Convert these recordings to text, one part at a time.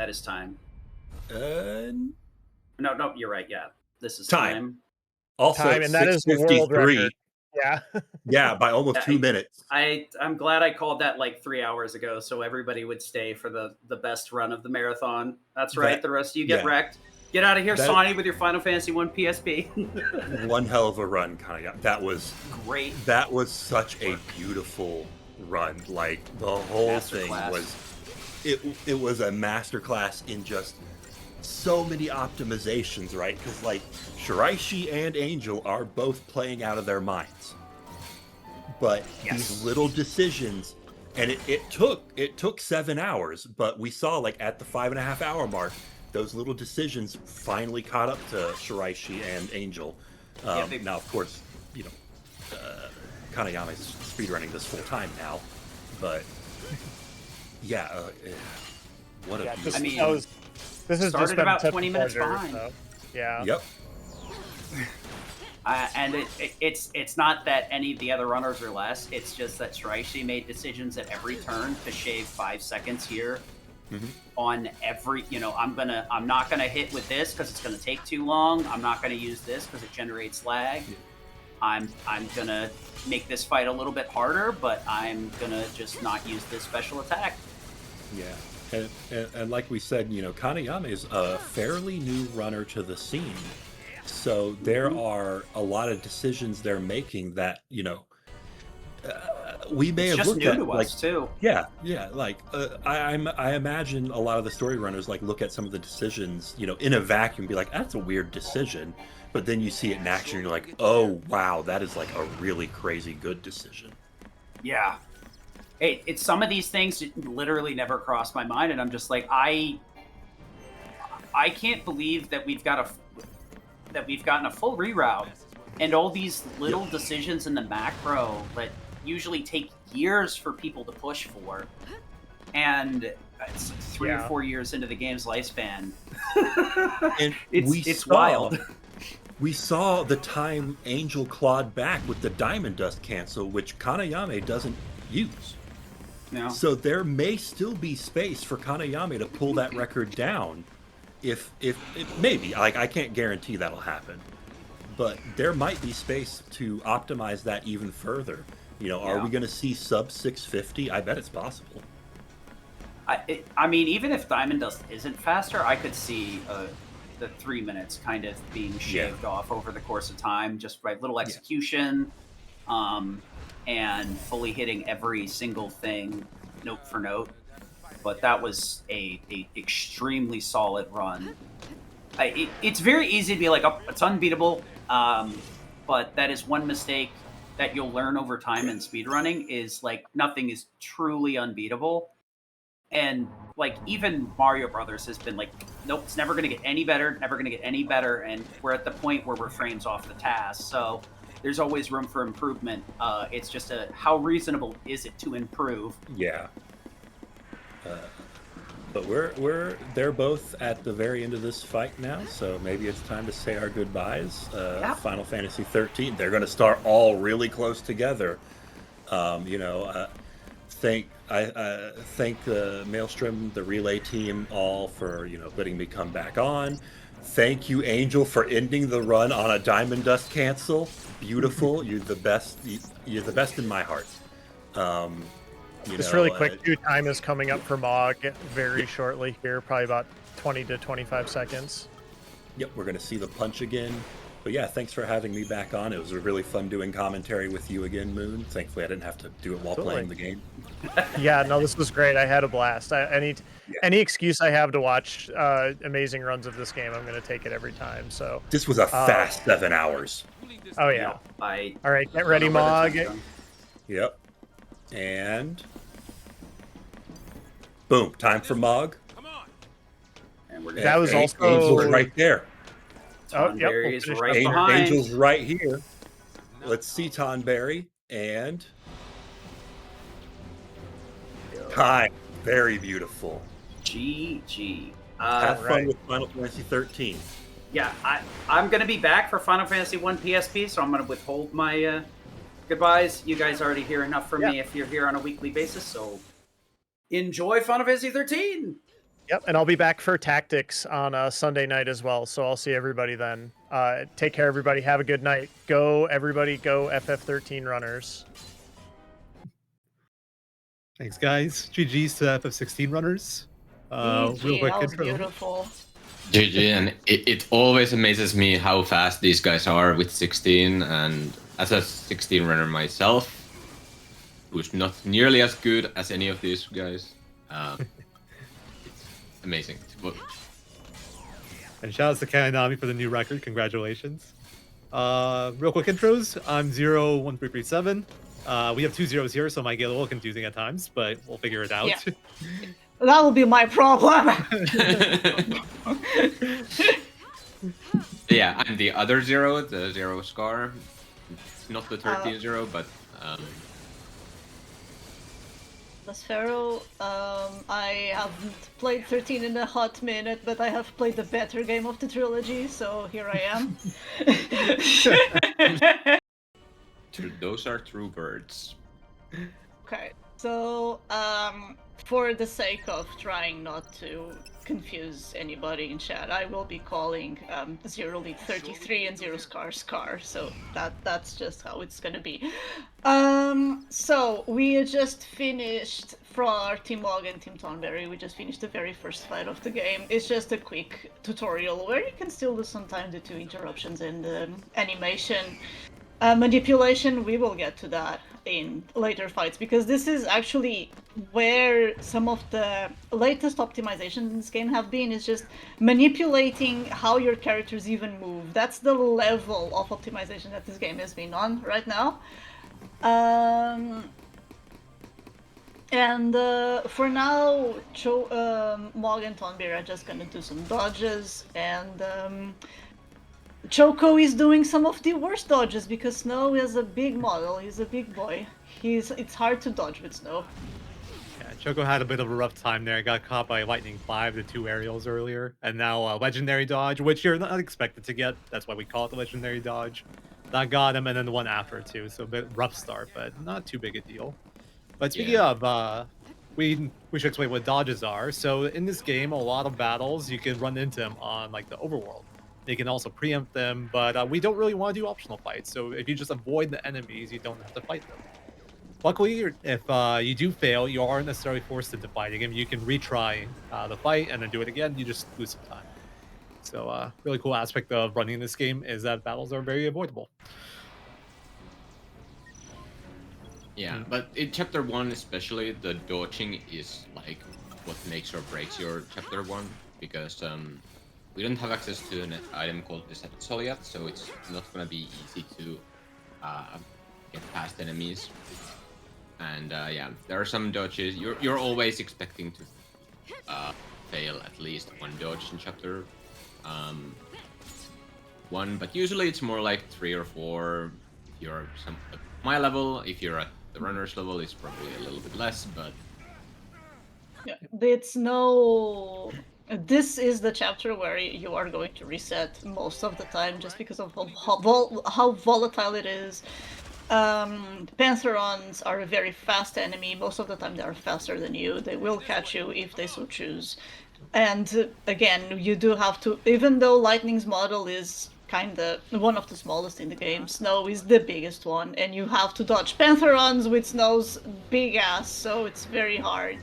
That is time. Uh, No, you're right. Yeah, this is Time. time. Also, Time, and that is the world record. 6:53. Yeah. Yeah, by almost 2 minutes. I'm glad I called that like 3 hours ago, so everybody would stay for the best run of the marathon. That's right. The rest of you get wrecked. Get out of here, Sonny, with your Final Fantasy 1 PSP. One hell of a run, kind of. That was great. That was such a beautiful run. Like the whole thing was, it was a masterclass in just so many optimizations, right? Because like Shiraishi and Angel are both playing out of their minds, but these little decisions, and it took 7 hours, but we saw like at the 5.5 hour mark, those little decisions finally caught up to Shiraishi and Angel. Now, of course, you know, Kanayame's speedrunning this full time now, but yeah, what a this has just been about such 20 a minutes pleasure, behind. so, yeah. Yep. And it's not that any of the other runners are less. It's just that Shiraishi made decisions at every turn to shave 5 seconds here. On every, I'm not gonna hit with this because it's gonna take too long. I'm not gonna use this because it generates lag. I'm gonna make this fight a little bit harder, but I'm gonna just not use this special attack. Yeah, and like we said, Kanayame is a fairly new runner to the scene, so there are a lot of decisions they're making that we may have looked at like too. Yeah, like I imagine a lot of the story runners like look at some of the decisions, in a vacuum, and be like, that's a weird decision, but then you see it in action, and you're like, oh wow, that is like a really crazy good decision. Yeah, it's some of these things literally never crossed my mind, and I'm just like, I can't believe that we've gotten a full reroute, and all these little decisions in the macro that usually take years for people to push for, and it's 3 or 4 years into the game's lifespan. And it's wild. We saw the time Angel clawed back with the Diamond Dust cancel, which Kanayame doesn't use. No. So there may still be space for Kanayame to pull that record down. If maybe, like, I can't guarantee that'll happen, but there might be space to optimize that even further. Are we going to see sub 650? I bet it's possible. I mean, even if Diamond Dust isn't faster, I could see the 3 minutes kind of being shaved off over the course of time, just by little execution, and fully hitting every single thing note for note. But that was a extremely solid run. It's very easy to be like, oh, it's unbeatable, but that is one mistake that you'll learn over time in speedrunning, is like nothing is truly unbeatable. And like even Mario Brothers has been like, nope, it's never going to get any better, never going to get any better. And we're at the point where we're frames off the task. So there's always room for improvement. It's just how reasonable is it to improve? Yeah. But they're both at the very end of this fight now, so maybe it's time to say our goodbyes. Final Fantasy 13, they're going to start all really close together. Thank the Maelstrom, the relay team, all for letting me come back on. Thank you, Angel, for ending the run on a Diamond Dust cancel. Beautiful. You're the best. You're the best in my heart. Just really quick, time is coming up for Mog very shortly here, probably about 20 to 25 seconds. Yep, we're going to see the punch again. But yeah, thanks for having me back on. It was really fun doing commentary with you again, Moon. Thankfully, I didn't have to do it while playing the game. Yeah, no, this was great. I had a blast. Any excuse I have to watch amazing runs of this game, I'm going to take it every time. So this was a fast 7 hours. Oh, yeah. All right, get ready, Mog. Yep. And boom, time for Mog. And that was also Angel's right there. Tonberry's right behind. Angel's right here. Let's see Tonberry and time. Very beautiful. GG. Have fun with Final Fantasy 13. Yeah, I'm going to be back for Final Fantasy 1 PSP, so I'm going to withhold my goodbyes. You guys already hear enough from me if you're here on a weekly basis, so enjoy Final Fantasy 13. Yep, and I'll be back for tactics on Sunday night as well. So I'll see everybody then. Take care, everybody. Have a good night. Go, everybody. Go, FF13 runners. Thanks, guys. GG's to FF16 runners. Real GG, quick that was intro. beautiful. GG, and it always amazes me how fast these guys are with 16, and as a 16 runner myself, who's not nearly as good as any of these guys, it's amazing. And shout out to Kayarune for the new record. Congratulations. Real quick intros. I'm 01337. We have 2 zeros here, so it might get a little confusing at times, but we'll figure it out. Yeah. That will be my problem. Yeah, I'm the other 0, the 0 scar. It's not the 13 0, but Daspharaoh, I haven't played 13 in a hot minute, but I have played the better game of the trilogy, so here I am. those are true birds. Okay, so for the sake of trying not to confuse anybody in chat, I will be calling 0 lead 33 and 0 scar, so that's just how it's gonna be. So we just finished for our Team Log and Team Tonberry, we just finished the very first fight of the game. It's just a quick tutorial where you can still do sometimes the 2 interruptions and the animation. Manipulation, we will get to that in later fights, because this is actually where some of the latest optimizations in this game have been, is just manipulating how your characters even move. That's the level of optimization that this game has been on right now. For now, Mog and Tonberry are just gonna do some dodges, and Choco is doing some of the worst dodges because Snow is a big model. He's a big boy. It's hard to dodge with Snow. Yeah, Choco had a bit of a rough time there. Got caught by Lightning 5, the 2 aerials earlier, and now a Legendary Dodge, which you're not expected to get. That's why we call it the Legendary Dodge. That got him, and then the one after too. So a bit rough start, but not too big a deal. But speaking of, we should explain what dodges are. So in this game, a lot of battles you can run into them on like the overworld. They can also preempt them, but we don't really want to do optional fights. So if you just avoid the enemies, you don't have to fight them. Luckily, if you do fail, you aren't necessarily forced into fighting him. You can retry the fight and then do it again. You just lose some time. So really cool aspect of running this game is that battles are very avoidable. Yeah, but in Chapter 1 especially, the dodging is like what makes or breaks your Chapter 1, because we don't have access to an item called Daspharaoh yet, so it's not gonna be easy to get past enemies. And yeah, there are some dodges. You're always expecting to fail at least one dodge in Chapter 1, but usually it's more like 3 or 4. If you're at my level, if you're at the runner's level, it's probably a little bit less, but yeah, it's no. This is the chapter where you are going to reset most of the time, just because of how volatile it is. Pantherons are a very fast enemy. Most of the time they are faster than you. They will catch you if they so choose. And again, you do have to, even though Lightning's model is kind of one of the smallest in the game, Snow is the biggest one, and you have to dodge Pantherons with Snow's big ass, so it's very hard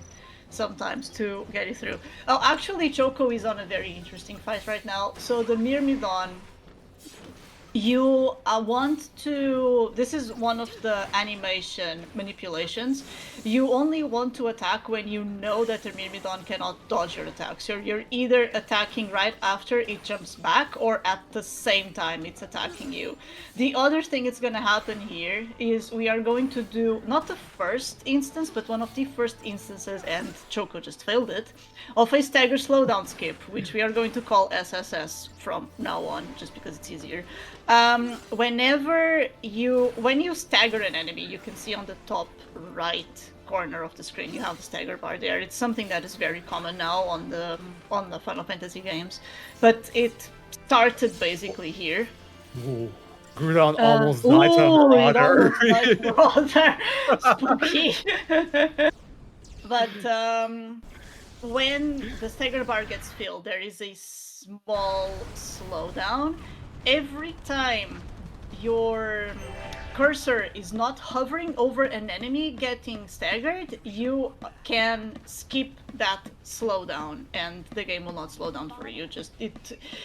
sometimes to get it through. Oh, actually, Choco is on a very interesting fight right now. So the Myrmidon, you want to, this is one of the animation manipulations. You only want to attack when you know that the Myrmidon cannot dodge your attack. So you're either attacking right after it jumps back or at the same time it's attacking you. The other thing that's going to happen here is we are going to do, not the first instance, but one of the first instances, and Choco just failed it, of a stagger slowdown skip, which we are going to call SSS from now on, just because it's easier. When you stagger an enemy, you can see on the top right corner of the screen you have the stagger bar there. It's something that is very common now on the Final Fantasy games, but it started basically here. Ooh. Groudon almost died to Marauder. Spooky. But when the stagger bar gets filled, there is a small slowdown. Every time your cursor is not hovering over an enemy getting staggered, you can skip that slowdown and the game will not slow down for you.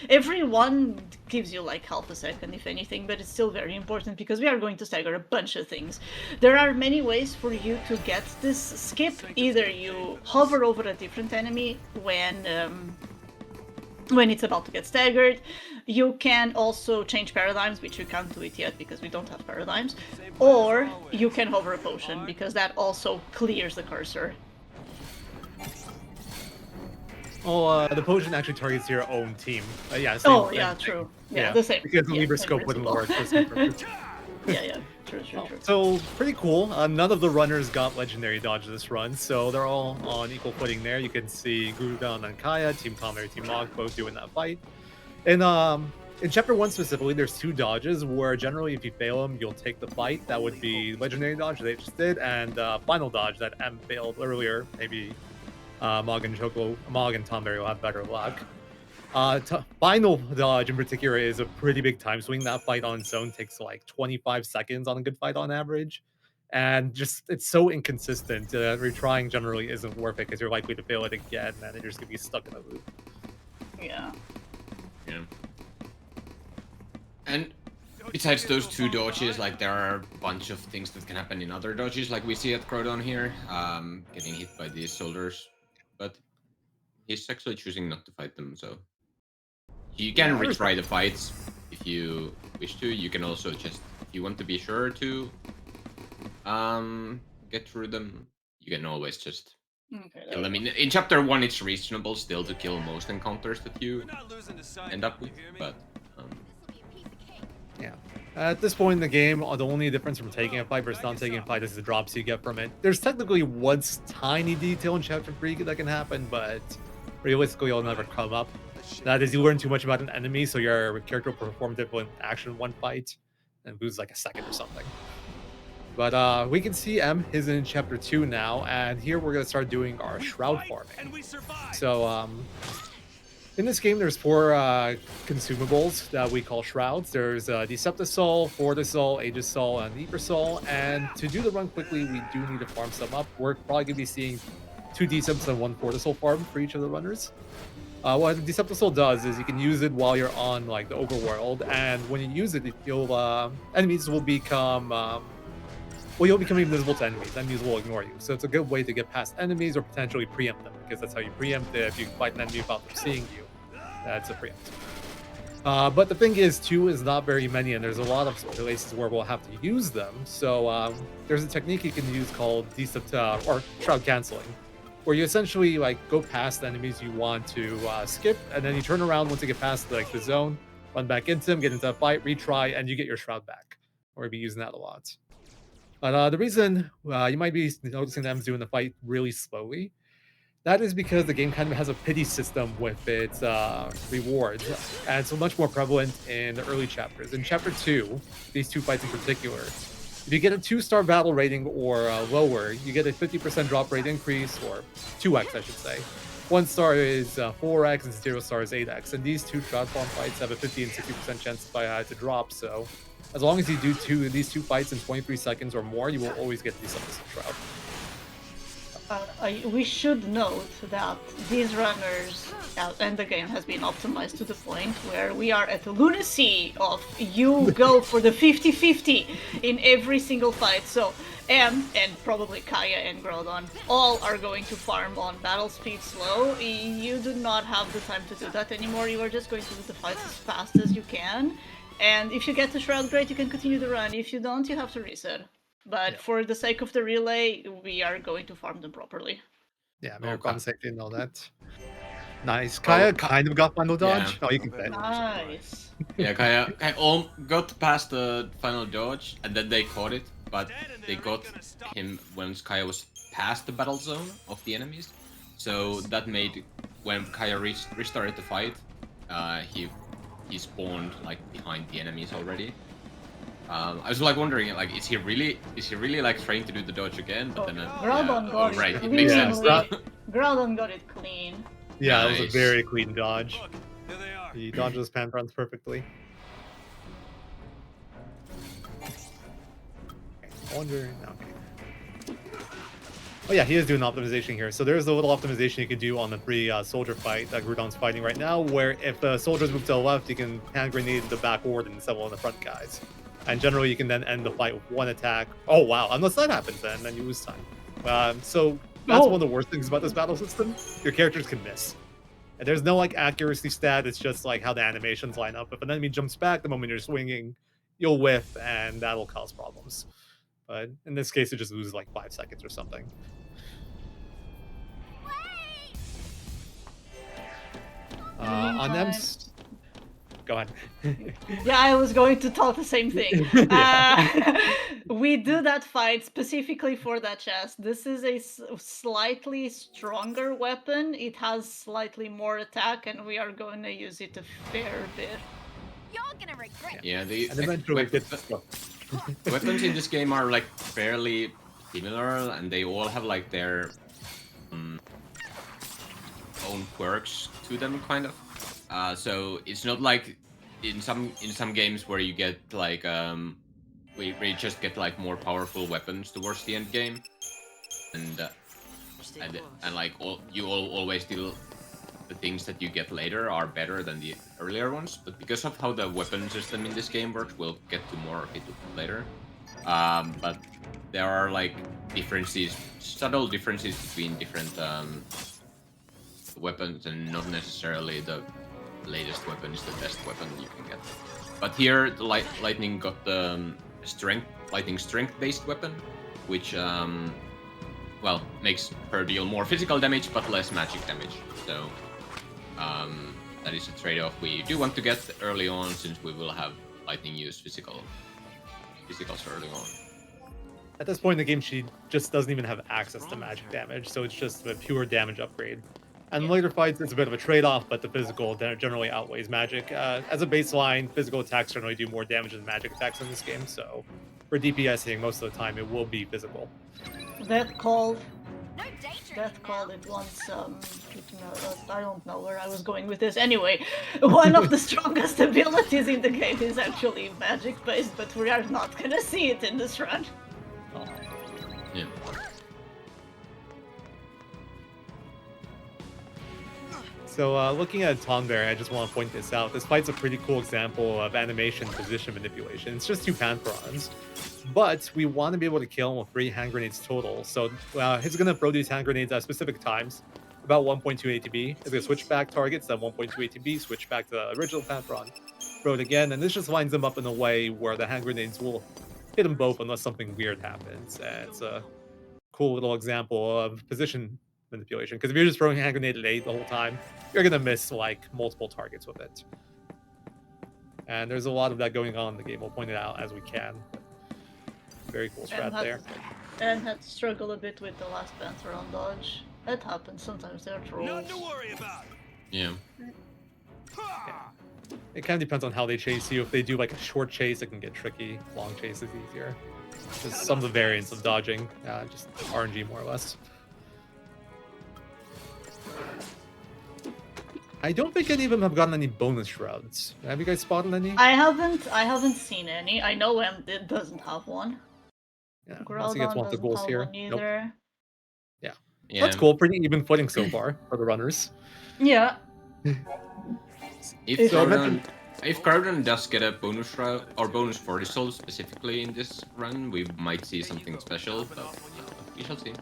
Every one gives you like half a second if anything, but it's still very important because we are going to stagger a bunch of things. There are many ways for you to get this skip. Either you hover over a different enemy when it's about to get staggered. You can also change paradigms, which you can't do it yet because we don't have paradigms. Or you can hover a potion, because that also clears the cursor. Oh, the potion actually targets your own team. Yeah. Oh, same yeah, thing. true. Yeah, the same. Because the yeah, lever same scope wouldn't work. principle. Yeah, true. So pretty cool. None of the runners got legendary dodge this run, so they're all on equal footing there. You can see Groudon and Kaya, Team Tonberry, Team Mog, both doing that fight. And in Chapter 1 specifically, there's 2 dodges where generally if you fail them, you'll take the fight. That would be legendary dodge they just did, and final dodge that M failed earlier. Maybe Mog and Tonberry will have better luck. Final dodge in particular is a pretty big time swing. That fight on its own takes like 25 seconds on a good fight on average. And just, it's so inconsistent. Retrying generally isn't worth it because you're likely to fail it again and you're just going to be stuck in a loop. Yeah. And besides those 2 dodges, like there are a bunch of things that can happen in other dodges, like we see at Groudon here, getting hit by these soldiers. But he's actually choosing not to fight them, so you can retry the fights if you wish to. You can also just, if you want to be sure to get through them, you can always just kill them. In Chapter 1, it's reasonable still to kill most encounters that you end up with, but yeah. At this point in the game, the only difference from taking a fight versus not taking a fight is the drops you get from it. There's technically one tiny detail in Chapter 3 that can happen, but realistically it'll never come up. That is, you learn too much about an enemy, so your character will perform different action in one fight and lose like a second or something. But we can see M is in Chapter 2 now, and here we're going to start doing our Shroud farming. So, in this game, there's 4 consumables that we call Shrouds. There's Deceptisol, Fortisol, Aegisol, and Leapersol, and to do the run quickly, we do need to farm some up. We're probably going to be seeing 2 Decepts and 1 Fortisol farm for each of the runners. What Deceptisol does is you can use it while you're on like the overworld, and when you use it, you'll enemies will become you'll become invisible to enemies. Enemies will ignore you. So it's a good way to get past enemies or potentially preempt them, because that's how you preempt it. If you fight an enemy without them seeing you, that's a preempt. But the thing is, 2 is not very many, and there's a lot of places where we'll have to use them. So there's a technique you can use called Decept or Shroud Canceling, where you essentially like go past the enemies you want to skip, and then you turn around once you get past like the zone, run back into them, get into a fight, retry, and you get your Shroud back. We'll be using that a lot. But the reason you might be noticing them doing the fight really slowly, that is because the game kind of has a pity system with its rewards, and it's much more prevalent in the early chapters. In Chapter 2, these 2 fights in particular, if you get a 2-star battle rating or lower, you get a 50% drop rate increase, or 2x I should say. 1 star is 4x and 0 star is 8x, and these 2 Shroud farm fights have a 50 and 60% chance to drop, so as long as you do these 2 fights in 23 seconds or more, you will always get these Shroud. We should note that these runners and the game has been optimized to the point where we are at the lunacy of you go for the 50-50 in every single fight. So M and probably Kaya and Groudon all are going to farm on battle speed slow. You do not have the time to do that anymore. You are just going to do the fights as fast as you can. And if you get the Shroud, great, you can continue the run. If you don't, you have to reset. But for the sake of the relay, we are going to farm them properly. Yeah, Miracle safety and all that. Nice. Kaya kind of got final dodge. Yeah. Oh, you can bet. Nice. Yeah, Kaya got past the final dodge, and then they caught it, but they got him when Kaya was past the battle zone of the enemies. So that made, when Kaya restarted the fight, he spawned like behind the enemies already. I was like wondering, like, is he really like trying to do the dodge again? But then Groudon got right, it really, makes sense. Groudon got it clean. Yeah, it was Nice. a very clean dodge. Look, there they are. He dodged those Panfrons perfectly. I wonder. Okay. Oh yeah, he is doing optimization here. So there's a little optimization you can do on the soldier fight that Groudon's fighting right now, where if soldiers move to the left, you can hand grenade the back ward and several of the front guys. And generally, you can then end the fight with one attack. Oh wow! Unless that happens, then you lose time. So that's one of the worst things about this battle system. Your characters can miss. And there's no like accuracy stat. It's just like how the animations line up. If an enemy jumps back the moment you're swinging, you'll whiff, and that'll cause problems. But in this case, it just loses like 5 seconds or something. On them. Go ahead. Yeah, I was going to talk the same thing. We do that fight specifically for that chest. This is a slightly stronger weapon. It has slightly more attack, and we are going to use it a fair bit. You're gonna regret. Yeah, the And eventually it gets stuck. weapons in this game are like fairly similar, and they all have like their own quirks to them, kind of. So it's not like in some games where you get like where you just get like more powerful weapons towards the end game, and like you always still the things that you get later are better than the earlier ones. But because of how the weapon system in this game works, we'll get to more of it later. But there are like differences, subtle differences between different weapons, and not necessarily the latest weapon is the best weapon you can get. But here, the lightning got the lightning strength-based weapon, which well, makes her deal more physical damage but less magic damage. So that is a trade-off we do want to get early on, since we will have lightning use physicals early on. At this point in the game, she just doesn't even have access to magic damage, so it's just a pure damage upgrade. And later fights, it's a bit of a trade-off, but the physical generally outweighs magic. As a baseline, physical attacks generally do more damage than magic attacks in this game, so for DPSing, most of the time, it will be physical. That called No danger. That called it once. I don't know where I was going with this. Anyway, one of the strongest abilities in the game is actually magic-based, but we are not gonna see it in this run. Yeah. So looking at Tonberry, I just want to point this out. This fight's a pretty cool example of animation position manipulation. It's just 2 Panfrons, but we want to be able to kill him with 3 hand grenades total. So he's going to throw these hand grenades at specific times, about 1.2 ATB. He's going to switch back targets at 1.2 ATB, switch back to the original Panfron, throw it again, and this just lines them up in a way where the hand grenades will hit them both unless something weird happens. And it's a cool little example of position manipulation, because if you're just throwing hand grenade late the whole time, you're gonna miss like multiple targets with it. And there's a lot of that going on in the game. We'll point it out as we can. Very cool strat there. And had to struggle a bit with the last Panther on dodge. That happens sometimes. They're trolls. Nothing to worry about. Yeah. It kind of depends on how they chase you. If they do like a short chase, it can get tricky. Long chase is easier. Just some of the variants of dodging, just RNG more or less. I don't think any of them have gotten any bonus shrouds. Have you guys spotted any? I haven't seen any. I know it doesn't have one. Yeah, Groudon once he gets one of the doesn't goals have here. one either. Yeah. Yeah. That's cool. Pretty even footing so far for the runners. Yeah. If Kayarune does get a bonus shroud or bonus vertical specifically in this run, we might see something special, but we shall see.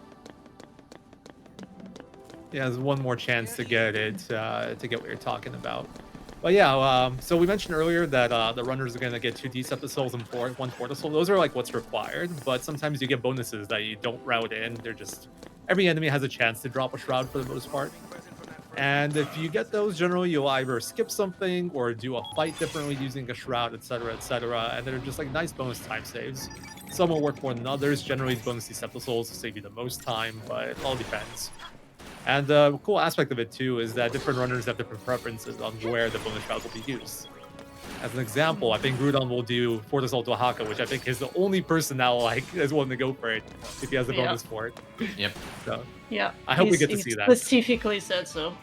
Yeah, there's one more chance to get it, to get what you're talking about. But yeah, so we mentioned earlier that the runners are going to get 2 Decepticons and 1 Fortisol. Those are like what's required, but sometimes you get bonuses that you don't route in. They're just, every enemy has a chance to drop a shroud for the most part. And if you get those, generally you'll either skip something or do a fight differently using a shroud, etc., etc. And they're just like nice bonus time saves. Some will work more than others. Generally, bonus Decepticons will save you the most time, but it all depends. And the cool aspect of it too is that different runners have different preferences on where the bonus shrouds will be used. As an example, I think Groudon will do Fortis Ultra Haka, which I think is the only person now like is willing to go for it if he has the bonus for it. Yep. So Yeah. I hope we get to he see that. Specifically said so.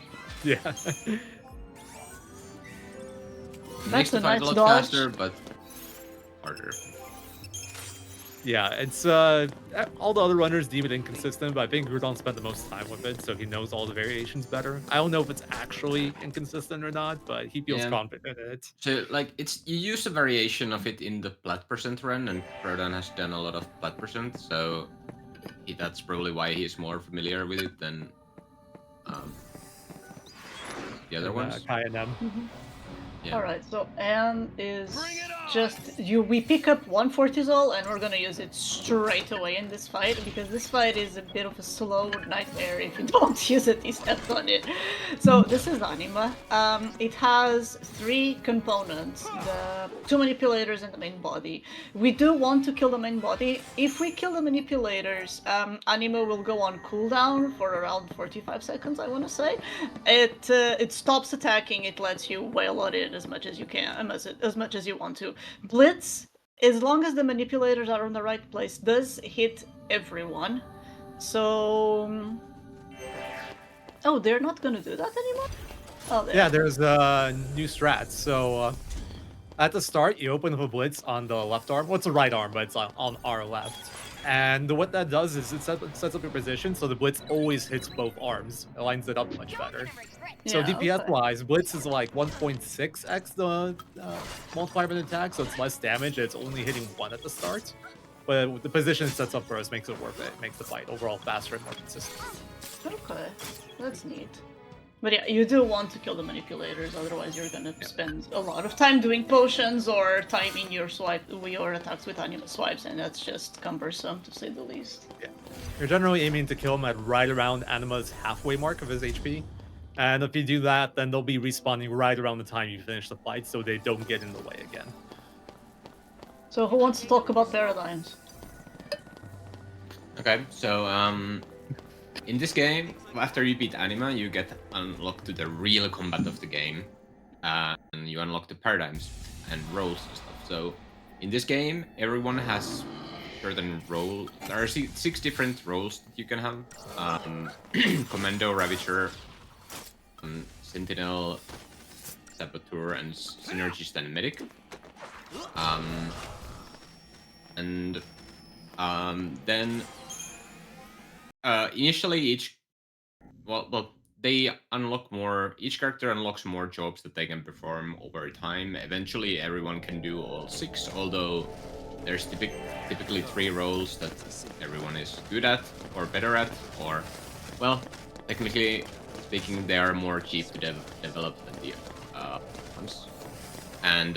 yeah. Makes the a fight nice a lot dodge. faster, but harder. Yeah, it's all the other runners deem it inconsistent, but I think Groudon spent the most time with it, so he knows all the variations better. I don't know if it's actually inconsistent or not, but he feels Yeah. confident in it. So like you use a variation of it in the plat percent run, and Groudon has done a lot of plat percent, so that's probably why he's more familiar with it than the other ones. Kai and them. Yeah. Alright, so Anne is just we pick up one Fortizol and we're gonna use it straight away in this fight because this fight is a bit of a slow nightmare if you don't use it, you stepped on it. So this is Anima. It has 3 components, the 2 manipulators and the main body. We do want to kill the main body. If we kill the manipulators, Anima will go on cooldown for around 45 seconds, I want to say. It stops attacking, it lets you wail on it as much as you can, as much as you want to. Blitz, as long as the manipulators are on the right place, does hit everyone. So... Oh, they're not gonna do that anymore? Oh, Yeah, there's new strats. So at the start, you open with a blitz on the left arm. Well, it's the right arm, but it's on our left. And what that does is it sets up your position so the blitz always hits both arms. It lines it up much better. So Yeah, DPS-wise, blitz is like 1.6x the multiplier of an attack, so it's less damage. And it's only hitting 1 at the start. But the position it sets up for us makes it worth it. It makes the fight overall faster and more consistent. Okay, that's neat. But yeah, you do want to kill the manipulators, otherwise you're gonna spend a lot of time doing potions or timing your attacks with anima swipes, and that's just cumbersome to say the least. Yeah. You're generally aiming to kill him at right around Anima's halfway mark of his HP. And if you do that, then they'll be respawning right around the time you finish the fight, so they don't get in the way again. So who wants to talk about paradigms? Okay, so in this game, after you beat Anima, you get unlocked to the real combat of the game, and you unlock the paradigms and roles and stuff. So in this game, everyone has certain role. There are 6 different roles that you can have: Commando, Ravager, Sentinel, Saboteur, and Synergist and Medic. Then initially they unlock more. Each character unlocks more jobs that they can perform over time. Eventually, everyone can do all 6, although there's typically 3 roles that everyone is good at, or better at, or, well, technically speaking, they are more cheap to develop than the ones. And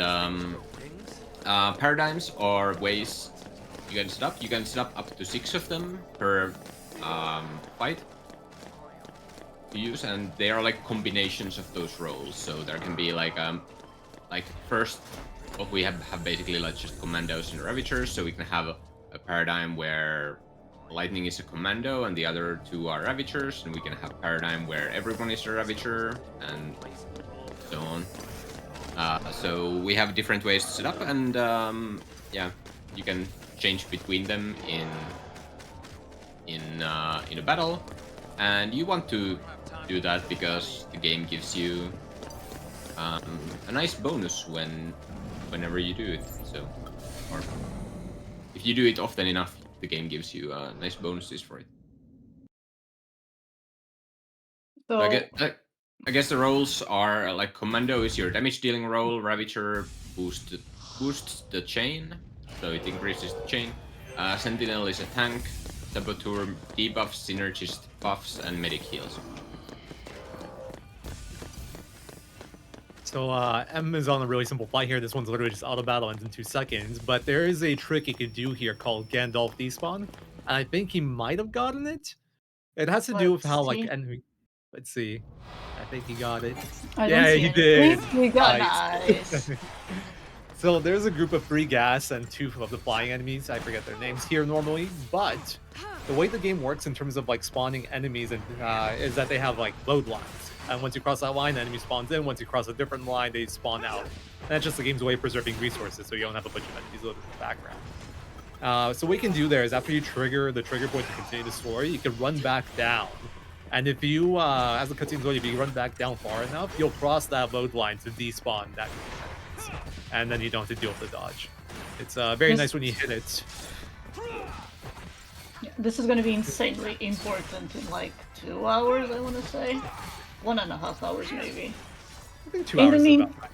paradigms are ways you can set up. You can set up to 6 of them per fight to use, and they are like combinations of those roles. So there can be like first, what we have basically like just commandos and ravagers. So we can have a paradigm where lightning is a commando and the other 2 are ravagers, and we can have a paradigm where everyone is a ravager and so on. So we have different ways to set up, and yeah, you can change between them in a battle, and you want to do that because the game gives you a nice bonus whenever you do it. So, or if you do it often enough, the game gives you nice bonuses for it. So I guess the roles are like Commando is your damage dealing role, Ravager boosts the chain, so it increases the chain. Sentinel is a tank, Saboteur debuffs, Synergist buffs, and Medic heals. So M is on a really simple fight here. This one's literally just auto battle, ends in 2 seconds. But there is a trick you could do here called Gandalf despawn, and I think he might have gotten it. It has to do with how like enemy. Let's see. I think he got it. He did. We got nice. So there's a group of 3 gas and 2 of the flying enemies. I forget their names here normally, but the way the game works in terms of like spawning enemies and is that they have like load lines. And once you cross that line, the enemy spawns in. Once you cross a different line, they spawn out. And that's just the game's way of preserving resources, so you don't have a bunch of enemies living in the background. So what you can do there is after you trigger the trigger point to continue the story, you can run back down. And if you, as the cutscene's going, if you run back down far enough, you'll cross that load line to despawn that enemies. And then you don't have to deal with the dodge. It's very nice when you hit it. Yeah, this is going to be insanely important in like 2 hours, I want to say. 1.5 hours, maybe. I think 2 hours is about right.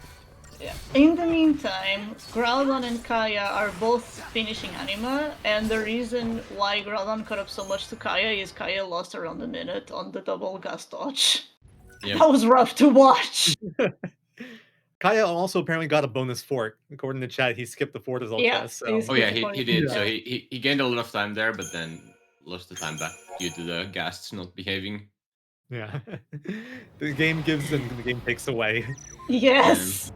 Yeah. In the meantime, Groudon and Kaya are both finishing anima, and the reason why Groudon caught up so much to Kaya is Kaya lost around a minute on the double gas dodge. Yeah. That was rough to watch. Kaya also apparently got a bonus fort. According to chat, he skipped the fort as well. Yeah, So. he's- Oh yeah, he did. Yeah. So he gained a lot of time there, but then lost the time back due to the ghasts not behaving. Yeah. The game gives and the game takes away. Yes!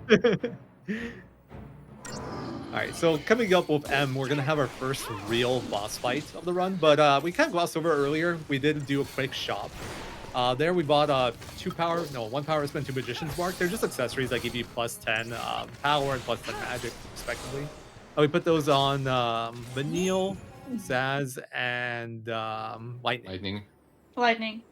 Alright, so coming up with M, we're going to have our first real boss fight of the run, but we kind of glossed over earlier. We did do a quick shop. There we bought 1 power spent 2 magician's mark. They're just accessories that give you plus 10 power and plus 10 magic, respectively. We put those on Vanille, Zaz, and Lightning. Lightning.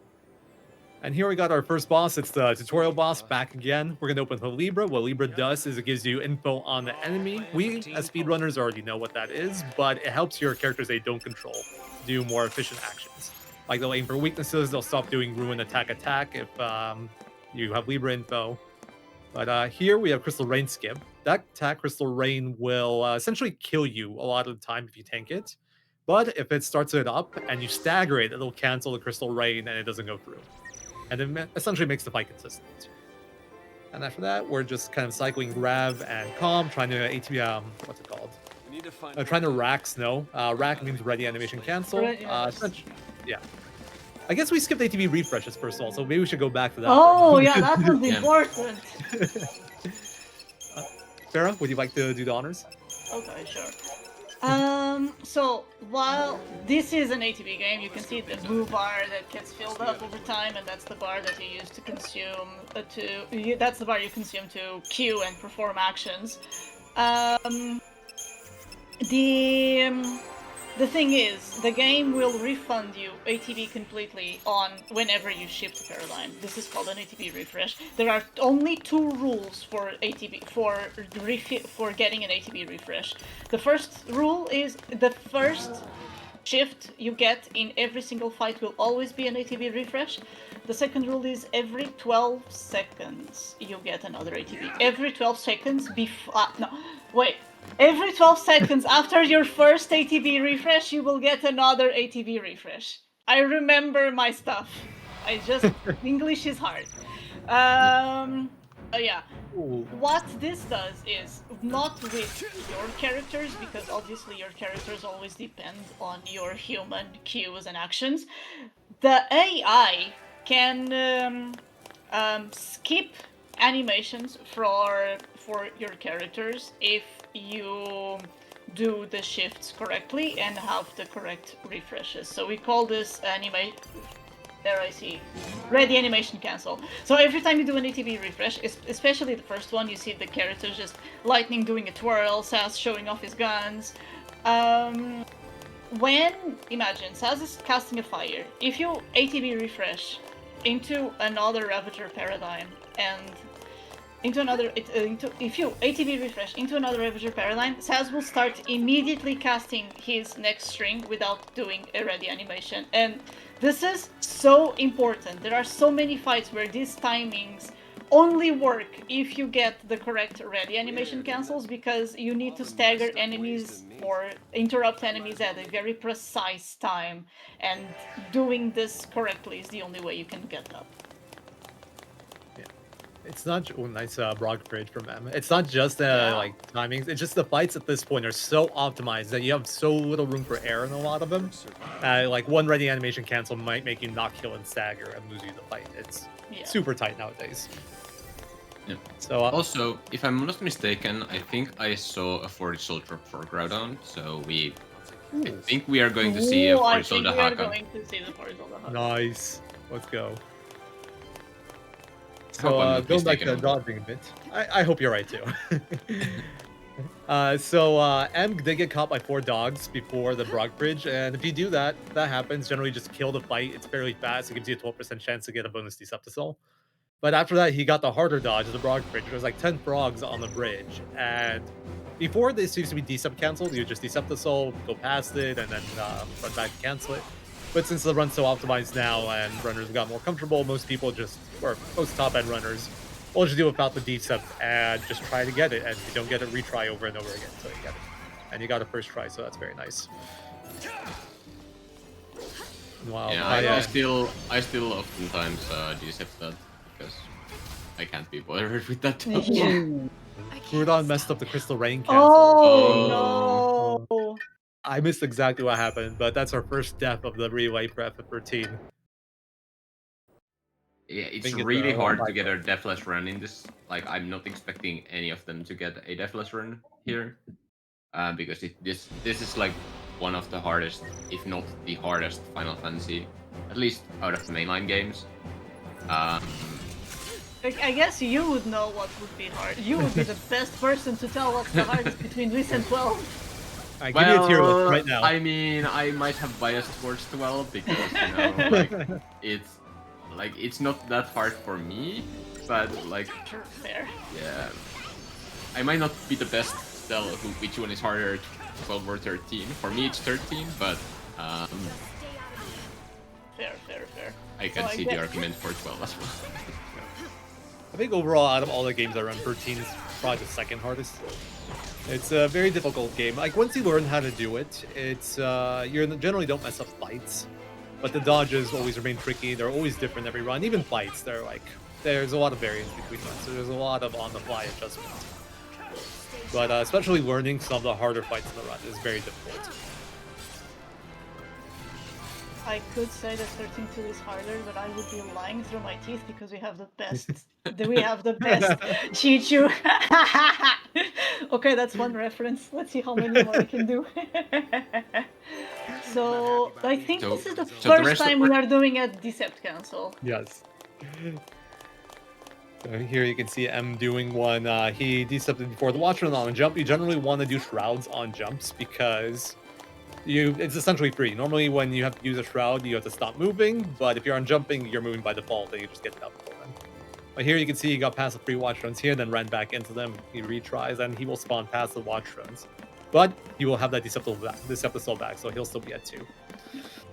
And here we got our first boss. It's the tutorial boss back again. We're going to open with Libra. What Libra does is it gives you info on the enemy. We, as speedrunners, already know what that is, but it helps your characters they don't control do more efficient actions. Like they'll aim for weaknesses, they'll stop doing ruin attack if you have Libra info. But here we have Crystal Rain skip. That attack, Crystal Rain, will essentially kill you a lot of the time if you tank it. But if it starts it up and you stagger it, it'll cancel the Crystal Rain and it doesn't go through. And it essentially makes the fight consistent. And after that, we're just kind of cycling Grav and Calm, trying to ATB, what's it called? Trying to rack Snow. Rack means ready animation cancel. Yeah. I guess we skipped ATB refreshes first of all, so maybe we should go back to that. Oh, yeah, that was important. Farah, would you like to do the honors? Okay, sure. So while this is an ATB game, you can see the blue bar that gets filled up over time, and that's the bar that you use to consume that's the bar you consume to queue and perform actions. The thing is, the game will refund you ATB completely on whenever you ship the paradigm. This is called an ATB refresh. There are only 2 rules for ATB for getting an ATB refresh. The first rule is the first shift you get in every single fight will always be an ATB refresh. The second rule is every 12 seconds you get another ATB. Every 12 seconds Every 12 seconds after your first ATB refresh, you will get another ATB refresh. I remember my stuff. English is hard. Yeah. Ooh. What this does is not with your characters, because obviously your characters always depend on your human cues and actions. The AI can skip animations for your characters if you do the shifts correctly and have the correct refreshes. So we call this ready animation cancel. So every time you do an ATB refresh, especially the first one, you see the characters just Lightning doing a twirl, Saz showing off his guns. Imagine Saz is casting a fire. If you ATB refresh into another Ravager paradigm and if you ATB refresh into another Ravager paradigm, Saz will start immediately casting his next string without doing a ready animation. And this is so important. There are so many fights where these timings only work if you get the correct ready animation cancels, because you need to stagger enemies or interrupt enemies at a very precise time. And doing this correctly is the only way you can get that. It's not nice broad bridge from M. It's not just like timings. It's just the fights at this point are so optimized that you have so little room for error in a lot of them. Like one ready animation cancel might make you not kill and stagger and lose you the fight. It's super tight nowadays. Yeah. So also, if I'm not mistaken, I think I saw a 40 soul drop for Groudon. So I think we are going to see a 40 soul Dahaka. I think we are going to see the 40 soul Dahaka. Nice. Let's go. So hope I'm not going back mistaken to on that. dodging a bit, I hope you're right too. M did get caught by 4 dogs before the Brock Bridge, and if you do that, that happens. Generally, just kill the fight. It's fairly fast. It gives you a 12% chance to get a bonus Decepticol. But after that, he got the harder dodge of the Brock Bridge. There was like 10 frogs on the bridge, and before this used to be Decept canceled, you would just Decept the soul, go past it, and then run back and cancel it. But since the run's so optimized now and runners have got more comfortable, most people just, or most top-end runners, will just do without the Decept and just try to get it. And if you don't get it, retry over and over again until you get it. And you got a first try, so that's very nice. Wow. Yeah, I still oftentimes decept that because I can't be bothered with that. Groudon messed up the Crystal Rain cancel. Oh no! I missed exactly what happened, but that's our first death of the relay for FF13. Yeah, it's Think it's really a hard to fight get a deathless run in this. Like, I'm not expecting any of them to get a deathless run here, because this is like one of the hardest, if not the hardest, Final Fantasy, at least out of the mainline games. I guess you would know what would be hard. You would be the best person to tell what's the hardest between this and 12. Alright, give me a tier list right now. I mean, I might have bias towards 12 because, you know, like, it's not that hard for me, but, like, Sure, fair. yeah. I might not be the best to tell which one is harder, 12 or 13. For me, it's 13, but, Fair. I can see the argument for 12 as well. I think overall, out of all the games I run, 13 is probably the second hardest. It's a very difficult game. Like, once you learn how to do it, it's you generally don't mess up fights, but the dodges always remain tricky. They're always different every run. Even fights, they're like, there's a lot of variance between them, so there's a lot of on-the-fly adjustment. But especially learning some of the harder fights in the run is very difficult. I could say that 13-2 is harder, but I would be lying through my teeth because we have the best. We have the best Chichu. Okay, that's one reference. Let's see how many more I can do. So I think this is the first time we are doing a Decept cancel. Yes. So here you can see M doing one. He decepted before the Watch Run on a jump. You generally want to do shrouds on jumps because it's essentially free. Normally when you have to use a shroud, you have to stop moving, but if you're on jumping, you're moving by default and you just get it out before then. But here you can see he got past the free watch runs here, then ran back into them. He retries and he will spawn past the watch runs. But he will have that Decepticol back, so he'll still be at 2.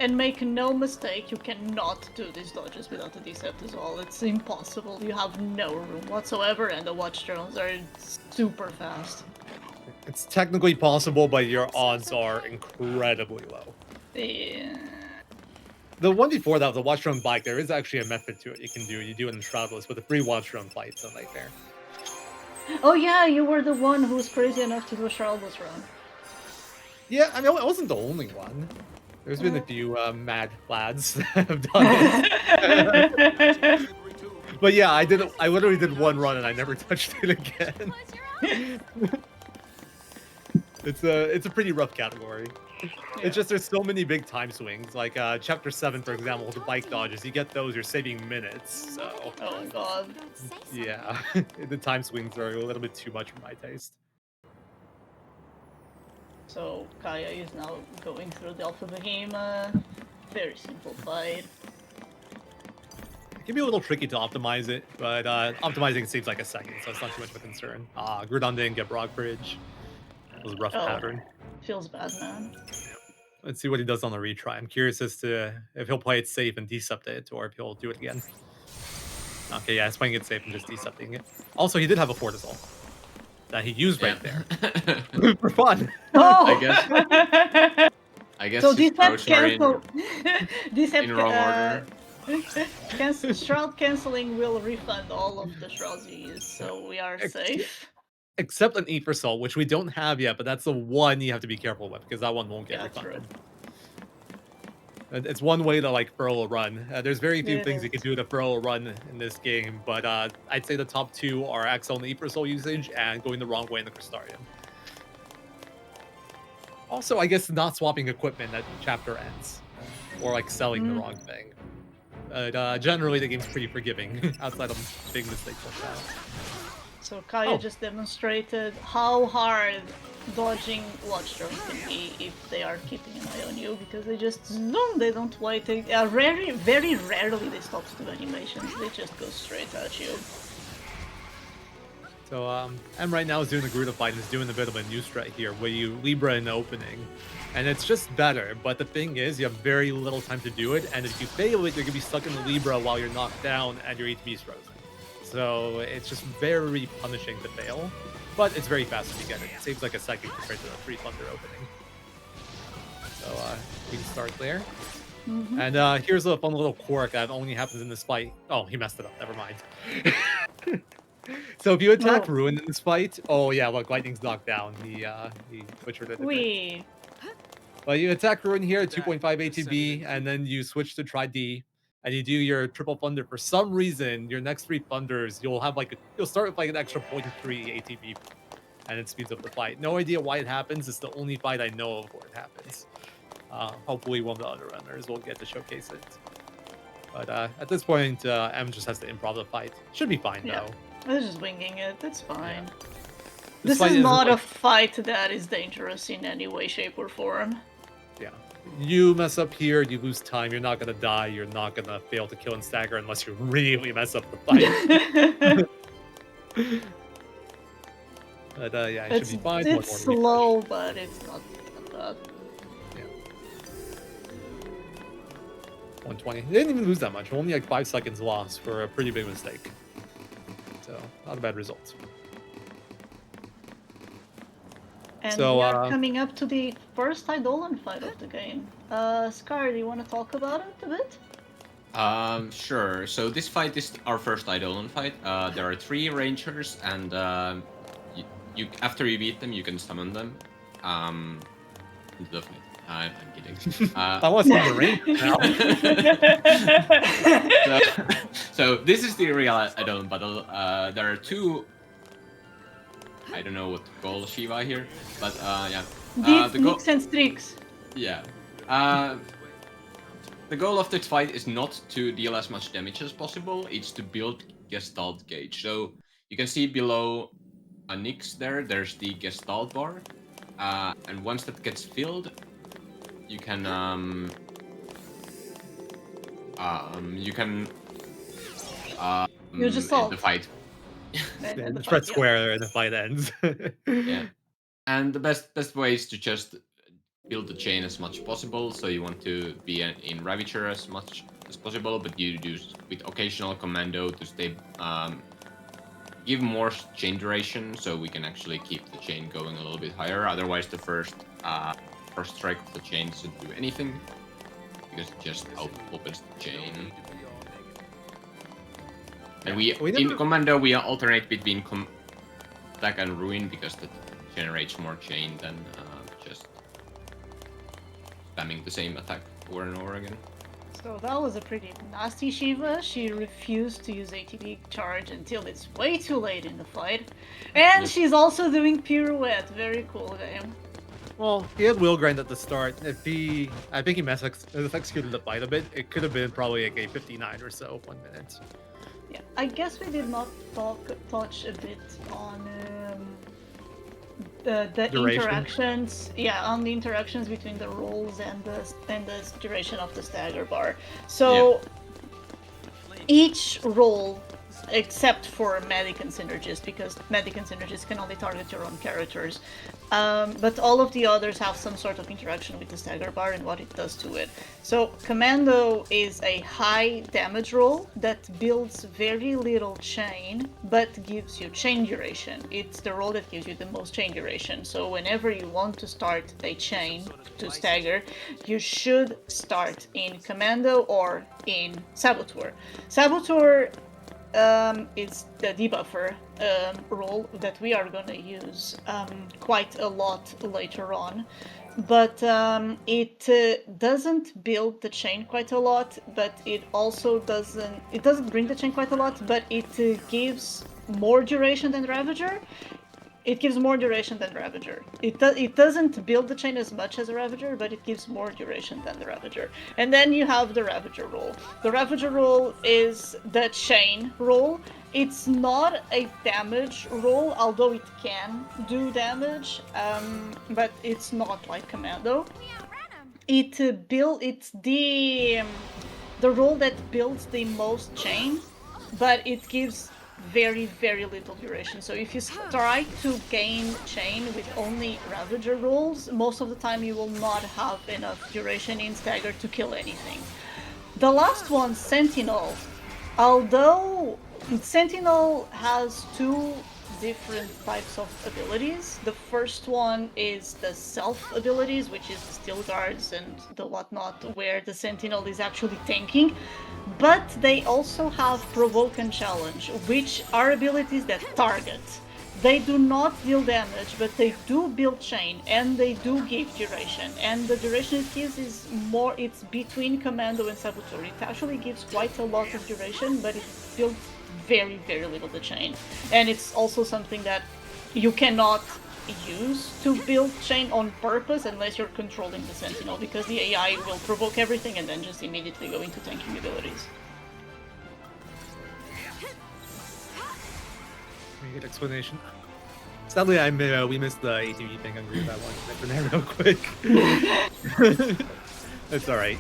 And make no mistake, you cannot do these dodges without the Decept as well. It's impossible. You have no room whatsoever, and the watch runs are super fast. It's technically possible, but your odds are incredibly low. Yeah. The one before that, the watch run bike, there is actually a method to it you can do. You do it in Shroudless, but the free watch run fight's a nightmare. Oh yeah, you were the one who was crazy enough to do a Shroudless run. Yeah, I mean, I wasn't the only one. There's been a few mad lads that have done it. But yeah, I literally did one run and I never touched it again. It's a pretty rough category. Yeah. It's just there's so many big time swings. Like Chapter 7, for example, the bike dodges. You get those, you're saving minutes. So. Oh god. Yeah, the time swings are a little bit too much for my taste. So Kaya is now going through the Alpha Behemoth. Very simple fight. It can be a little tricky to optimize it, but optimizing it seems like a second, so it's not too much of a concern. Groudon didn't get Brock Bridge. It was a rough pattern. Feels bad, man. Let's see what he does on the retry. I'm curious as to if he'll play it safe and decept it, or if he'll do it again. Okay, yeah, he's playing it safe and just decepting it. Also, he did have a Fortisol that he used right there for fun. Oh! I guess so his Decept cancel. in wrong order. Shroud canceling will refund all of the shrouds you use, so we are safe. Except an E for Soul, which we don't have yet, but that's the one you have to be careful with because that one won't get refunded. True. It's one way to like furl a run. There's very few things you can do to furl a run in this game, but I'd say the top 2 are excellent E for Soul usage and going the wrong way in the Crystarium. Also, I guess not swapping equipment at chapter ends, or like selling the wrong thing. But generally, the game's pretty forgiving outside of big mistakes like that. So Kaya Oh. just demonstrated how hard dodging watchdogs can be if they are keeping an eye on you, because they just zoom, they don't wait. Very rarely they stop to do animations, they just go straight at you. So M right now is doing the Gruda fight and is doing a bit of a new strat here where you Libra in the opening. And it's just better, but the thing is you have very little time to do it, and if you fail it, you're gonna be stuck in the Libra while you're knocked down and your ATB is frozen. So it's just very punishing to fail, but it's very fast if you get it. It saves like a second compared to the 3 Thunder opening. So we can start there. Mm-hmm. And here's a fun little quirk that only happens in this fight. Oh, he messed it up. Never mind. So if you attack Oh. Ruin in this fight, oh yeah, look, Lightning's knocked down. He butchered it. a bit. Wee. But you attack Ruin here at 2.5 ATB, and then you switch to try D, and you do your triple thunder. For some reason, your next 3 thunders, you'll have you'll start with like an extra 0.3 ATB, and it speeds up the fight. No idea why it happens. It's the only fight I know of where it happens. Hopefully, one of the other runners will get to showcase it. But at this point, M just has to improv the fight. Should be fine Yeah. though. They're just winging it, it's fine. Yeah. This fight is isn't not a like- fight that is dangerous in any way, shape, or form. Yeah. You mess up here, you lose time. You're not gonna die. You're not gonna fail to kill and stagger unless you really mess up the fight. But yeah, it should be fine. One It's more slow, but it's not bad. 120. They didn't even lose that much. Only like 5 seconds lost for a pretty big mistake. So not a bad result. And So, we are coming up to the first Eidolon fight of the game. Scar, do you want to talk about it a bit? Sure. So this fight is our first Eidolon fight. There are 3 rangers, and you after you beat them, you can summon them. Into the fight. I'm kidding. I want to see the range now. so this is the real Eidolon battle. There are 2. I don't know what to call Shiva here, but yeah. These The goal. nicks and streaks. Yeah. The goal of this fight is not to deal as much damage as possible, it's to build Gestalt gauge. So you can see below Nyx there's the Gestalt bar. And once that gets filled, you can You just end the fight. And the Just press fight, yeah. square and the fight ends. Yeah. And the best way is to just build the chain as much as possible. So you want to be in Ravager as much as possible, but you do with occasional commando to stay give more chain duration, so we can actually keep the chain going a little bit higher. Otherwise, the first strike of the chain doesn't do anything because it just opens the chain. And we in commando we alternate between attack and ruin because that generates more chain than just spamming the same attack over and over again. So that was a pretty nasty Shiva. She refused to use ATB charge until it's way too late in the fight. And Yes. she's also doing pirouette. Very cool game. Well, he had wheel grind at the start. I think he executed the fight a bit. It could have been probably like a 59 or so, 1 minute. Yeah, I guess we did not touch a bit on the Duration. interactions. Yeah, on the interactions between the rolls and the duration of the stagger bar. So each roll, except for medic and synergist, because medic and synergist can only target your own characters. But all of the others have some sort of interaction with the stagger bar and what it does to it. So commando is a high damage roll that builds very little chain, but gives you chain duration. It's the roll that gives you the most chain duration. So whenever you want to start a chain to stagger, you should start in commando or in saboteur. Saboteur is the debuffer role that we are going to use quite a lot later on, but it doesn't build the chain quite a lot, but it also doesn't bring the chain quite a lot, but it gives more duration than Ravager. It gives more duration than Ravager. It doesn't build the chain as much as a Ravager, but it gives more duration than the Ravager. And then you have the Ravager rule. The Ravager rule is the chain rule. It's not a damage rule, although it can do damage, but it's not like Commando. It's the rule that builds the most chain, but it gives very, very little duration. So if you try to gain chain with only Ravager rules, most of the time you will not have enough duration in Stagger to kill anything. The last one, Sentinel. Although Sentinel has two different types of abilities. The first one is the self abilities, which is the steel guards and the whatnot, where the Sentinel is actually tanking. But they also have provoke and challenge, which are abilities that target. They do not deal damage, but they do build chain and they do give duration. And the duration it gives is more, it's between Commando and Saboteur. It actually gives quite a lot of duration, but it builds very, very little the chain. And it's also something that you cannot use to build chain on purpose unless you're controlling the Sentinel, because the AI will provoke everything and then just immediately go into tanking abilities. Very good explanation. Sadly, we missed the ATV thing. I agree with that one. Mention that real quick. It's alright.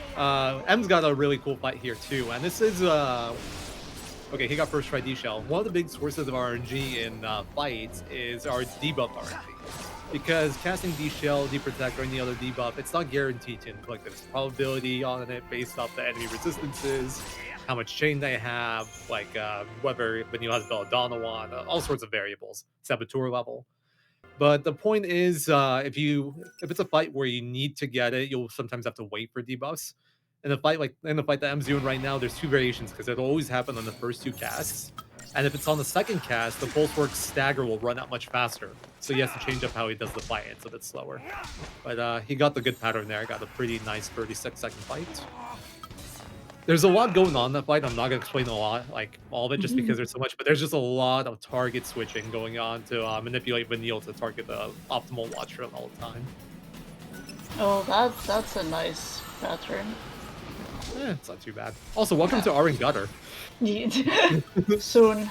M's got a really cool fight here too, and this is okay, he got first try D-Shell. One of the big sources of RNG in fights is our debuff RNG. Because casting D-Shell, D-Protect, or any other debuff, it's not guaranteed to inflict. There's probability on it based off the enemy resistances, how much chain they have, like whether Vanilla has Belladonna on, all sorts of variables, Saboteur level. But the point is, if it's a fight where you need to get it, you'll sometimes have to wait for debuffs. In the fight that I'm doing right now, there's two variations because it'll always happen on the first two casts. And if it's on the second cast, the Pulsework Stagger will run out much faster. So he has to change up how he does the fight. It's a bit slower. But he got the good pattern there. Got a pretty nice 36-second fight. There's a lot going on in that fight. I'm not going to explain a lot, like all of it, just because there's so much. But there's just a lot of target switching going on to manipulate Vanille to target the optimal watch run all the time. Oh, that's a nice pattern. It's not too bad. Also, welcome to Arin Gutter. Soon.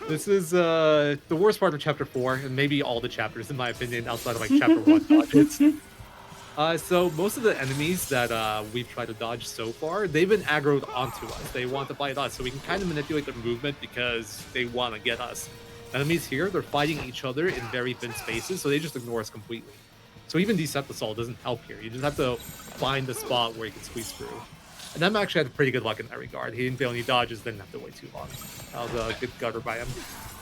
This is the worst part of Chapter 4, and maybe all the chapters, in my opinion, outside of like Chapter 1 dodges. So most of the enemies that we've tried to dodge so far, they've been aggroed onto us. They want to fight us, so we can kind of manipulate their movement because they want to get us. Enemies here, they're fighting each other in very thin spaces, so they just ignore us completely. So even Deceptisol doesn't help here. You just have to find the spot where you can squeeze through. And Em actually had pretty good luck in that regard. He didn't fail any dodges, didn't have to wait too long. That was a good gutter by him.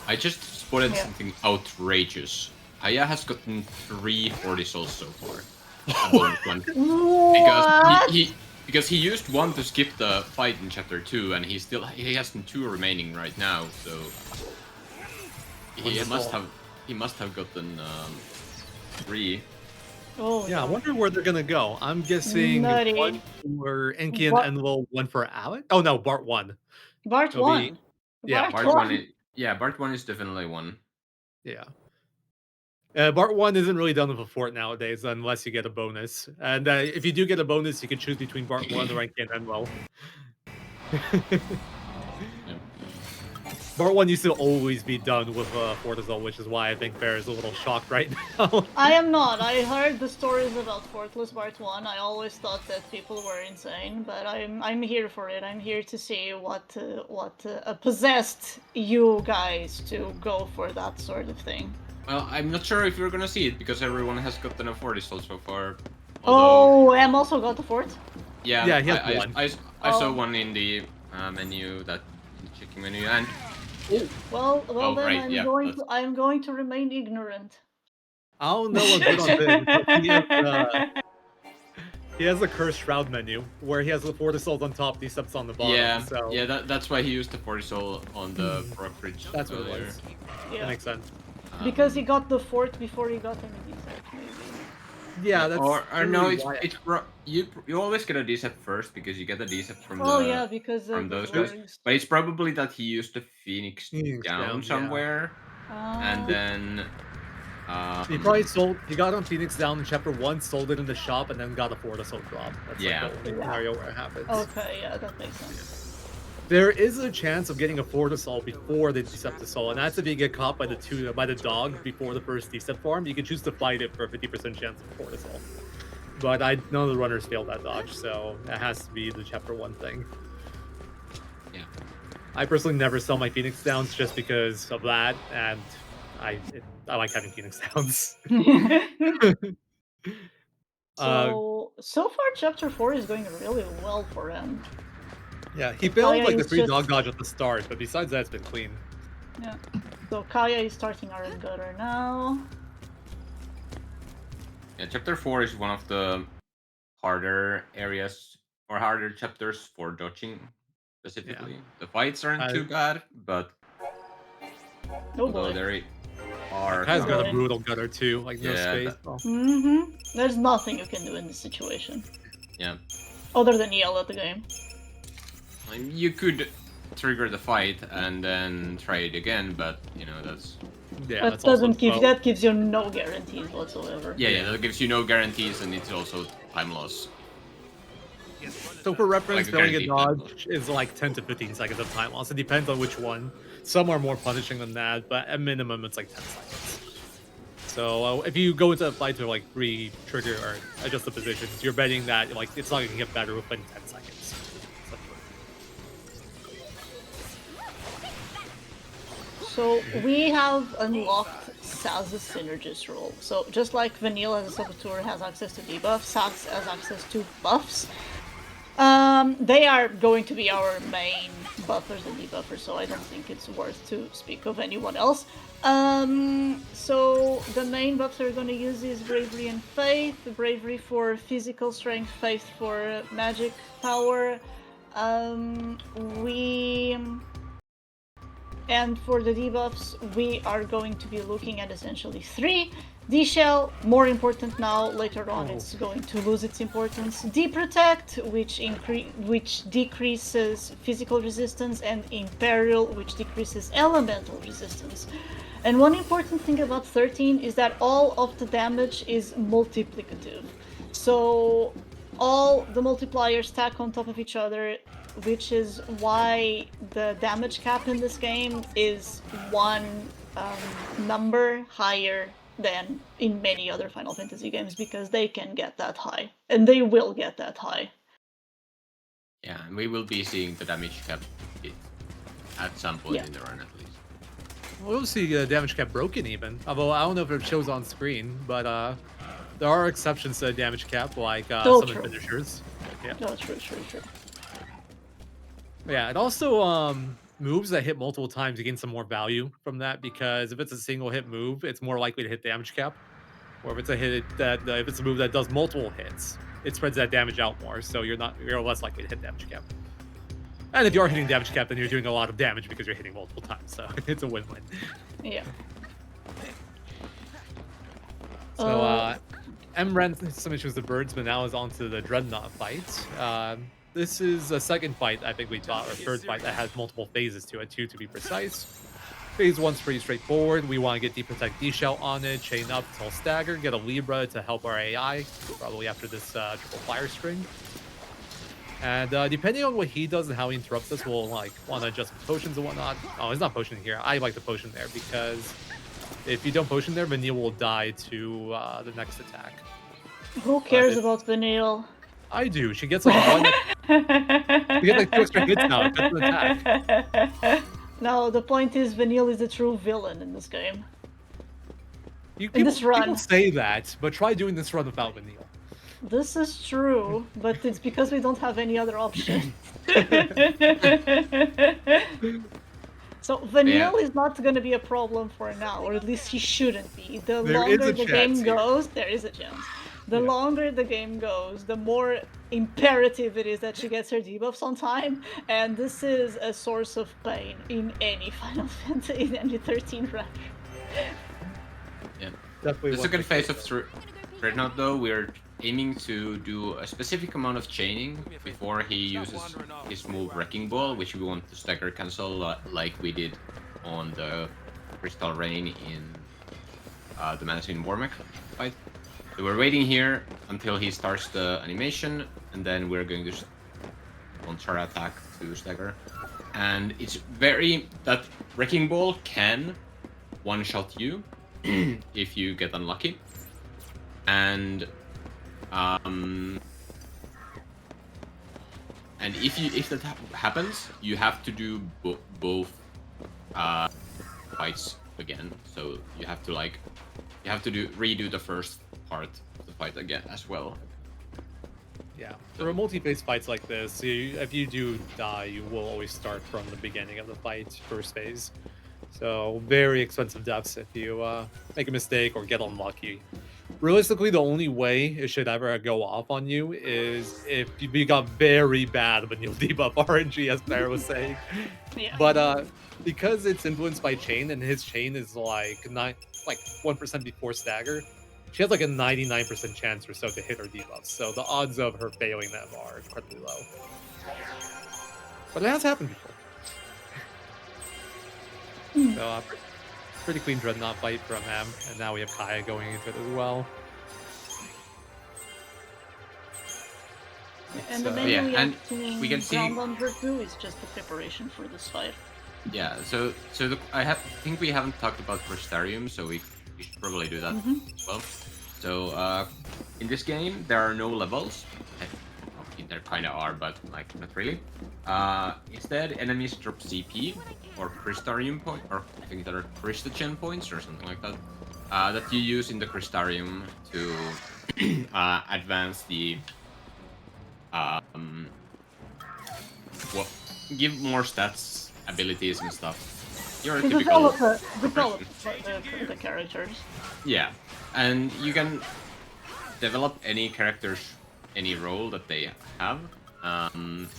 I just spotted something outrageous. Aya has gotten 3 40 souls so far. Because he used one to skip the fight in Chapter 2, and he has 2 remaining right now, so he must have gotten 3. Oh, yeah, I wonder where they're gonna go. I'm guessing Nutty. one for Enki and Enlil, one for Alec. Oh no, Bart 1. Bart 1. Yeah, Bart 1. Bart 1 is definitely 1. Yeah. Bart 1 isn't really done with a fort nowadays unless you get a bonus. And if you do get a bonus, you can choose between Bart 1 or Enki and Enlil. Bart 1 used to always be done with Fortizol, which is why I think Bear is a little shocked right now. I am not. I heard the stories about Fortless Bart 1. I always thought that people were insane, but I'm here for it. I'm here to see what possessed you guys to go for that sort of thing. Well, I'm not sure if you're gonna see it because everyone has gotten a 40 soul so far. Although... Oh, Em also got the fort? Yeah, he has one. I saw one in the menu, that checking menu, and well then right, I'm going to remain ignorant. I don't know what's good on this. He has a Cursed Shroud menu where he has the 40 souls on top, these steps on the bottom. Yeah, that's why he used the 40 soul on the brokerage. That's what it was. Yeah. That makes sense. Because he got the fort before he got any defect, maybe. Yeah, that's. Or no, you always get a decept first because you get a decept from because from those guys. But it's probably that he used the Phoenix down somewhere. And then He probably he got on Phoenix Down in Chapter 1, sold it in the shop, and then got a Ford Assault drop. That's Yeah. like the only scenario where it happens. Okay, yeah, that makes sense. There is a chance of getting a Ford Assault before the Decept Assault, and that's if you get caught by the dog before the first Decept farm. You can choose to fight it for a 50% chance of Ford Assault. But none of the runners failed that dodge, so that has to be the Chapter 1 thing. Yeah. I personally never sell my Phoenix Downs just because of that, and I like having Phoenix Downs. So far, Chapter 4 is going really well for him. Yeah, he failed Kaya like the is 3 just- dog dodge at the start, but besides that, it's been clean. Yeah. So Kaya is starting Iron Gutter now. Yeah, Chapter 4 is one of the harder areas or harder chapters for dodging specifically. The fights aren't too bad, but Oh although boy. they are Kai's got a Going. brutal gutter too, like no space. There's nothing you can do in this situation. Yeah. Other than yell at the game. I mean, you could trigger the fight and then try it again, but you know that's That gives you no guarantees whatsoever. yeah, that gives you no guarantees, and it's also time loss. So for reference, Like a failing a guaranteed dodge is like 10 to 15 seconds of time loss. It depends on which one. Some are more punishing than that, but at minimum it's like 10 seconds. So if you go into a fight to like re-trigger or adjust the positions, you're betting that like it's not going to get better within 10 seconds. So we have unlocked Saz's Synergist role. So just like Vanille as a Saboteur has access to debuffs, Saz has access to buffs. They are going to be our main buffers and debuffers, so I don't think it's worth to speak of anyone else. So the main buffs we're going to use is Bravery and Faith. Bravery for physical strength, Faith for magic power. And for the debuffs, we are going to be looking at essentially 3. D-Shell, more important now, later on it's going to lose its importance. D-Protect, which decreases physical resistance, and Imperial, which decreases elemental resistance. And one important thing about 13 is that all of the damage is multiplicative. So all the multipliers stack on top of each other, which is why the damage cap in this game is one number higher than in many other Final Fantasy games, because they can get that high, and they will get that high. Yeah, and we will be seeing the damage cap at some point in the run, at least. We'll see damage cap broken even, although I don't know if it shows on screen, but there are exceptions to the damage cap, like some finishers. Yeah. True. Yeah, it also moves that hit multiple times, you gain some more value from that, because if it's a single hit move, it's more likely to hit damage cap. Or if it's a hit if it's a move that does multiple hits, it spreads that damage out more, so you're less likely to hit damage cap. And if you are hitting damage cap, then you're doing a lot of damage because you're hitting multiple times, so it's a win-win. Yeah. So M ran some issues with the birds, but now is on to the Dreadnought fight. This is a second fight, I think we thought, or third fight that has multiple phases to it, 2 to be precise. Phase 1's pretty straightforward. We want to get D-Protect D-Shell on it, chain up till stagger, get a Libra to help our AI, probably after this triple fire string. And depending on what he does and how he interrupts us, we'll like want to adjust potions and whatnot. Oh, it's not potion here. I like the potion there, because if you don't potion there, Vanille will die to the next attack. Who cares about Vanille? I do. She gets like one. You get like 2 extra hits now. That's an attack. No, the point is Vanille is the true villain in this game. People say that, but try doing this run without Vanille. This is true, but it's because we don't have any other option. So Vanille is not going to be a problem for now, or at least he shouldn't be. The longer the game goes, there is a chance. The longer the game goes, the more imperative it is that she gets her debuffs on time, and this is a source of pain in any Final Fantasy, in any 13 run. Yeah. Definitely the second phase of Dreadnought, though, we're aiming to do a specific amount of chaining before he uses his move Wrecking Ball, which we want to stagger cancel like we did on the Crystal Rain in the Mandarin Warmech fight. So we're waiting here until he starts the animation, and then we're going to launch our attack to stagger. And it's that Wrecking Ball can one-shot you if you get unlucky. And if that happens, you have to do both fights again. So you have to redo the first part of the fight again as well. Yeah, for a multi-phase fights like this, if you do die, you will always start from the beginning of the fight, first phase. So very expensive deaths if you make a mistake or get unlucky. Realistically, the only way it should ever go off on you is if you become very bad when you debuff RNG, as Bear was saying. Yeah. But because it's influenced by chain, and his chain is like 1% before stagger, she has like a 99% chance or so to hit her debuffs. So the odds of her failing them are incredibly low. But it has happened before. So pretty clean Dreadnought fight from him, and now we have Kaya going into it as well. And the main yeah, we and have seen we can see- groudonvert do is just the preparation for this fight. Yeah, so I think we haven't talked about Crystarium, so we should probably do that as well. So in this game, there are no levels. There kind of are, but like not really. Instead, enemies drop CP or Crystarium point, or I think there are Crystagen points or something like that, that you use in the Crystarium to advance the give more stats, abilities, and stuff. Your To typical develop the characters. yeah, and you can develop any characters, any role that they have. Some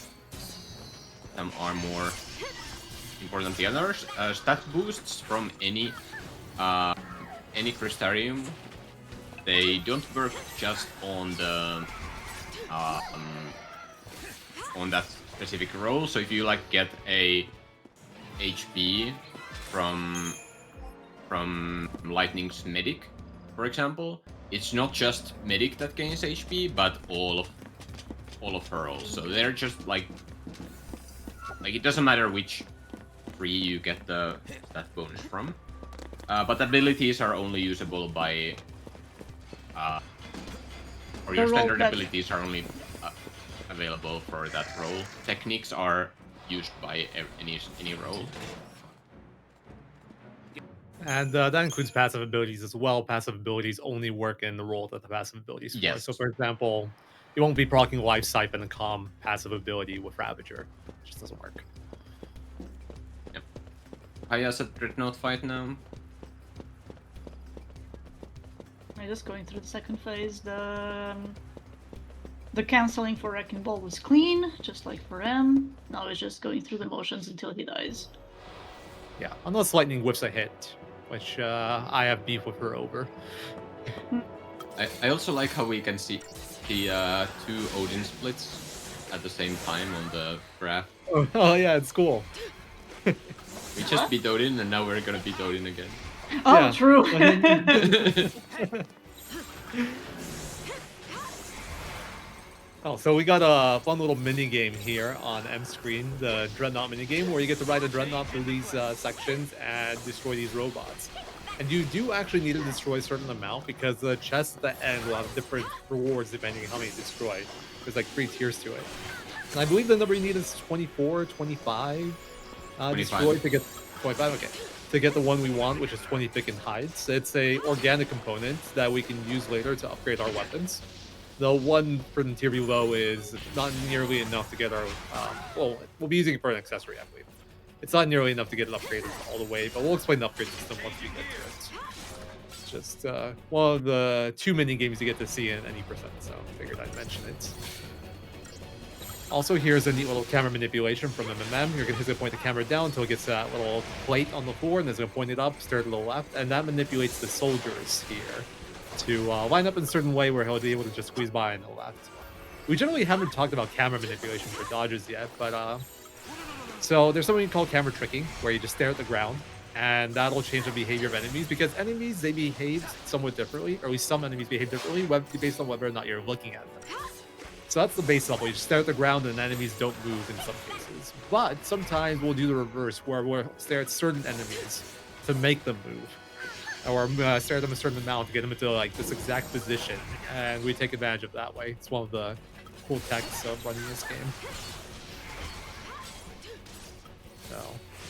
are more important than the others. Stat boosts from any Crystarium. They don't work just on the on that specific role. So if you like get a HP from Lightning's medic, for example, it's not just medic that gains HP, but all of her rolls. So they're just like it doesn't matter which tree you get that bonus from, but abilities are only usable by or your standard abilities are only available for that role. Techniques are used by any role. And that includes passive abilities as well. Passive abilities only work in the role that the passive abilities for. Yes. So, for example, you won't be proccing Life Siphon and Calm passive ability with Ravager. It just doesn't work. Yep. Kaya's at Dreadnought fight now. I'm just going through the second phase. The canceling for Wrecking Ball was clean, just like for M. Now it's just going through the motions until he dies. Yeah, unless Lightning whiffs a hit, which I have beef with her over. I also like how we can see the two Odin splits at the same time on the graph. Oh yeah, it's cool. We just beat Odin, and now we're gonna beat Odin again. Oh, Yeah. true. Oh, so we got a fun little mini game here on M screen, the Dreadnought mini game, where you get to ride a Dreadnought through these sections and destroy these robots. And you do actually need to destroy a certain amount because the chests at the end will have different rewards depending on how many you destroy. There's like 3 tiers to it. And I believe the number you need is 24, 25. 25. Destroy to get 25. Okay. To get the one we want, which is 20 thickened hides. It's a organic component that we can use later to upgrade our weapons. The one from the tier below is not nearly enough to get our, well, we'll be using it for an accessory, I believe. It's not nearly enough to get it upgraded all the way, but we'll explain the upgrade system once we get to it. It's just one of the 2 mini games you get to see in any percent, so I figured I'd mention it. Also, here's a neat little camera manipulation from MMM. You're going to point the camera down until it gets that little plate on the floor, and then it's going to point it up, steer to the left, and that manipulates the soldiers here to line up in a certain way where he'll be able to just squeeze by on the left. We generally haven't talked about camera manipulation for dodges yet, but so there's something called camera tricking, where you just stare at the ground, and that'll change the behavior of enemies because enemies, they behave somewhat differently, or at least some enemies behave differently based on whether or not you're looking at them. So that's the base level. You just stare at the ground and enemies don't move in some cases. But sometimes we'll do the reverse where we'll stare at certain enemies to make them move. Or stare at them a certain amount to get them into like this exact position. And we take advantage of that way. It's one of the cool techs of running this game. So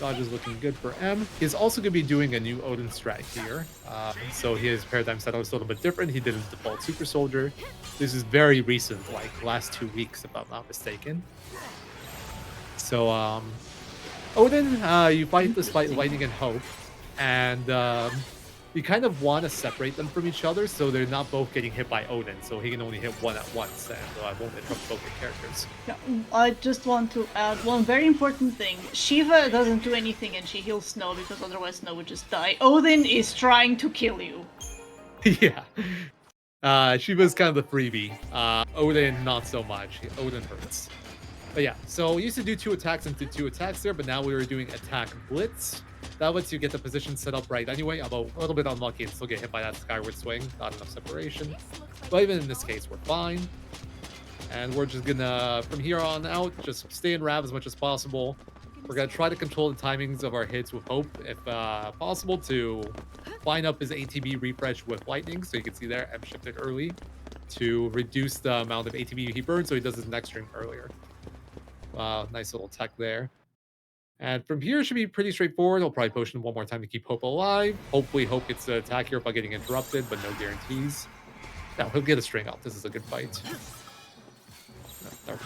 dodge is looking good for M. He's also going to be doing a new Odin strat here. So his paradigm setup is a little bit different. He did his default super soldier. This is very recent, like last 2 weeks, if I'm not mistaken. So Odin, you fight this fight Lightning and Hope, and you kind of want to separate them from each other so they're not both getting hit by Odin, so he can only hit one at once, and I won't interrupt both the characters. Yeah, I just want to add one very important thing. Shiva doesn't do anything and she heals Snow because otherwise Snow would just die. Odin is trying to kill you. Yeah. Shiva's kind of the freebie. Odin, not so much. Odin hurts. But yeah, so we used to do 2 attacks into 2 attacks there, but now we were doing attack blitz. That lets you get the position set up right anyway, although a little bit unlucky and still get hit by that skyward swing. Not enough separation. But even in this case, we're fine. And we're just gonna, from here on out, just stay in Rav as much as possible. We're gonna try to control the timings of our hits with Hope, if possible, to line up his ATB refresh with Lightning. So you can see there, M shifted early to reduce the amount of ATB he burns so he does his next stream earlier. Nice little tech there. And from here, it should be pretty straightforward. I'll probably potion one more time to keep Hope alive. Hopefully, Hope gets the attack here without getting interrupted, but no guarantees. Yeah, he'll get a string out. This is a good fight. No,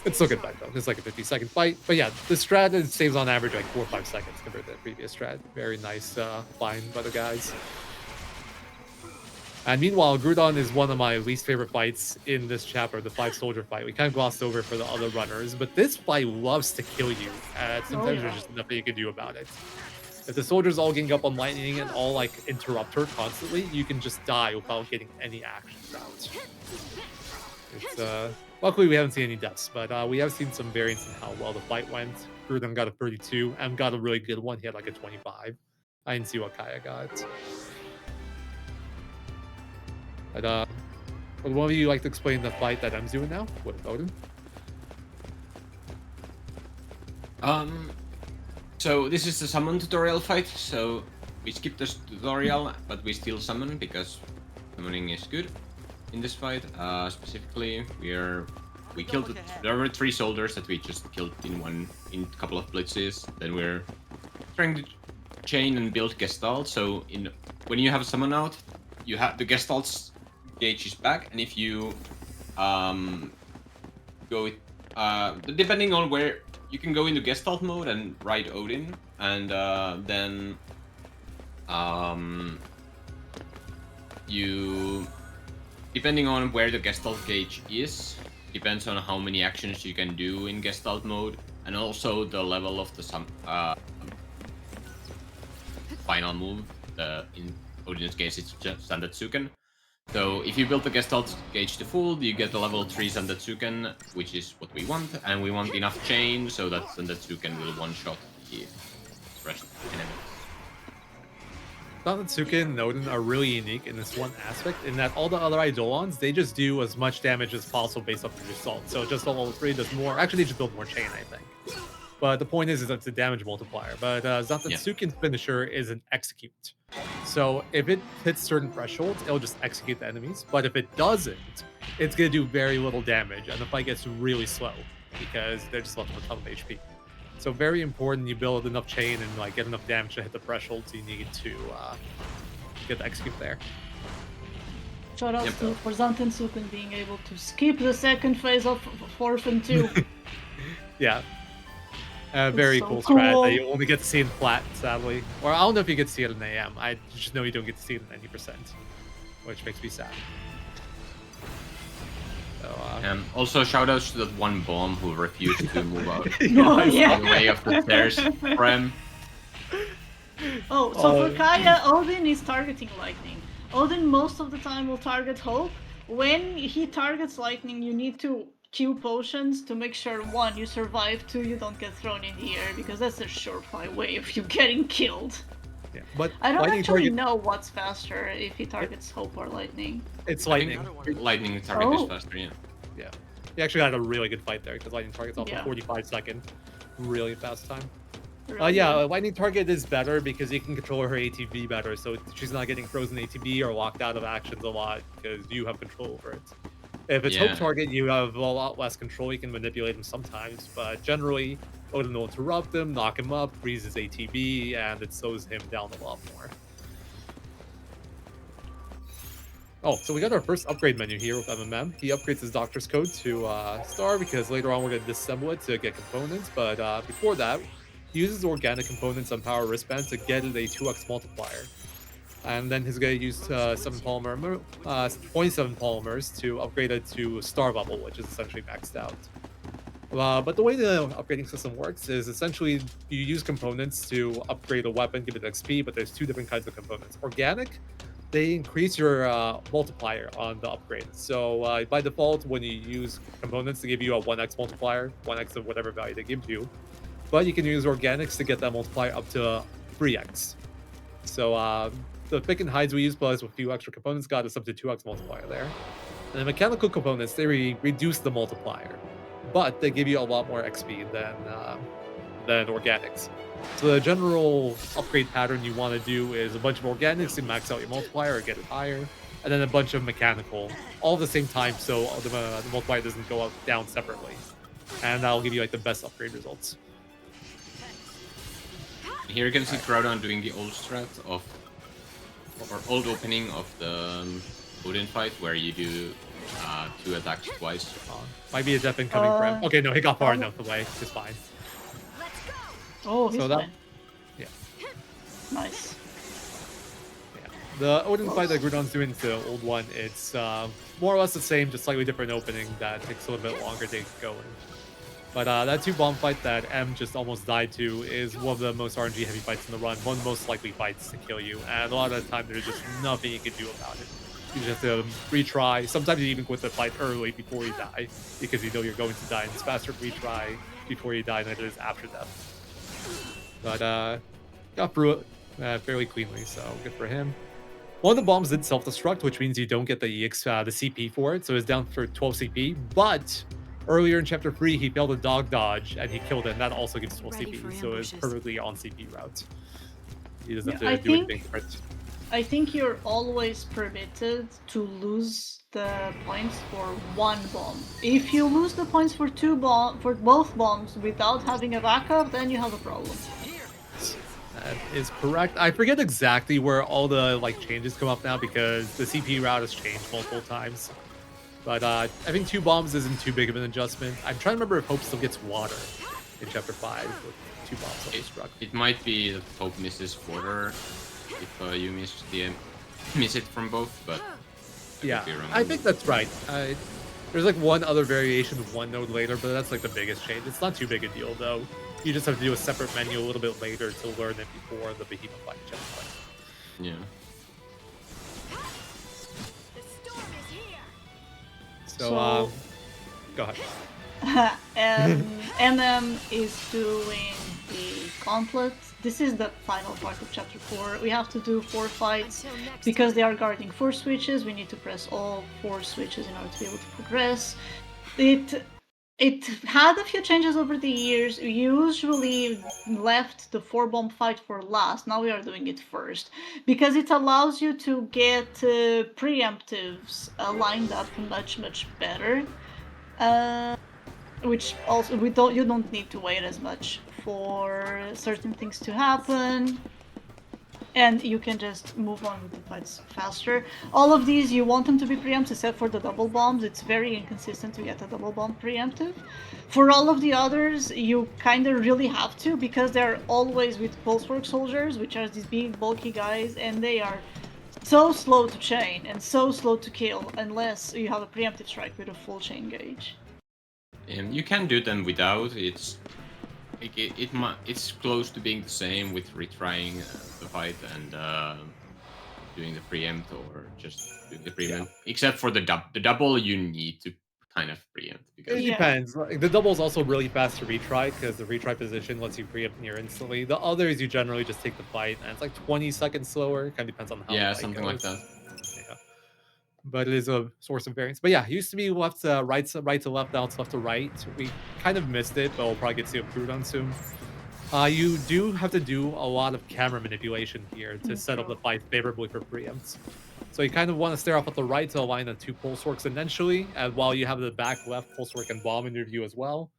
it's still a good fight, though. It's like a 50-second fight. But yeah, the strat saves on average like 4 or 5 seconds compared to the previous strat. Very nice find by the guys. And meanwhile, Groudon is one of my least favorite fights in this chapter, the 5-soldier fight. We kind of glossed over for the other runners, but this fight loves to kill you. Sometimes there's just nothing you can do about it. If the soldiers all gang up on Lightning and all like interrupt her constantly, you can just die without getting any actions out. It's luckily we haven't seen any deaths, but we have seen some variance in how well the fight went. Groudon got a 32, and got a really good one. He had like a 25. I didn't see what Kaya got. But would one of you like to explain the fight that I'm doing now with Odin? So this is the summon tutorial fight. So we skip this tutorial, but we still summon because summoning is good in this fight. Specifically, we killed. There were 3 soldiers that we just killed in a couple of blitzes. Then we're trying to chain and build Gestalt. So when you have a summon out, you have the Gestalt's gauge is back, and if you go depending on where you can go into Gestalt mode and ride Odin, and then you, depending on where the Gestalt gauge is, depends on how many actions you can do in Gestalt mode, and also the level of the final move. In Odin's case, it's just Sandatsuken. So if you build the Gestalt gauge to full, you get a level 3 Sandatsuken, which is what we want, and we want enough chain so that Sandatsuken will one-shot the rest of the enemies. Sandatsuken and Odin are really unique in this one aspect, in that all the other Eidolons, they just do as much damage as possible based off the result. So just level 3 does more. Actually, they just build more chain, I think. But the point is it's a damage multiplier. But Sandatsuken's finisher is an execute. So if it hits certain thresholds, it'll just execute the enemies. But if it doesn't, it's going to do very little damage. And the fight gets really slow because they're just left with a ton of HP. So very important you build enough chain and like get enough damage to hit the thresholds you need to get the execute there. Shout out for Sandatsuken being able to skip the second phase of 4th and 2. Yeah. Very so cool cool. strat that you only get to see in flat, sadly. Or I don't know if you get to see it in AM. I just know you don't get to see it in 90%, which makes me sad. So, also, shoutouts to that one bomb who refused to move out Yeah. the way of the stairs for him. Oh, so for Kaya, Odin is targeting Lightning. Odin most of the time will target Hope. When he targets Lightning, you need to queue potions to make sure 1, you survive, 2, you don't get thrown in the air, because that's a surefire way of you getting killed. Yeah, but I don't lightning actually target, know what's faster if he targets Hope or Lightning. it's I think lightning. lightning target is Oh. faster, yeah. Yeah, he actually had a really good fight there because lightning target's off Yeah. a 45-second, really fast time. Really Yeah, good. lightning target is better because you can control her ATB better, so she's not getting frozen ATB or locked out of actions a lot because you have control over it. If it's Yeah. Hope target, you have a lot less control. You can manipulate him sometimes, but generally, Odin will interrupt him, knock him up, freeze his ATB, and it slows him down a lot more. Oh, so we got our first upgrade menu here with MMM. He upgrades his Doctor's Code to Star because later on we're going to disassemble it to get components, but before that, he uses organic components on Power Wristband to get it a 2x multiplier. And then he's going to use 27 polymers to upgrade it to Star level, which is essentially maxed out. But the way the upgrading system works is essentially you use components to upgrade a weapon, give it XP, but there's two different kinds of components. Organic, they increase your multiplier on the upgrade. So by default, when you use components to give you a 1x multiplier, 1x of whatever value they give you, but you can use organics to get that multiplier up to 3x. So the pick and hides we use plus with a few extra components got us up to 2x multiplier there. And the mechanical components, they reduce the multiplier, but they give you a lot more XP than organics. So the general upgrade pattern you want to do is a bunch of organics to max out your multiplier or get it higher, and then a bunch of mechanical, all at the same time, so the multiplier doesn't go up down separately. And that'll give you like the best upgrade results. Here you can see Groudon doing the old strat of, or old opening of the Odin fight, where you do 2 attacks twice. Might be a death incoming for him. Okay, no, he got far enough away. It's fine. Oh, he's So that- fine. Yeah. Nice. Yeah. The Odin fight that Groudon's doing is the old one. It's more or less the same, just slightly different opening that takes a little bit longer to get going. But that 2-bomb fight that M just almost died to is one of the most RNG heavy fights in the run, one of the most likely fights to kill you, and a lot of the time there's just nothing you can do about it. You just have to retry. Sometimes you even quit the fight early before you die, because you know you're going to die, and it's faster to retry before you die than it is after death. But got through it fairly cleanly, so good for him. One of the bombs did self-destruct, which means you don't get the CP for it, so it's down for 12 CP, but earlier in Chapter 3, he failed a dog dodge, and he killed it, and that also gives 12 CP, so it's perfectly on CP route. He doesn't have to do anything for it. I think you're always permitted to lose the points for one bomb. If you lose the points for both bombs without having a backup, then you have a problem. That is correct. I forget exactly where all the changes come up now because the CP route has changed multiple times. But I think 2 bombs isn't too big of an adjustment. I'm trying to remember if Hope still gets water in Chapter 5 with 2 bombs self-destruct. It might be that Hope misses water if you miss it from both, but yeah, I think that's right. There's one other variation with one node later, but that's the biggest change. It's not too big a deal though. You just have to do a separate menu a little bit later to learn it before the Behemoth fight checkpoint. Yeah. So go ahead. MM is doing the gauntlet. This is the final part of Chapter 4. We have to do 4 fights. Because they are guarding 4 switches, we need to press all 4 switches in order to be able to progress. It had a few changes over the years. We usually left the 4-bomb fight for last. Now we are doing it first. Because it allows you to get preemptives lined up much, much better. Which also you don't need to wait as much for certain things to happen, and you can just move on with the fights faster. All of these you want them to be preempted except for the double bombs. It's very inconsistent to get a double bomb preemptive. For all of the others you kind of really have to, because they're always with pulsework soldiers, which are these big bulky guys, and they are so slow to chain and so slow to kill unless you have a preemptive strike with a full chain gauge. You can do them without. It's close to being the same with retrying the fight and doing the preempt or just doing the preempt. Yeah. Except for the double, you need to kind of preempt It because Yeah. depends. Like, the double is also really fast to retry because the retry position lets you preempt near instantly. The others you generally just take the fight, and it's like 20 seconds slower. Kind of depends on how the yeah, fight something goes. like that. Yeah, but it is a source of variance. But yeah, it used to be left to right, right to left, now it's left to right. We kind of missed it, but we'll probably get to improved on soon. You do have to do a lot of camera manipulation here to set up the fight favorably for preempts. So you kind of want to stare off at the right to align the two pulse works initially, and while you have the back left pulse work and bomb in your view as well.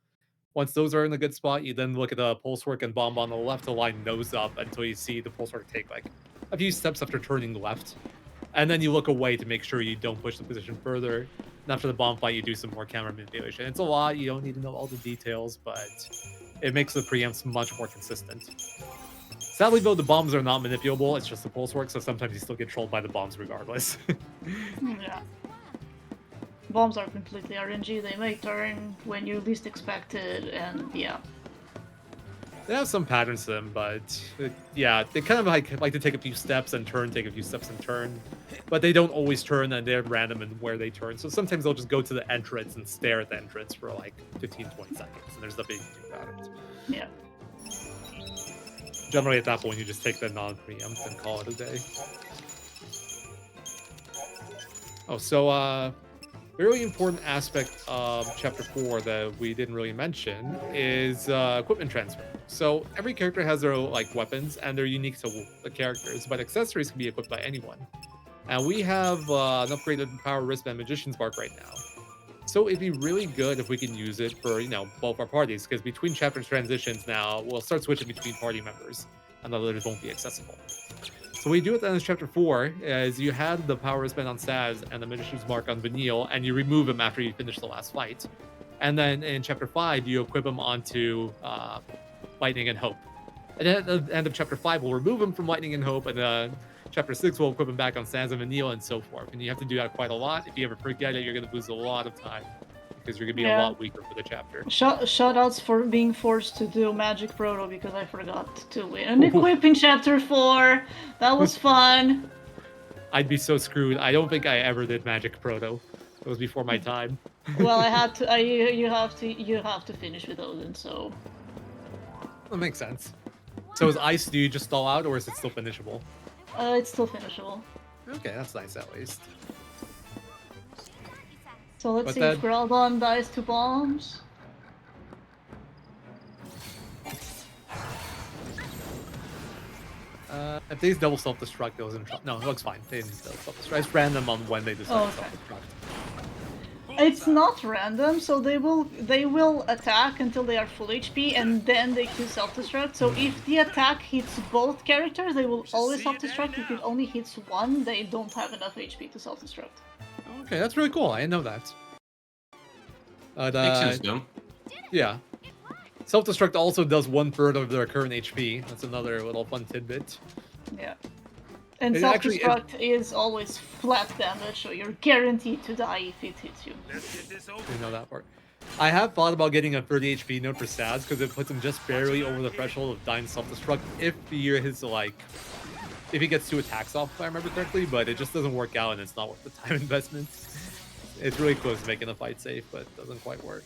Once those are in a good spot, you then look at the pulse work and bomb on the left to line those up until you see the pulse work take like a few steps after turning left. And then you look away to make sure you don't push the position further. And after the bomb fight, you do some more camera manipulation. It's a lot, you don't need to know all the details, but it makes the preempts much more consistent. Sadly, though, the bombs are not manipulable. It's just the pulse work, so sometimes you still get trolled by the bombs regardless. Yeah. Bombs are completely RNG. They may turn when you least expect it, and yeah. They have some patterns to them, but yeah, they kind of like to take a few steps and turn, take a few steps and turn. But they don't always turn, and they're random in where they turn. So sometimes they'll just go to the entrance and stare at the entrance for like 15, 20 seconds, and there's nothing you can do about it. Yeah. Generally, at that point, you just take the non-preempt and call it a day. Oh, so really important aspect of Chapter 4 that we didn't really mention is equipment transfer. So every character has their like weapons, and they're unique to the characters, but accessories can be equipped by anyone. And we have an upgraded power wristband Magician's Bark right now. So it'd be really good if we can use it for, you know, both our parties, because between chapter transitions now, we'll start switching between party members, and the others won't be accessible. So what you do at the end of Chapter 4 is you had the power wristband on Saz and the Magician's Mark on Vanille, and you remove him after you finish the last fight. And then in Chapter 5, you equip him onto Lightning and Hope. And then at the end of Chapter 5, we'll remove him from Lightning and Hope, and Chapter 6 will equip him back on Sans and Vanille and so forth. And you have to do that quite a lot. If you ever forget it, you're going to lose a lot of time because you're going to be a lot weaker for the chapter. Shoutouts for being forced to do Magic Proto because I forgot to win an equip in Chapter 4. That was fun. I'd be so screwed. I don't think I ever did Magic Proto. It was before my time. Well, I had to. You have to finish with Odin. So That makes sense. So is Ice, do you just stall out, or is it still finishable? it's still finishable. Okay, that's nice at least. So let's But see then- if Groudon dies to bombs. If these double self-destruct, it was in trouble. No, it looks fine. They didn't double self-destruct. It's random on when they decide Oh, to okay. self-destruct. It's not random, so they will attack until they are full HP, and then they can self-destruct. So if the attack hits both characters, they will always self-destruct. If it only hits one, they don't have enough HP to self-destruct. Okay, that's really cool. I didn't know that. Makes sense, though. Yeah. Self-destruct also does 1/3 of their current HP. That's another little fun tidbit. Yeah. And It actually- self-destruct is always flat damage, so you're guaranteed to die if it hits you. Let's get this over. You know that part. I have thought about getting a 30 HP note for Saz because it puts him just barely over the threshold of dying self-destruct if his if he gets 2 attacks off, if I remember correctly, but it just doesn't work out and it's not worth the time investment. It's really close to making the fight safe, but it doesn't quite work.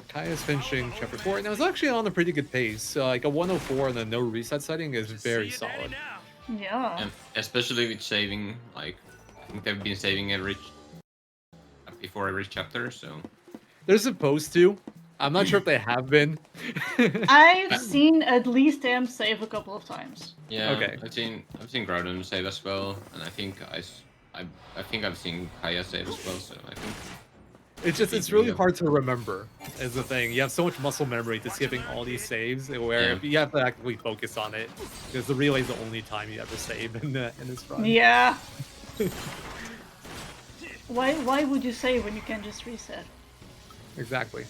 Kaya's finishing Chapter 4, and it was actually on a pretty good pace. So like a 104 and a no reset setting is very See you daddy solid. now. Yeah. And especially with saving, like, I think they've been saving before every chapter, so. They're supposed to. I'm not sure if they have been. I've seen at least M save a couple of times. Yeah, Okay. I've seen Groudon save as well, and I think I've seen Kaya save as well, so I think. It's really hard to remember is the thing. You have so much muscle memory to skipping all these saves where Yeah. you have to actively focus on it because the relay is the only time you ever save in this run. Yeah. Why would you save when you can just reset? Exactly.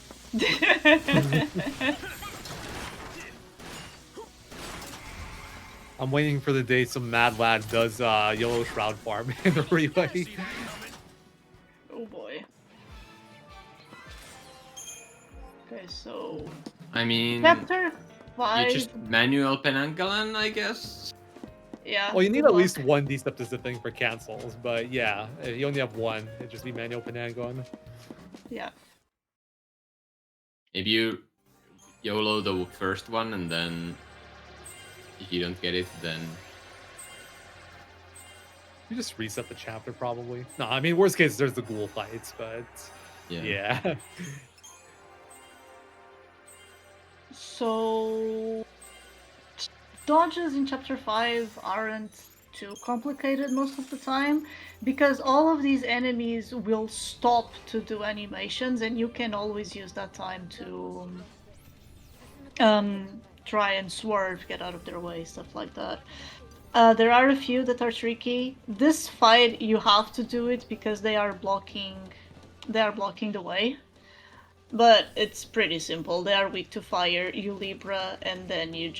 I'm waiting for the day some mad lad does Yellow Shroud farm in the relay. Oh boy. Okay, so I mean, chapter you 5. just manual Penangalan, I guess. Yeah. Well, you need good at least luck. one deceptive thing for cancels, but yeah, if you only have one, it'd just be manual Panagon. Yeah. If you YOLO the first one and then if you don't get it, then You just reset the chapter, probably. No, I mean, worst case, there's the ghoul fights, but yeah. yeah. So dodges in chapter 5 aren't too complicated most of the time because all of these enemies will stop to do animations and you can always use that time to try and swerve, get out of their way, stuff like that. There are a few that are tricky. This fight you have to do it because they are blocking the way. But it's pretty simple. They are weak to fire, you Libra, and then you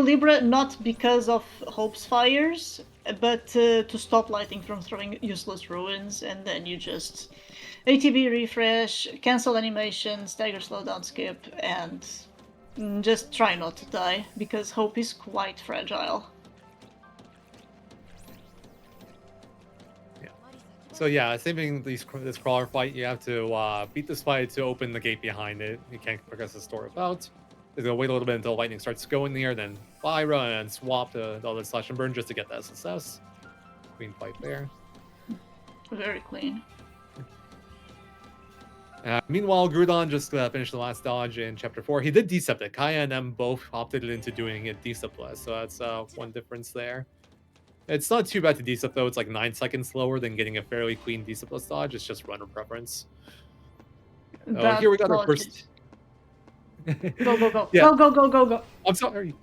Libra not because of Hope's fires, but to stop Lightning from throwing useless ruins, and then you just ATB refresh, cancel animation, stagger slowdown skip, and just try not to die, because Hope is quite fragile. So yeah, saving this crawler fight, you have to beat this fight to open the gate behind it. You can't progress the story without. You're gonna wait a little bit until lightning starts going there, then Fyra and swap the other slash and burn just to get that success. Clean fight there. Very clean. Meanwhile, Groudon just finished the last dodge in Chapter 4. He did Decept it. Kaya and them both opted into doing it Deceptless, so that's one difference there. It's not too bad to Decept, though. It's like 9 seconds slower than getting a fairly clean Deceptless dodge. It's just runner preference. Here we got our first... Go, go, go. Yeah. Go, go, go, go, go. I'm sorry.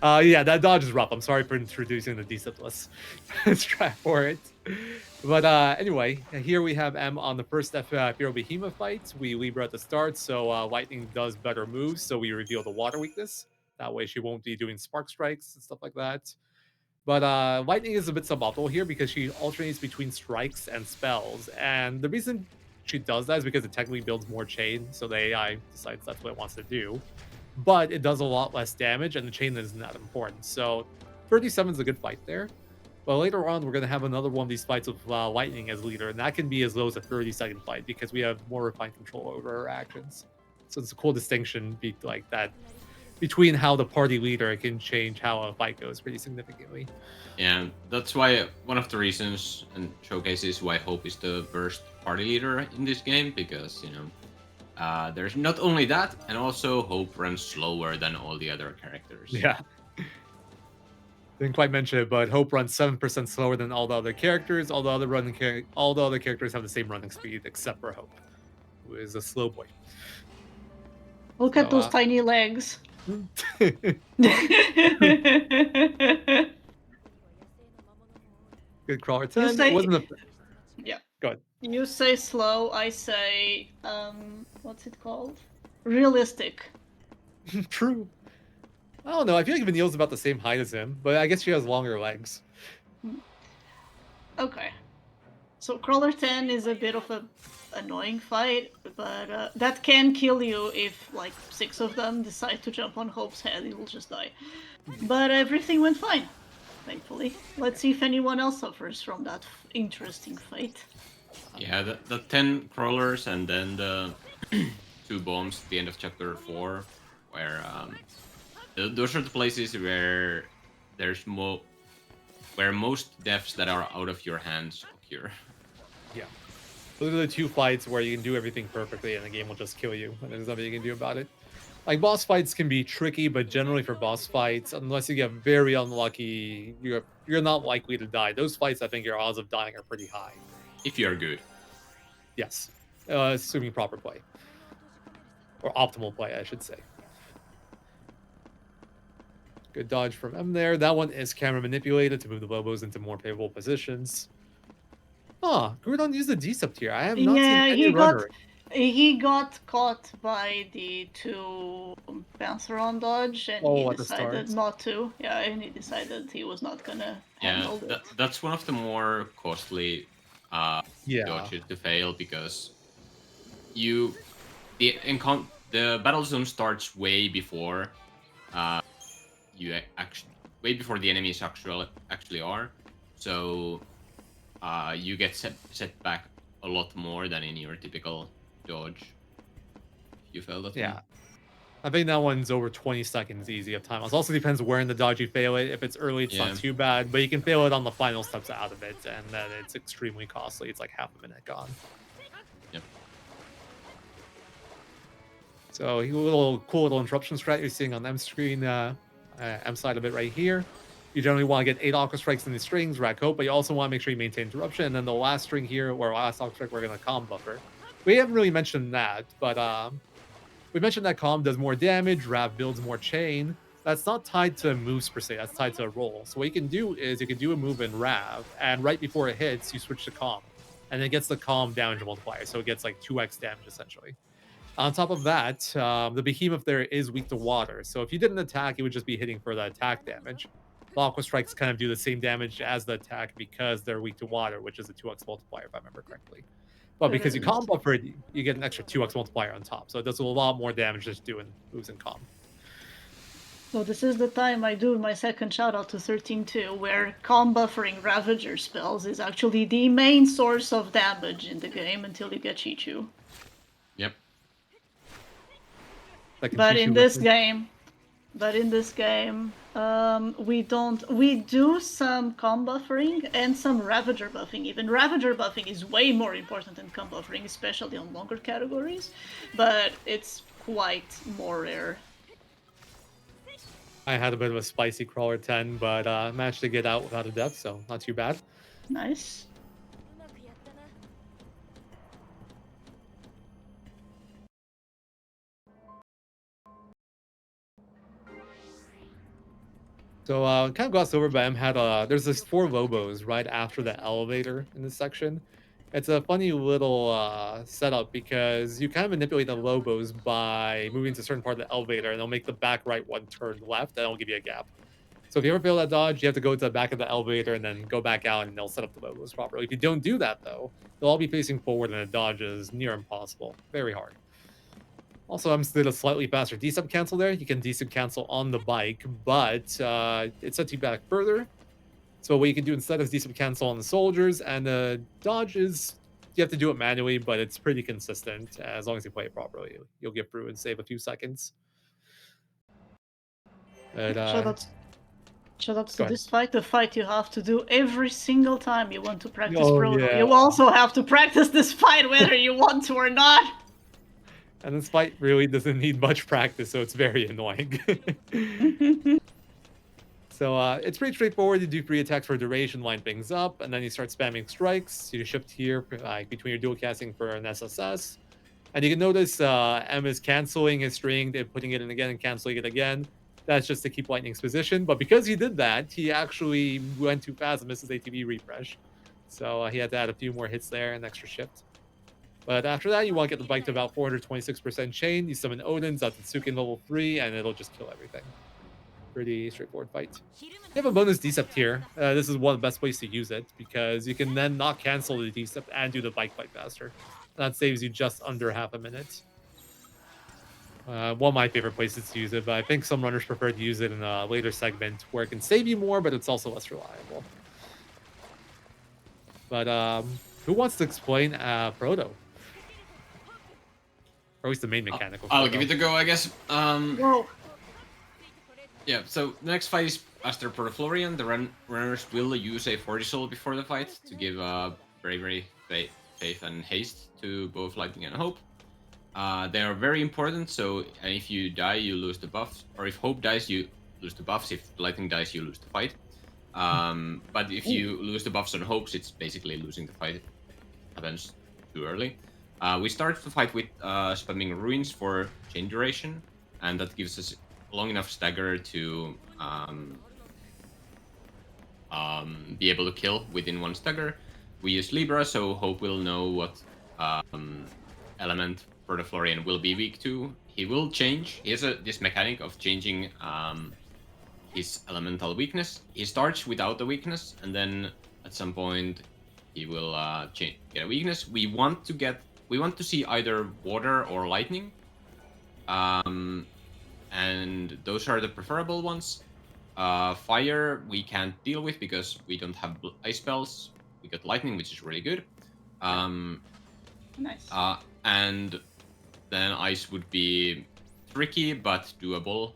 Yeah, that dodge is rough. I'm sorry for introducing the Deceptless. Let's try for it. But anyway, here we have M on the first Feral Behemoth fight. We Libra at the start, so Lightning does better moves, so we reveal the water weakness. That way she won't be doing Spark Strikes and stuff like that. But Lightning is a bit suboptimal here because she alternates between strikes and spells. And the reason she does that is because it technically builds more chain, so the AI decides that's what it wants to do. But it does a lot less damage, and the chain isn't that important. So 37 is a good fight there. But later on, we're going to have another one of these fights with Lightning as leader, and that can be as low as a 30-second fight because we have more refined control over her actions. So it's a cool distinction like that between how the party leader can change how a fight goes pretty significantly. Yeah, that's why one of the reasons and showcases why Hope is the first party leader in this game, because, you know, there's not only that, and also Hope runs slower than all the other characters. Yeah. Didn't quite mention it, but Hope runs 7% slower than all the other characters. All the other characters have the same running speed except for Hope, who is a slow boy. Look at those tiny legs. Good crawler 10. Say, it wasn't a... Yeah. Go ahead. You say slow, I say, what's it called? Realistic. True. I don't know. I feel like Vanille's about the same height as him, but I guess she has longer legs. Okay. So Crawler 10 is a bit of a annoying fight, but that can kill you if like 6 of them decide to jump on Hope's head. He will just die. But everything went fine, thankfully. Let's see if anyone else suffers from that interesting fight. Yeah, the 10 crawlers and then the 2 bombs at the end of chapter 4, where those are the places where there's where most deaths that are out of your hands occur. Yeah. Those are the 2 fights where you can do everything perfectly and the game will just kill you, and there's nothing you can do about it. Like, boss fights can be tricky, but generally for boss fights, unless you get very unlucky, you're not likely to die. Those fights, I think your odds of dying are pretty high. If you're good. Yes. Assuming proper play. Or optimal play, I should say. Good dodge from M there. That one is camera manipulated to move the Lobos into more favorable positions. Groudon used the Decept here. I have not seen any runner. He got caught by the 2 Pantheron dodge, and he decided not to. Yeah, and he decided he was not gonna handle it. That's one of the more costly dodges to fail, because the battle zone starts way before actually way before the enemies actually are. So you get set back a lot more than in your typical dodge. You felt that Yeah. one? I think that one's over 20 seconds easy of time. It also depends where in the dodge you fail it. If it's early, it's Yeah. not too bad, but you can fail it on the final steps out of it, and then it's extremely costly. It's like half a minute gone. Yep. So cool little interruption strat you're seeing on M screen, M side of it right here. You generally want to get 8 Aqua Strikes in the strings, Rack Hope, but you also want to make sure you maintain interruption. And then the last string here, or last Aqua Strike, we're going to Calm Buffer. We haven't really mentioned that, but we mentioned that Calm does more damage, Rav builds more chain. That's not tied to moves per se, that's tied to a roll. So what you can do is you can do a move in Rav, and right before it hits, you switch to Calm. And it gets the Calm damage multiplier, so it gets like 2x damage essentially. On top of that, the Behemoth there is weak to water. So if you did an attack, it would just be hitting for the attack damage. The Aqua Strikes kind of do the same damage as the attack because they're weak to water, which is a 2x multiplier if I remember correctly. But because you Calm Buffer it, you get an extra 2x multiplier on top. So it does a lot more damage just doing moves in Calm. So this is the time I do my second shout out to 13-2, where Calm Buffering Ravager spells is actually the main source of damage in the game until you get Chichu. Yep. But in this game, we do some Calm Buffering and some Ravager buffing. Even Ravager buffing is way more important than Calm Buffering, especially on longer categories, but it's quite more rare. I had a bit of a spicy crawler 10, but managed to get out without a death, so not too bad. Nice. So kind of glossed over, but M had there's this 4 Lobos right after the elevator in this section. It's a funny little setup because you kind of manipulate the Lobos by moving to a certain part of the elevator, and they'll make the back right one turn left, and it'll give you a gap. So if you ever fail that dodge, you have to go to the back of the elevator and then go back out, and they'll set up the Lobos properly. If you don't do that, though, they'll all be facing forward, and the dodge is near impossible. Very hard. Also, I'm did a slightly faster D-sub cancel there. You can D-sub cancel on the bike, but it sets you back further. So what you can do instead is D-sub cancel on the soldiers, and the dodge is, you have to do it manually, but it's pretty consistent. As long as you play it properly, you'll get through and save a few seconds. But, so that's this fight, the fight you have to do every single time you want to practice Proto. Yeah. You also have to practice this fight whether you want to or not. And this fight really doesn't need much practice, so it's very annoying. So it's pretty straightforward. You do 3 attacks for duration, line things up, and then you start spamming strikes. You shift here between your dual casting for an SSS. And you can notice M is canceling his string, and putting it in again and canceling it again. That's just to keep Lightning's position. But because he did that, he actually went too fast and missed his ATB refresh. So he had to add a few more hits there, an extra shift. But after that, you want to get the bike to about 426% chain. You summon Odin's at Tsukin level 3, and it'll just kill everything. Pretty straightforward fight. You have a bonus Decept here. This is one of the best ways to use it, because you can then not cancel the Decept and do the bike fight faster. That saves you just under half a minute. One of my favorite places to use it, but I think some runners prefer to use it in a later segment where it can save you more, but it's also less reliable. But who wants to explain Proto? Or at least the main mechanic. I'll give it a go, I guess. Whoa. Yeah, so the next fight is after Protoflorian. The runners will use a 40 soul before the fight to give bravery, faith, and haste to both Lightning and Hope. They are very important, so if you die, you lose the buffs. Or if Hope dies, you lose the buffs. If Lightning dies, you lose the fight. But if you lose the buffs on Hopes, it's basically losing the fight. It happens too early. We start the fight with spamming Ruins for chain duration, and that gives us long enough stagger to be able to kill within one stagger. We use Libra, so Hope will know what element Protoflorian will be weak to. He will change. He has this mechanic of changing his elemental weakness. He starts without the weakness, and then at some point he will get a weakness. We want to see either water or lightning. And those are the preferable ones. Fire we can't deal with because we don't have ice spells. We got lightning, which is really good. Nice. And then ice would be tricky but doable.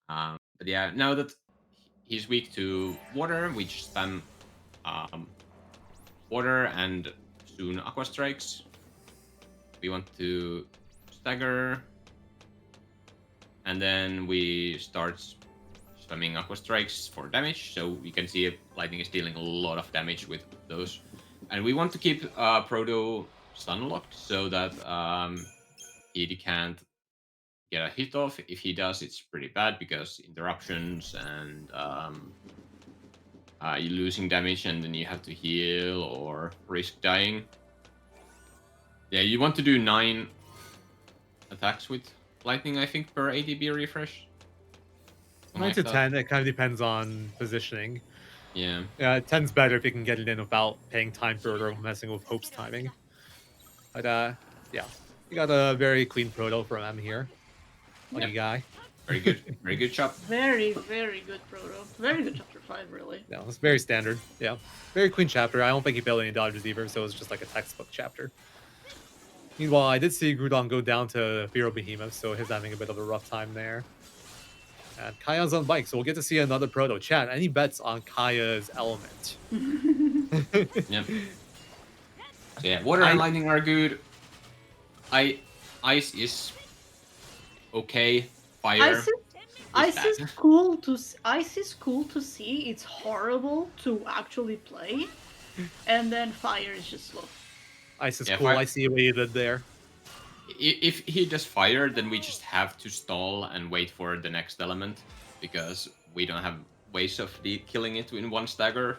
But yeah, now that he's weak to water, we just spam water and soon aqua strikes. We want to stagger, and then we start spamming aqua strikes for damage. So you can see lightning is dealing a lot of damage with those, and we want to keep Proto stunlocked so that he can't get a hit off. If he does, it's pretty bad because interruptions and you're losing damage and then you have to heal or risk dying. Yeah, you want to do 9 attacks with lightning, I think, per ATB refresh. 9 to 10, it kind of depends on positioning. Yeah. 10's better if you can get it in without paying time for it or messing with Hope's timing. But yeah, you got a very clean proto from M here. Lucky guy. Very good. Very good job. Very, very good proto. Very good chapter 5, really. Yeah, it's very standard. Yeah, very clean chapter. I don't think he failed any dodges either, so it was just like a textbook chapter. Meanwhile, I did see Groudon go down to Feral Behemoth, so he's having a bit of a rough time there. And Kaya's on bike, so we'll get to see another proto. Chat, any bets on Kaya's element? Yep. So yeah, water and lightning are good. Ice is okay. Fire. Ice is cool to see. It's horrible to actually play, and then fire is just slow. Ice is cool. I see what you did there. If he does fire, then we just have to stall and wait for the next element because we don't have ways of killing it in one stagger.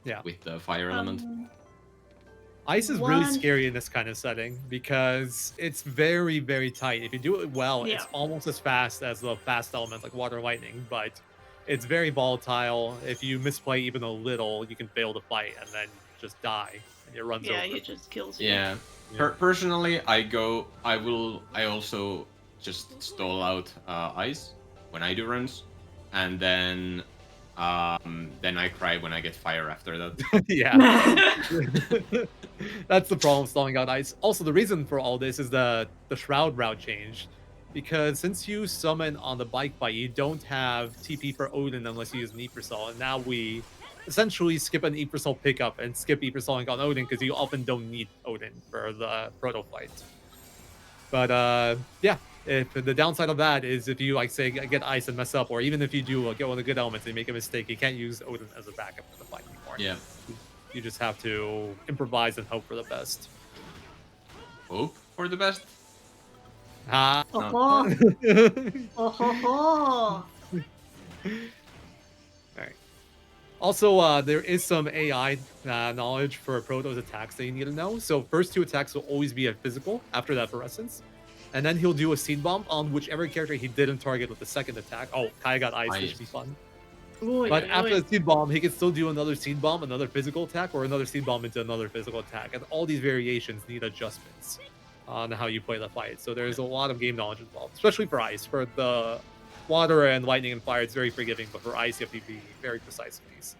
Yeah. With the fire element. Ice is really scary in this kind of setting because it's very, very tight. If you do it well, it's almost as fast as the fast elements like water and lightning, but it's very volatile. If you misplay even a little, you can fail to fight and then just die and it runs over. Yeah, it just kills you. Yeah. Personally, I also just stall out ice when I do runs, and then I cry when I get fire after that. Yeah. That's the problem, stalling out ice. Also, the reason for all this is the Shroud route changed. Because since you summon on the bike fight, you don't have TP for Odin unless you use an Epersol. And now we essentially skip an Epersol pickup and skip Epersoling on Odin because you often don't need Odin for the Proto fight. But yeah, if the downside of that is if you, like, say, get ice and mess up, or even if you do get one of the good elements and you make a mistake, you can't use Odin as a backup for the fight anymore. Yeah. You just have to improvise and hope for the best. Hope for the best? Ah. Oh. Oh. Alright. Also, there is some AI knowledge for Proto's attacks that you need to know. So first 2 attacks will always be a physical after that fluorescence. And then he'll do a seed bomb on whichever character he didn't target with the second attack. Oh, Kaya got ice, which should be fun. But after the seed bomb, he can still do another seed bomb, another physical attack, or another seed bomb into another physical attack. And all these variations need adjustments on how you play the fight. So there's a lot of game knowledge involved, especially for ice. For the water and lightning and fire, it's very forgiving, but for ice, you have to be very precise with these.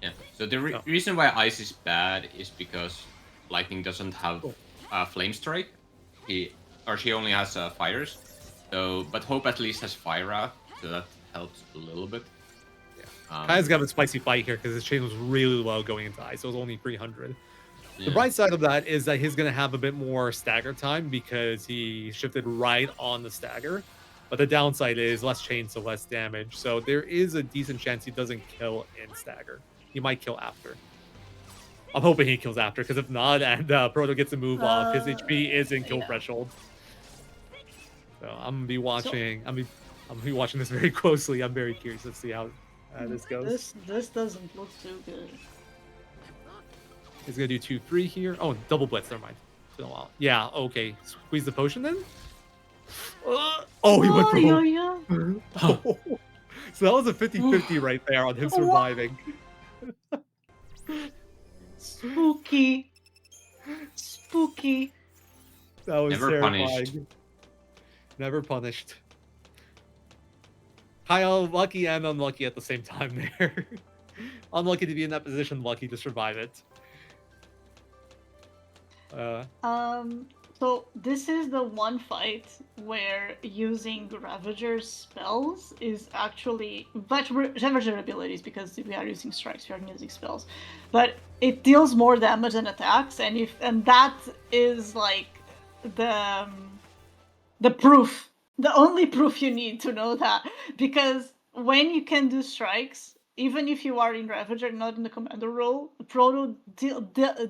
Yeah. So the reason why ice is bad is because lightning doesn't have flame strike. She only has fires. So, but Hope at least has fire out, so that helps a little bit. Kaya's got a spicy fight here because his chain was really low going into ice. So it was only 300. Yeah. The bright side of that is that he's going to have a bit more stagger time because he shifted right on the stagger. But the downside is less chain, so less damage. So there is a decent chance he doesn't kill in stagger. He might kill after. I'm hoping he kills after, because if not, and Proto gets a move off, his HP is in kill threshold. So I'm gonna be watching. I'm gonna be watching this very closely. I'm very curious to see how this goes. This doesn't look too good. He's gonna do 2-3 here. Oh, double blitz. Never mind. It's been a while. Yeah. Okay. Squeeze the potion then. Oh, he went for yeah. So that was a 50-50 right there on him surviving. Spooky. Spooky. That was Never terrifying. punished. Never punished. Kyle, lucky and unlucky at the same time there. Unlucky to be in that position, lucky to survive it. So this is the one fight where using Ravager's spells is actually Ravager abilities, because we are using strikes, we are using spells, but it deals more damage than attacks, and that is like the proof, the only proof you need to know that, because when you can do strikes, even if you are in Ravager, not in the commander role, Proto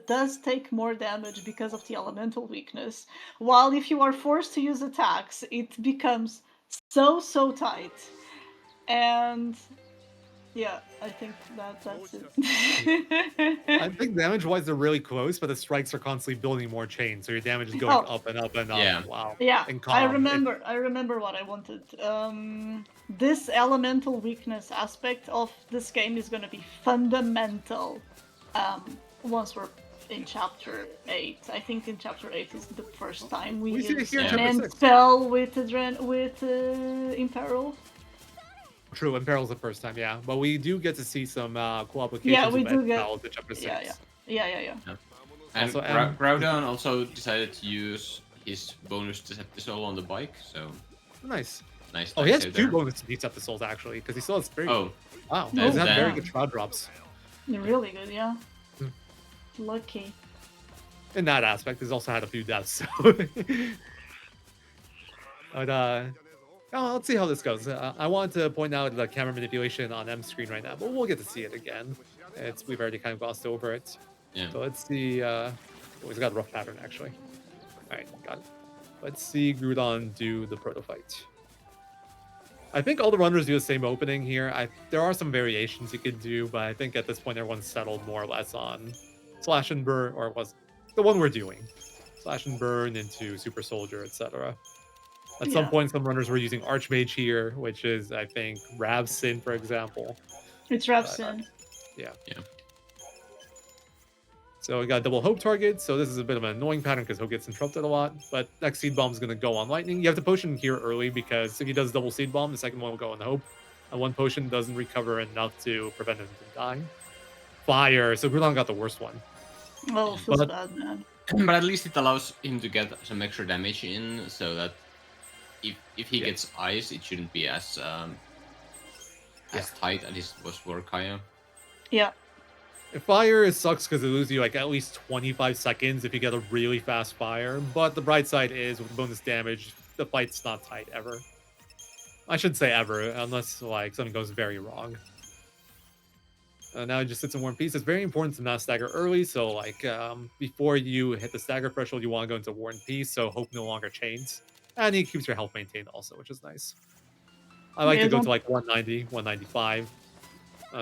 does take more damage because of the elemental weakness. While if you are forced to use attacks, it becomes so tight. And yeah, I think that's it. I think damage-wise they're really close, but the strikes are constantly building more chains, so your damage is going up and up and up. Yeah. Wow. Yeah, And I calm. remember what I wanted. This elemental weakness aspect of this game is going to be fundamental once we're in chapter 8. I think in chapter 8 is the first time we see it use here in an chapter end 6. spell with Imperil. True, Imperil's the first time, yeah. But we do get to see some cool applications Yeah, we of do get. spells in chapter 6. Yeah. And Also, Groudon also decided to use his bonus Decepticol on the bike, so Nice. nice. Oh, he has save 2 there. bonus Decepticals actually, because he still has 3. Oh, Wow, No, he's had very damn. good shroud drops. They're really good, yeah. Hmm. Lucky. In that aspect, he's also had a few deaths, so... But, oh, let's see how this goes. I want to point out the camera manipulation on M screen right now, but we'll get to see it again. We've already kind of glossed over it. yeah. So let's see. Oh, he's got a rough pattern actually. All right, got it. Let's see Groudon do the proto fight. I think all the runners do the same opening here. There are some variations you could do, but I think at this point everyone's settled more or less on Slash and Burn, or it was the one we're doing. Slash and Burn into Super Soldier, etc. At some point, some runners were using Archmage here, which is, I think, Ravsin, for example. It's Ravsin. Yeah. Yeah. So we got double Hope target, so this is a bit of an annoying pattern because Hope gets interrupted a lot, but next Seed Bomb is going to go on Lightning. You have to potion here early because if he does double Seed Bomb, the second one will go on the Hope, and one potion doesn't recover enough to prevent him from dying. Fire, so Groudon got the worst one. Oh, feels But- bad, man. But at least it allows him to get some extra damage in, so that if he gets ice, it shouldn't be as tight as it was for Kaya. Yeah. Fire sucks because it loses you like at least 25 seconds if you get a really fast fire, but the bright side is with bonus damage, the fight's not tight ever. I shouldn't say ever, unless like something goes very wrong. Now it just sits in War and Peace. It's very important to not stagger early, so like before you hit the stagger threshold, you want to go into War and Peace, so Hope no longer chains. And he keeps your health maintained also, which is nice. I like to go to like 190, 195.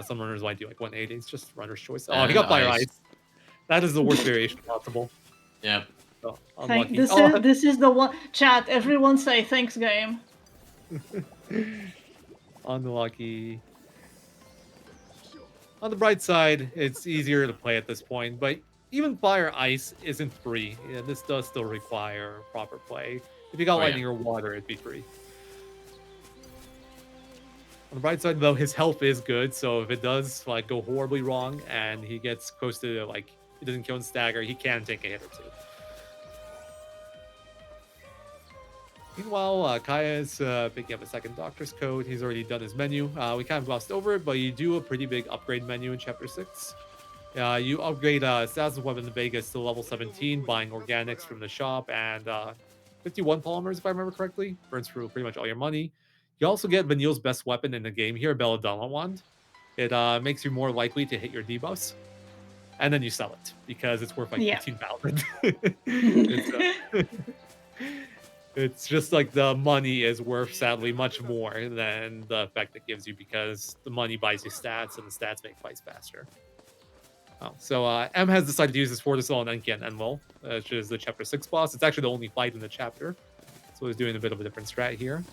Some runners might do like 180. It's just runner's choice. Oh, he got Fire Ice. That is the worst variation possible. Yeah. So, unlucky. This is the one. Chat, everyone say thanks, game. Unlucky. On the bright side, it's easier to play at this point, but even Fire Ice isn't free. Yeah, this does still require proper play. If you got Lightning or Water, it'd be free. On the bright side, though, his health is good, so if it does like go horribly wrong and he gets close to like he doesn't kill and stagger, he can take a hit or two. Meanwhile, Kaya's picking up a second Doctor's Coat. He's already done his menu. We kind of glossed over it, but you do a pretty big upgrade menu in Chapter 6. You upgrade Assassin's Weapon in Vegas to level 17, buying organics from the shop, and 51 polymers, if I remember correctly. Burns through pretty much all your money. You also get Vanille's best weapon in the game here, Belladonna Wand. It makes you more likely to hit your debuffs. And then you sell it, because it's worth like 15,000. It's just like the money is worth, sadly, much more than the effect it gives you, because the money buys you stats, and the stats make fights faster. So M has decided to use this Fortisol and Enki and Enlil, which is the Chapter 6 boss. It's actually the only fight in the chapter, so he's doing a bit of a different strat here.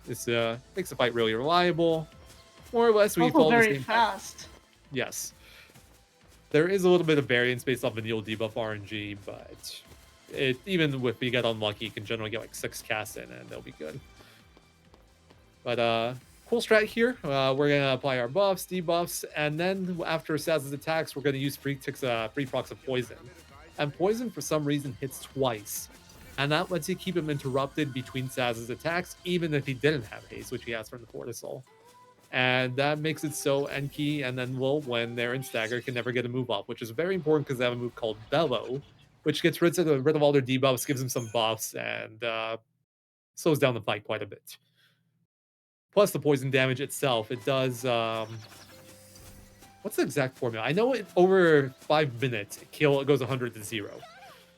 This makes the fight really reliable. More or less, we follow the same fast. Yes. There is a little bit of variance based off Vanille debuff RNG, but even if you get unlucky, you can generally get like 6 casts in and they'll be good. But cool strat here. We're gonna apply our buffs, debuffs, and then after Saz's attacks, we're gonna use free procs of poison. And poison for some reason hits twice. And that lets you keep him interrupted between Saz's attacks, even if he didn't have haste, which he has from the Fortisol. And that makes it so Enki and then Will, when they're in stagger, can never get a move up, which is very important because they have a move called Bellow, which gets rid of all their debuffs, gives them some buffs, and slows down the fight quite a bit. Plus the poison damage itself, it does. What's the exact formula? I know it over 5 minutes, it goes 100 to 0.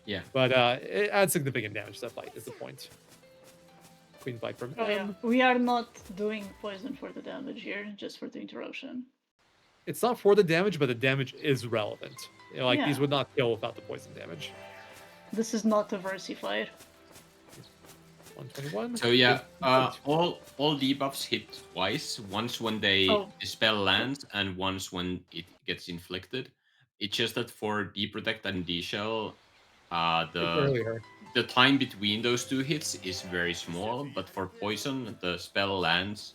Yeah. But it adds significant damage to that fight, is the point. Queen fight from Oh, yeah. M. We are not doing poison for the damage here, just for the interruption. It's not for the damage, but the damage is relevant. You know, like, these Yeah. would not kill without the poison damage. This is not a Versi fight. 121. So yeah, all debuffs hit twice. Once when the spell lands, and once when it gets inflicted. It's just that for D-Protect and D-Shell, the time between those two hits is very small. But for poison, the spell lands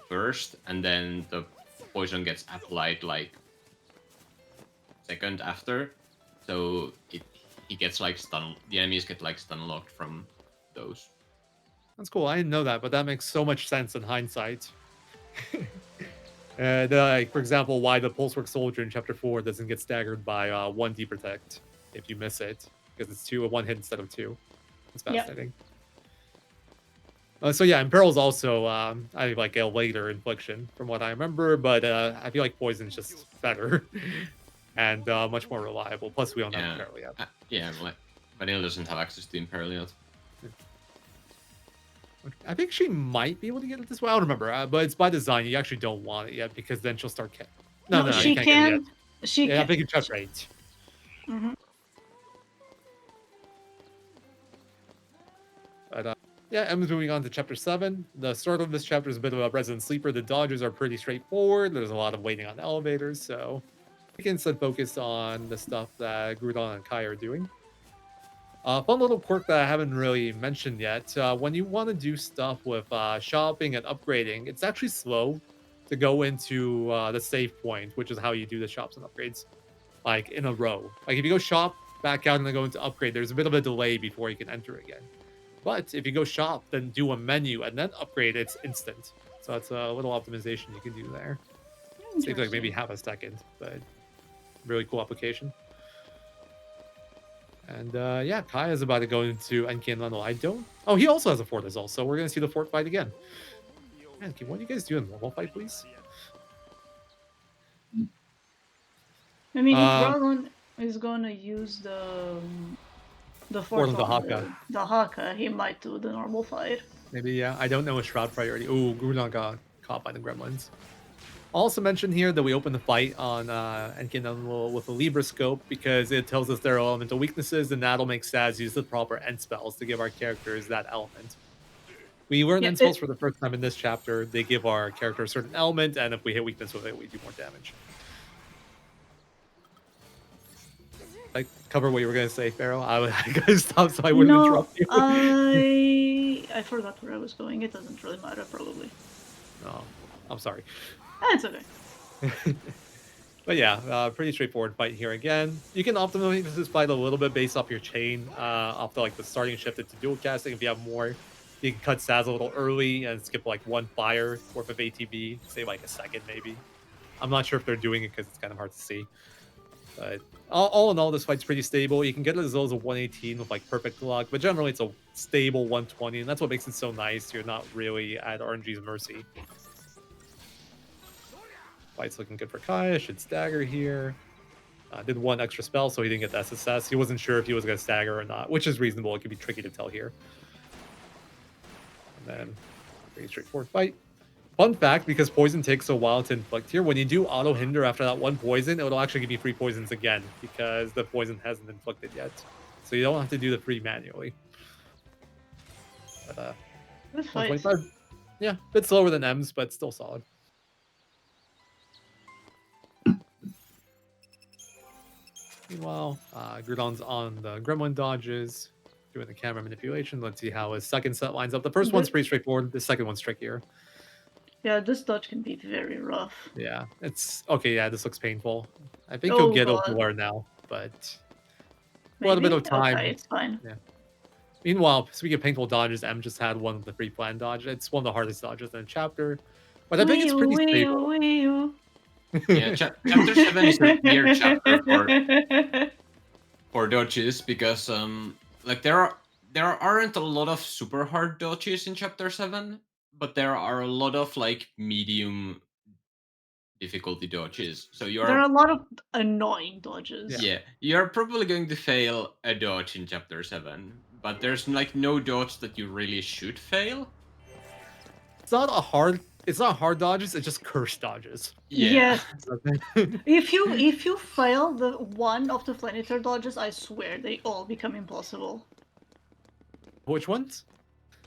first, and then the poison gets applied like second after. So he gets like stun. The enemies get like stun locked from those. That's cool. I didn't know that, but that makes so much sense in hindsight. And for example, why the Pulsework Soldier in Chapter 4 doesn't get staggered by 1 D-Protect if you miss it, because it's 1 hit instead of 2. It's fascinating. So yeah, Imperil's also I like a later infliction from what I remember, but I feel like Poison's just better and much more reliable. Plus, we don't have Imperil yet. Yeah, Vanilla doesn't have access to Imperil yet. I think she might be able to get it this way. I don't remember, but it's by design. You actually don't want it yet because then she'll start. No, she you can't can. Get it yet. She can. I think it's Chapter 8. Mm-hmm. But yeah, Emma's moving on to Chapter 7. The start of this chapter is a bit of a Resident Sleeper. The dodges are pretty straightforward. There's a lot of waiting on elevators, so we can instead focus on the stuff that Groudon and Kai are doing. Fun little quirk that I haven't really mentioned yet. When you want to do stuff with shopping and upgrading, it's actually slow to go into the save point, which is how you do the shops and upgrades, like in a row. Like if you go shop, back out, and then go into upgrade, there's a bit of a delay before you can enter again. But if you go shop, then do a menu, and then upgrade, it's instant. So that's a little optimization you can do there. Saves like maybe half a second, but really cool application. And yeah, Kai is about to go into Enki and Lendl. I don't. Oh, he also has a Fortisol, so we're gonna see the fort fight again. Man, can one of you guys do a normal fight, please? I mean, if Groudon is gonna use the fort of the Haka. The Haka, he might do the normal fight. Maybe, yeah. I don't know a Shroud priority. Ooh, Groudon got caught by the Gremlins. Also mention here that we open the fight on Enki and Lendl with a Libra scope because it tells us their elemental weaknesses, and that'll make Saz use the proper end spells to give our characters that element. We learn end spells for the first time in this chapter. They give our character a certain element, and if we hit weakness with it, we do more damage. Like, cover what you were going to say, Pharaoh. I gotta stop so I wouldn't interrupt you. I forgot where I was going. It doesn't really matter, probably. Oh, I'm sorry. It's okay. But yeah, pretty straightforward fight here again. You can optimize this fight a little bit based off your chain, off the like the starting shifted to dual casting. If you have more, you can cut Saz a little early and skip like 1 fire worth of ATB, say like a second maybe. I'm not sure if they're doing it because it's kind of hard to see. But all in all, this fight's pretty stable. You can get it as low as a 118 with like perfect luck, but generally it's a stable 120, and that's what makes it so nice. You're not really at RNG's mercy. Fight's looking good for Kai. I should stagger here. Did 1 extra spell, so he didn't get the SSS. He wasn't sure if he was going to stagger or not, which is reasonable. It can be tricky to tell here. And then, pretty straightforward fight. Fun fact, because poison takes a while to inflict here, when you do auto hinder after that 1 poison, it'll actually give you 3 poisons again, because the poison hasn't inflicted yet. So you don't have to do the 3 manually. But, Good fight. 125. Yeah, a bit slower than M's, but still solid. Meanwhile, Groudon's on the Gremlin dodges, doing the camera manipulation. Let's see how his second set lines up. The first one's pretty straightforward. The second one's trickier. Yeah, this dodge can be very rough. Yeah, it's okay. Yeah, this looks painful. I think Oh, you'll get God. over now, but quite a bit Maybe? of time. Okay, it's fine. Yeah. Meanwhile, speaking of painful dodges, M just had one of the pre-planned dodge. It's one of the hardest dodges in the chapter, but I think it's pretty stable. Yeah, chapter 7 is a weird chapter for dodges because like there aren't a lot of super hard dodges in chapter 7, but there are a lot of like medium difficulty dodges. So There are a lot of annoying dodges. yeah, you're probably going to fail a dodge in chapter 7, but there's like no dodge that you really should fail. It's not hard dodges. It's just curse dodges. Yeah. Yes. If you fail the one of the Flanitor dodges, I swear they all become impossible. Which ones?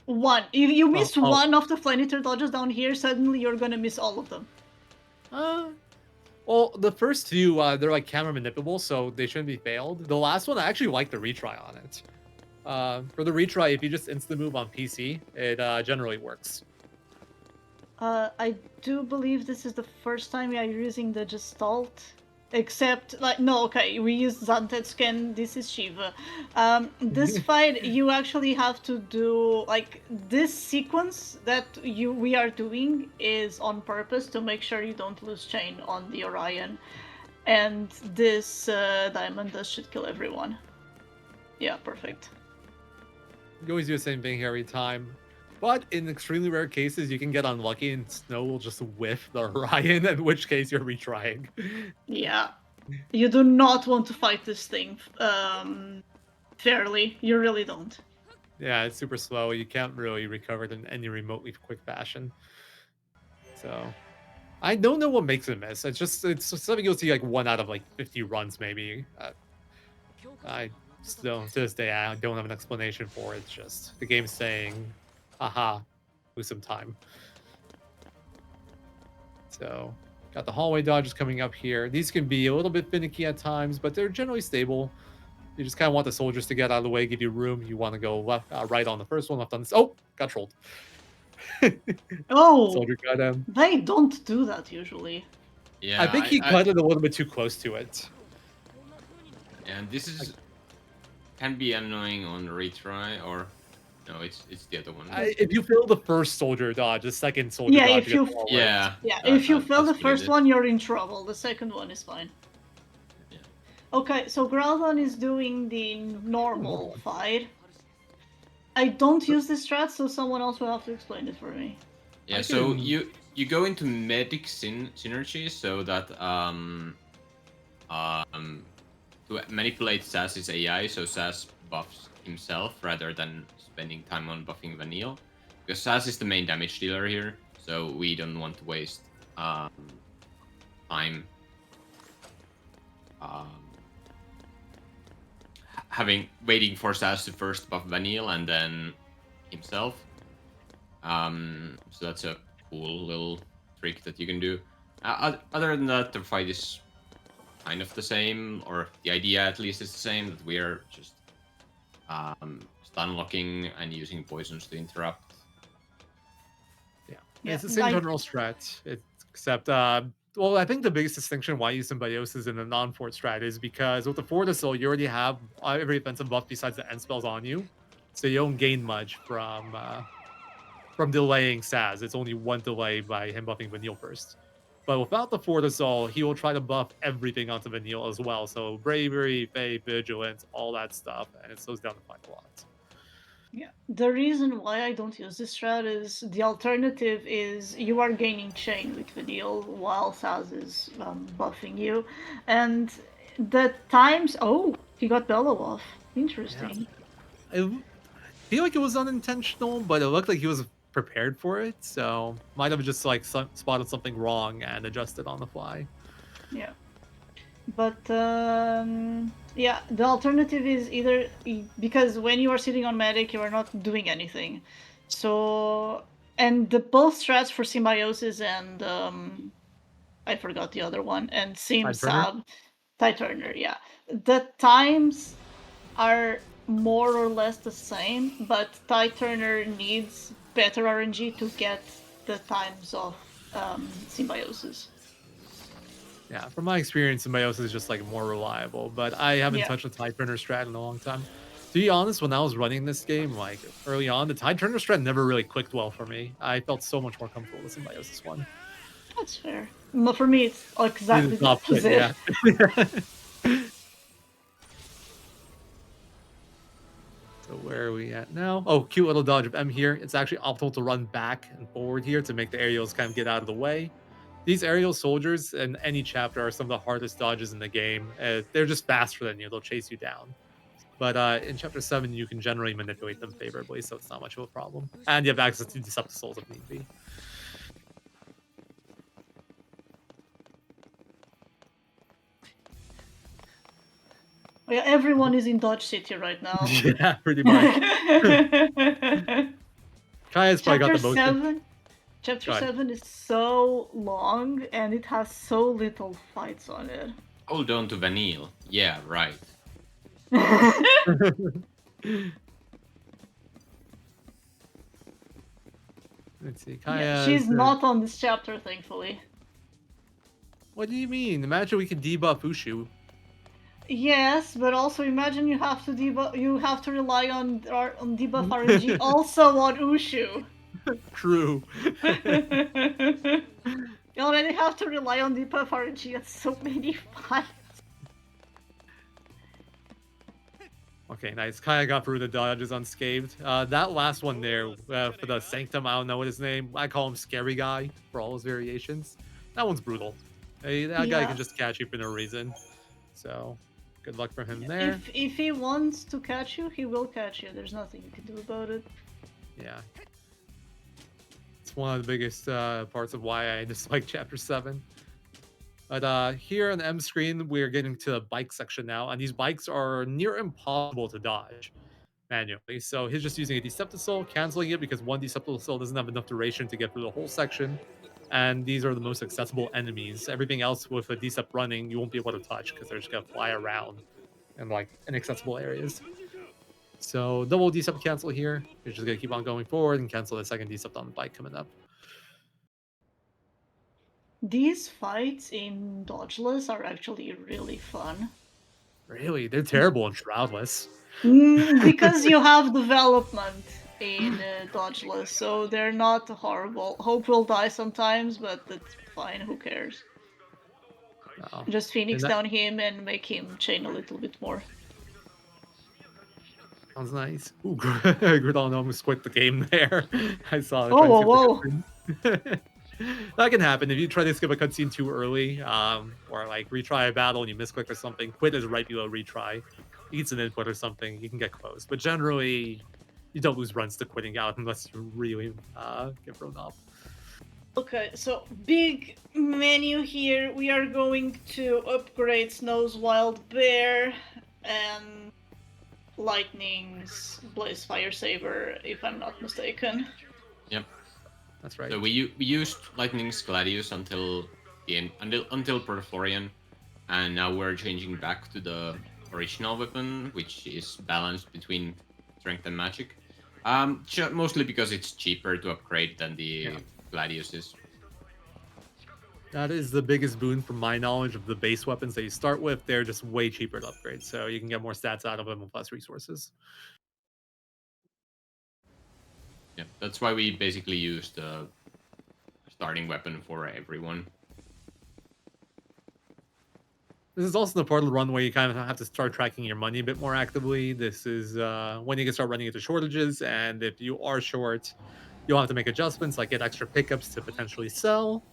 One. If you miss oh. one of the Flanitor dodges down here, suddenly you're gonna miss all of them. Well, the first two, they're like camera manipulable, so they shouldn't be failed. The last one, I actually like the retry on it. For the retry, if you just instant move on PC, it generally works. I do believe this is the first time we are using the Gestalt. Except, like, no, okay, we use Zantetscan, this is Shiva. This fight, you actually have to do, like, this sequence that we are doing is on purpose to make sure you don't lose chain on the Orion. And this diamond does should kill everyone. Yeah, perfect. You always do the same thing here every time. But in extremely rare cases, you can get unlucky and Snow will just whiff the Orion, in which case you're retrying. Yeah. You do not want to fight this thing fairly. You really don't. Yeah, it's super slow. You can't really recover it in any remotely quick fashion. So, I don't know what makes it miss. It's something you'll see like 1 out of like 50 runs maybe. I still, to this day, I don't have an explanation for it. It's just the game's saying, aha, lose some time. So, got the hallway dodges coming up here. These can be a little bit finicky at times, but they're generally stable. You just kind of want the soldiers to get out of the way, give you room. You want to go left, right on the first one, left on this. Oh, got trolled. Oh, Soldier got him. They don't do that usually. Yeah, I think he cut it a little bit too close to it. And this is can be annoying on retry, or no, it's the other one. If you fail the first soldier dodge, the second soldier Yeah, dodge if you gets all yeah, Yeah, if you fail the that's what it first is. one, you're in trouble. The second one is fine. Yeah. Okay, so Groudon is doing the normal fight. I don't use this strat, so someone else will have to explain it for me. Yeah, so you go into medic synergy so that to manipulate Sass's AI, so Sass buffs himself rather than spending time on buffing Vanille, because Sass is the main damage dealer here, so we don't want to waste time waiting for Sass to first buff Vanille and then himself. So that's a cool little trick that you can do. Other than that, the fight is kind of the same, or the idea at least is the same, that we are just stun locking and using poisons to interrupt. Yeah, it's the same general strat, except well, I think the biggest distinction why you use Symbiosis in a non-fort strat is because with the Fortisol, you already have every offensive buff besides the end spells on you, so you don't gain much from delaying Saz. It's only one delay by him buffing Vanille first. But without the Fortisol, he will try to buff everything onto Vanille as well. So Bravery, Faith, Vigilance, all that stuff, and it slows down the fight a lot. Yeah, the reason why I don't use this strat is the alternative is you are gaining chain with Vanille while Saz is buffing you, and the times. Oh, he got Bellow off. Interesting. Yeah. I feel like it was unintentional, but it looked like he was prepared for it, so might have just like spotted something wrong and adjusted on the fly. Yeah, but yeah, the alternative is either because when you are sitting on medic, you are not doing anything. So, and the both strats for Symbiosis and I forgot the other one, and Sim Sab, Ty-Turner, yeah, the times are more or less the same, but Ty-Turner needs better RNG to get the times of symbiosis. Yeah, from my experience, symbiosis is just like more reliable, but I haven't Yeah. touched a Tide Turner strat in a long time. To be honest, when I was running this game, like early on, the Tide Turner strat never really clicked well for me. I felt so much more comfortable with the symbiosis one. That's fair. But for me, it's exactly the opposite. Yeah. So where are we at now? Oh, cute little dodge of M here. It's actually optimal to run back and forward here to make the aerials kind of get out of the way. These aerial soldiers in any chapter are some of the hardest dodges in the game. They're just faster than you. They'll chase you down. But in Chapter 7, you can generally manipulate them favorably, so it's not much of a problem. And you have access to Deceptive Souls if need be. Yeah, everyone is in Dodge City right now. Yeah, pretty much. Kaya's probably got the most. Chapter 7 is so long and it has so little fights on it. Hold on to Vanille. Yeah, right. Let's see. Kaya. Yeah, she's not on this chapter, thankfully. What do you mean? Imagine we can debuff Ushu. Yes, but also imagine you have to rely on debuff RNG also on Ushu. True. You already have to rely on debuff RNG at so many fights. Okay, nice. Kaya got through the dodges unscathed. That last one there for the Sanctum, I don't know what his name. I call him Scary Guy for all his variations. That one's brutal. That guy can just catch you for no reason. So, good luck for him there. If he wants to catch you, he will catch you. There's nothing you can do about it. Yeah. It's one of the biggest parts of why I dislike Chapter 7. But here on the M screen, we're getting to the bike section now, and these bikes are near impossible to dodge manually. So he's just using a Deceptive Soul, canceling it because one Deceptive Soul doesn't have enough duration to get through the whole section. And these are the most accessible enemies. Everything else with a Decept running, you won't be able to touch because they're just going to fly around in like inaccessible areas. So double Decept cancel here. You're just going to keep on going forward and cancel the second Decept on the bike coming up. These fights in Dodgeless are actually really fun. Really? They're terrible in Shroudless. Because you have development in Dodgeless, so they're not horrible. Hope will die sometimes, but that's fine, who cares? Oh. Just Phoenix down him and make him chain a little bit more. Sounds nice. Ooh, Groudon almost quit the game there. I saw it. Oh, whoa. That can happen if you try to skip a cutscene too early, or like retry a battle and you misclick or something. Quit is right below retry. Eats an input or something, you can get close. But generally, you don't lose runs to quitting out unless you really get thrown off. Okay, so big menu here. We are going to upgrade Snow's Wild Bear and Lightning's Blaze Fire Saber, if I'm not mistaken. Yep. That's right. So we used Lightning's Gladius until the end, until Perflorian, and now we're changing back to the original weapon, which is balanced between strength and magic. Mostly because it's cheaper to upgrade than the Gladius is. That is the biggest boon from my knowledge of the base weapons that you start with. They're just way cheaper to upgrade, so you can get more stats out of them with less resources. Yeah, that's why we basically used the starting weapon for everyone. This is also the part of the run where you kind of have to start tracking your money a bit more actively. This is when you can start running into shortages, and if you are short, you'll have to make adjustments, like get extra pickups to potentially sell,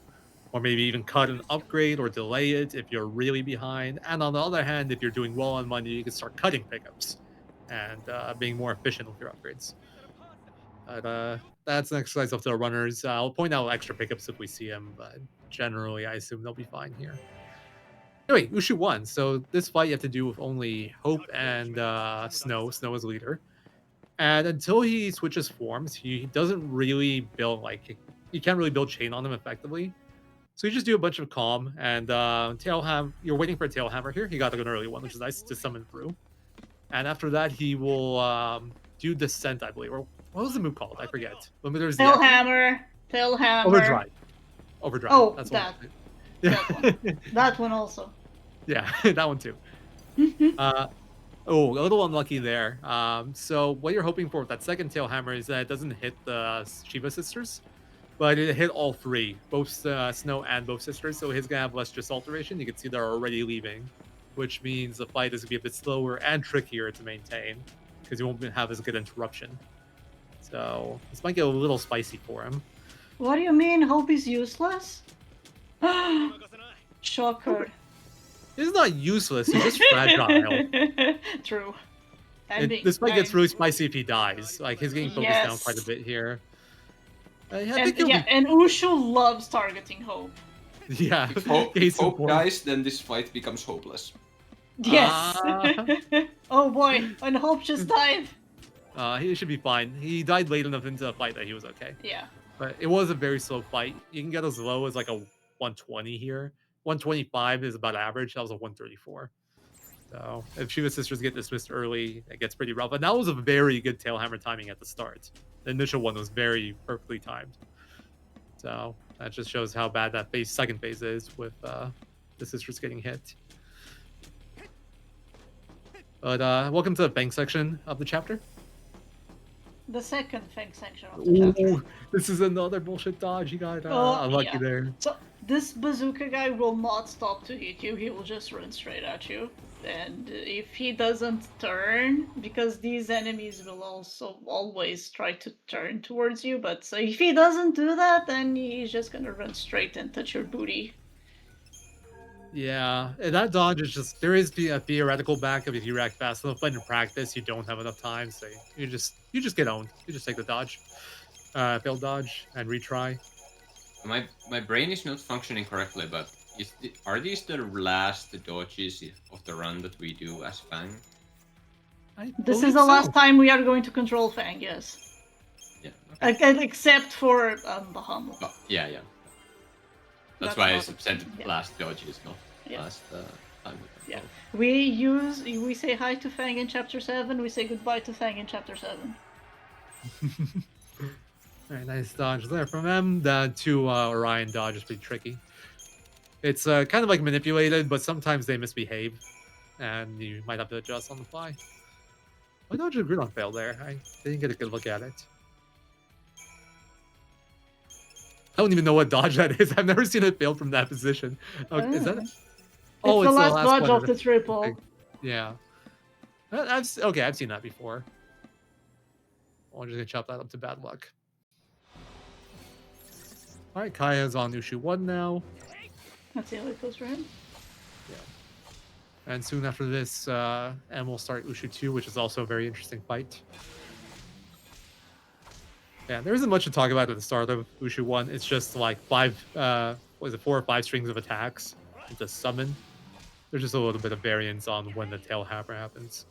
or maybe even cut an upgrade or delay it if you're really behind. And on the other hand, if you're doing well on money, you can start cutting pickups and being more efficient with your upgrades. But that's an exercise up to the runners. I'll point out extra pickups if we see them, but generally I assume they'll be fine here. Anyway, Ushu won. So this fight you have to do with only Hope and Snow. Snow is leader. And until he switches forms, he doesn't really build, like, you can't really build chain on him effectively. So you just do a bunch of calm and you're waiting for a Tailhammer here. He got an early one, which is nice to summon through. And after that, he will do Descent, I believe. Or what was the move called? I forget. Tailhammer. Overdrive. Overdrive. Oh, that's that. one. That one. That one also. Yeah, that one too. Oh, a little unlucky there. So what you're hoping for with that second tail hammer is that it doesn't hit the Shiva sisters, but it hit all three, both Snow and both sisters. So he's gonna have less just alteration. You can see they're already leaving, which means the fight is gonna be a bit slower and trickier to maintain because you won't have as good interruption. So this might get a little spicy for him. What do you mean? Hope is useless? Shocker. He's not useless. He's just fragile. True. And this fight gets really spicy if he dies. Like he's getting focused down quite a bit here. And Ushu loves targeting Hope. Yeah. If Hope dies, then this fight becomes hopeless. Yes. Oh boy, and Hope just died. He should be fine. He died late enough into the fight that he was okay. Yeah. But it was a very slow fight. You can get as low as like a 120 here. 125 is about average. That was a 134. So if Shiva sisters get dismissed early, it gets pretty rough. And that was a very good tailhammer timing at the start. The initial one was very perfectly timed. So that just shows how bad that second phase is with the sisters getting hit. But welcome to the bank section of the chapter. The second Feng section of the chapter. This is another bullshit dodge. You got unlucky there. So this bazooka guy will not stop to hit you. He will just run straight at you. And if he doesn't turn, because these enemies will also always try to turn towards you, but so if he doesn't do that, then he's just gonna run straight and touch your booty. Yeah, and that dodge is just, there is a theoretical backup if you react fast enough, but in practice you don't have enough time, so you just get owned. You just take the dodge, failed dodge, and retry. My brain is not functioning correctly, but are these the last dodges of the run that we do as Fang? This is the last time we are going to control Fang, yes. Yeah. Okay. Except for the Hummel. Oh, yeah. That's why I said last dodges, not last time. Yeah. We say hi to Fang in chapter 7, we say goodbye to Fang in chapter 7. Very nice dodge there from him. The two Orion dodge is pretty tricky. It's kind of like manipulated, but sometimes they misbehave, and you might have to adjust on the fly. Why dodge did Groudon fail there? I didn't get a good look at it. I don't even know what dodge that is. I've never seen it fail from that position. Is that? It's the last dodge of the triple. Yeah. I've seen that before. I'm just gonna chop that up to bad luck. All right, Kaya's on Ushu 1 now. Let's see how it goes for him. Yeah. And soon after this, and we'll start Ushu 2, which is also a very interesting fight. Yeah, there isn't much to talk about at the start of Ushu 1. It's just like 4 or 5 strings of attacks. It's a summon. There's just a little bit of variance on when the tail hammer happens.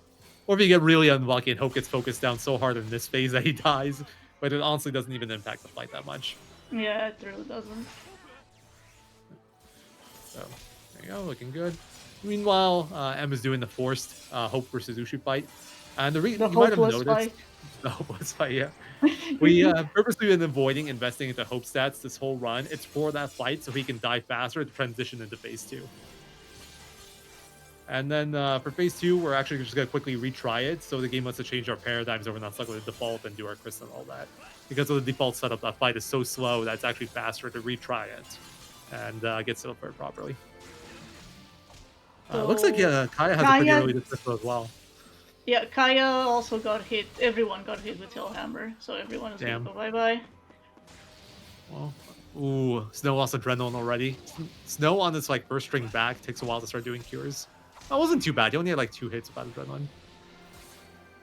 Or if you get really unlucky and Hope gets focused down so hard in this phase that he dies, but it honestly doesn't even impact the fight that much. Yeah, it really doesn't. So, there you go, looking good. Meanwhile, M is doing the forced Hope versus Ushu fight. And you might have noticed... Fight. The hopeless fight, yeah. We purposely been avoiding investing into Hope stats this whole run. It's for that fight so he can die faster to transition into phase 2. And then for phase 2, we're actually just going to quickly retry it. So the game wants to change our paradigms, so we're not stuck with the default and do our crystal and all that. Because of the default setup, that fight is so slow that it's actually faster to retry it and get set up for it properly. Looks like Kaya has a pretty early dismissal as well. Yeah, Kaya also got hit. Everyone got hit with Tailhammer, so everyone is going to go bye-bye. Well, ooh, Snow lost Adrenaline already. Snow on this like first string back takes a while to start doing cures. That wasn't too bad. He only had like 2 hits without Adrenaline.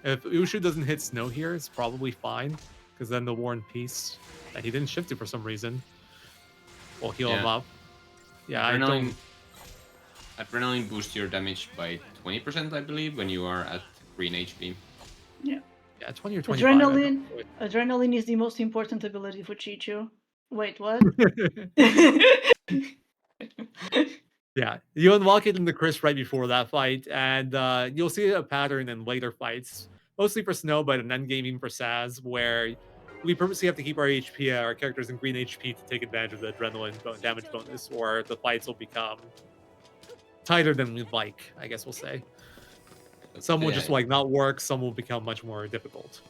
If Ushu doesn't hit Snow here, it's probably fine, because then the War and Peace that he didn't shift to for some reason will heal him up. Yeah, Adrenaline boosts your damage by 20%, I believe, when you are at green HP. Yeah. Yeah, 20 or 25. Adrenaline is the most important ability for Chichu. Wait, what? Yeah, you unlock it in the Chris right before that fight, and you'll see a pattern in later fights, mostly for Snow, but an endgame even for Saz, where we purposely have to keep our HP, our characters in green HP to take advantage of the adrenaline damage bonus, or the fights will become tighter than we'd like, I guess we'll say. Some will just like not work, some will become much more difficult.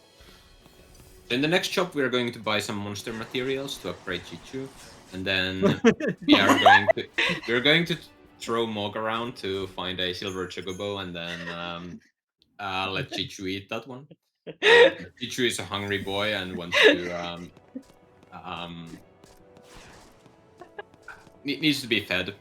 So in the next shop, we are going to buy some monster materials to upgrade Chichu, and then we're going to throw Mog around to find a silver chocobo, and then let Chichu eat that one. Chichu is a hungry boy and wants to needs to be fed.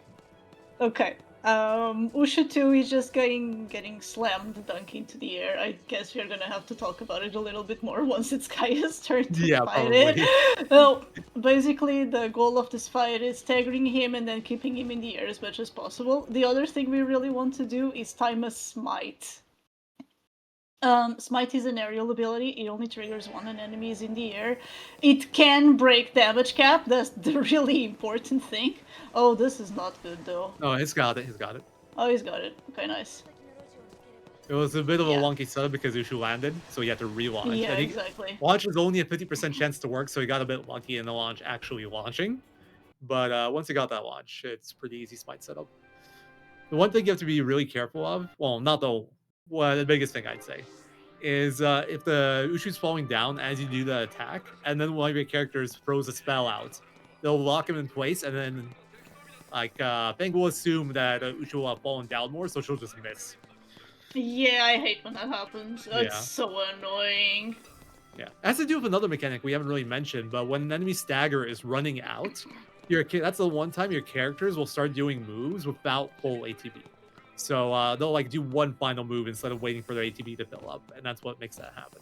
Okay. Usha 2 is just getting slammed dunk into the air. I guess we're gonna have to talk about it a little bit more once it's Kaya's turn to fight probably. it. Well, basically the goal of this fight is staggering him and then keeping him in the air as much as possible. The other thing we really want to do is time a smite. Smite is an aerial ability. It only triggers when an enemy is in the air. It can break damage cap. That's the really important thing. Oh, this is not good though. No, he's got it. He's got it. Oh, he's got it. Okay, nice. It was a bit of a wonky setup because Ushu landed, so he had to relaunch. Yeah, exactly. Launch is only a 50% chance to work, so he got a bit lucky in the launch actually launching. But once he got that launch, it's pretty easy smite setup. The one thing you have to be really careful of, well, not the biggest thing I'd say, is if the Ushu's falling down as you do the attack, and then one of your characters throws a spell out, they'll lock him in place, and then like Fang will assume that Ushu will have fallen down more, so she'll just miss. Yeah, I hate when that happens. It's so annoying. Yeah, it has to do with another mechanic we haven't really mentioned, but when an enemy stagger is running out, that's the one time your characters will start doing moves without full ATB. So they'll like do one final move instead of waiting for their ATB to fill up, and that's what makes that happen.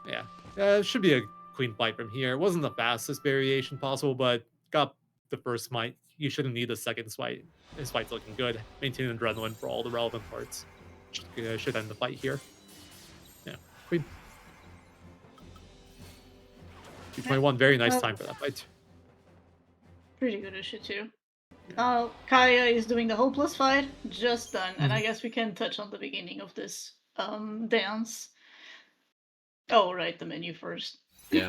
Yeah, it should be a clean fight from here. It wasn't the fastest variation possible, but got the first smite. You shouldn't need a second smite. This fight's looking good. Maintain adrenaline for all the relevant parts. Should end the fight here. Yeah, clean. 221, very nice time for that fight. Pretty good issue too. Kaya is doing the hopeless fight, just done, and I guess we can touch on the beginning of this dance. Oh, right, the menu first. Yeah.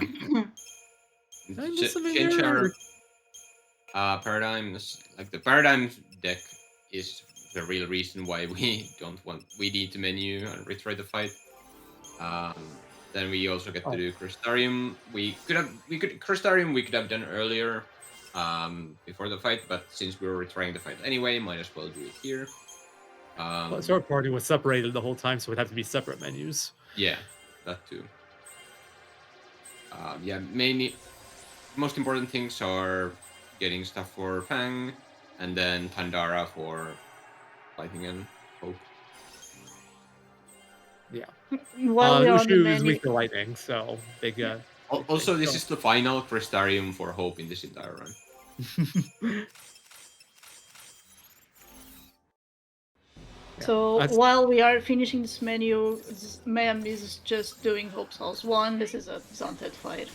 Change our paradigms. Like the paradigms deck is the real reason why we need to menu and retry the fight. Then we also get to do Crystarium. Crystarium we could have done earlier. Before the fight, but since we were retrying the fight anyway, might as well do it here. So our party was separated the whole time, so it'd have to be separate menus. Yeah, that too. Yeah, mainly most important things are getting stuff for Fang, and then Tandara for Lightning and Hope. Yeah. Ushu is weak to Lightning, so big. Also, this is the final Crystarium for Hope in this entire run. So while we are finishing this menu, Ma'am is just doing Hope's House 1. This is a Xantet fight.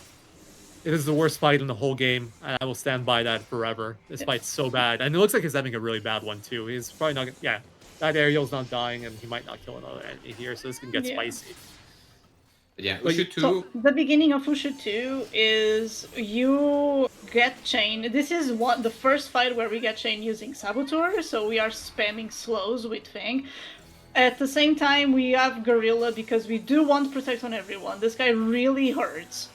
It is the worst fight in the whole game, and I will stand by that forever. This fight's so bad, and it looks like he's having a really bad one too. He's probably not. Yeah, that Ariel's not dying, and he might not kill another enemy here, so this can get spicy. Yeah, Ushu 2. So the beginning of Ushu 2 is you get Chain. This is the first fight where we get Chain using Saboteur, so we are spamming slows with Fang. At the same time, we have Gorilla because we do want Protect on everyone. This guy really hurts.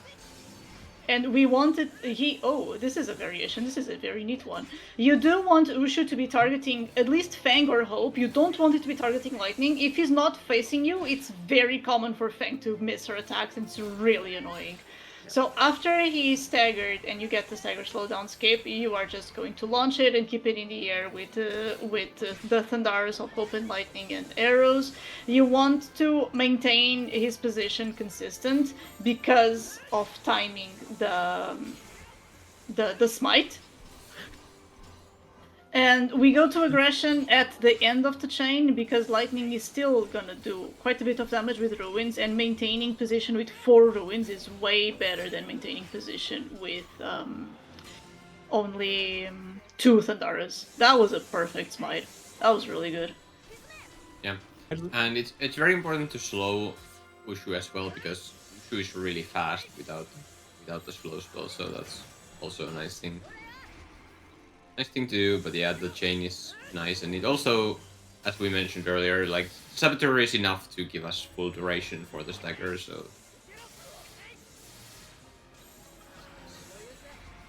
And we wanted this is a variation. This is a very neat one. You do want Ushu to be targeting at least Fang or Hope. You don't want it to be targeting Lightning. If he's not facing you, it's very common for Fang to miss her attacks, and it's really annoying. So after he's staggered and you get the stagger slowdown skip, you are just going to launch it and keep it in the air with the Thandaras of Hope and Lightning and arrows. You want to maintain his position consistent because of timing the smite. And we go to aggression at the end of the chain because Lightning is still gonna do quite a bit of damage with ruins, and maintaining position with 4 ruins is way better than maintaining position with only 2 Thandaras. That was a perfect smite. That was really good. Yeah, and it's very important to slow Ushu as well, because Ushu is really fast without the slow spell, so that's also a nice thing. Nice thing to do, but yeah, the chain is nice, and it also, as we mentioned earlier, like Saboteur is enough to give us full duration for the stagger, so.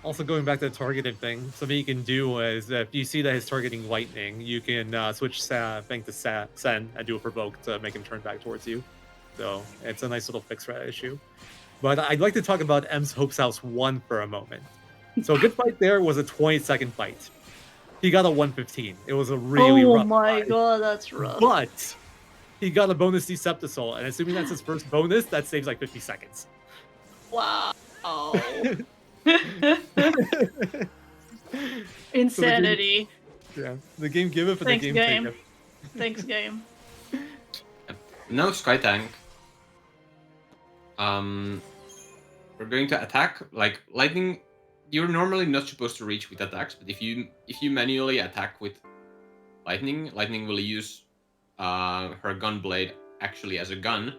Also, going back to the targeting thing, something you can do is if you see that he's targeting lightning, you can switch Fang to Sen and do a provoke to make him turn back towards you. So it's a nice little fix for that issue. But I'd like to talk about M's Hope's House 1 for a moment. So a good fight there was a 20-second fight. He got a 115. It was a really rough Oh my fight. god, that's rough. But he got a bonus Deceptisol, and assuming that's his first bonus, that saves like 50 seconds. Wow. Insanity. Yeah, the game give it, but Thanks, the game game. take it. Thanks, game. Now Sky Tank. We're going to attack like lightning. You're normally not supposed to reach with attacks, but if you manually attack with lightning, lightning will use her gun blade actually as a gun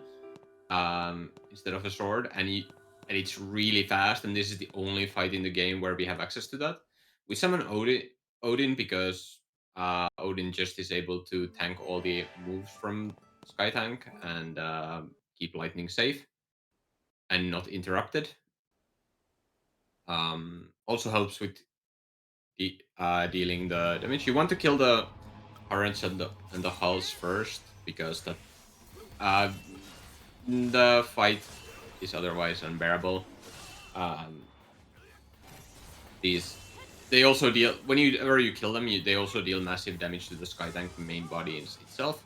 instead of a sword, and it's really fast. And this is the only fight in the game where we have access to that. We summon Odin because Odin just is able to tank all the moves from Sky Tank and keep lightning safe and not interrupted. Also helps with dealing the damage. You want to kill the currents and the hulls first, because the fight is otherwise unbearable. They also deal, whenever you kill them, they also deal massive damage to the Sky Tank main body itself.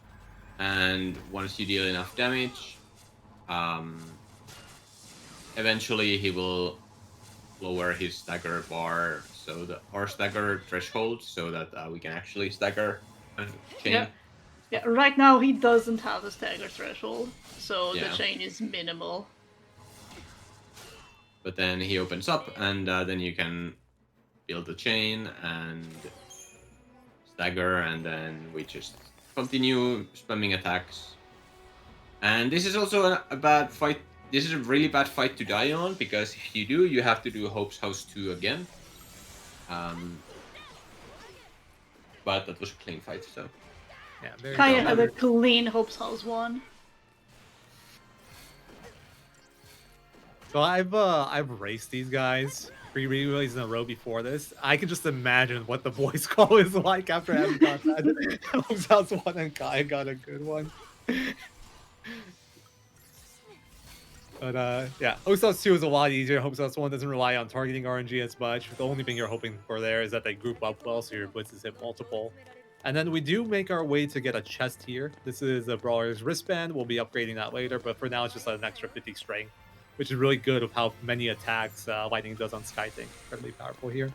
And once you deal enough damage, eventually he will lower his stagger bar, or stagger threshold, so that we can actually stagger a chain. Yeah, right now he doesn't have a stagger threshold, so Yeah. the chain is minimal. But then he opens up, and then you can build the chain and stagger, and then we just continue spamming attacks. And this is also a bad fight. This is a really bad fight to die on, because if you do, you have to do Hope's House 2 again. But that was a clean fight, so. Yeah, Kaya had a clean Hope's House 1. So I've raced these guys 3 relays in a row before this. I can just imagine what the voice call is like after having got that. Hope's House 1 and Kaya got a good one. But yeah, Hope's House 2 is a lot easier. Hope's House 1 doesn't rely on targeting RNG as much. The only thing you're hoping for there is that they group up well, so your blitzes hit multiple. And then we do make our way to get a chest here. This is a Brawler's wristband. We'll be upgrading that later, but for now it's just an extra 50 strength, which is really good of how many attacks Lightning does on Sky Tank. Incredibly powerful here.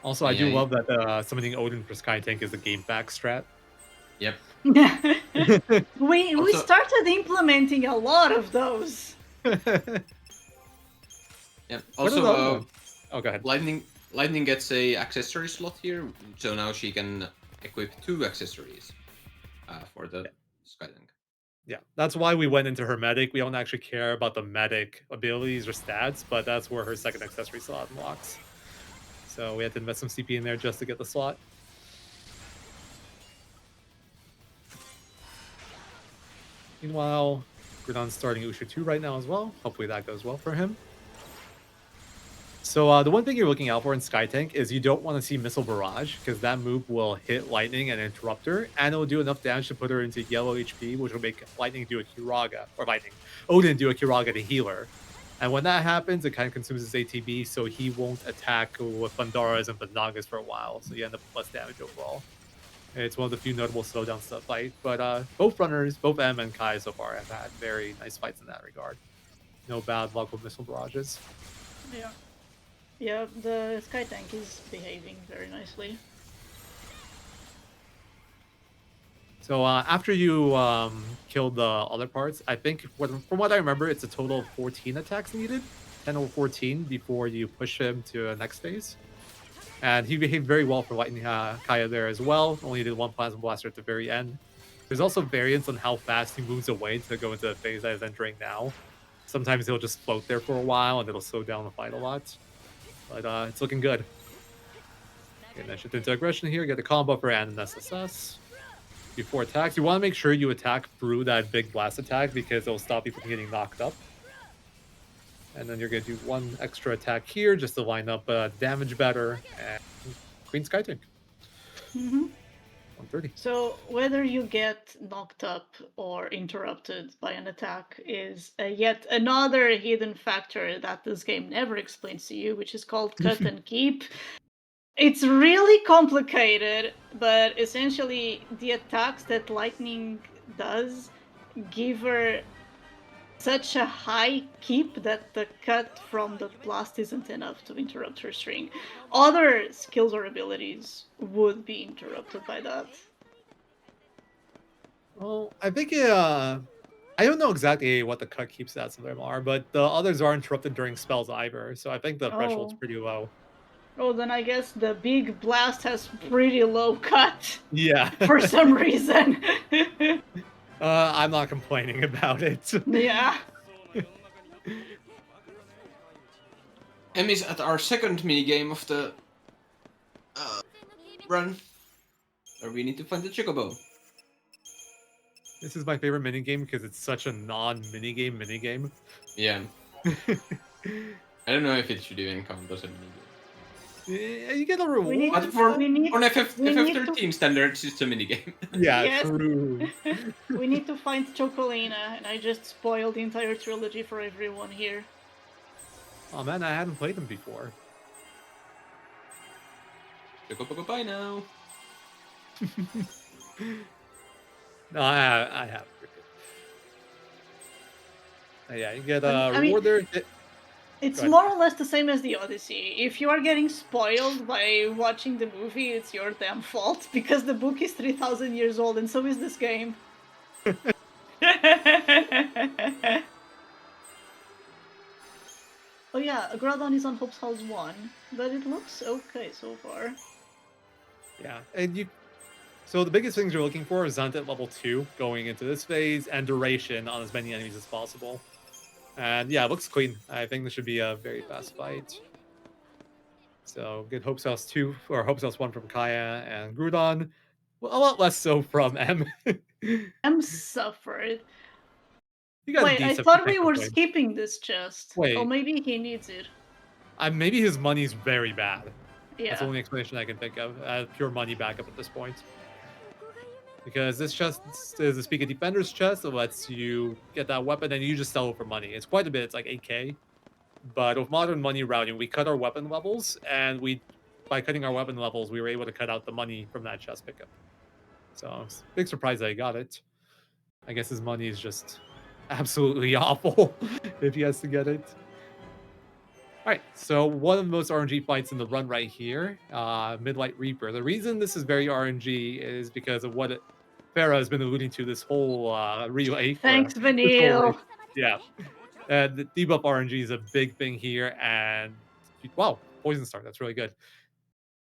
Also, I do love that summoning Odin for Sky Tank is a game back strat. Yep. we started implementing a lot of those. Yep. Also, oh, go ahead. Lightning gets a accessory slot here, so now she can equip 2 accessories for the Sky Tank. Yeah, that's why we went into her medic. We don't actually care about the medic abilities or stats, but that's where her second accessory slot unlocks. So we had to invest some CP in there just to get the slot. Meanwhile, Groudon's starting Ushu 2 right now as well. Hopefully that goes well for him. So the one thing you're looking out for in Sky Tank is you don't want to see Missile Barrage, because that move will hit Lightning and interrupt her, and it will do enough damage to put her into yellow HP, which will make Lightning do a Kiraga, or Odin do a Kiraga to heal her. And when that happens, it kind of consumes his ATB, so he won't attack with Bandaras and Bandagas for a while, so you end up with less damage overall. It's one of the few notable slowdowns to the fight, but both runners, both M and Kai so far, have had very nice fights in that regard. No bad luck with Missile Barrages. Yeah. Yeah, the Sky Tank is behaving very nicely. So after you killed the other parts, I think, from what I remember, it's a total of 14 attacks needed. 10 or 14 before you push him to the next phase. And he behaved very well for lightning Kaya there as well. Only did one plasma blaster at the very end. There's also variance on how fast he moves away to go into the phase that is entering now. Sometimes he'll just float there for a while and it'll slow down the fight a lot. But it's looking good. Okay, then shift into aggression here, get the combo for and an SSS. Before attacks, you want to make sure you attack through that big blast attack because it'll stop you from getting knocked up. And then you're going to do one extra attack here just to line up damage better. And Queen Skytank. 130. So whether you get knocked up or interrupted by an attack is yet another hidden factor that this game never explains to you, which is called cut and keep. It's really complicated, but essentially the attacks that lightning does give her such a high keep that the cut from the blast isn't enough to interrupt her string. Other skills or abilities would be interrupted by that. Well, I think I don't know exactly what the cut keep stats of them are, but the others are interrupted during spells either, so I think the threshold's pretty low. Oh, then I guess the big blast has pretty low cut. Yeah. For some reason. I'm not complaining about it. Yeah. M is at our second minigame of the run. Or we need to find the Chocobo. This is my favorite minigame because it's such a non-minigame. Yeah. I don't know if it should even count as a minigame. Yeah, you get a reward. But on FF13 standards, it's a minigame. Yeah, Yes. true. We need to find Chocolina, and I just spoiled the entire trilogy for everyone here. Oh man, I hadn't played them before. Chocobo, bye now. No, I have. Yeah, you get a reward there. It's more or less the same as the Odyssey. If you are getting spoiled by watching the movie, it's your damn fault, because the book is 3,000 years old, and so is this game. Oh yeah, Groudon is on Hope's House 1, but it looks okay so far. Yeah, and so the biggest things you're looking for is Zunt at level 2 going into this phase, and duration on as many enemies as possible. And yeah, it looks clean. I think this should be a very fast fight. So good Hope's House 2, or Hope's House 1 from Kaya and Groudon. Well, a lot less so from M. M suffered. Wait, I thought we were skipping this chest. Wait. Oh, maybe he needs it. Maybe his money's very bad. Yeah. That's the only explanation I can think of. Pure money backup at this point. Because this chest is a Speak of Defender's chest that lets you get that weapon and you just sell it for money. It's quite a bit, it's like 8k. But with modern money routing, we cut our weapon levels, and by cutting our weapon levels, we were able to cut out the money from that chest pickup. So it's a big surprise that he got it. I guess his money is just absolutely awful if he has to get it. Alright, so one of the most RNG fights in the run right here, Midlight Reaper. The reason this is very RNG is because of what Farah has been alluding to this whole relay. Thanks, Vanille. Yeah. The debuff RNG is a big thing here, and wow, Poison Star, that's really good.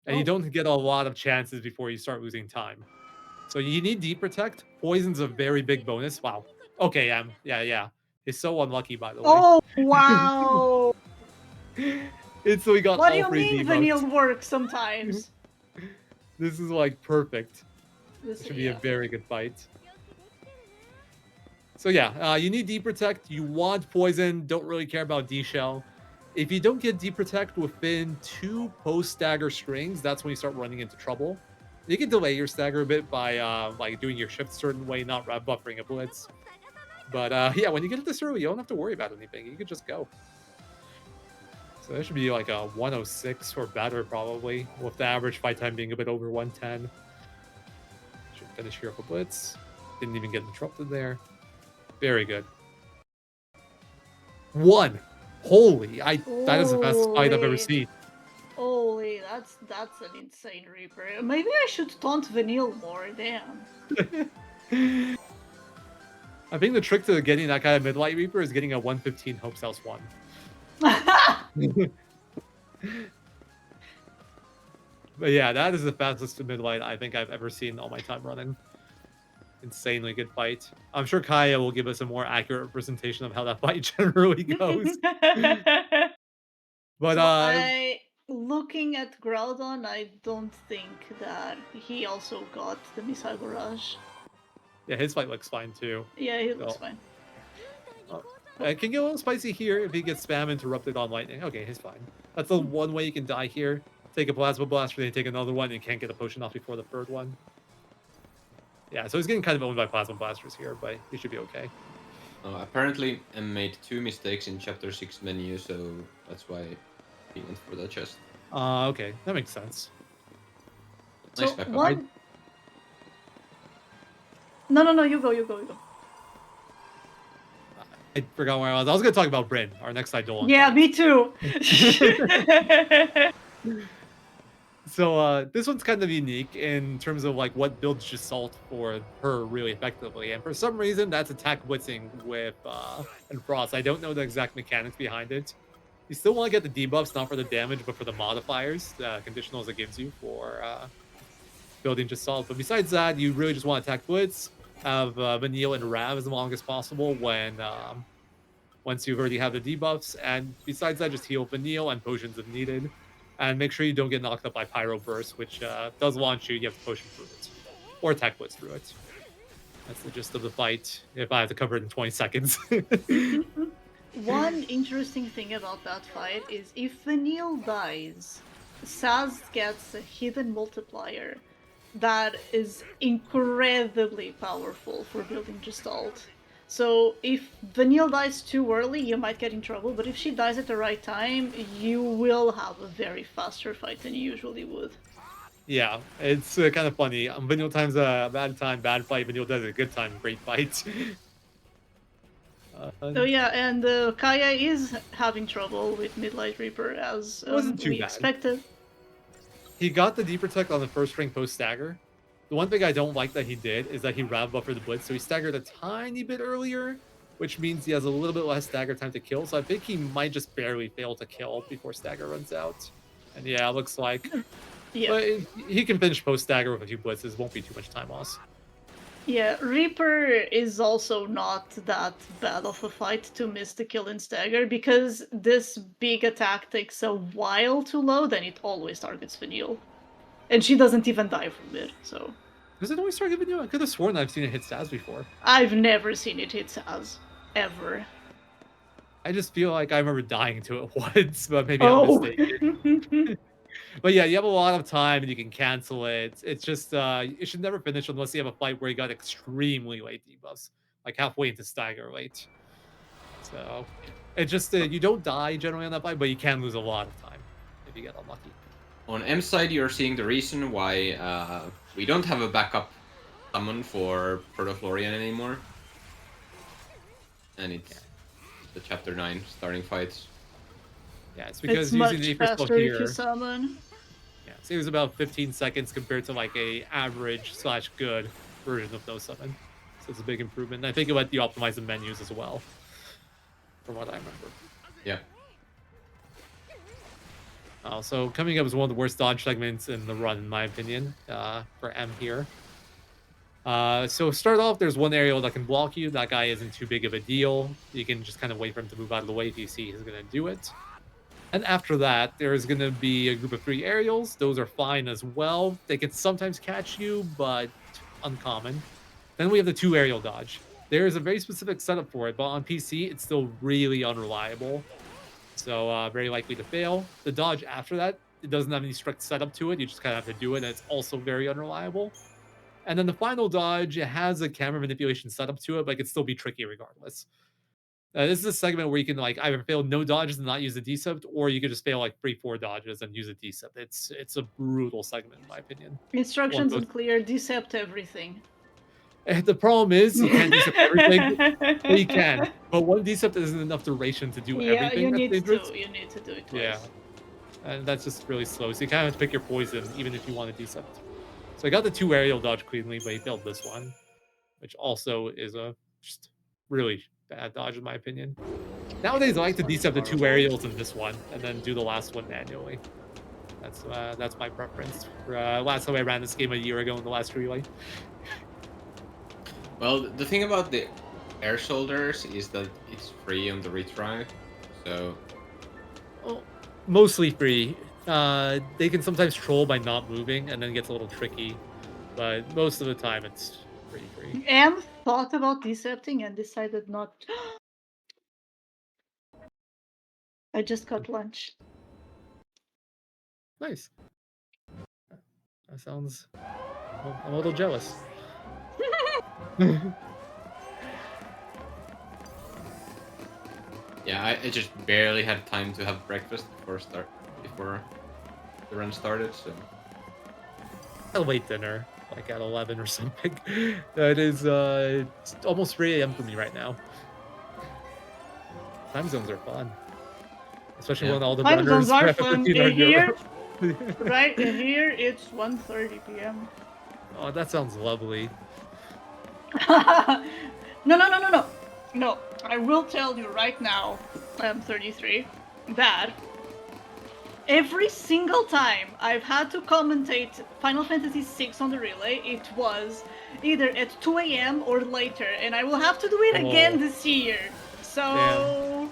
And you don't get a lot of chances before you start losing time. So you need Deep Protect. Poison's a very big bonus. Wow. Okay, yeah. He's so unlucky, by the way. Oh, wow. So we got What all do you three mean debuffs. Vanille works sometimes? This is like perfect. This should be a very good fight. So yeah, you need Deep Protect. You want Poison. Don't really care about D-Shell. If you don't get Deep Protect within 2 post-stagger strings, that's when you start running into trouble. You can delay your stagger a bit by like doing your shift a certain way, not buffering a blitz. But yeah, when you get it this early, you don't have to worry about anything. You can just go. So that should be like a 106 or better probably, with the average fight time being a bit over 110. Should finish here with a blitz. Didn't even get interrupted there. Very good. 1. Holy, that is the best fight I've ever seen. Holy, that's an insane Reaper. Maybe I should taunt Vanille more, damn. I think the trick to getting that kind of Midlight Reaper is getting a 115 Hope's House 1. But yeah, that is the fastest mid-light I think I've ever seen all my time running. Insanely good fight. I'm sure Kaya will give us a more accurate representation of how that fight generally goes. But So looking at Groudon, I don't think that he also got the missile barrage. yeah, his fight looks fine too. Yeah, he looks fine. It can get a little spicy here if he gets spam interrupted on lightning. Okay, he's fine. That's the one way you can die here. Take a plasma blaster, then take another one, and you can't get a potion off before the third one. Yeah, so he's getting kind of owned by plasma blasters here, but he should be okay. Apparently, I made 2 mistakes in Chapter 6 menu, so that's why he went for the chest. Okay, that makes sense. Nice So backup. one. No, you go. I forgot where I was. I was going to talk about Bryn, our next Eidolon. Yeah, me too. So this one's kind of unique in terms of like what builds Gestalt for her really effectively, and for some reason that's attack blitzing with and Frost. I don't know the exact mechanics behind it. You still want to get the debuffs, not for the damage, but for the modifiers, the conditionals it gives you for building Gestalt. But besides that, you really just want to attack blitz, have Vanille and Rav as long as possible when once you already have the debuffs, and besides that, just heal Vanille and potions if needed. And make sure you don't get knocked up by Pyro Burst, which does launch you. You have to potion through it. Or attack blitz through it. That's the gist of the fight, if I have to cover it in 20 seconds. One interesting thing about that fight is if Vanille dies, Saz gets a hidden multiplier that is incredibly powerful for building Gestalt. So if Vanille dies too early, you might get in trouble, but if she dies at the right time, you will have a very faster fight than you usually would. Yeah, it's kind of funny. Vanille times a bad time, bad fight. Vanille does a good time, great fight. So yeah, and Kaya is having trouble with Midlight Reaper as wasn't too we bad. expected. He got the deep protect on the first ring post stagger. The one thing I don't like that he did is that he Rav buffered the blitz, so he staggered a tiny bit earlier, which means he has a little bit less stagger time to kill. So I think he might just barely fail to kill before stagger runs out. And yeah, it looks like. Yeah. But he can finish post stagger with a few blitzes. Won't be too much time loss. Yeah, Reaper is also not that bad of a fight to miss the kill in stagger because this big attack takes a while to load and it always targets Vanille. And she doesn't even die from it, so. Does it always target Vanille? I could have sworn I've seen it hit Saz before. I've never seen it hit Saz. Ever. I just feel like I remember dying to it once, but maybe I'm mistaken. But yeah, you have a lot of time and you can cancel it. It's just, it should never finish unless you have a fight where you got extremely late debuffs, like halfway into stagger late. So, it's just, you don't die generally on that fight, but you can lose a lot of time if you get unlucky. On M side, you're seeing the reason why we don't have a backup summon for Protoflorian anymore. And it's the Chapter 9 starting fights. Yeah, it's because it's much using the faster here, if you summon. Yeah, so it was about 15 seconds compared to like a average / good version of no summon. So it's a big improvement. And I think it let you optimize the menus as well, from what I remember. Yeah. So coming up is one of the worst dodge segments in the run, in my opinion, for M here. So start off, there's one aerial that can block you. That guy isn't too big of a deal. You can just kind of wait for him to move out of the way if you see he's going to do it. And after that, there's going to be a group of 3 aerials. Those are fine as well. They can sometimes catch you, but uncommon. Then we have the 2 aerial dodge. There is a very specific setup for it, but on PC, it's still really unreliable. So very likely to fail. The dodge after that, it doesn't have any strict setup to it. You just kind of have to do it, and it's also very unreliable. And then the final dodge, it has a camera manipulation setup to it, but it can still be tricky regardless. This is a segment where you can like either fail no dodges and not use the decept, or you could just fail like 3-4 dodges and use a decept. It's a brutal segment in my opinion. Instructions unclear, decept everything. And the problem is you can't decept everything. Well, you can, but one decept isn't enough duration to do everything. Yeah, you need dangerous. to do it twice. Yeah, and that's just really slow. So you kind of have to pick your poison, even if you want to decept. So I got the 2 aerial dodge cleanly, but he failed this one, which also is a just really bad dodge in my opinion. Nowadays, I like to decept the 2 aerials in this one, and then do the last one manually. That's my preference. Last time I ran this game a year ago in the last relay. Well, the thing about the air shoulders is that it's free on the retry, so Oh, mostly free. They can sometimes troll by not moving, and then it gets a little tricky. But most of the time, it's pretty free. And thought about decepting and decided not. I just got lunch. Nice. That sounds. I'm a little jealous. yeah, I just barely had time to have breakfast before the run started. So A late dinner, like at 11 or something. That is it's almost 3 a.m. for me right now. Time zones are fun, especially Yeah. when all the Time runners zones are at fun. 15 are Here, new. right here, it's 1:30 p.m. Oh, that sounds lovely. No. I will tell you right now, I'm 33, that every single time I've had to commentate Final Fantasy VI on the relay, it was either at 2 a.m. or later, and I will have to do it again this year. So...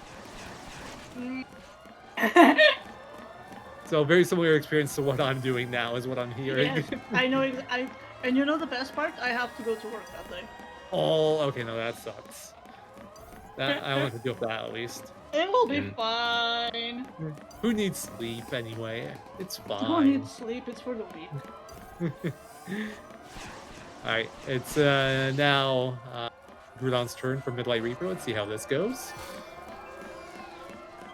So very similar experience to what I'm doing now is what I'm hearing. Yes, I know. And you know the best part? I have to go to work that day. Oh, okay, no, that sucks. I don't have to deal with that at least. It will be fine. Who needs sleep anyway? It's I don't fine. need sleep. It's for the week. Alright, it's now Groudon's turn for Midlight Reaper. Let's see how this goes.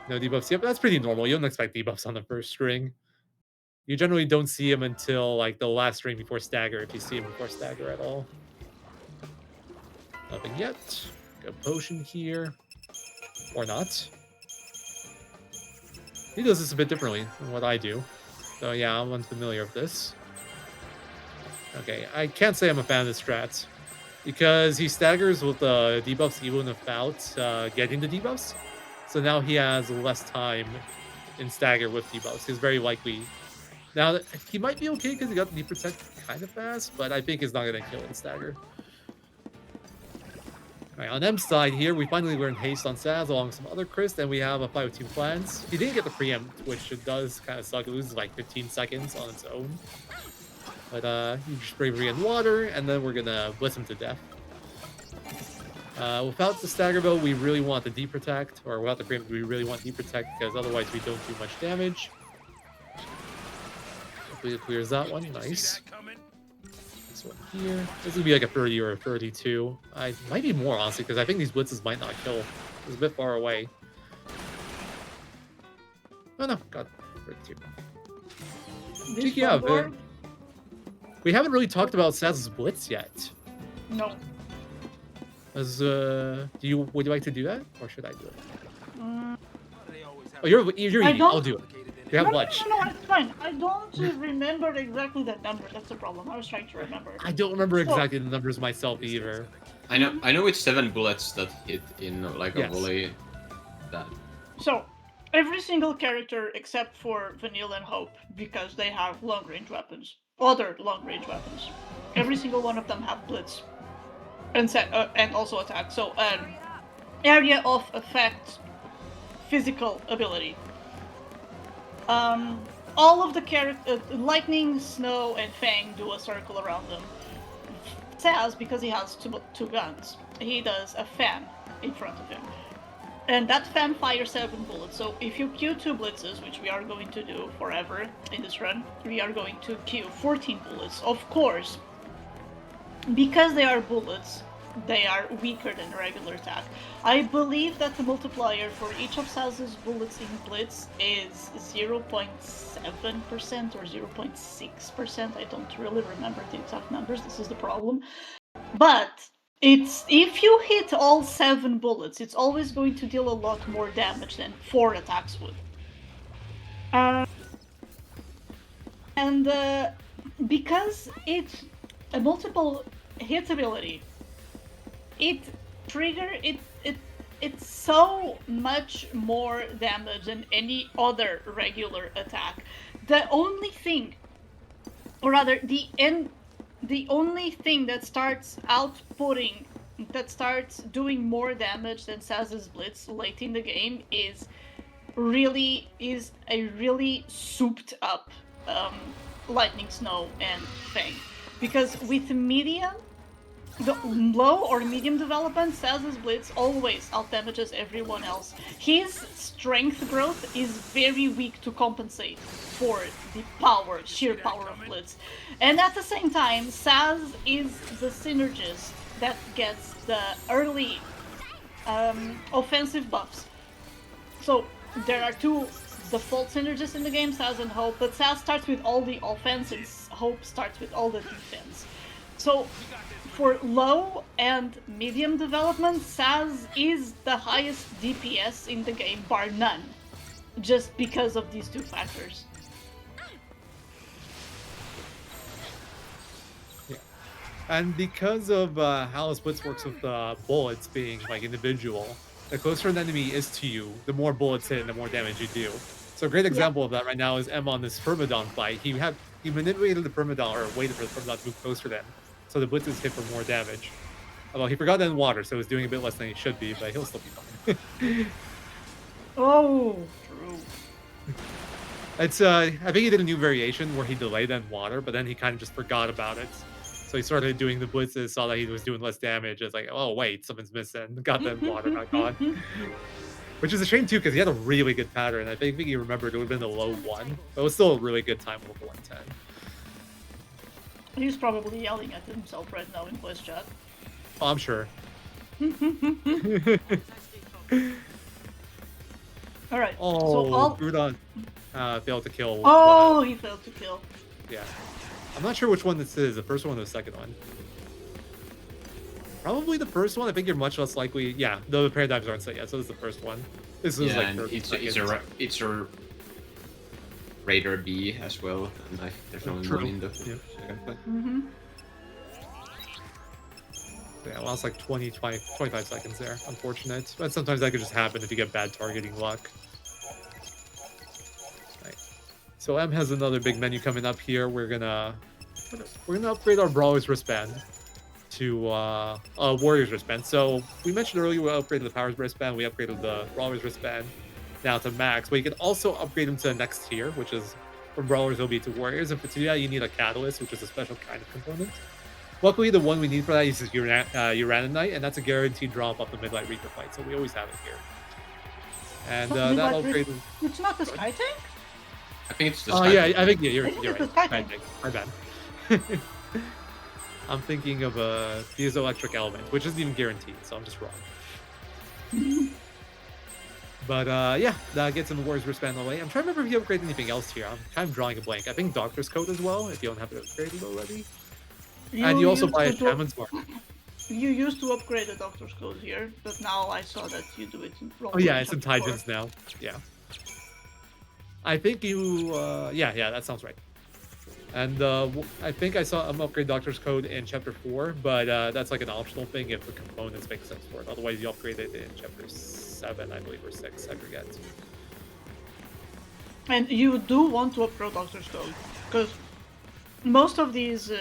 No debuffs yet, but that's pretty normal. You don't expect debuffs on the first string. You generally don't see them until like the last string before stagger, if you see them before stagger at all. Nothing yet. Go potion here. Or not. He does this a bit differently than what I do. So yeah, I'm unfamiliar with this. Okay, I can't say I'm a fan of this strat. Because he staggers with the debuffs even without getting the debuffs. So now he has less time in stagger with debuffs. He's very likely... Now, he might be okay because he got the protect kind of fast, but I think he's not going to kill in stagger. Alright, on M's side here, we finally learned haste on Saz along with some other Chris, and we have a fight with 2 plans. He didn't get the preempt, which it does kind of suck. It loses like 15 seconds on its own. But huge bravery and water, and then we're gonna blitz him to death. Without the stagger bow, we really want the deep protect, or without the preempt, we really want deep protect because otherwise we don't do much damage. Hopefully it clears that one. Nice. This one here. This is gonna be like a 30 or a 32. I might be more honestly because I think these blitzes might not kill. It's a bit far away. Oh no, God, 32. This Yeah, one door? we haven't really talked about Saz's blitz yet. No. Would you like to do that, or should I do it? Mm, Oh, you're eating. don't- I'll do it. We have lunch. No, it's fine. I don't remember exactly that number. That's the problem. I was trying to remember. I don't remember exactly the numbers myself either. I know it's 7 bullets that hit in like a Yes. volley. That So, every single character except for Vanilla and Hope, because they have long-range weapons, other long-range weapons, every single one of them have blitz, and also attack. So, area of effect, physical ability. All of the characters, Lightning, Snow, and Fang do a circle around them. Saz, because he has two guns, he does a fan in front of him. And that fan fires 7 bullets, so if you queue 2 blitzes, which we are going to do forever in this run, we are going to queue 14 bullets. Of course, because they are bullets, they are weaker than regular attack. I believe that the multiplier for each of Saz's bullets in Blitz is 0.7% or 0.6%. I don't really remember the exact numbers, this is the problem. But if you hit all 7 bullets, it's always going to deal a lot more damage than 4 attacks would. Because it's a multiple hit ability, it's so much more damage than any other regular attack the only thing, or rather, the only thing that starts outputting, that starts doing more damage than Saz's Blitz late in the game is a really souped up Lightning Snow and Fang. Because with medium, the low or medium development, Saz's Blitz always outdamages everyone else. His strength growth is very weak to compensate for the sheer power of Blitz. And at the same time, Saz is the synergist that gets the early offensive buffs. So there are two default synergists in the game, Saz and Hope, but Saz starts with all the offense and Hope starts with all the defense. So for low and medium development, Saz is the highest DPS in the game, bar none, just because of these two factors. Yeah. And because of how Splits works with bullets being like individual, the closer an enemy is to you, the more bullets hit and the more damage you do. So a great example of that right now is M on this Permadon fight. He manipulated the Permadon, or waited for the Permadon to move closer to him, so the blitzes hit for more damage. Although he forgot that in water, so he's doing a bit less than he should be, but he'll still be fine. Oh, true. It's I think he did a new variation where he delayed in water, but then he kind of just forgot about it. So he started doing the blitzes, saw that he was doing less damage. It's like, oh wait, something's missing. Got the water back on. Which is a shame too, because he had a really good pattern. I think he remembered it would have been a low 1, but it was still a really good time over 110. He's probably yelling at himself right now in voice chat. Oh, I'm sure. Alright, Oh, so Groudon failed to kill. Oh, he failed to kill. Yeah. I'm not sure which one this is, the first one or the second one. Probably the first one. I think you're much less likely. Yeah, the paradigms aren't set yet, so this is the first one. This is like it's a Raider B as well, and I think there's only one in the second one. Yeah, lost like 25 seconds there. Unfortunate. But sometimes that could just happen if you get bad targeting luck. Right. So M has another big menu coming up here. We're gonna upgrade our Brawler's wristband to Warrior's wristband. So we mentioned earlier we upgraded the Power's wristband, we upgraded the Brawler's wristband now to Max, but you can also upgrade them to the next tier, which is from Brawlers will be to Warriors. And to do that, you need a Catalyst, which is a special kind of component. Luckily, the one we need for that is Uranite, and that's a guaranteed drop off the Midlight Reaper fight, so we always have it here. And that upgrade... It's not the Sky Tank? I think it's the Sky Tank. I think you're right. Sky Tank. My bad. I'm thinking of a Piezoelectric Element, which isn't even guaranteed, so I'm just wrong. But yeah, that gets in the Warriors wristband away. I'm trying to remember if you upgrade anything else here. I'm kind of drawing a blank. I think Doctor's Coat as well, if you don't have it upgraded already. And you also buy a Shaman's Mark. You used to upgrade the Doctor's Code here, but now I saw that you do it in Oh yeah, it's in Tidgens now. Yeah. I think you, yeah, that sounds right. And I think I saw upgrade Doctor's Code in Chapter 4, but that's like an optional thing if the components make sense for it. Otherwise, you upgrade it in Chapter 7, I believe, or 6, I forget. And you do want to upgrade Doctor's Code, because most of these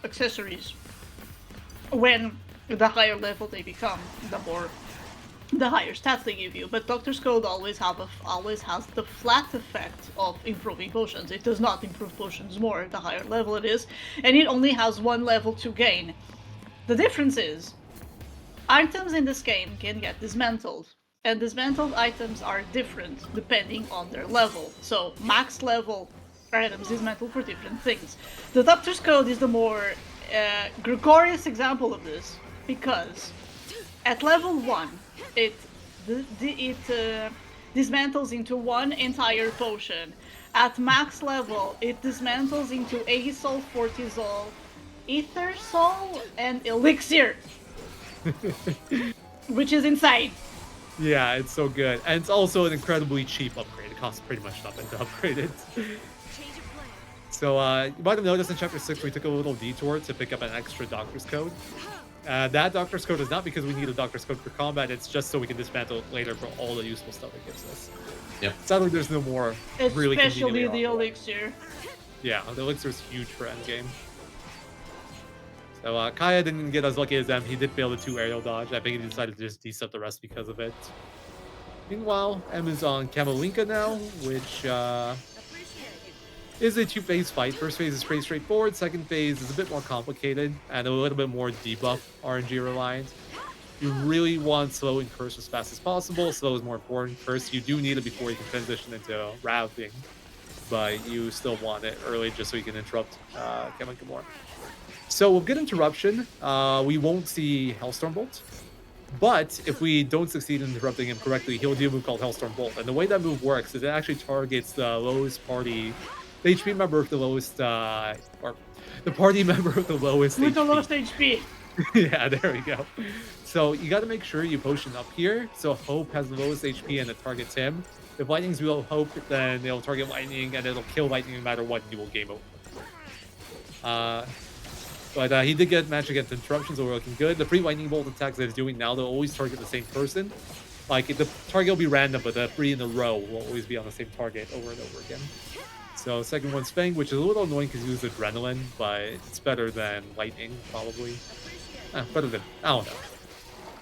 accessories, when the higher level they become, the higher stats they give you. But Doctor's Code always has the flat effect of improving potions. It does not improve potions more the higher level it is, and it only has one level to gain. The difference is, items in this game can get dismantled, and dismantled items are different depending on their level. So max level items dismantle for different things. The Doctor's Code is the more gregarious example of this, because at level 1, it dismantles into one entire potion. At max level, it dismantles into Aegis-Sol, Fortisol, Aethersol, and Elixir. Which is insane. Yeah, it's so good. And it's also an incredibly cheap upgrade. It costs pretty much nothing to upgrade it. So, you might have noticed in Chapter 6 we took a little detour to pick up an extra Doctor's Code. That Doctor's Coat is not because we need a Doctor's Coat for combat, it's just so we can dismantle it later for all the useful stuff it gives us. Yep. Sadly, there's no more really Especially conveniently the on one. elixir. Yeah, the elixir is huge for endgame. So Kaya didn't get as lucky as them. He did fail the 2 aerial dodge. I think he decided to just decep the rest because of it. Meanwhile, M is on Kamalinka now, which is a 2-phase fight. First phase is pretty straightforward. Second phase is a bit more complicated and a little bit more debuff RNG reliant. You really want slow and curse as fast as possible. Slow is more important. Curse, you do need it before you can transition into routing, but you still want it early just so you can interrupt Kamalinka more. So we'll get interruption. We won't see Hellstorm Bolt. But if we don't succeed in interrupting him correctly, he'll do a move called Hellstorm Bolt. And the way that move works is it actually targets the lowest party, the HP member of the lowest, or the party member of the lowest With HP. the lowest HP. Yeah, there we go. So you got to make sure you potion up here. So Hope has the lowest HP and it targets him. If Lightning's below Hope, then it'll target Lightning and it'll kill Lightning no matter what, and you will game over. But he did get match against interruptions, so we're looking good. The free lightning bolt attacks that he's doing now, they'll always target the same person. Like, the target will be random, but the 3 in a row will always be on the same target over and over again. So second one's Fang, which is a little annoying because he uses adrenaline, but it's better than lightning, probably. Better than, I don't know.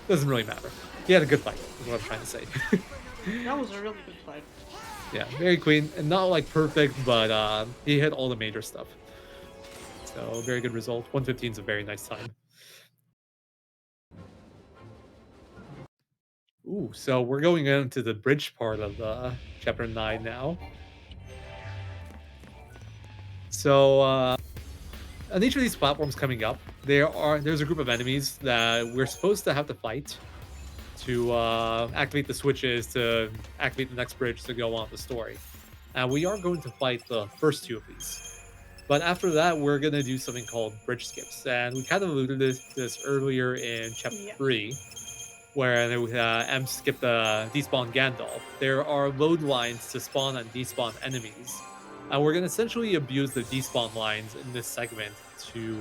Doesn't really matter. He had a good fight, is what I'm trying to say. That was a really good fight. Yeah, very clean, and not like perfect, but he hit all the major stuff. So very good result. 115 is a very nice time. Ooh, so we're going into the bridge part of chapter 9 now. So on each of these platforms coming up, there's a group of enemies that we're supposed to have to fight to activate the switches to activate the next bridge to go on the story. And we are going to fight the first 2 of these. But after that, we're going to do something called bridge skips. And we kind of alluded to this earlier in chapter 3, where M skipped the despawn Gandalf. There are load lines to spawn and despawn enemies. And we're going to essentially abuse the despawn lines in this segment to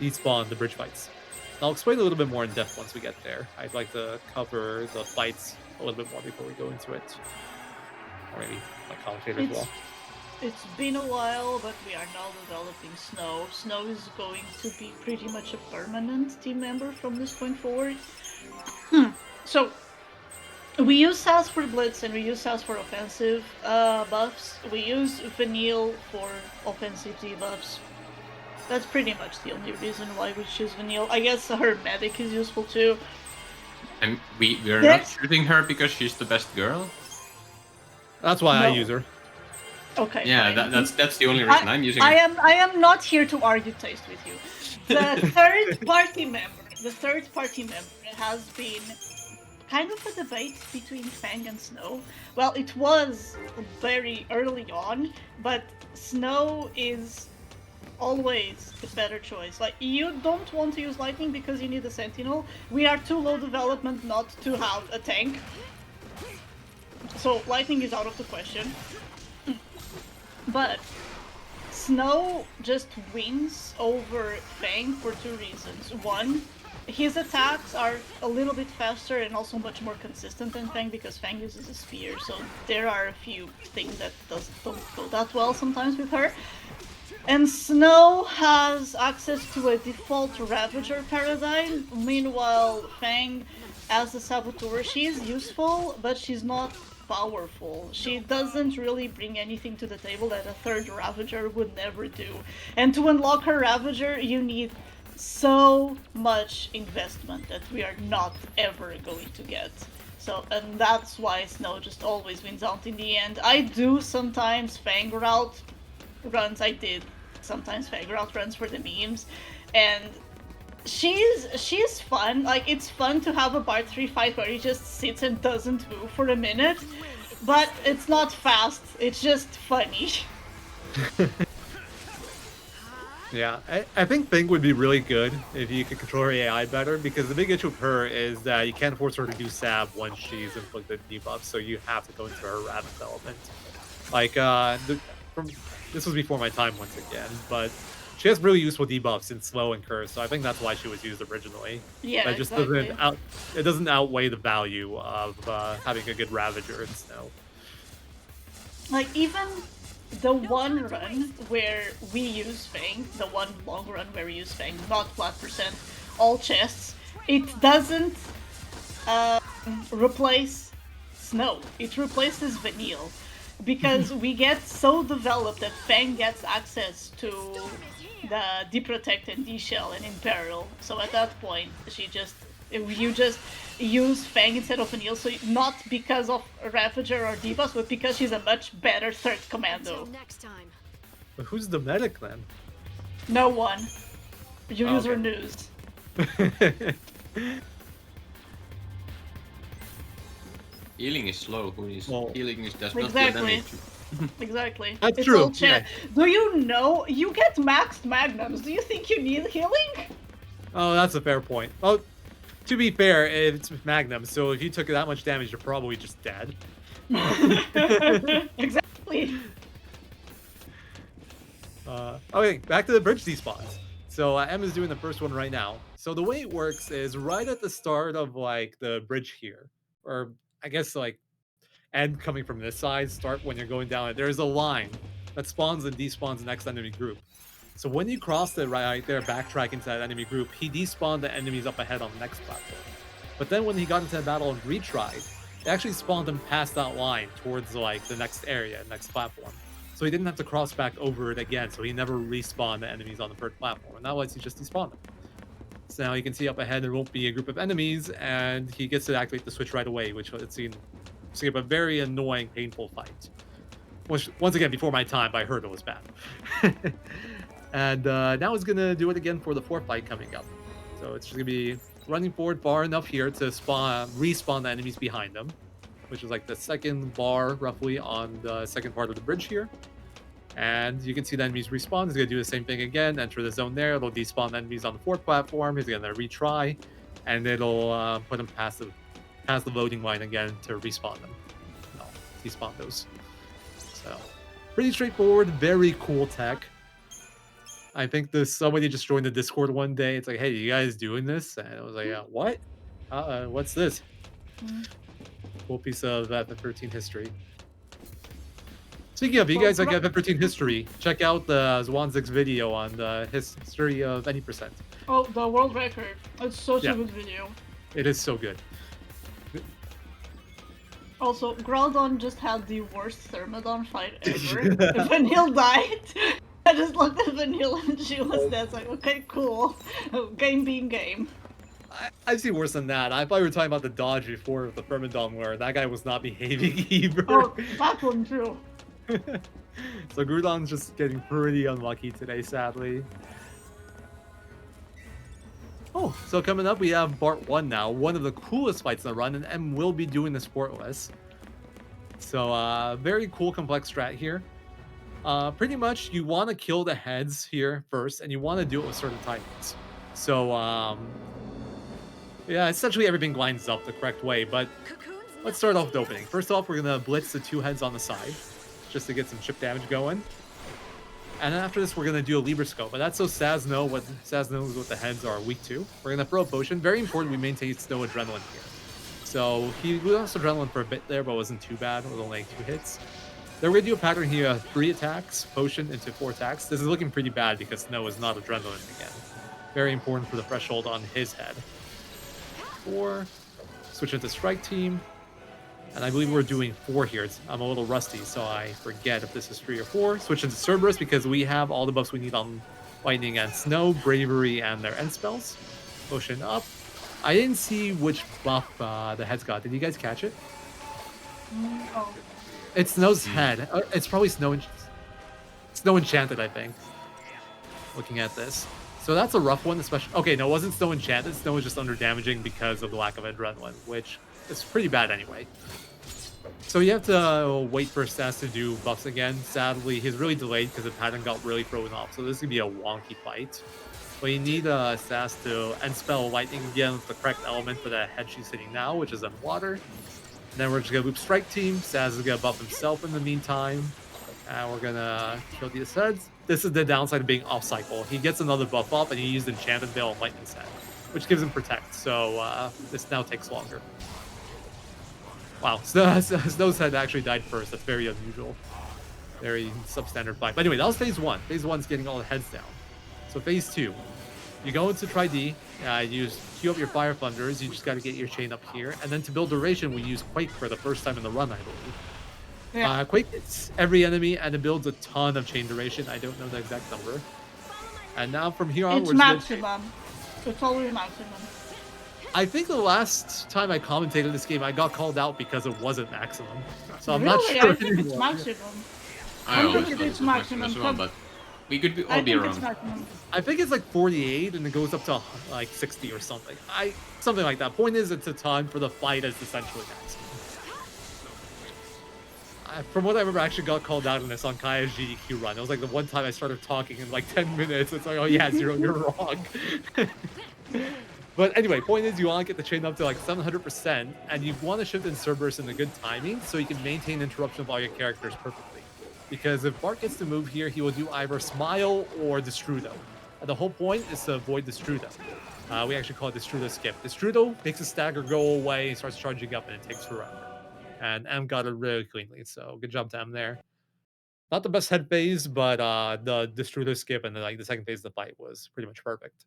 despawn the bridge fights. I'll explain a little bit more in depth once we get there. I'd like to cover the fights a little bit more before we go into it. Or maybe my commentator as well. It's been a while, but we are now developing Snow. Snow is going to be pretty much a permanent team member from this point forward. So, we use SAS for Blitz and we use SAS for offensive buffs. We use Vanille for offensive debuffs. That's pretty much the only reason why we choose Vanille. I guess her medic is useful too. And we are not shooting her because she's the best girl? That's why I use her. Okay. Yeah, that's the only reason I'm using it. I am not here to argue taste with you. The third party member has been kind of a debate between Fang and Snow. Well, it was very early on, but Snow is always the better choice. Like, you don't want to use Lightning because you need a Sentinel. We are too low development not to have a tank. So Lightning is out of the question. But Snow just wins over Fang for 2 reasons. One, his attacks are a little bit faster and also much more consistent than Fang because Fang uses a spear, so there are a few things that don't go that well sometimes with her. And Snow has access to a default Ravager paradigm, meanwhile Fang, as a Saboteur, she is useful, but she's not powerful. She doesn't really bring anything to the table that a third Ravager would never do. And to unlock her Ravager, you need so much investment that we are not ever going to get. So, and that's why Snow just always wins out in the end. I do sometimes Fang route runs, I did sometimes Fang route runs for the memes, and she's fun. Like, it's fun to have a Bard 3 fight where he just sits and doesn't move for a minute, but it's not fast, it's just funny. Yeah, I think Fang would be really good if you could control her AI better, because the big issue with her is that you can't force her to do Sab once she's inflicted debuffs, so you have to go into her Rad development. Like, this was before my time once again, but she has really useful debuffs in slow and curse, so I think that's why she was used originally. Yeah, But it just exactly. doesn't outweigh the value of having a good Ravager in snow. Like, even the one run where we use Fang, the one long run where we use Fang, not flat percent, all chests, it doesn't replace Snow. It replaces Vanille. Because we get so developed that Fang gets access to the Deprotect and D-Shell and Imperil. So at that point, you just use Fang instead of Vanille, so not because of Ravager or debuffs, but because she's a much better third commando. Next time. But who's the medic then? No one. You use her Okay. news. Healing is slow. Who is Well, healing is does not deal Exactly. damage. Exactly. That's It's true, all chat. yeah. Do you know you get maxed magnums? Do you think you need healing? Oh, that's a fair point. Well, to be fair, it's Magnum, so if you took that much damage, you're probably just dead. Exactly. Okay, back to the bridge despawns. So Emma's doing the first one right now. So the way it works is right at the start of like the bridge here, or I guess like end coming from this side, start when you're going down it. There's a line that spawns and despawns the next enemy group. So when you cross it right there, backtrack into that enemy group, he despawned the enemies up ahead on the next platform. But then when he got into the battle and retried, it actually spawned him past that line towards like the next area, next platform. So he didn't have to cross back over it again, so he never respawned the enemies on the third platform. And that lets you just despawn them. So now you can see up ahead there won't be a group of enemies, and he gets to activate the switch right away, which it seemed to give a very annoying, painful fight. Which, once again, before my time, but I heard it was bad. And now he's going to do it again for the fourth fight coming up. So it's just going to be running forward far enough here to respawn the enemies behind him, which is like the second bar roughly on the second part of the bridge here. And you can see the enemies respawn. He's going to do the same thing again, enter the zone there. It'll despawn the enemies on the fourth platform. He's going to retry, and it'll put him past the loading line again to respawn them. No, despawn those. So pretty straightforward, very cool tech. I think somebody just joined the Discord one day. It's like, hey, you guys doing this? And I was like, what? What's this? Cool piece of FF13 history. Speaking of, you guys like FF13 history, check out the MrZwanzig's video on the history of any percent. Oh, the world record. It's such Yeah. a good video. It is so good. Also, Groudon just had the worst Thermodon fight ever. Vanille died. I just looked at Vanille and she was dead. It's like, okay, cool. Game being game. I've seen worse than that. I thought we were talking about the dodge before with the Thermodon where that guy was not behaving either. Oh, that one too. So Groudon's just getting pretty unlucky today, sadly. Oh, so coming up we have Part 1 now, one of the coolest fights in the run, and M will be doing this portless. So very cool complex strat here. Pretty much you want to kill the heads here first, and you want to do it with certain timings. So yeah, essentially everything lines up the correct way, but let's start off with opening. First off, we're going to blitz the two heads on the side, just to get some chip damage going. And then after this, we're going to do a Libra Scope, but that's so Saz knows what the heads are weak to. We're going to throw a potion. Very important we maintain Snow Adrenaline here. So he lost Adrenaline for a bit there, but it wasn't too bad. It was only like 2 hits. Then we're going to do a pattern here, 3 attacks, potion into 4 attacks. This is looking pretty bad because Snow is not Adrenaline again. Very important for the threshold on his head. 4, switch into Strike Team. And I believe we're doing 4 here. I'm a little rusty, so I forget if this is 3 or 4. Switch into Cerberus because we have all the buffs we need on Lightning and Snow, Bravery, and their end spells. Potion up. I didn't see which buff the heads got. Did you guys catch it? Oh. It's Snow's head. It's probably Snow Enchanted, I think. Looking at this. So that's a rough one, especially... Okay, no, it wasn't Snow Enchanted. Snow was just under damaging because of the lack of Adrenaline, which is pretty bad anyway. So you have to wait for Stas to do buffs again. Sadly, he's really delayed because the pattern got really thrown off. So this is going to be a wonky fight. But you need Stas to end spell Lightning again with the correct element for the head she's hitting now, which is in water. And then we're just going to loop Strike Team. Stas is going to buff himself in the meantime. And we're gonna kill these heads. This is the downside of being off cycle. He gets another buff up, and he used Enchanted Veil and Lightning Set, which gives him Protect. So this now takes longer. Wow, Snow's head actually died first. That's very unusual. Very substandard fight. But anyway, that was phase 1. Phase 1's getting all the heads down. So phase 2, you go into Try D. You queue up your Fire Thunders. You just got to get your chain up here. And then to build duration, we use Quake for the first time in the run, I believe. Yeah. Quake hits every enemy, and it builds a ton of chain duration. I don't know the exact number. And now from here on, It's maximum. It's always maximum. I think the last time I commentated this game, I got called out because it wasn't maximum. So I'm Really? not sure I think it's anymore. maximum. I I always think thought it's it was maximum as well, maximum. but we could all I be think wrong. it's maximum. I think it's like 48 and it goes up to like 60 or something. Something like that. Point is, it's a ton for the fight as essentially maximum. From what I remember, I actually got called out on this on Kaya's GDQ run. It was like the one time I started talking in like 10 minutes. It's like, oh yeah, Zero, you're wrong. But anyway, point is you want to get the chain up to like 700%, and you want to shift in Cerberus in a good timing so you can maintain interruption of all your characters perfectly. Because if Bart gets to move here, he will do either Smile or Destrudo. And the whole point is to avoid Destrudo. We actually call it Destrudo skip. Destrudo makes a stagger go away, starts charging up, and it takes forever. And M got it really cleanly, so good job to M there. Not the best head phase, but the Destrudo skip and the second phase of the fight was pretty much perfect.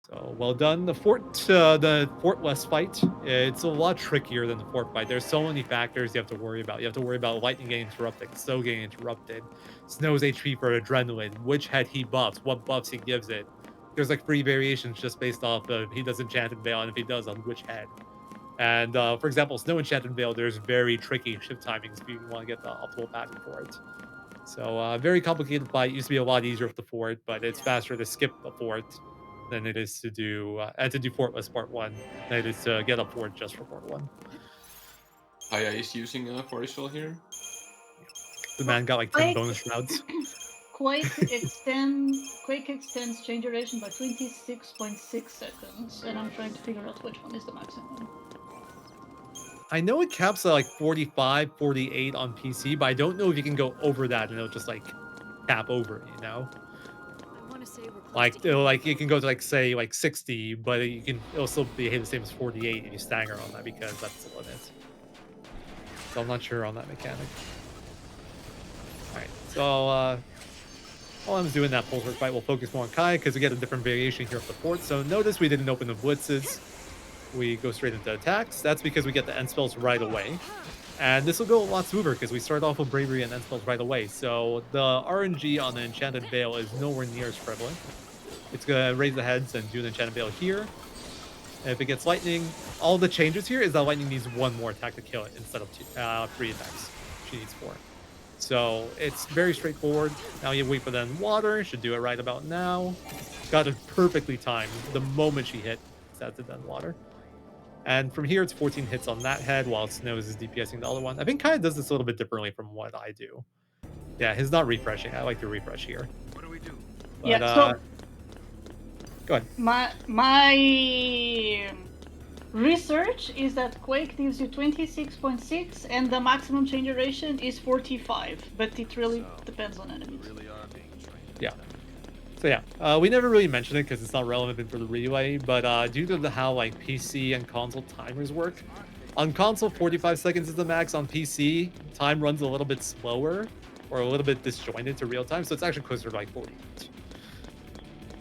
So well done. The Fort West fight, it's a lot trickier than the Fort fight. There's so many factors you have to worry about. You have to worry about Lightning getting interrupted, Snow getting interrupted, Snow's HP for Adrenaline, which head he buffs, what buffs he gives it. There's like 3 variations just based off of he does Enchanted Veil and if he does on which head. And for example, Snow Enchanted Veil, there's very tricky shift timings if you want to get the optimal pattern for it. So very complicated fight. Used to be a lot easier with the Fort, but it's faster to skip the Fort than it is to do Fort West Part 1 than it is to get up Fort just for Part 1. Kaya is using Forestful here. The man got like 10 bonus rounds. Quake extends chain duration by 26.6 seconds, and I'm trying to figure out which one is the maximum. I know it caps at like 45, 48 on PC, but I don't know if you can go over that and it'll just like cap over, you know? Like you can go to like say like 60, but it'll still behave the same as 48 if you stagger on that because that's the limit. So I'm not sure on that mechanic. Alright, so while I'm doing that pulse work fight, we'll focus more on Kai because we get a different variation here of the fort. So notice we didn't open the blitzes. We go straight into attacks. That's because we get the end spells right away. And this will go a lot smoother because we start off with Bravery and end spells right away. So the RNG on the Enchanted Veil is nowhere near as prevalent. It's going to raise the heads and do an Enchanted Veil here. And if it gets Lightning, all the changes here is that Lightning needs 1 more attack to kill it instead of 3 attacks. She needs 4. So it's very straightforward. Now you wait for the water. Should do it right about now. Got it perfectly timed. The moment she hit, that's it, then water. And from here, it's 14 hits on that head, while Snows is DPSing the other one. I think Kai does this a little bit differently from what I do. Yeah, he's not refreshing. I like to refresh here. What do we do? But, Yeah, so go ahead. my research is that Quake gives you 26.6 and the maximum chain duration is 45, but it really depends on enemies. Really are being trained. Yeah. So yeah, we never really mentioned it because it's not relevant for the relay, but due to how like PC and console timers work, on console 45 seconds is the max. On PC, time runs a little bit slower or a little bit disjointed to real time, so it's actually closer to like 48.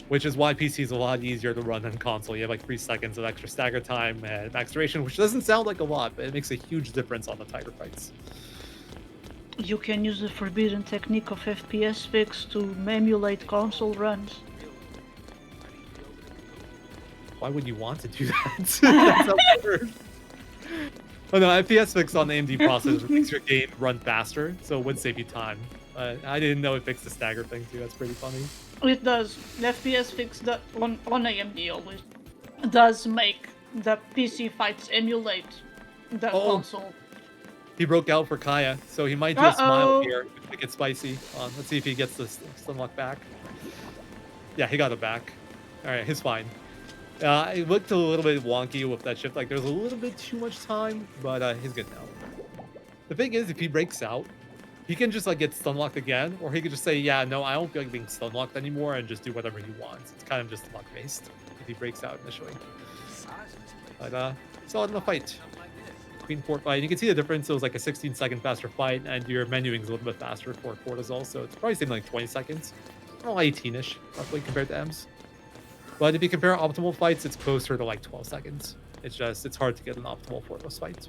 Which is why PC is a lot easier to run than console. You have like 3 seconds of extra stagger time and max duration, which doesn't sound like a lot, but it makes a huge difference on the tighter fights. You can use the forbidden technique of FPS fix to emulate console runs. Why would you want to do that? That's absurd. Oh no, FPS fix on the AMD processor makes your game run faster, so it would save you time. I didn't know it fixed the stagger thing too. That's pretty funny. It does. The FPS fix that on AMD always does make the PC fights emulate the console. He broke out for Kaya, so he might do a smile Uh-oh. here to get spicy. Let's see if he gets the stunlock back. Yeah, he got it back. All right, he's fine. It looked a little bit wonky with that shift. Like, there's a little bit too much time, but he's good now. The thing is, if he breaks out, he can just like get stun locked again, or he could just say, yeah, no, I don't feel like being stun locked anymore, and just do whatever he wants. It's kind of just luck based if he breaks out initially. But solid in the fight. Queen Fort fight. You can see the difference. It was like a 16-second faster fight, and your menuing is a little bit faster for Cortisol, so it's probably taking like 20 seconds. Well, 18-ish, roughly, compared to M's. But if you compare optimal fights, it's closer to like 12 seconds. It's hard to get an optimal Fortless fight.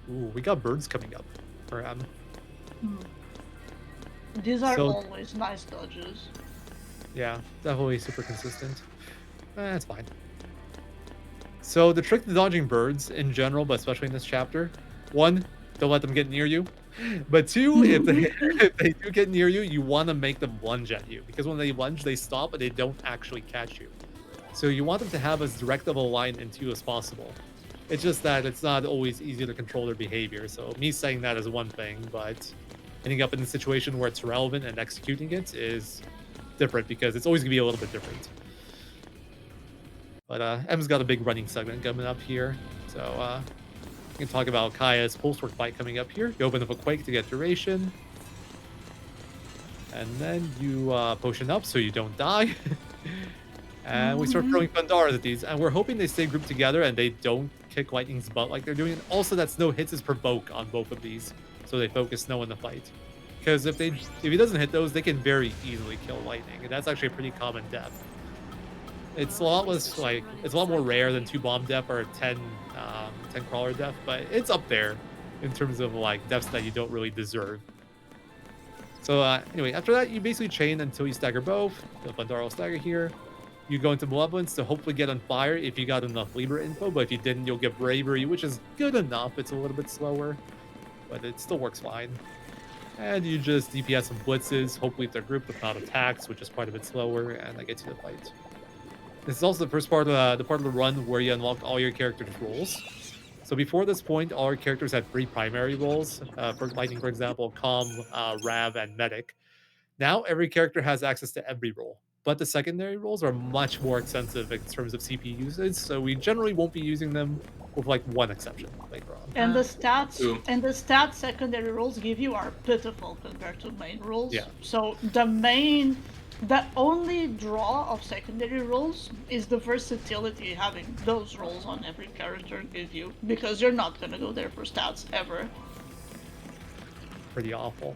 Ooh, we got birds coming up for M. These are always nice dodges. Yeah, definitely super consistent. That's fine. So the trick to dodging birds in general, but especially in this chapter, 1, don't let them get near you. But 2, if they do get near you, you want to make them lunge at you. Because when they lunge, they stop and they don't actually catch you. So you want them to have as direct of a line into you as possible. It's just that it's not always easy to control their behavior. So me saying that is one thing, but ending up in a situation where it's relevant and executing it is different, because it's always going to be a little bit different. But M's got a big running segment coming up here. So we can talk about Kaya's pulse work fight coming up here. You open up a Quake to get duration. And then you potion up so you don't die. And we start throwing Thundaras at these. And we're hoping they stay grouped together and they don't kick Lightning's butt like they're doing. Also, that Snow hits his provoke on both of these. So they focus Snow in the fight. Because if he doesn't hit those, they can very easily kill Lightning. And that's actually a pretty common death. It's a lot less, like, it's a lot more rare than 2 bomb death or 10 crawler death, but it's up there in terms of like deaths that you don't really deserve. So anyway, after that, you basically chain until you stagger both. The Thundara will stagger here. You go into Malevolence to hopefully get on fire if you got enough Libra info, but if you didn't, you'll get Bravery, which is good enough. It's a little bit slower, but it still works fine. And you just DPS some blitzes, hopefully if they're grouped without attacks, which is quite a bit slower, and that gets you the fight. This is also the first part of the run where you unlock all your characters' roles. So before this point, all our characters had 3 primary roles. For Lightning, for example, Calm, Rav, and Medic. Now every character has access to every role, but the secondary roles are much more extensive in terms of CP usage. So we generally won't be using them, with like one exception later on. And the stats secondary roles give you are pitiful compared to main roles. Yeah. So the only draw of secondary roles is the versatility having those roles on every character give you, because you're not gonna go there for stats ever. Pretty awful.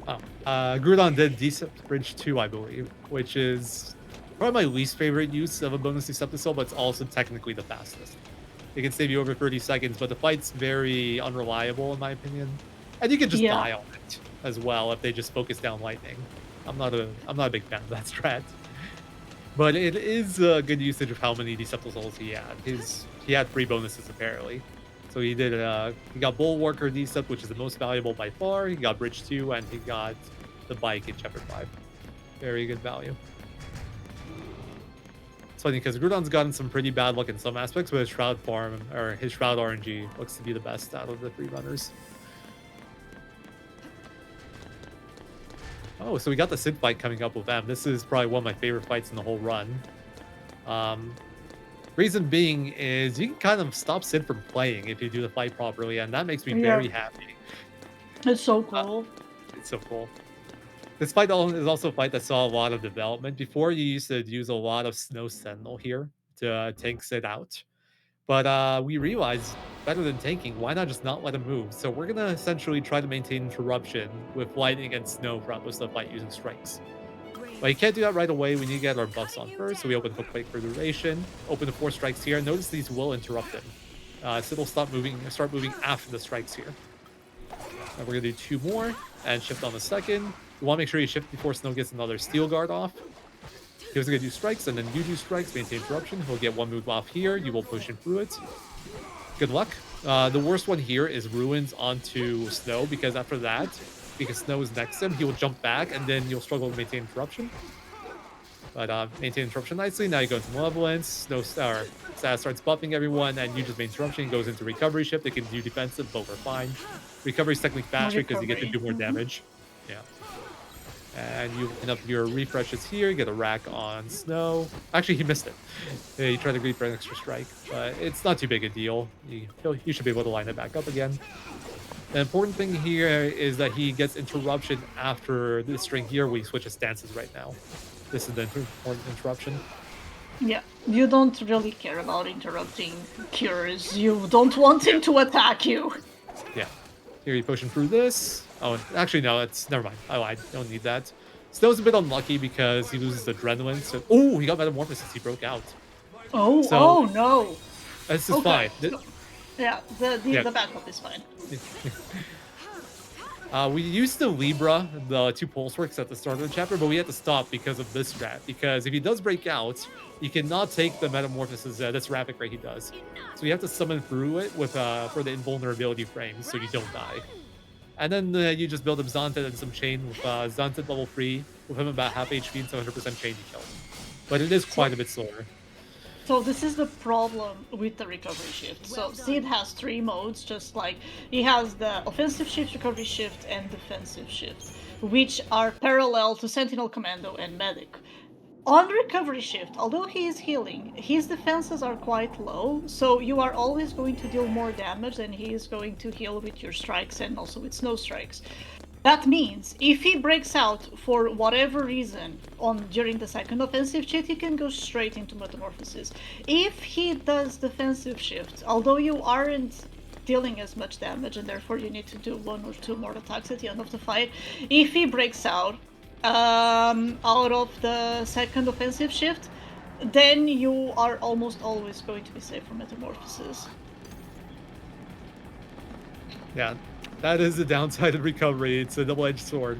Oh, Groudon did Decept Bridge 2, I believe, which is probably my least favorite use of a bonus Decepticil, but it's also technically the fastest. It can save you over 30 seconds, but the fight's very unreliable in my opinion. And you can just die on it as well if they just focus down Lightning. I'm not a big fan of that strat. But it is a good usage of how many Decepticils he had. He had 3 bonuses apparently. So he did he got Bulwarker Decept, which is the most valuable by far. He got Bridge 2, and he got the bike in Chapter 5. Very good value. It's funny because Groudon's gotten some pretty bad luck in some aspects, but his Shroud farm or his Shroud RNG looks to be the best out of the 3 runners. Oh, so we got the Sid fight coming up with them. This is probably one of my favorite fights in the whole run. Reason being is you can kind of stop Sid from playing if you do the fight properly, and that makes me very happy. It's so cool. It's so cool. This fight is also a fight that saw a lot of development. Before, you used to use a lot of Snow Sentinel here to tank Sid out. But we realized, better than tanking, why not just not let him move? So we're going to essentially try to maintain interruption with Lightning and Snow throughout most of the fight using strikes. But you can't do that right away. We need to get our buffs on first, so we open Hook Quake for duration. Open the 4 strikes here. Notice these will interrupt him. Sid will start moving after the strikes here. And we're going to do 2 more and shift on the second. You want to make sure you shift before Snow gets another Steel Guard off. He was going to do strikes, and then you do strikes, maintain interruption. He'll get 1 move off here. You will push him through it. Good luck. The worst one here is Ruins onto Snow, because after that, because Snow is next to him, he will jump back, and then you'll struggle to maintain interruption. But maintain interruption nicely. Now you go into Malevolence. Snow Star starts buffing everyone, and you just maintain interruption. Goes into Recovery Shift. It can do defensive, but we're fine. Recovery is technically faster because you get to do more damage. Yeah. And you open up your refreshes here, get a rack on snow. Actually, he missed it. Yeah, he tried to greet for an extra strike, but it's not too big a deal. You should be able to line it back up again. The important thing here is that he gets interruption after this string here where he switches stances right now. This is the important interruption. Yeah, you don't really care about interrupting cures. You don't want him to attack you. Yeah. Here you potion through this. Oh, actually no, never mind. I lied. Don't need that. Snow's a bit unlucky because he loses adrenaline. So, oh, he got metamorphosis. He broke out. Oh, So- oh no. This is fine. Yeah, the Yeah. backup is fine. We used the Libra, the 2 pulse works at the start of the chapter, but we had to stop because of this strat. Because if he does break out, you cannot take the metamorphosis this rapid rate he does. So you have to summon through it with for the invulnerability frame, so you don't die. And then you just build up Zonted and some chain with Zonted level 3, with him about half HP and 700% chain to kill him. But it is quite a bit slower. So this is the problem with the recovery shift. So Sid has 3 modes, just like he has the offensive shift, recovery shift, and defensive shift, which are parallel to Sentinel Commando and Medic. On recovery shift, although he is healing, his defenses are quite low, so you are always going to deal more damage than he is going to heal with your strikes and also with snow strikes. That means if he breaks out for whatever reason during the second offensive shift, he can go straight into metamorphosis. If he does defensive shift, although you aren't dealing as much damage and therefore you need to do 1 or 2 more attacks at the end of the fight, if he breaks out of the second offensive shift, then you are almost always going to be safe from metamorphosis. Yeah, that is the downside of recovery. It's a double-edged sword.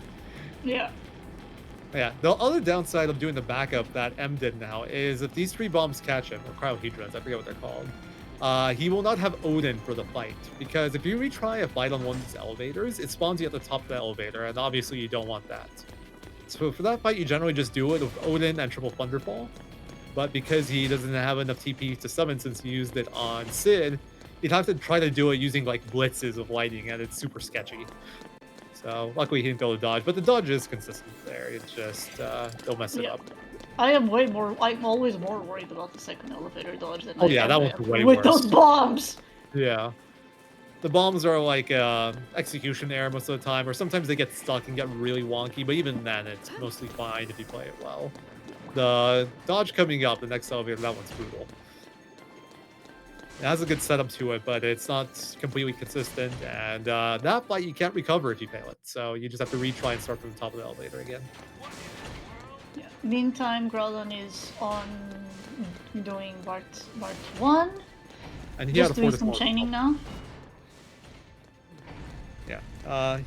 Yeah. Yeah, the other downside of doing the backup that M did now is if these 3 bombs catch him, or cryohedrons, I forget what they're called, he will not have Odin for the fight. Because if you retry a fight on one of these elevators, it spawns you at the top of the elevator, and obviously you don't want that. So for that fight, you generally just do it with Odin and Triple Thunderfall. But because he doesn't have enough TP to summon since he used it on Sid, you'd have to try to do it using like blitzes of lightning, and it's super sketchy. So luckily he didn't go to dodge, but the dodge is consistent there. It's just don't mess it up. I'm always more worried about the second elevator dodge than that one's way with worse. those bombs. Yeah. The bombs are like execution error most of the time, or sometimes they get stuck and get really wonky, but even then it's mostly fine if you play it well. The dodge coming up, the next elevator, that one's brutal. It has a good setup to it, but it's not completely consistent, and that fight you can't recover if you fail it, so you just have to retry and start from the top of the elevator again. Yeah. Meantime, Groudon is on doing Bart 1. And he Just had a doing 4 some chaining now. Yeah,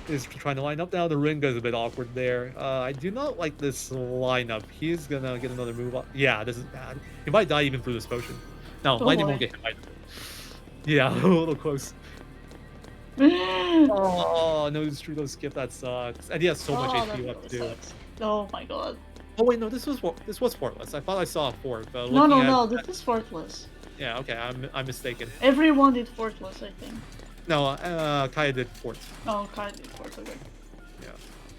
is trying to line up now. The ring goes a bit awkward there. I do not like this lineup. He's gonna get another move up. Yeah, this is bad. He might die even through this potion. No, Oh lightning boy. won't get him. Yeah, a little close. Oh, no, this Trudeau skip. That sucks. And he has so much Oh, HP that left really too. sucks. Oh my god. Oh wait, no, this was Fortless. I thought I saw a fort. But No, looking no, at- no. This is Fortless. Yeah, okay, I'm mistaken. Everyone did Fortless, I think. No, Kaya did fort. Oh, Kyle did Fort. Okay. Yeah.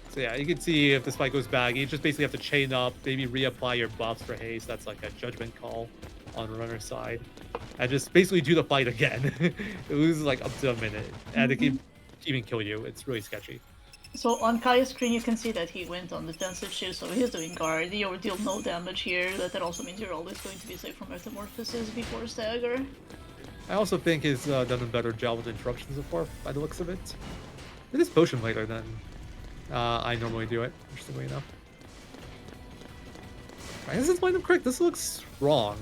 So yeah, you can see if this fight goes bad, you just basically have to chain up, maybe reapply your buffs for haste. That's like a judgment call on the runner's side. And just basically do the fight again. It loses like up to a minute. And it can even kill you. It's really sketchy. So on Kaya's screen, you can see that he went on defensive shift, so he's doing guard. You deal no damage here. That also means you're always going to be safe from metamorphosis before stagger. I also think he's done a better job with interruptions so far, by the looks of it. It is potion later than I normally do it, interestingly enough. Why is this lineup correct? This looks wrong.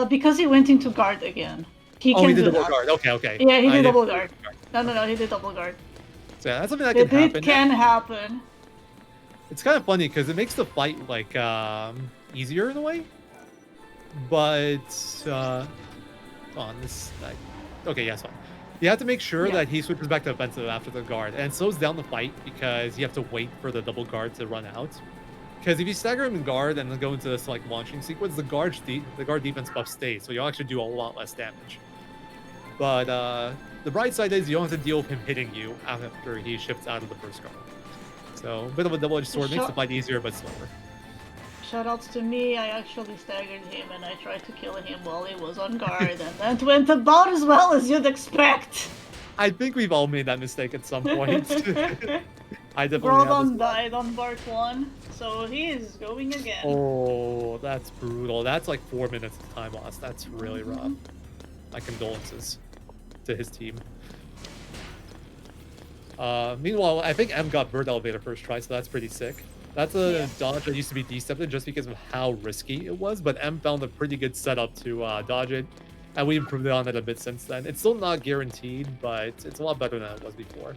Because he went into guard again. He Oh, can he did do double that. guard. Okay, okay. Yeah, he I did didn't- double guard. No, he did double guard. So yeah, that's something that can happen. It can happen. It's kind of funny because it makes the fight like easier in a way, but on this, okay, yeah, it's fine. You have to make sure Yeah. that he switches back to offensive after the guard, and it slows down the fight because you have to wait for the double guard to run out. Because if you stagger him in guard and then go into this like launching sequence, the guard defense buff stays, so you'll actually do a lot less damage. But the bright side is you don't have to deal with him hitting you after he shifts out of the first guard. So a bit of a double-edged sword makes the fight easier but slower. Shoutouts to me, I actually staggered him and I tried to kill him while he was on guard, and that went about as well as you'd expect. I think we've all made that mistake at some point. I definitely Groudon have. died on Bart 1, so he is going again. Oh, that's brutal. That's like 4 minutes of time lost. That's really rough. My condolences to his team. Meanwhile, I think M got bird elevator first try, so that's pretty sick. That's a dodge that used to be decepted just because of how risky it was, but M found a pretty good setup to dodge it, and we improved on it a bit since then. It's still not guaranteed, but it's a lot better than it was before.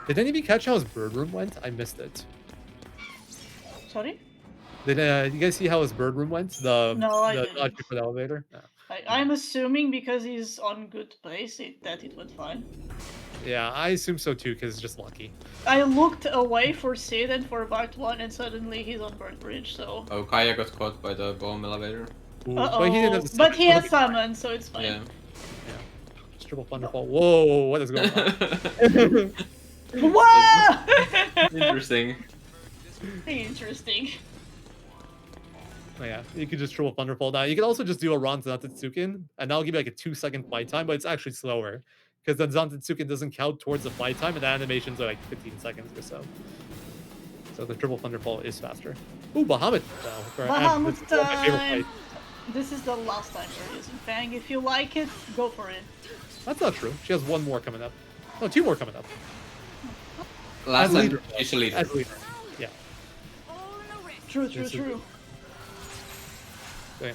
Did any of you catch how his bird room went? I missed it. Sorry? Did you guys see how his bird room went? No, I the didn't. dodge for the elevator? No. I'm assuming because he's on good pace that it went fine. Yeah, I assume so too, because it's just lucky. I looked away for Sid and for Bart 1, and suddenly he's on Bird Bridge, so... Oh, Kaya got caught by the bomb elevator. Ooh, Uh-oh, but he has summon, so it's fine. Yeah. Just triple thunderfall. Whoa, what is going on? Whoa! Interesting. Interesting. Oh, yeah, you could just triple thunderfall. Now you can also just do a Ron Zantetsuken, and that'll give you like a 2-second fight time, but it's actually slower because the Zantetsuken doesn't count towards the fight time, and the animations are like 15 seconds or so. So the triple thunderfall is faster. Ooh, Bahamut! Bahamut This is my favorite time! fight. This is the last time we're using Fang. If you like it, go for it. That's not true. She has one more coming up. No, 2 more coming up. Last As time, leader. she's a leader. As leader. Yeah. True. Okay.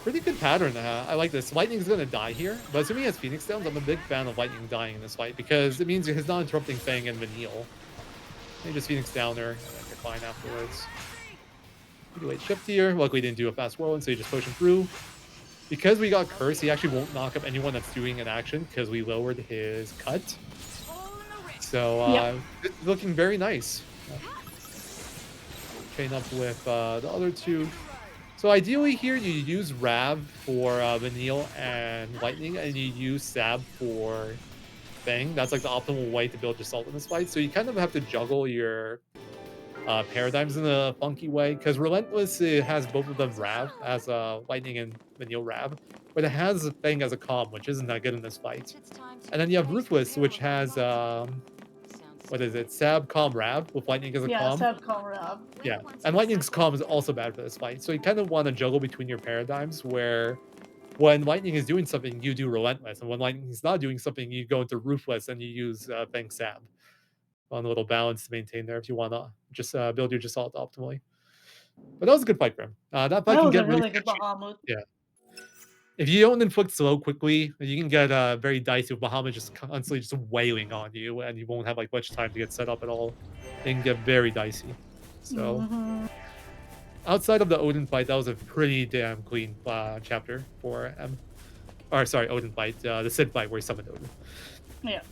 Pretty good pattern. I like this. Lightning's gonna die here, but assuming he has Phoenix Downs, I'm a big fan of Lightning dying in this fight because it means he's not interrupting Fang and Vanille. Maybe just Phoenix Downer, and then you're fine afterwards. We do 8 shift here. Luckily, didn't do a fast whirlwind, so you just push him through. Because we got Curse, he actually won't knock up anyone that's doing an action because we lowered his cut. So, it's looking very nice. Chain up with the other 2. So ideally here, you use Rav for Vanille and Lightning, and you use Sab for Fang. That's like the optimal way to build your Salt in this fight. So you kind of have to juggle your paradigms in a funky way, because Relentless has both of them Rav, as Lightning and Vanille Rav, but it has Fang as a calm, which isn't that good in this fight. And then you have Ruthless, which has what is it? Sab, Calm, Rav, with Lightning as a calm. Yeah, Sab, Calm, Rav. Yeah, and Lightning's calm is also bad for this fight. So you kind of want to juggle between your paradigms, where when Lightning is doing something, you do Relentless, and when Lightning is not doing something, you go into Ruthless and you use Fang Sab. On a little balance to maintain there if you want to just build your Gestalt optimally. But that was a good fight for him. That fight can get really good Bahamut. Yeah. If you don't inflict slow quickly, you can get very dicey with Bahamut just constantly just wailing on you, and you won't have like much time to get set up at all. It can get very dicey. So outside of the Odin fight, that was a pretty damn clean chapter for M. Or sorry, Odin fight, the Sid fight where he summoned Odin. Yeah.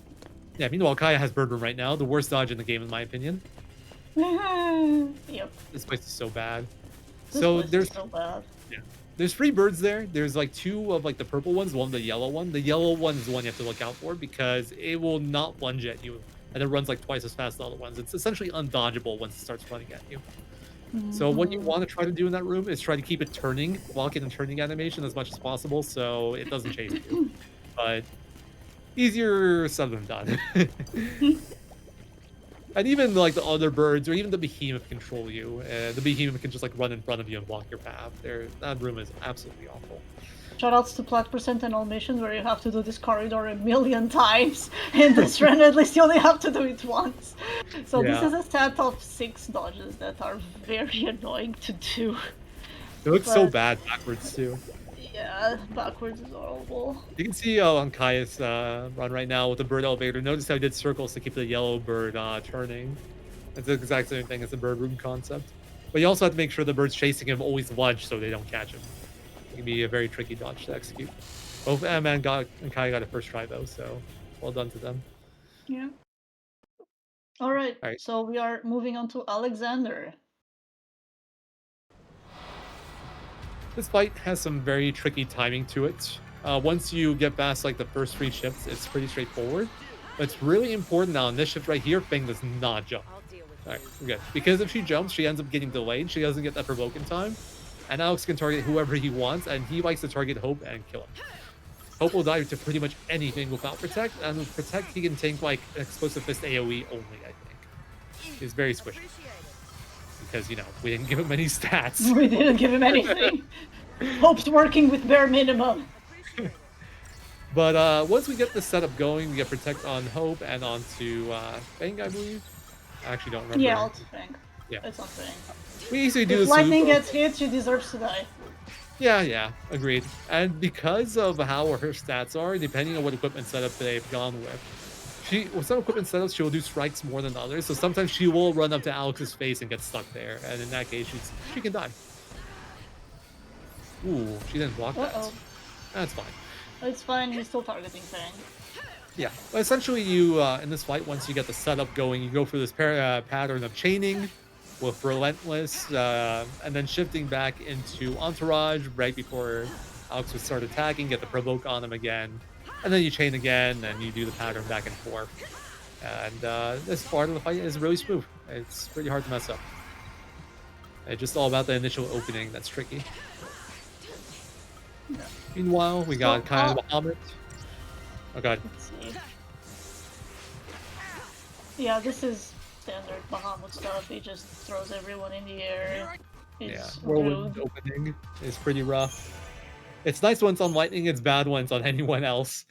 Yeah, meanwhile, Kaya has Bird Room right now, the worst dodge in the game in my opinion. Yep. This place is so bad. This So place there's is so bad. there's 3 birds there. There's like 2 of like the purple ones, one the yellow one. The yellow one is the one you have to look out for because it will not lunge at you, and it runs like twice as fast as the other ones. It's essentially undodgeable once it starts running at you. So what you want to try to do in that room is try to keep it turning, lock it in turning animation as much as possible so it doesn't chase you. But easier said than done. And even like the other birds or even the behemoth control you. The behemoth can just like run in front of you and block your path. That room is absolutely awful. Shoutouts to Plat Percent and all missions where you have to do this corridor a million times. In this run, at least you only have to do it once. So this is a set of 6 dodges that are very annoying to do. It looks so bad backwards too. Yeah, backwards is horrible. You can see on Kaya's run right now with the bird elevator. Notice how he did circles to keep the yellow bird turning. It's the exact same thing as the bird room concept. But you also have to make sure the birds chasing him always lunge so they don't catch him. It can be a very tricky dodge to execute. Both M and Kaya got a first try though, so well done to them. Yeah. Alright, so we are moving on to Alexander. This fight has some very tricky timing to it. Once you get past like the first 3 shifts, it's pretty straightforward. But it's really important now in this shift right here, Fang does not jump. Alright, we're good. Because if she jumps, she ends up getting delayed. She doesn't get that provoke in time. And Alex can target whoever he wants, and he likes to target Hope and kill him. Hope will die to pretty much anything without Protect, and with Protect, he can tank like Explosive Fist AoE only, I think. He's very squishy. Because, you know, we didn't give him any stats. We didn't give him anything. Hope's working with bare minimum. But once we get the setup going, we get Protect on Hope and onto Fang, I believe. I actually don't remember. Yeah, it's Fang. Yeah. It's not Fang. We easily do If this. lightning gets hit, she deserves to die. Yeah, agreed. And because of how her stats are, depending on what equipment setup they've gone with some equipment setups, she will do strikes more than others. So sometimes she will run up to Alex's face and get stuck there. And in that case, she can die. Ooh, she didn't block that. That's fine. It's fine, he's still targeting Fang. Yeah, but essentially you, in this fight, once you get the setup going, you go for this pattern of chaining with Relentless, and then shifting back into Entourage right before Alex would start attacking, get the provoke on him again, and then you chain again, and you do the pattern back and forth. And this part of the fight is really smooth. It's pretty hard to mess up. It's just all about the initial opening that's tricky. Meanwhile, we got Kyle Bahamut. Oh god. Let's see. Yeah, this is standard Bahamut stuff. He just throws everyone in the air. It's Whirlwind rude. opening is pretty rough. It's nice when it's on Lightning, it's bad when it's on anyone else.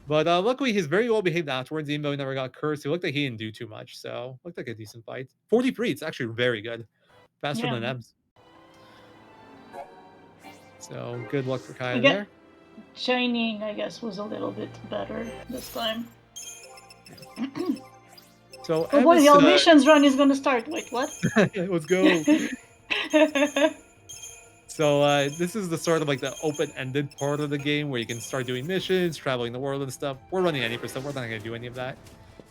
But luckily, he's very well behaved afterwards, even though he never got cursed. It looked like he didn't do too much, so looked like a decent fight. 43, it's actually very good. Faster than Ems. So good luck for Kaya there. Chaining, I guess, was a little bit better this time. So oh boy, the Almatians run is gonna start. Wait, what? Let's go. So this is the sort of like the open-ended part of the game where you can start doing missions, traveling the world and stuff. We're running 80%. We're not going to do any of that.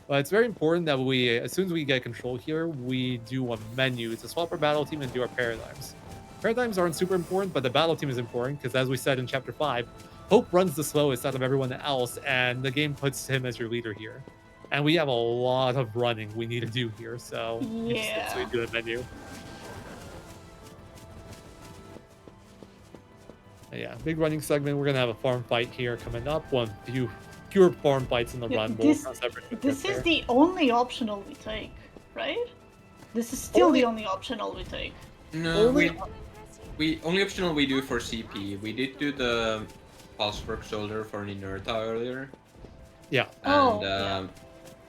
But it's very important that we, as soon as we get control here, we do a menu to swap our battle team and do our paradigms. Paradigms aren't super important, but the battle team is important because, as we said in Chapter 5, Hope runs the slowest out of everyone else, and the game puts him as your leader here. And we have a lot of running we need to do here, so we do the menu. Yeah, big running segment. We're gonna have a farm fight here coming up. One few pure farm fights in the run. This is the only optional we take, right? This is still the only optional we take. No, we only optional we do for CP. We did do the Pulsework Shoulder for Ninerta earlier. Yeah. And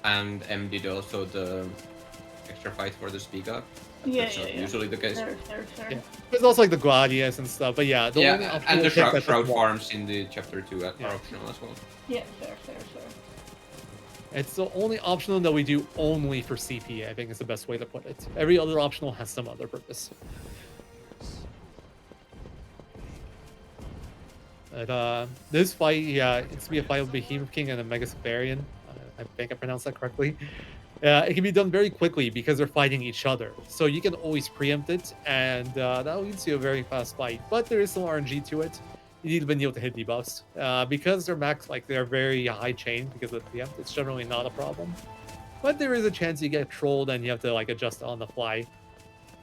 and M did also the extra fight for the Speak Up. That's usually the case. Fair. Yeah. There's also like the Gladius and stuff, but yeah. And the Shroud farms in the Chapter 2 are optional as well. Yeah, fair. It's the only optional that we do only for CP, I think is the best way to put it. Every other optional has some other purpose. But this fight, it's going to be a fight with Behemoth King and a Mega Siberian. I think I pronounced that correctly. It can be done very quickly because they're fighting each other. So you can always preempt it, and that leads to a very fast fight. But there is some RNG to it. You need Vanille to hit debuffs. Because they're they're very high chain because of the preempt, it's generally not a problem. But there is a chance you get trolled and you have to like adjust on the fly.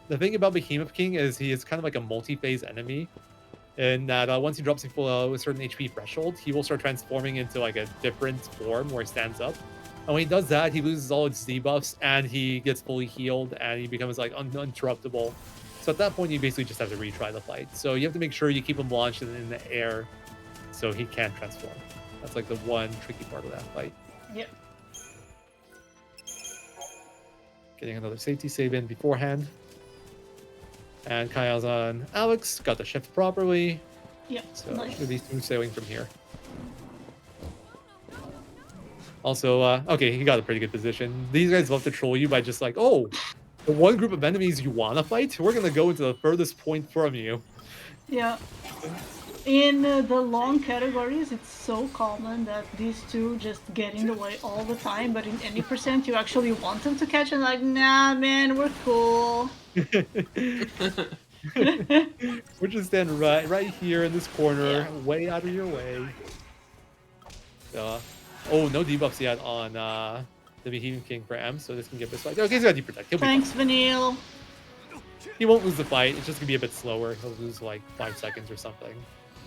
The thing about Behemoth King is he is kind of like a multi-phase enemy. In that once he drops below a certain HP threshold, he will start transforming into like a different form where he stands up. And when he does that, he loses all his debuffs and he gets fully healed and he becomes like uninterruptible. So at that point, you basically just have to retry the fight. So you have to make sure you keep him launched in the air so he can't transform. That's like the one tricky part of that fight. Yep. Getting another safety save in beforehand. And Kaya's on Alex, got the shift properly. Yep. So it should be smooth sailing from here. Also, okay, he got a pretty good position. These guys love to troll you by just like, oh, the one group of enemies you want to fight, we're going to go into the furthest point from you. Yeah. In the long categories, it's so common that these two just get in the way all the time, but in any percent you actually want them to catch and like, nah, man, we're cool. We're just standing right here in this corner, way out of your way. So, oh, no debuffs yet on the Bohemian King for M, so this can get this fight. Okay, he's got deep protect. He'll be Thanks, fine. Vanille. He won't lose the fight. It's just gonna be a bit slower. He'll lose like 5 seconds or something.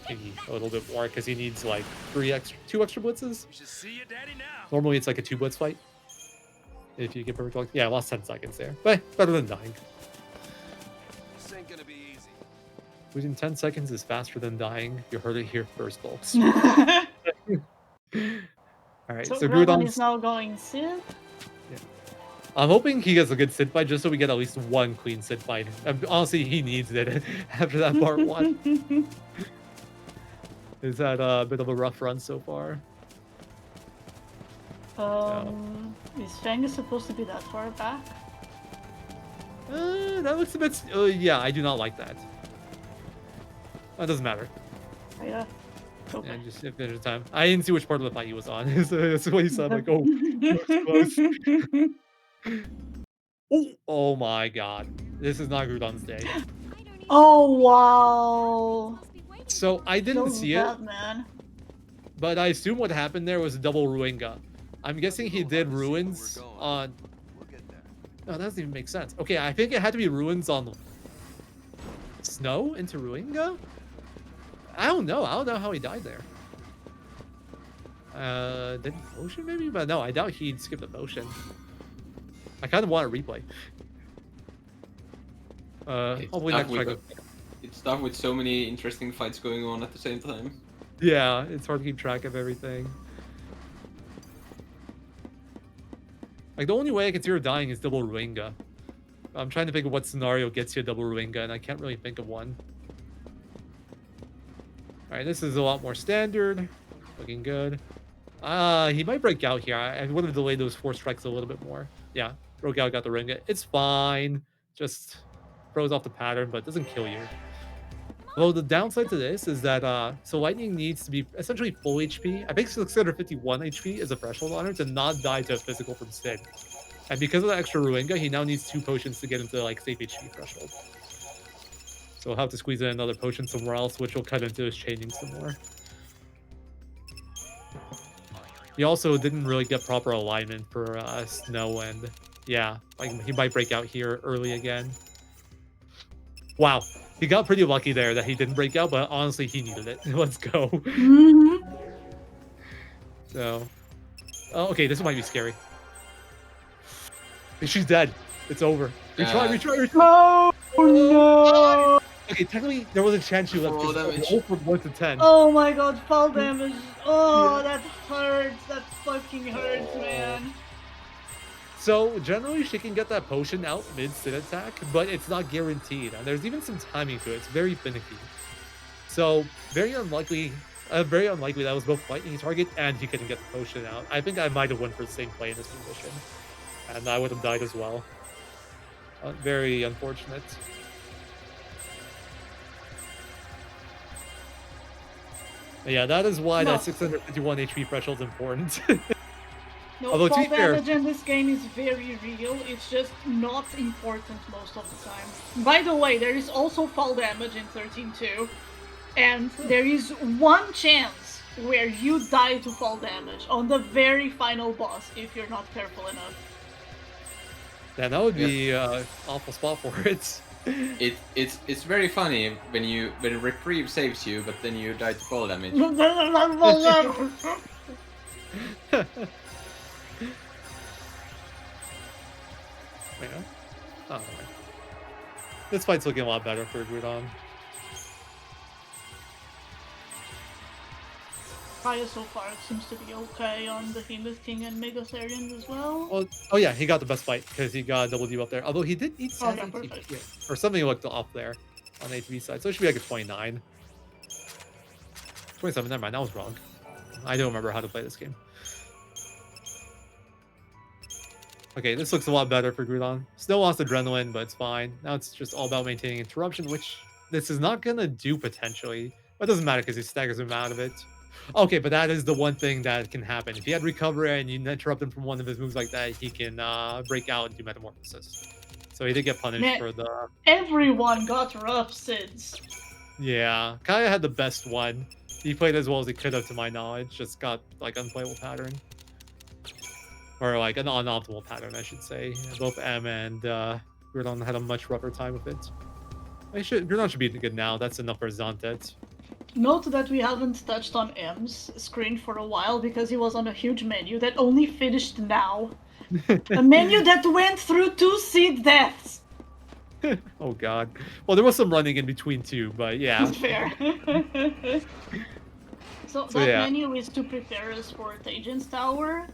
Maybe a little bit more because he needs like 2 extra blitzes. We should see you, Daddy, now. Normally it's like a 2 blitz fight. If you get perfect luck. Yeah, I lost 10 seconds there. But better than dying. This ain't gonna be easy. Losing 10 seconds is faster than dying. You heard it here first, folks. So Alright, so Groudon is Groudon's... now going Sid. I'm hoping he gets a good Sid fight just so we get at least one clean Sid fight. Honestly, he needs it after that part 1. Is that a bit of a rough run so far? Is Fang supposed to be that far back? That looks a bit... yeah, I do not like that. That doesn't matter. Oh, yeah. Okay. And just if there's time. I didn't see which part of the fight he was on. So that's what he said. Like, oh, close. Oh my god. This is not Groudon's day. Oh, wow. So I didn't Feels see bad, it, man. but I assume what happened there was a double Ruinga. I'm guessing he did ruins on... No, that doesn't even make sense. Okay, I think it had to be ruins on snow into Ruinga? I don't know how he died there. Did motion maybe? But no, I doubt he'd skip the motion. I kind of want a replay. Hopefully next try. It's tough with so many interesting fights going on at the same time. Yeah, it's hard to keep track of everything. Like, the only way I can see her dying is double Ruinga. I'm trying to think of what scenario gets you a double Ruinga, and I can't really think of one. Alright, this is a lot more standard. Looking good. He might break out here. I would have delayed those 4 strikes a little bit more. Yeah, broke out, got the Ruinga. It's fine. Just throws off the pattern, but doesn't kill you. Well, the downside to this is that, so Lightning needs to be essentially full HP. I think 651 HP is a threshold on her to not die to a physical from Sid. And because of the extra Ruinga, he now needs 2 potions to get into, like, safe HP threshold. So he'll have to squeeze in another potion somewhere else, which will cut into his chaining some more. He also didn't really get proper alignment for Snow, and yeah, like he might break out here early again. Wow, he got pretty lucky there that he didn't break out, but honestly, he needed it. Let's go. So, oh, okay, this might be scary. She's dead. It's over. Retry. Oh no! Okay, technically, there was a chance she left. Fall damage. 0 from 1 to 10. Oh my god, fall damage. Oh, that hurts. That fucking hurts, man. So, generally, she can get that potion out mid-sit attack, but it's not guaranteed. And there's even some timing to it. It's very finicky. So, very unlikely that was both lightning target and he couldn't get the potion out. I think I might have went for the same play in this position. And I would have died as well. Very unfortunate. But yeah, that is why that 651 HP threshold is important. No, Although, to fall be fair- damage in this game is very real. It's just not important most of the time. By the way, there is also fall damage in 13 too. And there is one chance where you die to fall damage on the very final boss if you're not careful enough. Yeah, that would be an awful spot for it. It's very funny when reprieve saves you, but then you die to fall damage. Yeah. Oh, this fight's looking a lot better for Groudon. Kaya so far seems to be okay on the Behemoth King and Mega Therian as well. Oh yeah, he got the best fight because he got a double deal up there. Although he did eat 7 perfect. TP, or something looked off there on the ATV side. So it should be like a 29. 27, never mind, that was wrong. I don't remember how to play this game. Okay, this looks a lot better for Groudon. Still lost Adrenaline, but it's fine. Now it's just all about maintaining Interruption, which this is not gonna do potentially. But it doesn't matter because he staggers him out of it. Okay, but that is the one thing that can happen. If he had Recovery and you interrupt him from one of his moves like that, he can break out and do Metamorphosis. So he did get punished for the... Everyone got rough Sids. Yeah, Kaya had the best one. He played as well as he could have, to my knowledge. Just got, like, unplayable pattern. or like an unoptimal pattern, I should say. Both M and Groudon had a much rougher time with it. Groudon should be good now. That's enough for Zontet. Note that we haven't touched on M's screen for a while because he was on a huge menu that only finished now. A menu that went through 2 seed deaths. Oh god. Well, there was some running in between too, but yeah. Fair. So that yeah. menu is to prepare us for Tajan's Tower,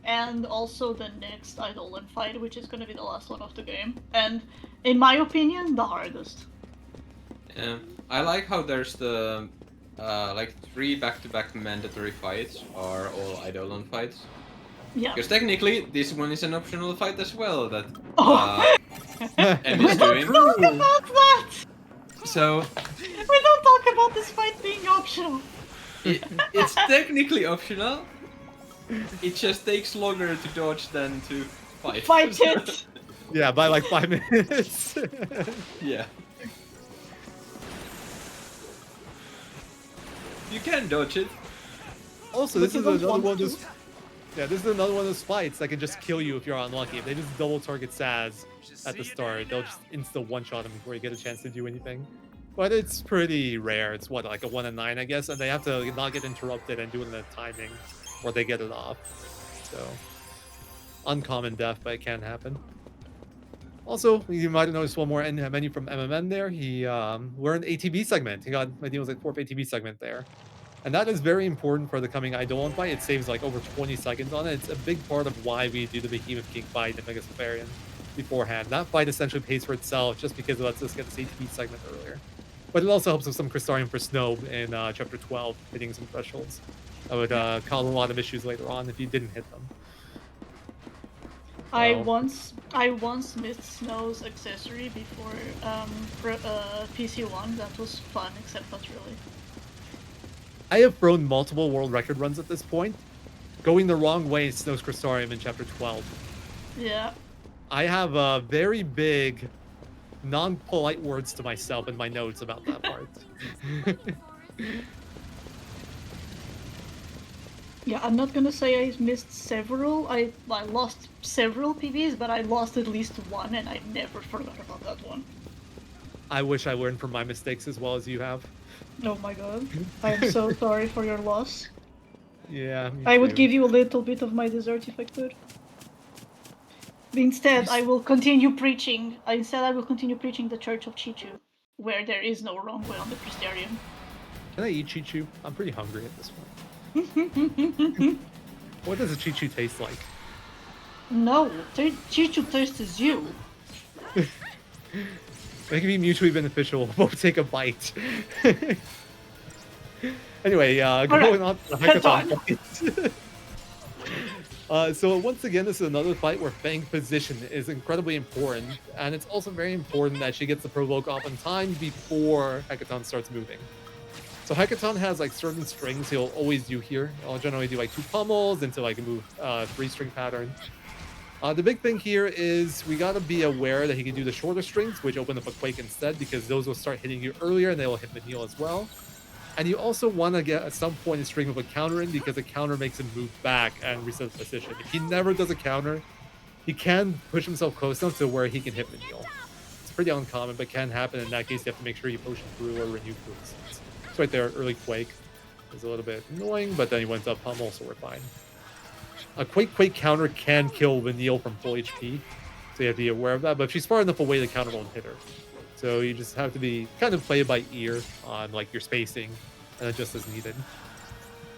and also the next Eidolon fight, which is going to be the last one of the game, and in my opinion, the hardest. Yeah, I like how there's the like 3 back-to-back mandatory fights are all Eidolon fights. Yeah. Because technically, this one is an optional fight as well that M We is don't doing. talk about that! So We don't talk about this fight being optional. it's technically optional. It just takes longer to dodge than to fight. Fight it! Yeah, by like 5 minutes. Yeah. You can dodge it. Also, this is another one of those. Yeah, this is another one of those fights that can just kill you if you're unlucky. If they just double target Saz at the start, they'll just insta one-shot him before you get a chance to do anything. But it's pretty rare. It's what, like a 1 in 9, I guess, and they have to not get interrupted and do it in the timing, or they get it off. So uncommon death, but it can happen. Also, you might have noticed one more menu from MMN there. We're in ATB segment. He got, I think it was like 4th ATB segment there. And that is very important for the coming Eidolon fight. It saves like over 20 seconds on it. It's a big part of why we do the Behemoth King fight in Mega Safarian beforehand. That fight essentially pays for itself just because it lets us get this ATB segment earlier. But it also helps with some Crystarium for Snow in Chapter 12, hitting some thresholds. That would cause a lot of issues later on if you didn't hit them. I once missed Snow's accessory before PC1. That was fun, except not really. I have thrown multiple world record runs at this point, going the wrong way Snow's Crystarium in Chapter 12. Yeah. I have very big, non-polite words to myself in my notes about that part. Yeah, I'm not gonna say I missed several. I lost several PVs, but I lost at least one, and I never forgot about that one. I wish I learned from my mistakes as well as you have. Oh my god. I am so sorry for your loss. Yeah. I would give you a little bit of my dessert if I could. Instead, I will continue preaching. I will continue preaching the Church of Chichu, where there is no wrong way on the Crystarium. Can I eat Chichu? I'm pretty hungry at this point. What does a Chichu taste like? No, Chichu tastes you. They can be mutually beneficial. Both take a bite. Anyway, going on to the Hackathon fight. So once again, this is another fight where Fang position is incredibly important, and it's also very important that she gets the provoke off in time before Hackathon starts moving. So Hackathon has like certain strings he'll always do here. I'll generally do like 2 pummels into like a move 3-string pattern. The big thing here is we gotta be aware that he can do the shorter strings, which open up a Quake instead, because those will start hitting you earlier and they will hit Vanille as well. And you also want to get at some point a string with a counter in, because a counter makes him move back and reset the position. If he never does a counter, he can push himself close enough to where he can hit Vanille. It's pretty uncommon, but can happen. In that case, you have to make sure you potion through or renew through. It's right there, early Quake. It's a little bit annoying, but then he went up pummel, so we're fine. A Quake counter can kill Vanille from full HP, so you have to be aware of that. But if she's far enough away, the counter won't hit her. So you just have to be kind of play it by ear on like your spacing, and adjust as needed.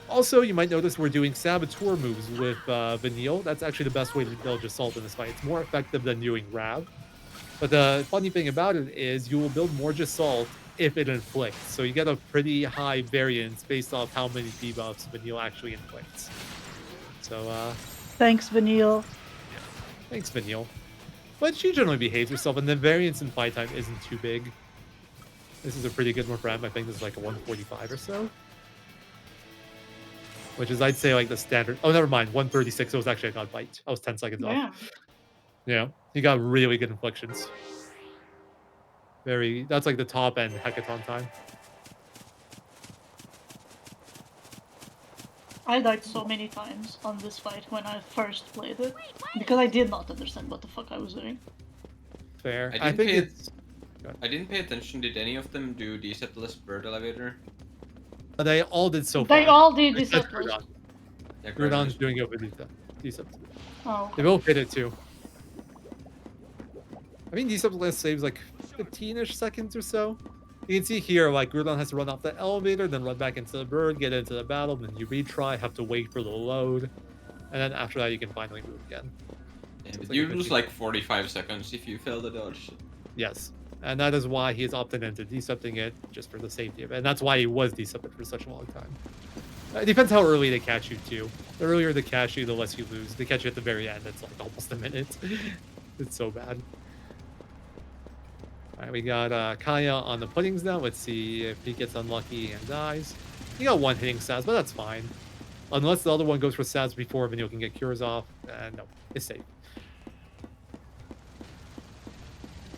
Also, you might notice we're doing Saboteur moves with Vanille. That's actually the best way to build Assault in this fight. It's more effective than doing Rav. But the funny thing about it is you will build more Assault if it inflicts. So you get a pretty high variance based off how many debuffs Vanille actually inflicts. So, Thanks, Vanille. Yeah. Thanks, Vanille. But she generally behaves herself, and the variance in fight time isn't too big. This is a pretty good one for M. I think this is like a 145 or so. Which is, I'd say, like the standard. Oh, never mind. 136. It was actually a god bite. I was 10 seconds off. Yeah. He got really good inflictions. That's like the top end Hackathon time. I died so many times on this fight when I first played it because I did not understand what the fuck I was doing. Fair. I I think didn't it's. I didn't pay attention. Did any of them do deceptless bird elevator? They all did so far. They all did Except Deceptless. Groudon. Yeah, Groudon's Groudon. doing it with Decept. Oh, They both hit it too. I mean, Deceptless saves like 15-ish seconds or so. You can see here, like, Groudon has to run off the elevator, then run back into the bird, get into the battle, then you retry, have to wait for the load, and then after that you can finally move again. Yeah, So but it's you a lose 15 like 45 seconds if you fail the dodge. Yes, and that is why he's opted into decepting it, just for the safety of it, and that's why he was decepted for such a long time. It depends how early they catch you, too. The earlier they catch you, the less you lose. They catch you at the very end, it's like almost a minute. It's so bad. Alright, we got Kaya on the puddings now. Let's see if he gets unlucky and dies. He got one hitting Saz, but that's fine. Unless the other one goes for Saz before Vanille can get cures off. No, it's safe.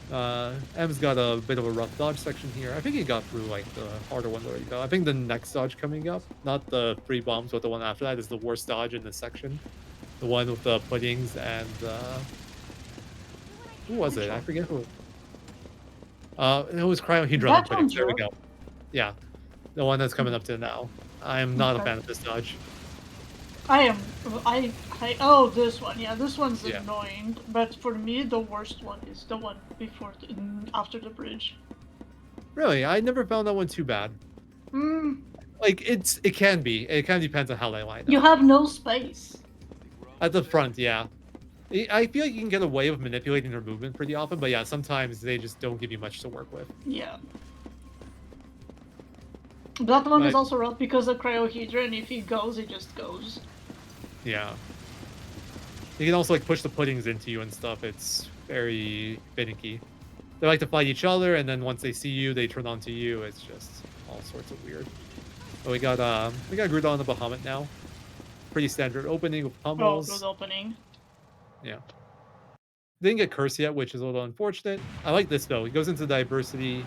M's got a bit of a rough dodge section here. I think he got through like the harder one already though. I think the next dodge coming up, not the 3 bombs, but the one after that is the worst dodge in this section. The one with the puddings and who was it? I forget who. It was Cryohedron and puddings. There we go. Yeah, the one that's coming up to now. I am not a fan of this dodge. Oh, this one. Yeah, this one's Yeah. annoying. But for me, the worst one is the one before, after the bridge. Really, I never found that one too bad. Like it can be. It kind of depends on how they line up. You have no space. At the front, yeah. I feel like you can get away with manipulating their movement pretty often, but yeah, sometimes they just don't give you much to work with. Yeah. That one is also rough because of Cryohedron, if he goes, he just goes. Yeah. You can also like push the puddings into you and stuff. It's very finicky. They like to fight each other, and then once they see you, they turn on to you. It's just all sorts of weird. But we got Groudon the Bahamut now. Pretty standard opening with pummels. Oh, good opening. Yeah. Didn't get cursed yet, which is a little unfortunate. I like this though. He goes into diversity,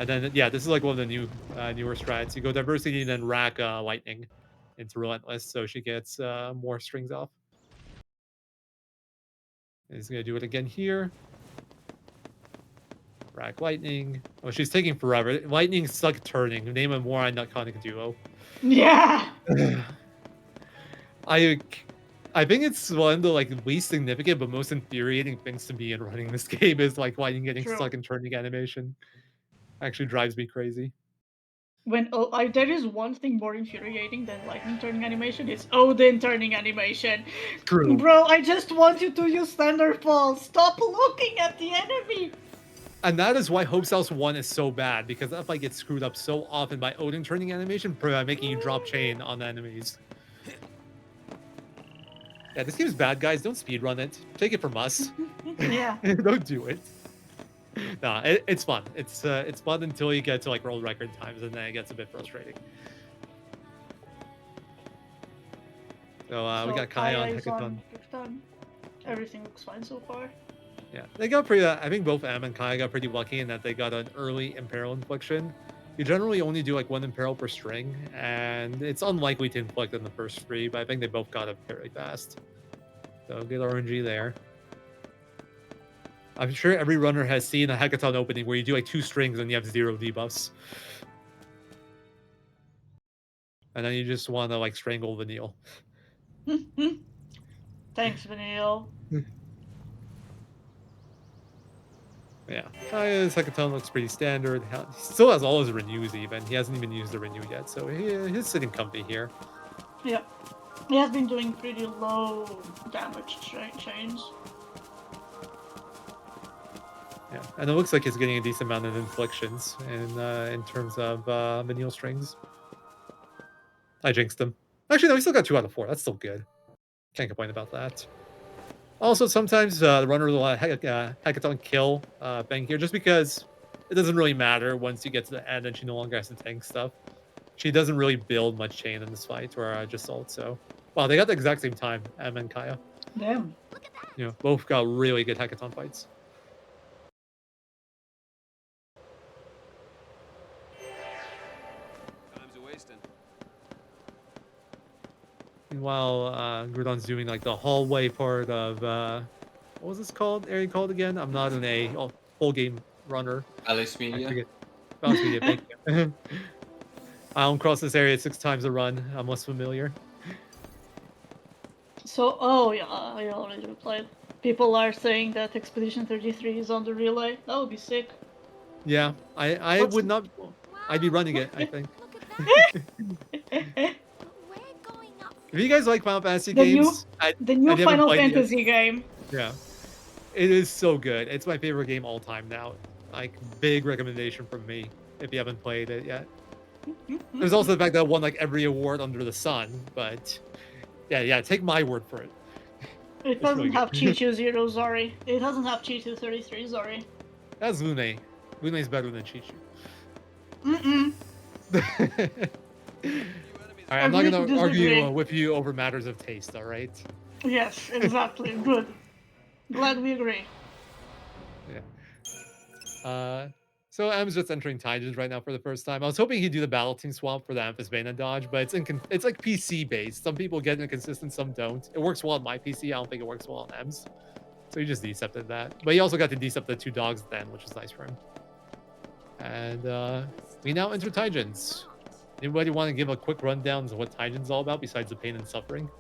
and then yeah, this is like one of the newer strats. You go diversity and then rack lightning into relentless, so she gets more strings off. And he's gonna do it again here. Rack lightning. Oh, she's taking forever. Lightning suck turning. Name a more iconic duo. Yeah. I think it's one of the like least significant but most infuriating things to me in running this game is like lightning getting stuck in turning animation. Actually drives me crazy. When there is one thing more infuriating than lightning turning animation, it's Odin turning animation. True. Bro, I just want you to use Thunderfall. Stop looking at the enemy. And that is why Hope's House 1 is so bad, because that fight gets screwed up so often by Odin turning animation, making you drop chain on the enemies. Yeah, this game's bad, guys. Don't speedrun it. Take it from us. Yeah. Don't do it. Nah, it's fun. It's fun until you get to like world record times, and then it gets a bit frustrating. So we got Kaya on Hecaton. Everything looks fine so far. Yeah, they got pretty. I think both Am and Kaya got pretty lucky in that they got an early Imperil infliction. You generally only do like 1 Imperil per string, and it's unlikely to inflict in the first 3, but I think they both got it very fast. So good RNG there. I'm sure every runner has seen a Hecaton opening where you do like 2 strings and you have 0 debuffs. And then you just want to like strangle Vanille. Thanks, Vanille. Yeah, Kaya's Hecaton looks pretty standard. He still has all his renews even. He hasn't even used the renew yet, so he's sitting comfy here. Yep. He has been doing pretty low damage chains. Yeah, and it looks like he's getting a decent amount of inflictions in terms of Vanille strings. I jinxed him. Actually, no, he still got 2 out of 4. That's still good. Can't complain about that. Also, sometimes the runner will Hecaton kill Bang here, just because it doesn't really matter once you get to the end and she no longer has to tank stuff. She doesn't really build much chain in this fight, or just ult, so... Wow, they got the exact same time, Em and Kaya. Damn. You know, both got really good Hecaton fights. Time's a wasting. Meanwhile, Groudon's doing like the hallway part of what was this area called again? I'm not an full game runner. Alice I Media. forget. Balance media, thank you. I don't cross this area 6 times a run. I'm less familiar. So, oh yeah, I already replied. People are saying that Expedition 33 is on the relay. That would be sick. Yeah, I What's- would not. I'd be running it, I think. Look at that. We're going up. If you guys like Final Fantasy The new- games, The new haven't Final played it yet. Fantasy game. Yeah, it is so good. It's my favorite game all time now. Like, big recommendation from me if you haven't played it yet. There's also the fact that it won like every award under the sun, but yeah, take my word for it. It really doesn't have good. Chichu 0, sorry. It doesn't have Chichu 33, sorry. That's Lune. Lune's better than Chichu. Mm-mm. Alright, I'm not Agree gonna to argue disagree. with you over matters of taste, alright? Yes, exactly. Good. Glad we agree. So M's just entering Titans right now for the first time. I was hoping he'd do the Battle Team swap for the Amphi's Bane dodge, but it's like PC based. Some people get inconsistent, some don't. It works well on my PC. I don't think it works well on M's. So he just decepted that. But he also got to decept the 2 dogs then, which is nice for him. And we now enter Titans. Anybody want to give a quick rundown of what Titans all about besides the pain and suffering?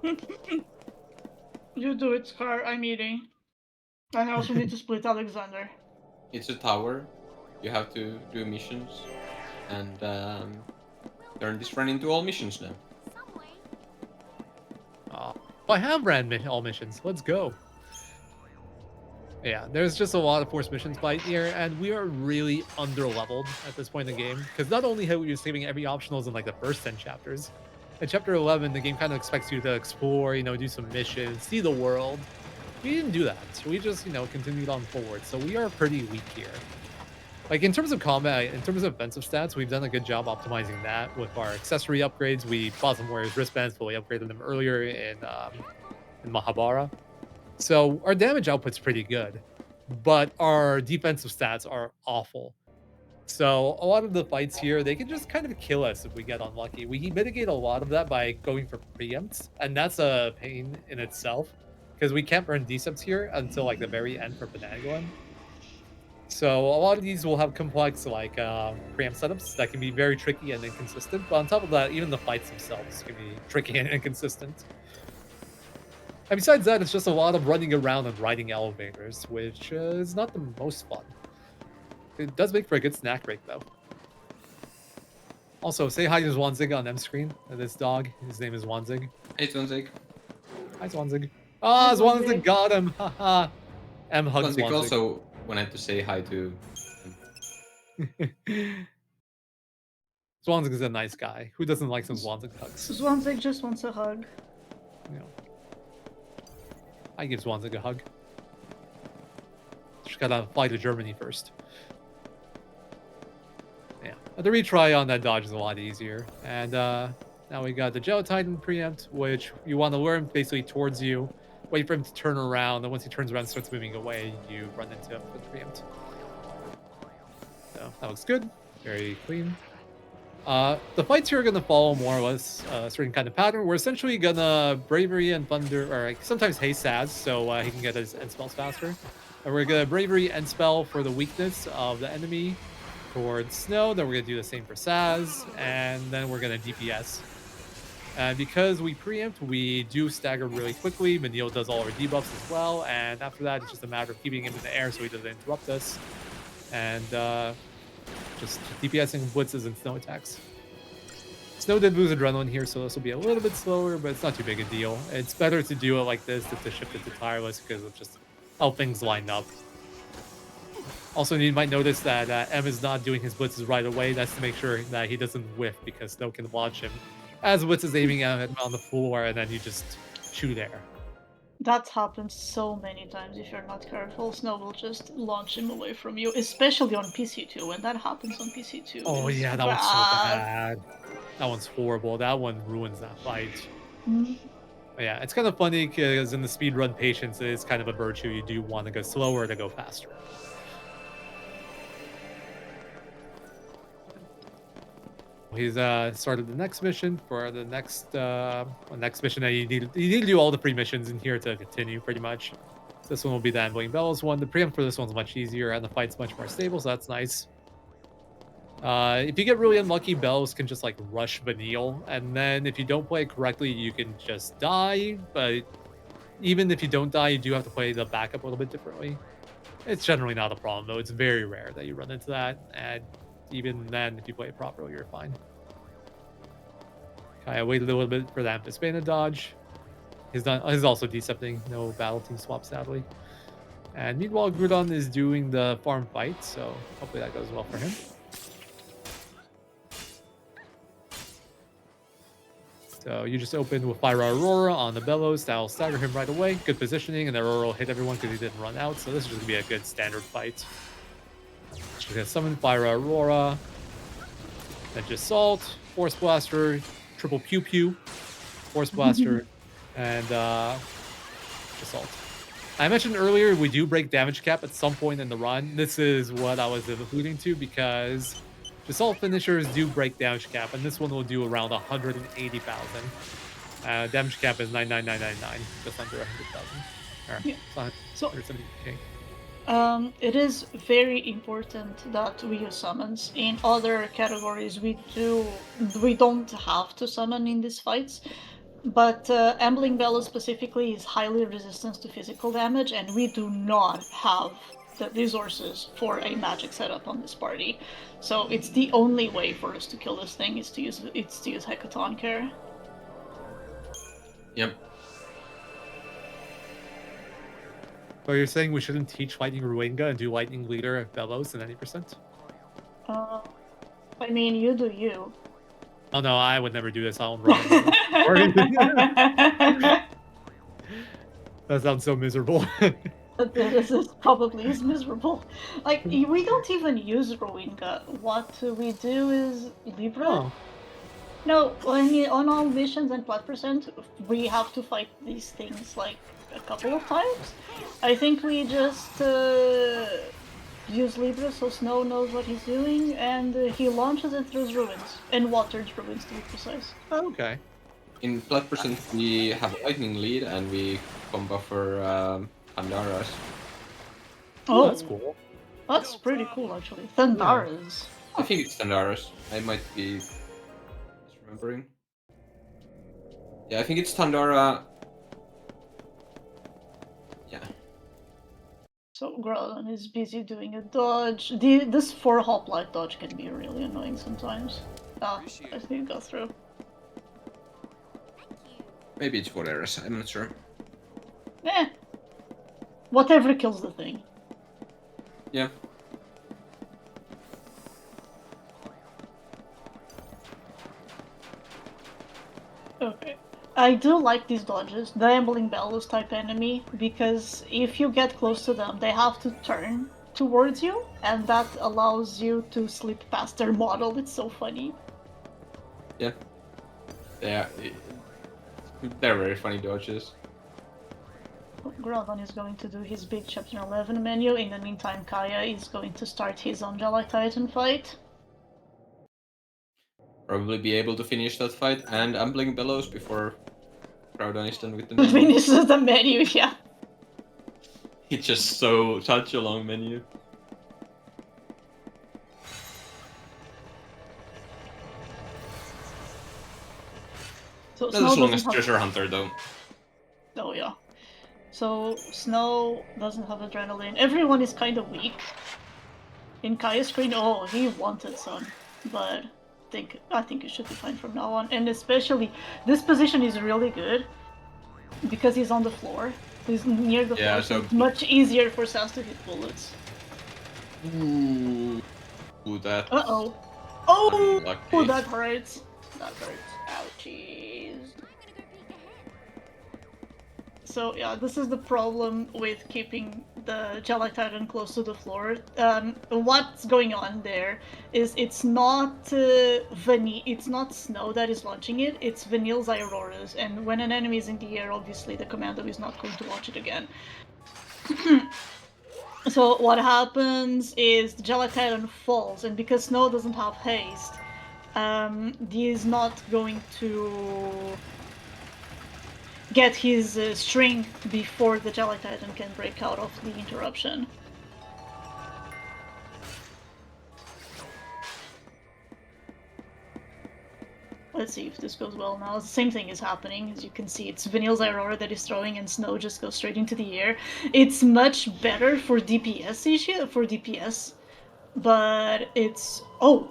You do it, Scar. I'm eating. And I also need to split Alexander. It's a tower. You have to do missions, and turn this run into all missions now. Some way. I have ran all missions. Let's go. Yeah, there's just a lot of forced missions fight here, and we are really under-leveled at this point in the game. Because not only have we been saving every optionals in like the first 10 chapters, in chapter 11, the game kind of expects you to explore, do some missions, see the world. We didn't do that. We just, continued on forward. So we are pretty weak here. Like, in terms of combat, in terms of offensive stats, we've done a good job optimizing that with our accessory upgrades. We bought some Warriors wristbands, but we upgraded them earlier in Mahabara. So our damage output's pretty good, but our defensive stats are awful. So a lot of the fights here, they can just kind of kill us if we get unlucky. We mitigate a lot of that by going for preempts, and that's a pain in itself, because we can't burn decepts here until like the very end for Penangolin. So a lot of these will have complex like preempt setups that can be very tricky and inconsistent. But on top of that, even the fights themselves can be tricky and inconsistent. And besides that, it's just a lot of running around and riding elevators, which is not the most fun. It does make for a good snack break, though. Also, say hi to ZwanzIg on M screen. This dog, his name is ZwanzIg. Hey, Tonberry. Hi, ZwanzIg. Ah, ZwanzIg got him! Haha. M hugs Tonberry ZwanzIg. also wanted to say hi to. ZwanzIg is a nice guy. Who doesn't like some ZwanzIg hugs? ZwanzIg just wants a hug. I give ZwanzIg a hug. Just gotta fly to Germany first. Yeah, but the retry on that dodge is a lot easier. And now we got the Geo Titan preempt, which you want to learn basically towards you. Wait for him to turn around, and once he turns around and starts moving away, you run into him with the preempt. So that looks good. Very clean. The fights here are going to follow more or less a certain kind of pattern. We're essentially going to Bravery and Thunder, or like, sometimes Haste Saz, so he can get his end spells faster. And we're going to Bravery end spell for the weakness of the enemy towards Snow. Then we're going to do the same for Saz, and then we're going to DPS. And because we preempt, we do stagger really quickly. Manil does all our debuffs as well, and after that, it's just a matter of keeping him in the air so he doesn't interrupt us. And just DPSing blitzes and snow attacks. Snow did lose adrenaline here, so this will be a little bit slower, but it's not too big a deal. It's better to do it like this than to shift it to tireless because of just how things line up. Also, you might notice that M is not doing his blitzes right away. That's to make sure that he doesn't whiff because Snow can watch him as Blitz is aiming at him on the floor, and then you just shoot air. That happens so many times if you're not careful. Snow will just launch him away from you, especially on PC2. When that happens on PC2. Oh it's yeah, that one's so bad. That one's horrible. That one ruins that fight. Mhm. But yeah, it's kind of funny because in the speedrun, patience is kind of a virtue. You do want to go slower to go faster. He's started the next mission for the next mission that you need to do all the free missions in here to continue pretty much. So this one will be the Ambling Bellows one. The preempt for this one's much easier and the fight's much more stable, so that's nice. If you get really unlucky, Bellows can just like rush Vanille, and then if you don't play it correctly, you can just die. But even if you don't die, you do have to play the backup a little bit differently. It's generally not a problem though. It's very rare that you run into that, and even then, if you play it properly, you're fine. Okay, I waited a little bit for that Amphispana to dodge. He's also decepting. No battle team swap, sadly. And meanwhile, Groudon is doing the farm fight, so hopefully that goes well for him. So you just open with Fire Aurora on the Bellows. That'll stagger him right away. Good positioning, and the Aurora will hit everyone because he didn't run out. So this is just going to be a good standard fight. Just going to summon Fire Aurora. Then just Salt, Force Blaster, Triple Pew Pew, Force Blaster, and just Salt. I mentioned earlier we do break damage cap at some point in the run. This is what I was alluding to because Assault finishers do break damage cap, and this one will do around 180,000. Damage cap is 99,999, just under 100,000. Yeah. So 170k. it is very important that we use summons. In other categories, we don't have to summon in these fights, but Ambling Bellows specifically is highly resistant to physical damage, and we do not have the resources for a magic setup on this party. So it's the only way for us to kill this thing is to use Hecaton Care. Yep. So you're saying we shouldn't teach Lightning Ruinga and do Lightning Leader at Bellows in any percent? I mean, you do you. Oh no, I would never do this. I'll run. That sounds so miserable. This is probably is miserable. Like, we don't even use Ruinga. What we do is Libra. Oh. No, on all missions and plat percent, we have to fight these things like a couple of times. I think we just use Libra so Snow knows what he's doing, and he launches it through ruins, and waters ruins to be precise. Oh, okay. In plat percent, we have Lightning Lead and we combo for Pandaras. Oh, That's cool. That's pretty cool, actually. Thandaras. I think it's Tandaras. I might be misremembering. Yeah, I think it's Tandara. Yeah. So Groudon is busy doing a dodge. This 4 hoplite dodge can be really annoying sometimes. Ah, I think it got through. Maybe it's Voleras, I'm not sure. Eh. Whatever kills the thing. Yeah. Okay. I do like these dodges, the Ambling Bellows type enemy, because if you get close to them, they have to turn towards you, and that allows you to slip past their model. It's so funny. Yeah. Yeah. They're very funny dodges. Groudon is going to do his big Chapter 11 menu. In the meantime, Kaya is going to start his Angelic Titan fight. Probably be able to finish that fight and Ambling Bellows before Groudon is done with the menu. Finishes the menu, yeah. It's just such a long menu. So Not as long as doesn't have- Treasure Hunter though. Oh yeah. So Snow doesn't have adrenaline. Everyone is kind of weak. In Kaya's screen, oh, he wanted some, but I think it should be fine from now on. And especially, this position is really good because he's on the floor. He's near the floor, so it's much easier for Sass to hit bullets. Ooh, that. Uh-oh. Oh, Unlucky. that hurts. That hurts. Ouchies. So yeah, this is the problem with keeping the Jelly Titan close to the floor. What's going on there is it's not it's not Snow that is launching it, it's Vanille's Auroras, and when an enemy is in the air, obviously the commando is not going to launch it again. So what happens is the Jelly Titan falls, and because Snow doesn't have haste, he is not going to get his string before the Jelly Titan can break out of the interruption. Let's see if this goes well now. The same thing is happening. As you can see, it's Vanille's Aurora that is throwing and Snow just goes straight into the air. It's much better for DPS issue, for DPS, but it's... Oh!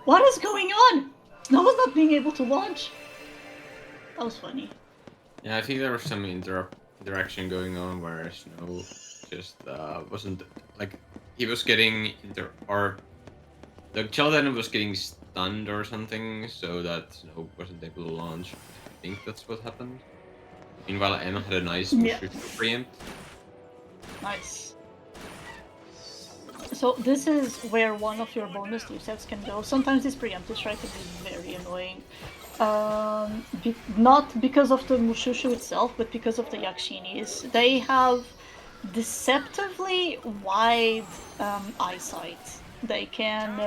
What is going on? Snow is not being able to launch. That was funny. Yeah, I think there was some interaction going on where Snow just wasn't like he was getting or the Children was getting stunned or something, so that Snow wasn't able to launch. I think that's what happened. Meanwhile, Emma had a nice preempt. Nice. So this is where one of your bonus leaf sets can go. Sometimes these preemptives try to be very annoying. Not because of the Mushushu itself, but because of the Yakshinis. They have deceptively wide eyesight. They can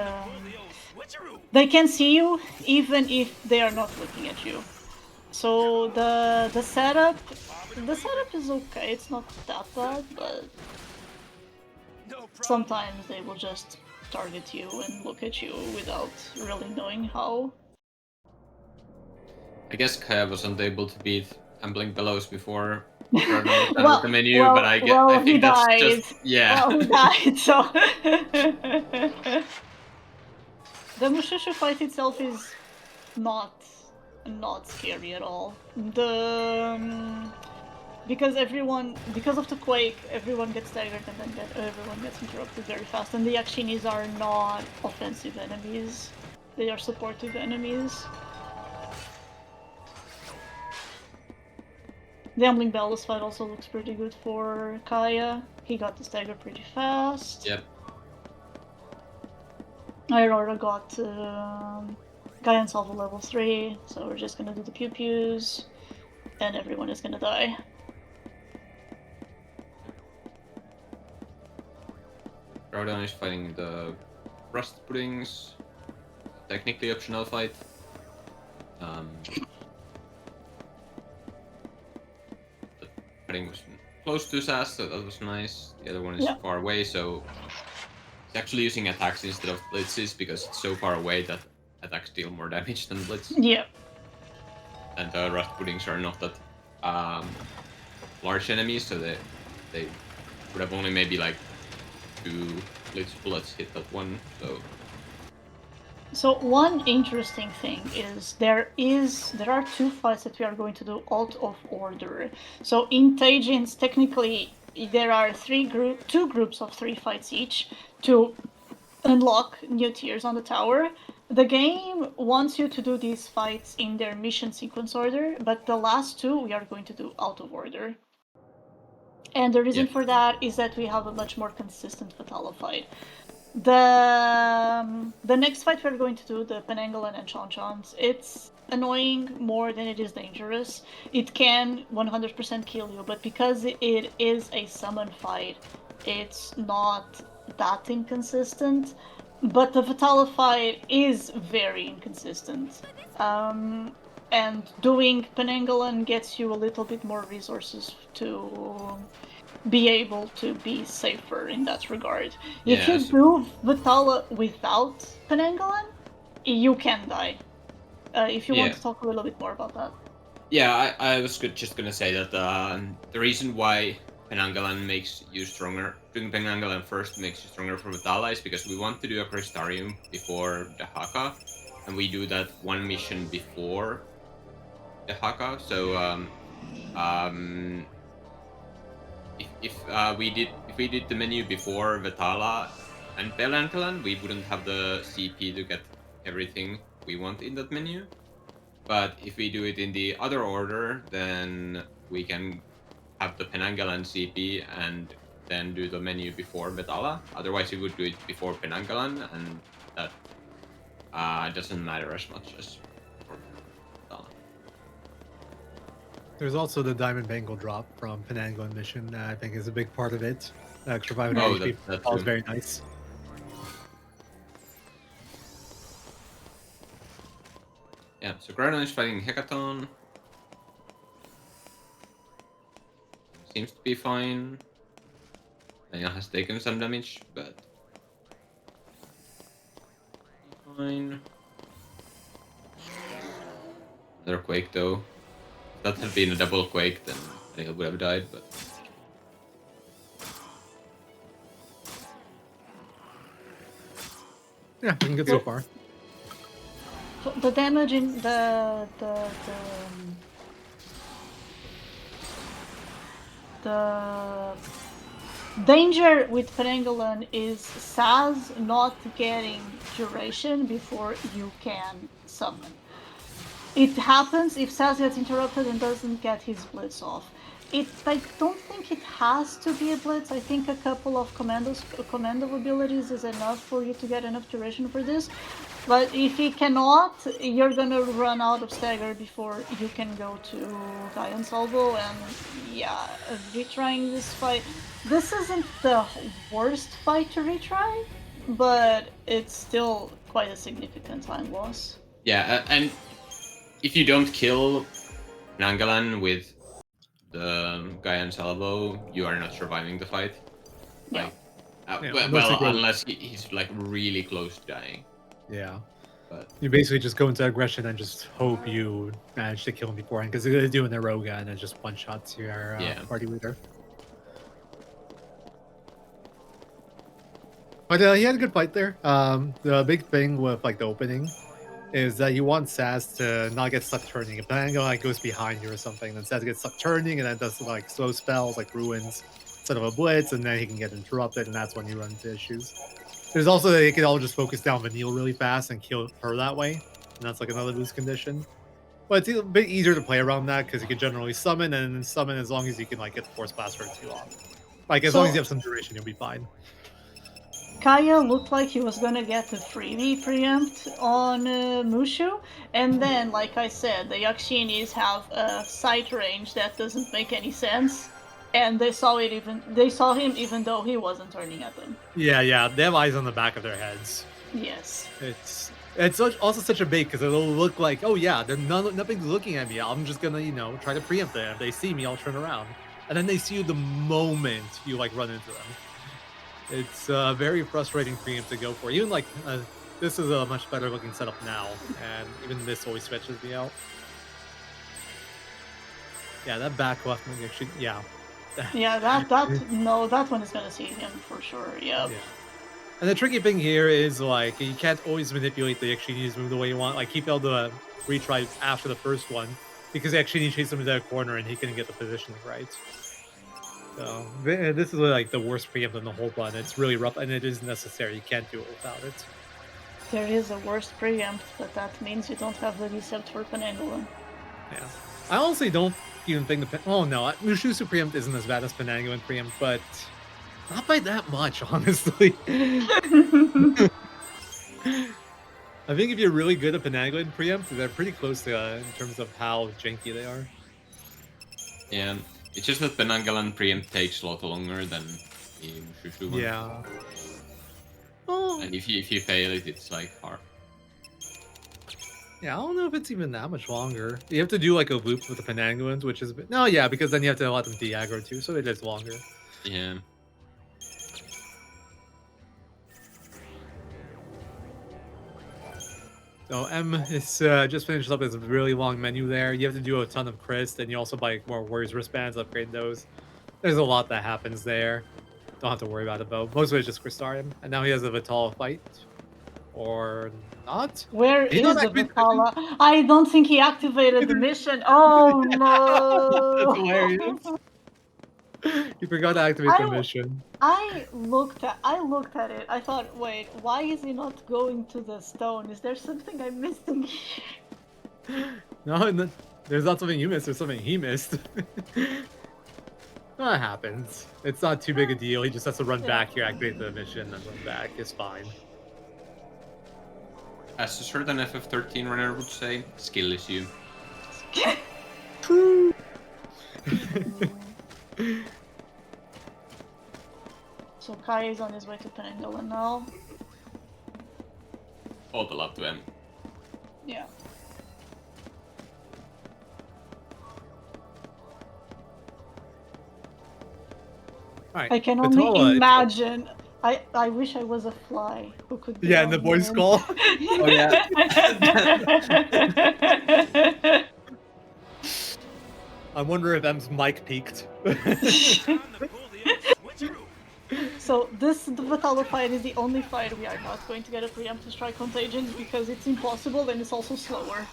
see you even if they are not looking at you. So the setup is okay. It's not that bad, but sometimes they will just target you and look at you without really knowing how. I guess Kaya wasn't able to beat Ambling Bellows before the menu, but I think that's died. just Well, he died, so the Mushushu fight itself is not scary at all. Because of the quake, everyone gets staggered and then everyone gets interrupted very fast. And the Yakshinis are not offensive enemies; they are supportive enemies. The Ambling Bellows fight also looks pretty good for Kaya. He got the stagger pretty fast. Yep. Aurora got Gaia and Salvo level 3, so we're just gonna do the pew-pews, and everyone is gonna die. Groudon is fighting the Rust Puddings. Technically optional fight. The pudding was close to Sass, so that was nice. The other one is far away, so it's actually using attacks instead of blitzes because it's so far away that attacks deal more damage than blitz. Yeah. And the Rust Puddings are not that large enemies, so they would have only maybe like 2 blitz bullets hit that one. So one interesting thing is there are 2 fights that we are going to do out of order. So in Taijins, technically there are 2 groups of 3 fights each to unlock new tiers on the tower. The game wants you to do these fights in their mission sequence order, but the last 2 we are going to do out of order. And the reason for that is that we have a much more consistent Fatala fight. The next fight we're going to do, the Penangalan and Chonchons, it's annoying more than it is dangerous. It can 100% kill you, but because it is a summon fight, it's not that inconsistent. But the Fatala fight is very inconsistent. And doing Penangalan gets you a little bit more resources to be able to be safer in that regard. If you do Vitala without Penangalan, you can die. If you want to talk a little bit more about that. Yeah, I was just gonna say that the reason why Penangalan makes you stronger, doing Penangalan first makes you stronger for Vitala is because we want to do a Crystarium before the Haka, and we do that one mission before the Haka. So if we did the menu before Vitala and Penangalan, we wouldn't have the CP to get everything we want in that menu. But if we do it in the other order, then we can have the Penangalan CP and then do the menu before Vitala. Otherwise, we would do it before Penangalan, and that doesn't matter as much as for Vitala. There's also the Diamond Bangle drop from Penangalan mission that I think is a big part of it. Extra 500 HP. That was very nice. Yeah, so Groudon is fighting Hecaton. Seems to be fine. Daniel has taken some damage, but fine. Another Quake though. If that had been a double Quake, then Daniel would have died, but Yeah, looking good so far. So the damage in the danger with Pangolin is Saz not getting duration before you can summon. It happens if Saz gets interrupted and doesn't get his blitz off. I don't think it has to be a blitz. I think a couple of commando abilities is enough for you to get enough duration for this. But if he cannot, you're gonna run out of stagger before you can go to Giant's Elbow. And yeah, retrying this fight. This isn't the worst fight to retry, but it's still quite a significant time loss. yeah, and if you don't kill Nangalan with the Giant's Elbow, you are not surviving the fight. Yeah. Like, Yeah, well, unless he's like really close to dying. Yeah. But You basically just go into aggression and just hope you manage to kill him beforehand, because they're doing their Roga and it just one shots your party leader. But he had a good fight there. The big thing with like the opening is that you want Saz to not get stuck turning. If Pango like goes behind you or something, then Saz gets stuck turning and then does like slow spells like ruins instead of a blitz, and then he can get interrupted, and that's when you run into issues. There's also they can all just focus down Vanille really fast and kill her that way, and that's like another lose condition. But it's a bit easier to play around that because you can generally summon, and summon as long as you can like get the Force Blaster or 2 off. Like as long as you have some duration, you'll be fine. Kaya looked like he was gonna get a freebie preempt on Mushu, and then, like I said, the Yakshinis have a sight range that doesn't make any sense, and they saw him even though he wasn't turning at them. Yeah, they have eyes on the back of their heads. Yes. It's also such a bait because it'll look like, oh yeah, nothing's looking at me. I'm just gonna try to preempt them. If they see me, I'll turn around, and then they see you the moment you like run into them. It's a very frustrating preempt to go for. Even like this is a much better looking setup now, and even this always stretches me out. Yeah, that back left one actually. Yeah. Yeah, that one is gonna see him for sure. Yep. Yeah. And the tricky thing here is like you can't always manipulate the Yakshini's move the way you want. Like he failed to retry after the first one because the Yakshini chased him into that corner and he couldn't get the positioning right. So this is like the worst preempt in the whole run. It's really rough and it is necessary. You can't do it without it. There is a worst preempt, but that means you don't have the recept for Penangolin. Yeah. I honestly don't even think oh no, Mushusu preempt isn't as bad as Penangolin preempt, but not by that much, honestly. I think if you're really good at Penangolin preempt, they're pretty close to in terms of how janky they are. yeah, it's just that Penanggalan preempt takes a lot longer than the Mushu one. Yeah. Oh. And if you fail it, it's like hard. Yeah, I don't know if it's even that much longer. You have to do like a loop with the Penangolins, which is a bit... No, yeah, because then you have to let them de-aggro too, so it is longer. Yeah. So M is just finished up this really long menu there. You have to do a ton of Crist, and you also buy more Warriors wristbands, upgrade those. There's a lot that happens there. Don't have to worry about it though. Most of it is just Crystarium, and now he has a Vital fight. Or not? Where is the Vitala? I don't think he activated the mission. Oh no! That's hilarious. You forgot to activate the mission. I looked at it. I thought, wait, why is he not going to the stone? Is there something I'm missing here? No, there's not something you missed. There's something he missed. That happens. It's not too big a deal. He just has to run back here, activate the mission, and run back. It's fine. As a certain FF13 runner would say, skill issue. True. So Kai is on his way to Penanggalan now. All the love to him. Yeah. All right. I can Vitola, only it's- imagine. I wish I was a fly who could. Be Yeah, and the on voice moon. call. Oh yeah. I wonder if M's mic peaked. Time to pull the old switcheroo. So this Vitalo fight is the only fight we are not going to get a preemptive strike contagion because it's impossible and it's also slower.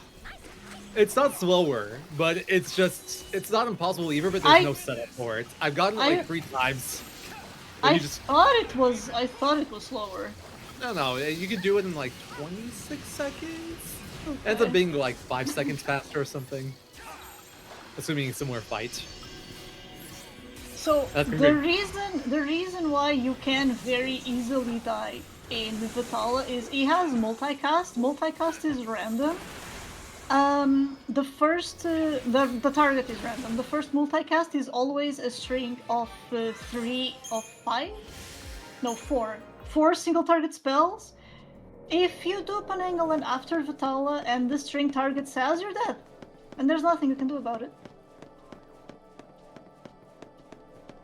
It's not slower, but it's not impossible either, but there's I- no setup for it. I've gotten it like I- 3 times. And I you just thought it was slower. no, you could do it in like 26 seconds. Ends Okay. up being like 5 seconds faster or something. Assuming it's a similar fight. So That's the pretty reason why you can very easily die in Vitala is he has multicast. Multicast is random. The first the target is random. The first multicast is always a string of 4 single target spells. If you do Panangalan after Vitala and the string target says, you're dead, and there's nothing you can do about it.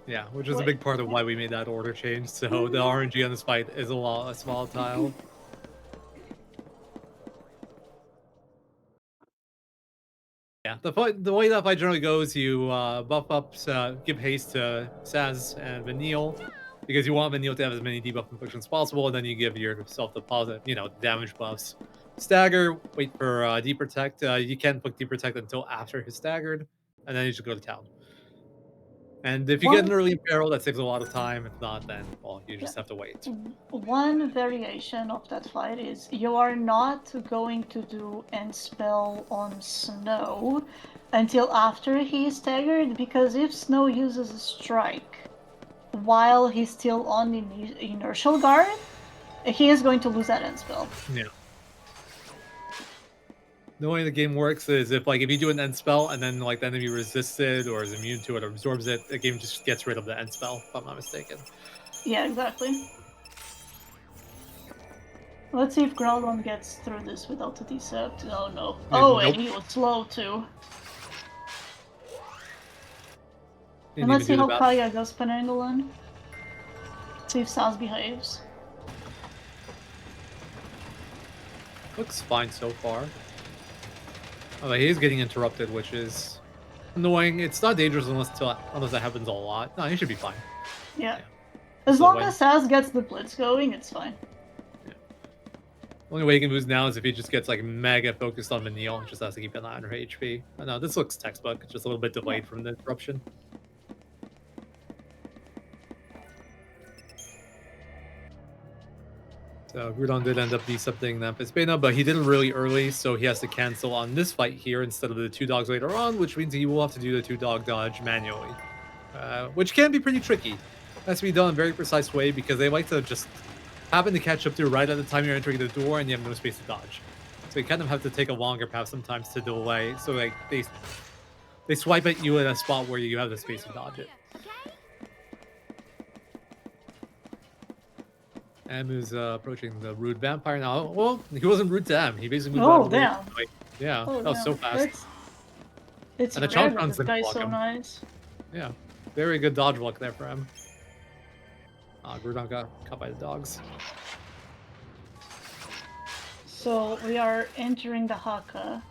Yeah, which is a What? big part of why we made that order change. So the RNG on this fight is a lot less volatile. Yeah, the way that fight generally goes, you buff up, give haste to Saz and Vanille, because you want Vanille to have as many debuff inflictions as possible, and then you give yourself the positive, damage buffs. Stagger, wait for deprotect. You can't put deprotect until after he's staggered, and then you just go to town. And if you get an early imperil, that saves a lot of time. If not, then well, you just have to wait. One variation of that fight is you are not going to do end spell on Snow until after he is staggered, because if Snow uses a strike while he's still on the inertial guard, he is going to lose that end spell. Yeah. The way the game works is if you do an end spell and then the enemy resists it or is immune to it or absorbs it, the game just gets rid of the end spell, if I'm not mistaken. Yeah, exactly. Let's see if Groudon gets through this without a decept. Oh no. Oh, nope. and he was slow too. Didn't And let's see even how do the Kaya does Penangalan. See if Saz behaves. Looks fine so far. Oh, he is getting interrupted, which is annoying. It's not dangerous unless that happens a lot. No, he should be fine. Yeah. As long as Saz gets the blitz going, it's fine. Only way he can lose now is if he just gets mega focused on Vanille and just has to keep an eye on her HP. Oh, no, this looks textbook. It's just a little bit delayed from the interruption. So Groudon did end up decepting Nampispena, but he did it really early, so he has to cancel on this fight here instead of the 2 dogs later on, which means he will have to do the 2-dog dodge manually, which can be pretty tricky. It has to be done in a very precise way because they like to just happen to catch up to right at the time you're entering the door and you have no space to dodge. So you kind of have to take a longer path sometimes to delay, so they swipe at you in a spot where you have the space to dodge it. M is approaching the rude vampire now. Well, he wasn't rude to M. He basically moved out of the way. Damn. Yeah, Oh, that was so damn. fast. It's And the rare Chomp that Round's this gonna guy's block so him. nice. Yeah, very good dodge luck there for M. Groudon got caught by the dogs. So we are entering the Haka.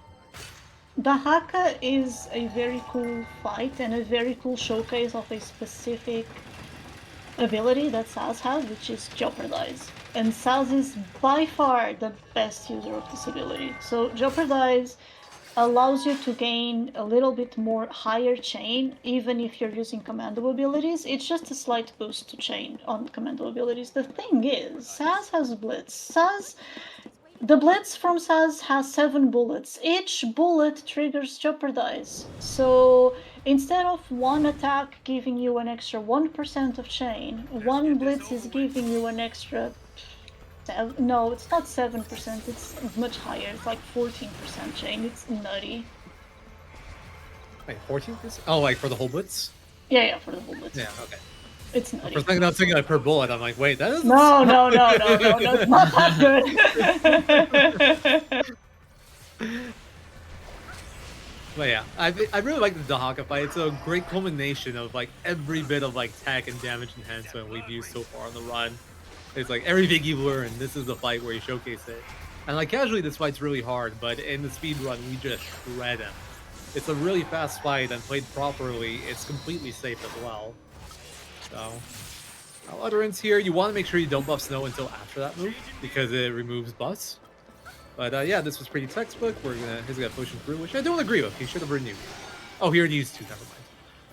The Haka is a very cool fight and a very cool showcase of a specific ability that Saz has, which is Jeopardize. And Saz is by far the best user of this ability. So Jeopardize allows you to gain a little bit more higher chain, even if you're using commando abilities. It's just a slight boost to chain on commando abilities. The thing is, Saz has Blitz. The Blitz from Saz has 7 bullets. Each bullet triggers Jeopardize. So instead of one attack giving you an extra 1% of chain, one Blitz is giving you an extra... No, it's not 7%, it's much higher. It's like 14% chain. It's nutty. Wait, 14%? Oh, for the whole blitz? Yeah, for the whole Blitz. Yeah, okay. It's For nutty. a second, I was thinking per bullet. I'm like, wait, that is No, it's not that good. But yeah, I really like the Dahaka fight. It's a great culmination of like every bit of like tech and damage enhancement we've used so far on the run. It's like everything you've learned, this is the fight where you showcase it. And like casually, this fight's really hard, but in the speed run, we just shred him. It's a really fast fight, and played properly, it's completely safe as well. So, utterance here, you want to make sure you don't buff Snow until after that move, because it removes buffs. But yeah, this was pretty textbook. He's gonna push him through, which I don't agree with. He should have renewed. Oh, he already used 2, never mind.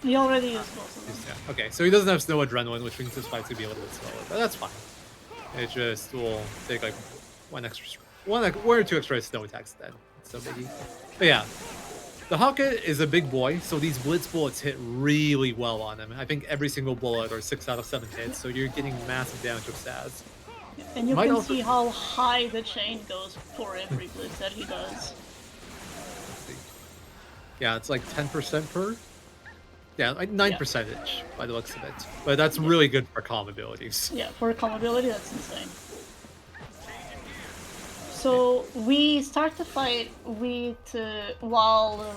He already used both of them. Yeah. Okay, so he doesn't have Snow Adrenaline, which means this fight's gonna be a little bit slower, but that's fine. It just will take like one or 2 extra snow attacks then. It's no biggie. But yeah, the Haka is a big boy, so these blitz bullets hit really well on him. I think every single bullet are 6 out of 7 hits, so you're getting massive damage with Saz. And you Might can also- see how high the chain goes for every blitz that he does. Yeah, it's like 10% per. Yeah, like 9% by the looks of it. But that's really good for calm abilities. Yeah, for calm ability, that's insane. So we start the fight with while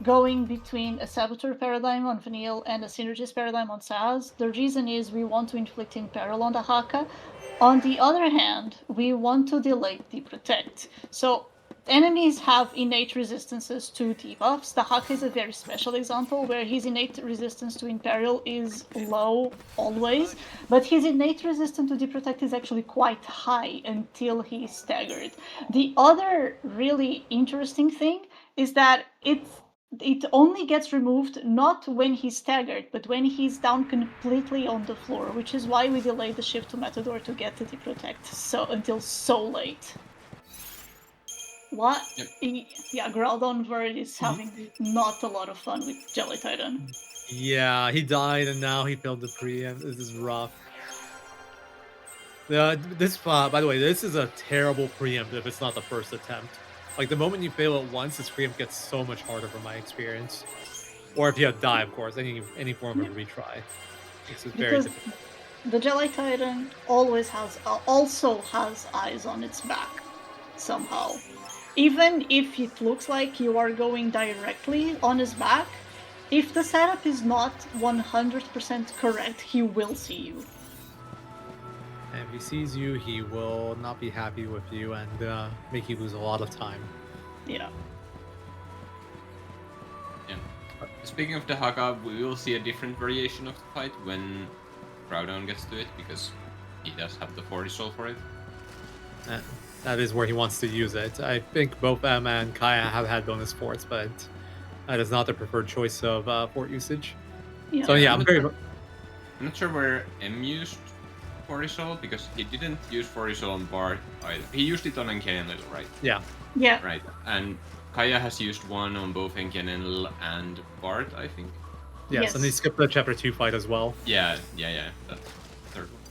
going between a Saboteur paradigm on Vanille and a Synergist paradigm on Saz. The reason is we want to inflict in peril on the Haka. On the other hand, we want to delay the Protect. So enemies have innate resistances to debuffs. The Haka is a very special example where his innate resistance to Imperil is low always, but his innate resistance to Deprotect is actually quite high until he's staggered. The other really interesting thing is that it only gets removed not when he's staggered, but when he's down completely on the floor, which is why we delayed the shift to Matador to get the Deprotect until so late. What? Yep. Yeah, groudonvert is having not a lot of fun with Jelly Titan. Yeah, he died and now he failed the preempt. This is rough. By the way, this is a terrible preempt if it's not the first attempt. Like, the moment you fail it once, this preempt gets so much harder from my experience. Or if you have die, of course, any form of retry. This is very difficult. The Jelly Titan always also has eyes on its back, somehow. Even if it looks like you are going directly on his back, if the setup is not 100% correct, he will see you. And if he sees you, he will not be happy with you and make you lose a lot of time. Yeah. Yeah. Speaking of the Haka, we will see a different variation of the fight when Groudon gets to it, because he does have the 40 soul for it. That is where he wants to use it. I think both Emma and Kaya have had bonus forts, but that is not the preferred choice of fort usage. Yeah. So yeah, I'm I'm not sure where M used 40 soul, because he didn't use 40 soul on Bart either. He used it on Enki and Little, right? Yeah. Yeah. Right. And Kaya has used one on both Enki and Little and Bart, I think. Yes, and he skipped the chapter 2 fight as well. Yeah. That's the third one.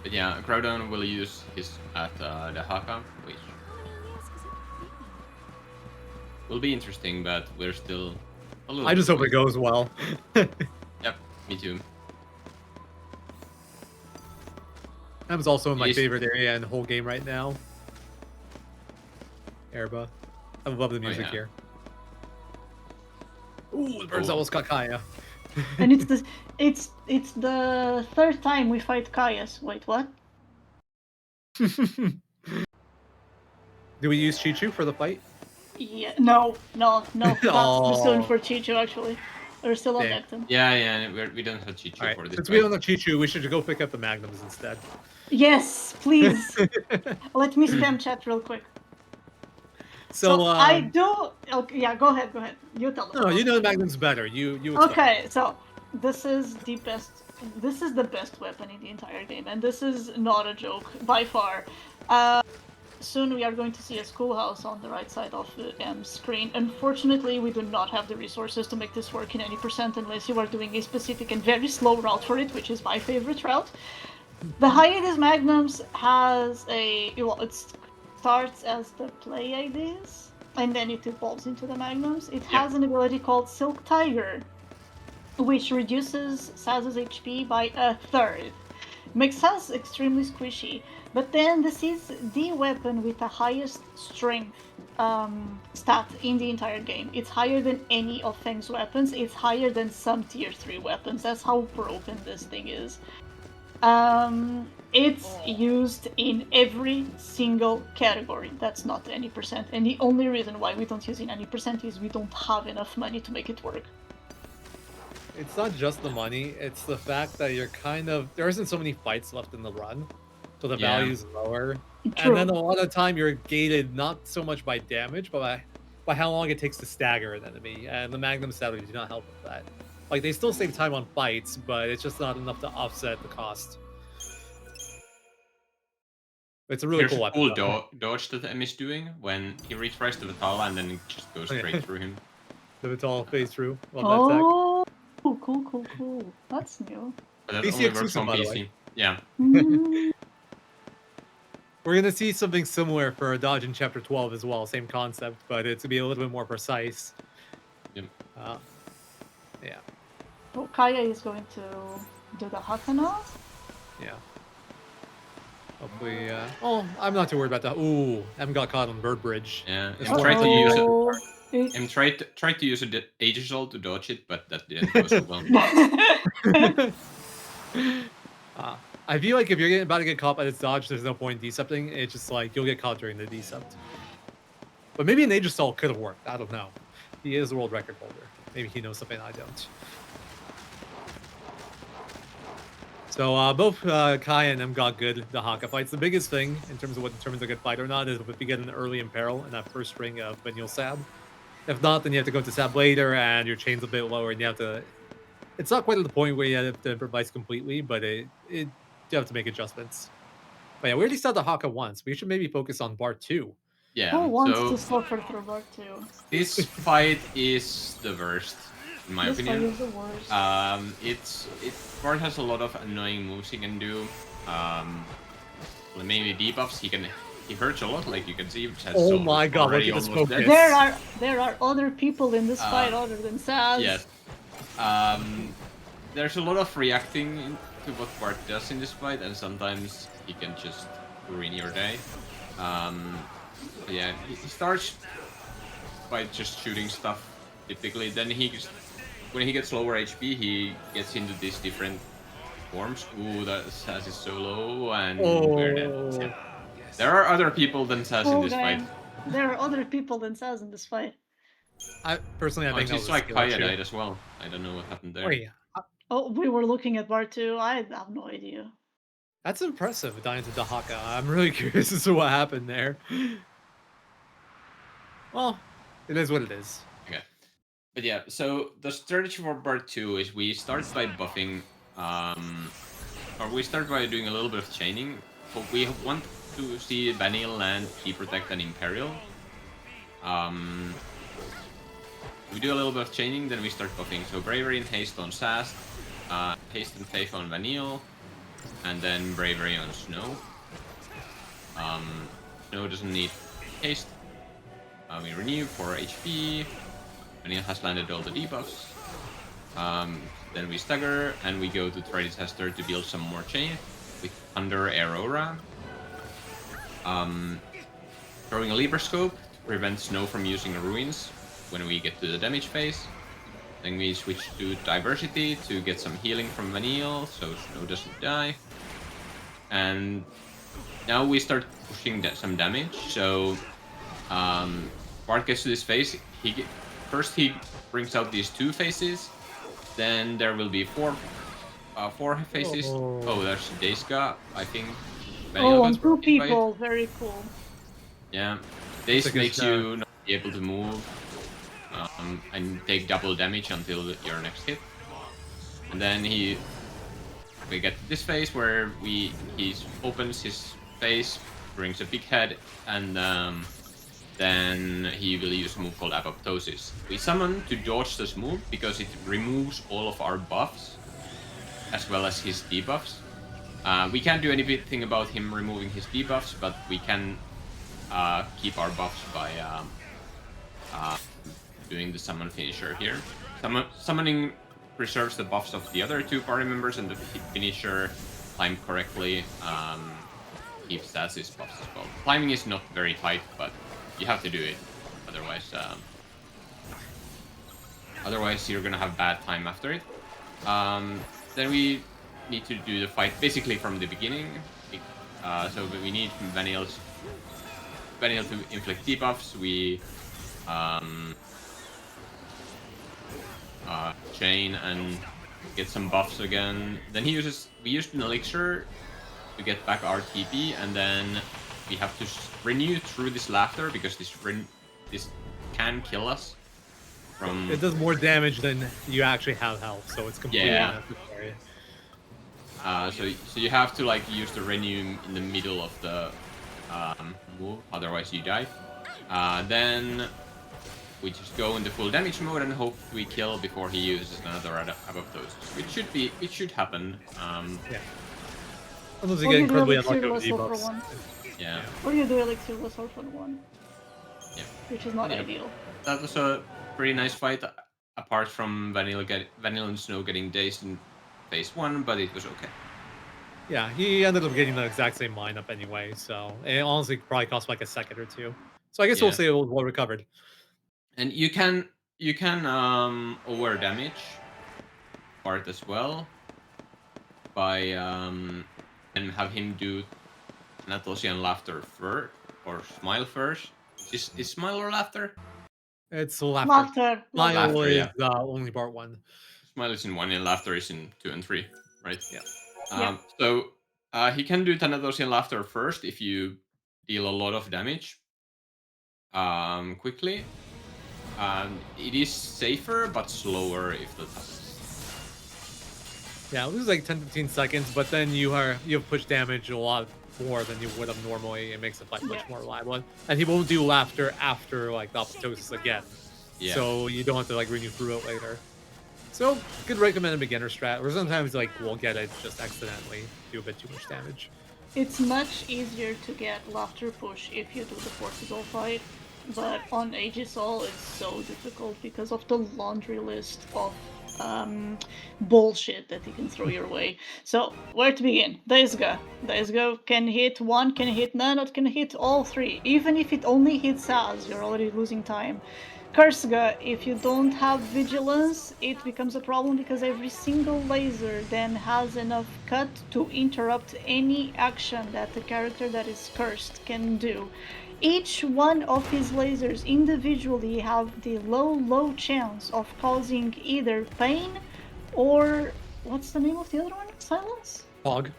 But yeah, Groudon will use his at the Haka, which will be interesting, but we're still a little. I just hope it goes well. Yep, me too. That was also in my Yes. favorite area in the whole game right now. Erba. I love the music yeah. here. Ooh, the birds Cool. almost got Kaya. And it's the third time we fight Kaya's. Wait, what? Do we use Chichu for the fight? Yeah, no. That's too soon for Chichu, actually. We're still on Damn. Necton. Yeah, we don't have Chichu Alright, for this. since we don't have Chichu, we should go pick up the Magnums instead. Yes, please. Let me spam chat real quick. So, I do. Okay, yeah, go ahead. You tell them. No, you know the Magnum's better. You explain. Okay, so this is the best. This is the best weapon in the entire game, and this is not a joke by far. Soon we are going to see a schoolhouse on the right side of the screen. Unfortunately, we do not have the resources to make this work in any percent unless you are doing a specific and very slow route for it, which is my favorite route. The Hiatus Magnums has it starts as the play ideas, and then it evolves into the Magnums. It has an ability called Silk Tiger, which reduces Saz's HP by 1/3. Makes us extremely squishy. But then this is the weapon with the highest strength stat in the entire game. It's higher than any of Feng's weapons. It's higher than some tier 3 weapons. That's how broken this thing is. It's used in every single category. That's not any percent. And the only reason why we don't use it in any percent is we don't have enough money to make it work. It's not just the money, it's the fact that you're kind of... There isn't so many fights left in the run, so the Yeah. value's lower. True. And then a lot of the time you're gated not so much by damage, but by how long it takes to stagger an enemy. And the Magnum salaries do not help with that. Like, they still save time on fights, but it's just not enough to offset the cost. It's a really Here's cool a weapon. cool dodge that M is doing when he retries to the Vitala and then it just goes straight through him. The Vital phase through on that attack. Oh, cool. That's new. But that PC only works exclusive, on by the PC. way. Yeah. Mm. We're gonna see something similar for a dodge in Chapter 12 as well. Same concept, but it's gonna be a little bit more precise. Yep. Yeah. Oh, Kaya is going to do the haka now. Yeah. Hopefully, oh, I'm not too worried about that. Ooh, M got caught on Bird Bridge. Yeah. It's M not- tried to use it. Oh. M tried to use a Age Assault to dodge it, but that didn't go so well. I feel like if you're about to get caught by this dodge, there's no point in decepting. It's just like you'll get caught during the decept. But maybe an Age Assault could have worked. I don't know. He is a world record holder. Maybe he knows something I don't. So both Kai and M got good the Haka fights. The biggest thing in terms of what determines a good fight or not is if you get an early imperil in that first ring of Manual Sab. If not, then you have to go to Sab later and your chain's a bit lower and you have to... It's not quite at the point where you have to improvise completely, but you have to make adjustments. But yeah, we already saw the Haka once. We should maybe focus on Bar 2. Yeah. Who wants So to suffer through Bar 2? this fight is the worst, in my This fight opinion. is the worst. Bart has a lot of annoying moves he can do. Mainly debuffs. He hurts a lot, like you can see. Which has Oh so my god, already look at this almost focus. dead. There are other people in this fight other than Saz. Yes. There's a lot of reacting to what Bart does in this fight, and sometimes he can just ruin your day. But yeah, he starts by just shooting stuff, typically. Then when he gets lower HP, he gets into these different forms. Ooh, that Saz is so low, and we're dead. There are other people than Saz in this fight. There are other people than Saz in this fight. I personally, I think It's that just was like a skill Kaya issue. died as well. I don't know what happened there. Oh, yeah. Oh, we were looking at Bar 2. I have no idea. That's impressive, dying to Dahaka. I'm really curious as to what happened there. Well, it is what it is. Okay. But yeah, so the strategy for part 2 is we start by buffing, or we start by doing a little bit of chaining. But we want to see Vanille land, Protect, and Imperial. We do a little bit of chaining, then we start buffing. So Bravery and Haste on Sast, Haste and Faith on Vanille, and then Bravery on Snow. Snow doesn't need Haste. We renew for HP. Vanille has landed all the debuffs. Then we stagger and we go to Tritus Hester to build some more chain with Thunder Aurora. Throwing a Lever Scope to prevent Snow from using Ruins when we get to the damage phase. Then we switch to Diversity to get some healing from Vanille so Snow doesn't die. And now we start pushing some damage. So Bart gets to this phase. First he brings out these 2 phases. Then there will be 4 phases. Oh, there's Deiska, I think. Oh, Vanille and gets 2 hit by it. people. Very cool. Yeah, this That's a good makes start. you not be able to move and take double damage until your next hit. And then we get this phase where he opens his face, brings a big head, and then he will use a move called Apoptosis. We summon to dodge this move because it removes all of our buffs as well as his debuffs. We can't do anything about him removing his debuffs, but we can keep our buffs by doing the summon finisher here. Summoning preserves the buffs of the other 2 party members, and the finisher time correctly, keep stasis buffs as well. Climbing is not very tight, but you have to do it. Otherwise you're gonna have bad time after it. Then we need to do the fight basically from the beginning. So we need Vanille to inflict debuffs. We chain and get some buffs again. Then we used an elixir to get back our TP, and then we have to renew through this laughter because this can kill us. It does more damage than you actually have health, so it's completely unnecessary. So you have to like use the renew in the middle of the move, otherwise you die. Then we just go into full damage mode and hope we kill before he uses another apoptosis, which should happen. Yeah. Unless you get incredibly unlucky with debuffs. Yeah. Or you do Elixir Less Orphan 1. Yeah. Which is not ideal. That was a pretty nice fight, apart from Vanilla and Snow getting dazed in phase 1, but it was okay. Yeah, he ended up getting the exact same lineup anyway, so it honestly probably cost like a second or two. So I guess we'll say it was well recovered. And you can over damage part as well by and have him do Anatosian laughter first or smile first. Is smile or laughter? It's laughter. Laughter. Smile Laughter, is yeah. only part 1. Smile is in 1 and laughter is in 2 and 3, right? Yeah. So he can do Thanatos laughter first if you deal a lot of damage quickly. It is safer but slower if that happens. Yeah, it was like 10-15 seconds, but then you have push damage a lot more than you would have normally. It makes the fight much more reliable. And he won't do laughter after like the apoptosis again. Yeah. So you don't have to like renew through it later. So could recommend a beginner strat, or sometimes like we'll get it just accidentally do a bit too much damage. It's much easier to get laughter push if you do the Fortizol fight, but on Aegisol it's so difficult because of the laundry list of bullshit that he can throw your way. So where to begin? Daisuga. Daisuga can hit 1, can hit none, or can hit all 3. Even if it only hits Saz, you're already losing time. Kursuga, if you don't have vigilance, it becomes a problem because every single laser then has enough cut to interrupt any action that the character that is cursed can do. Each one of his lasers individually have the low chance of causing either pain or... what's the name of the other one? Silence? Fog.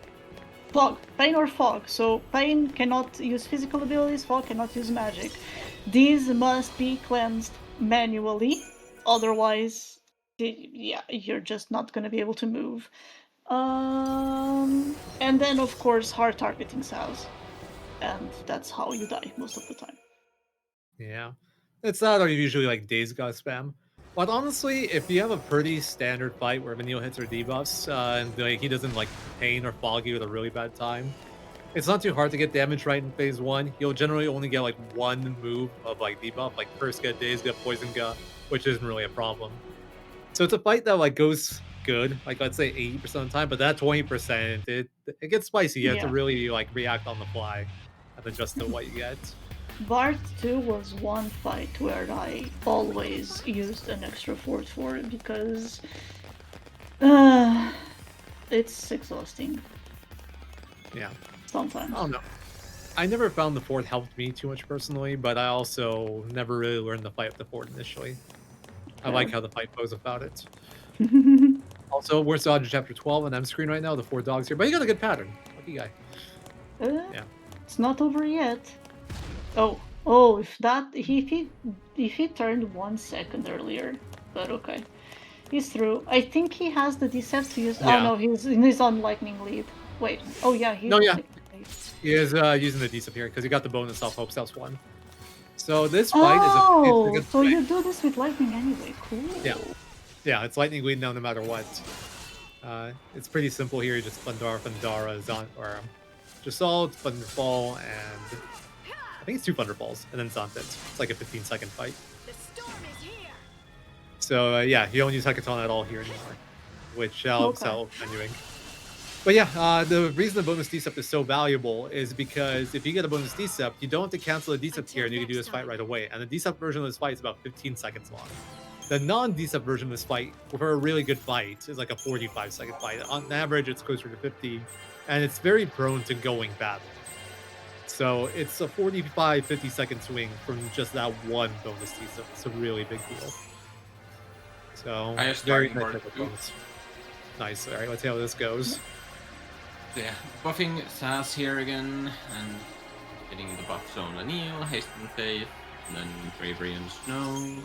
Fog. Pain or fog. So Pain cannot use physical abilities, Fog cannot use magic. These must be cleansed manually, otherwise, yeah, you're just not going to be able to move. And then, of course, hard targeting Saz. And that's how you die most of the time. Yeah. It's not usually like Daisuga spam. But honestly, if you have a pretty standard fight where Vanille hits or debuffs, and like, he doesn't like pain or fog you with a really bad time, it's not too hard to get damage right in phase 1. You'll generally only get like one move of like debuff, like Kursuga, Daisuga, Poisonga, which isn't really a problem. So it's a fight that like goes good, like let's say 80% of the time, but that 20%, it gets spicy. You have to really like react on the fly and adjust to what you get. Bart 2 was one fight where I always used an extra fort for it because it's exhausting. Yeah. Sometimes. I don't know. I never found the fort helped me too much personally, but I also never really learned to fight with the fort initially. I like how the fight goes about it. Also, we're still on chapter 12 on M screen right now, the 4 dogs here, but you got a good pattern. Lucky guy. Yeah. It's not over yet. Oh, if he turned 1 second earlier, but okay. He's through. I think he has the decept to use. Yeah. Oh no, he's on lightning lead. Wait. Oh yeah, he's No, on yeah. lightning lead. He is using the decept here because he got the bonus off Hope Steps 1. So this fight is a so you do this with lightning anyway. Cool. Yeah, it's lightning lead now no matter what. It's pretty simple here. You just Thundara, Jasalt, Thunderfall, and I think it's 2 Thunderballs, and then Zontet. It's like a 15-second fight. The storm is here. So yeah, you don't use Hekaton at all here anymore, which helps out continuing. But yeah, the reason the bonus decept is so valuable is because if you get a bonus decept, you don't have to cancel the decept here and you can do this fight right away. And the decept version of this fight is about 15 seconds long. The non-decept version of this fight, for a really good fight, is like a 45-second fight. On average, it's closer to 50, and it's very prone to going badly. So it's a 45, 50-second swing from just that one bonus decept. It's a really big deal. So I just very starting nice part type of two. bonus. Nice. All right, let's see how this goes. So yeah, buffing Saz here again, and getting the buffs on Anil, Haste and Faith, and then Bravery and Snow.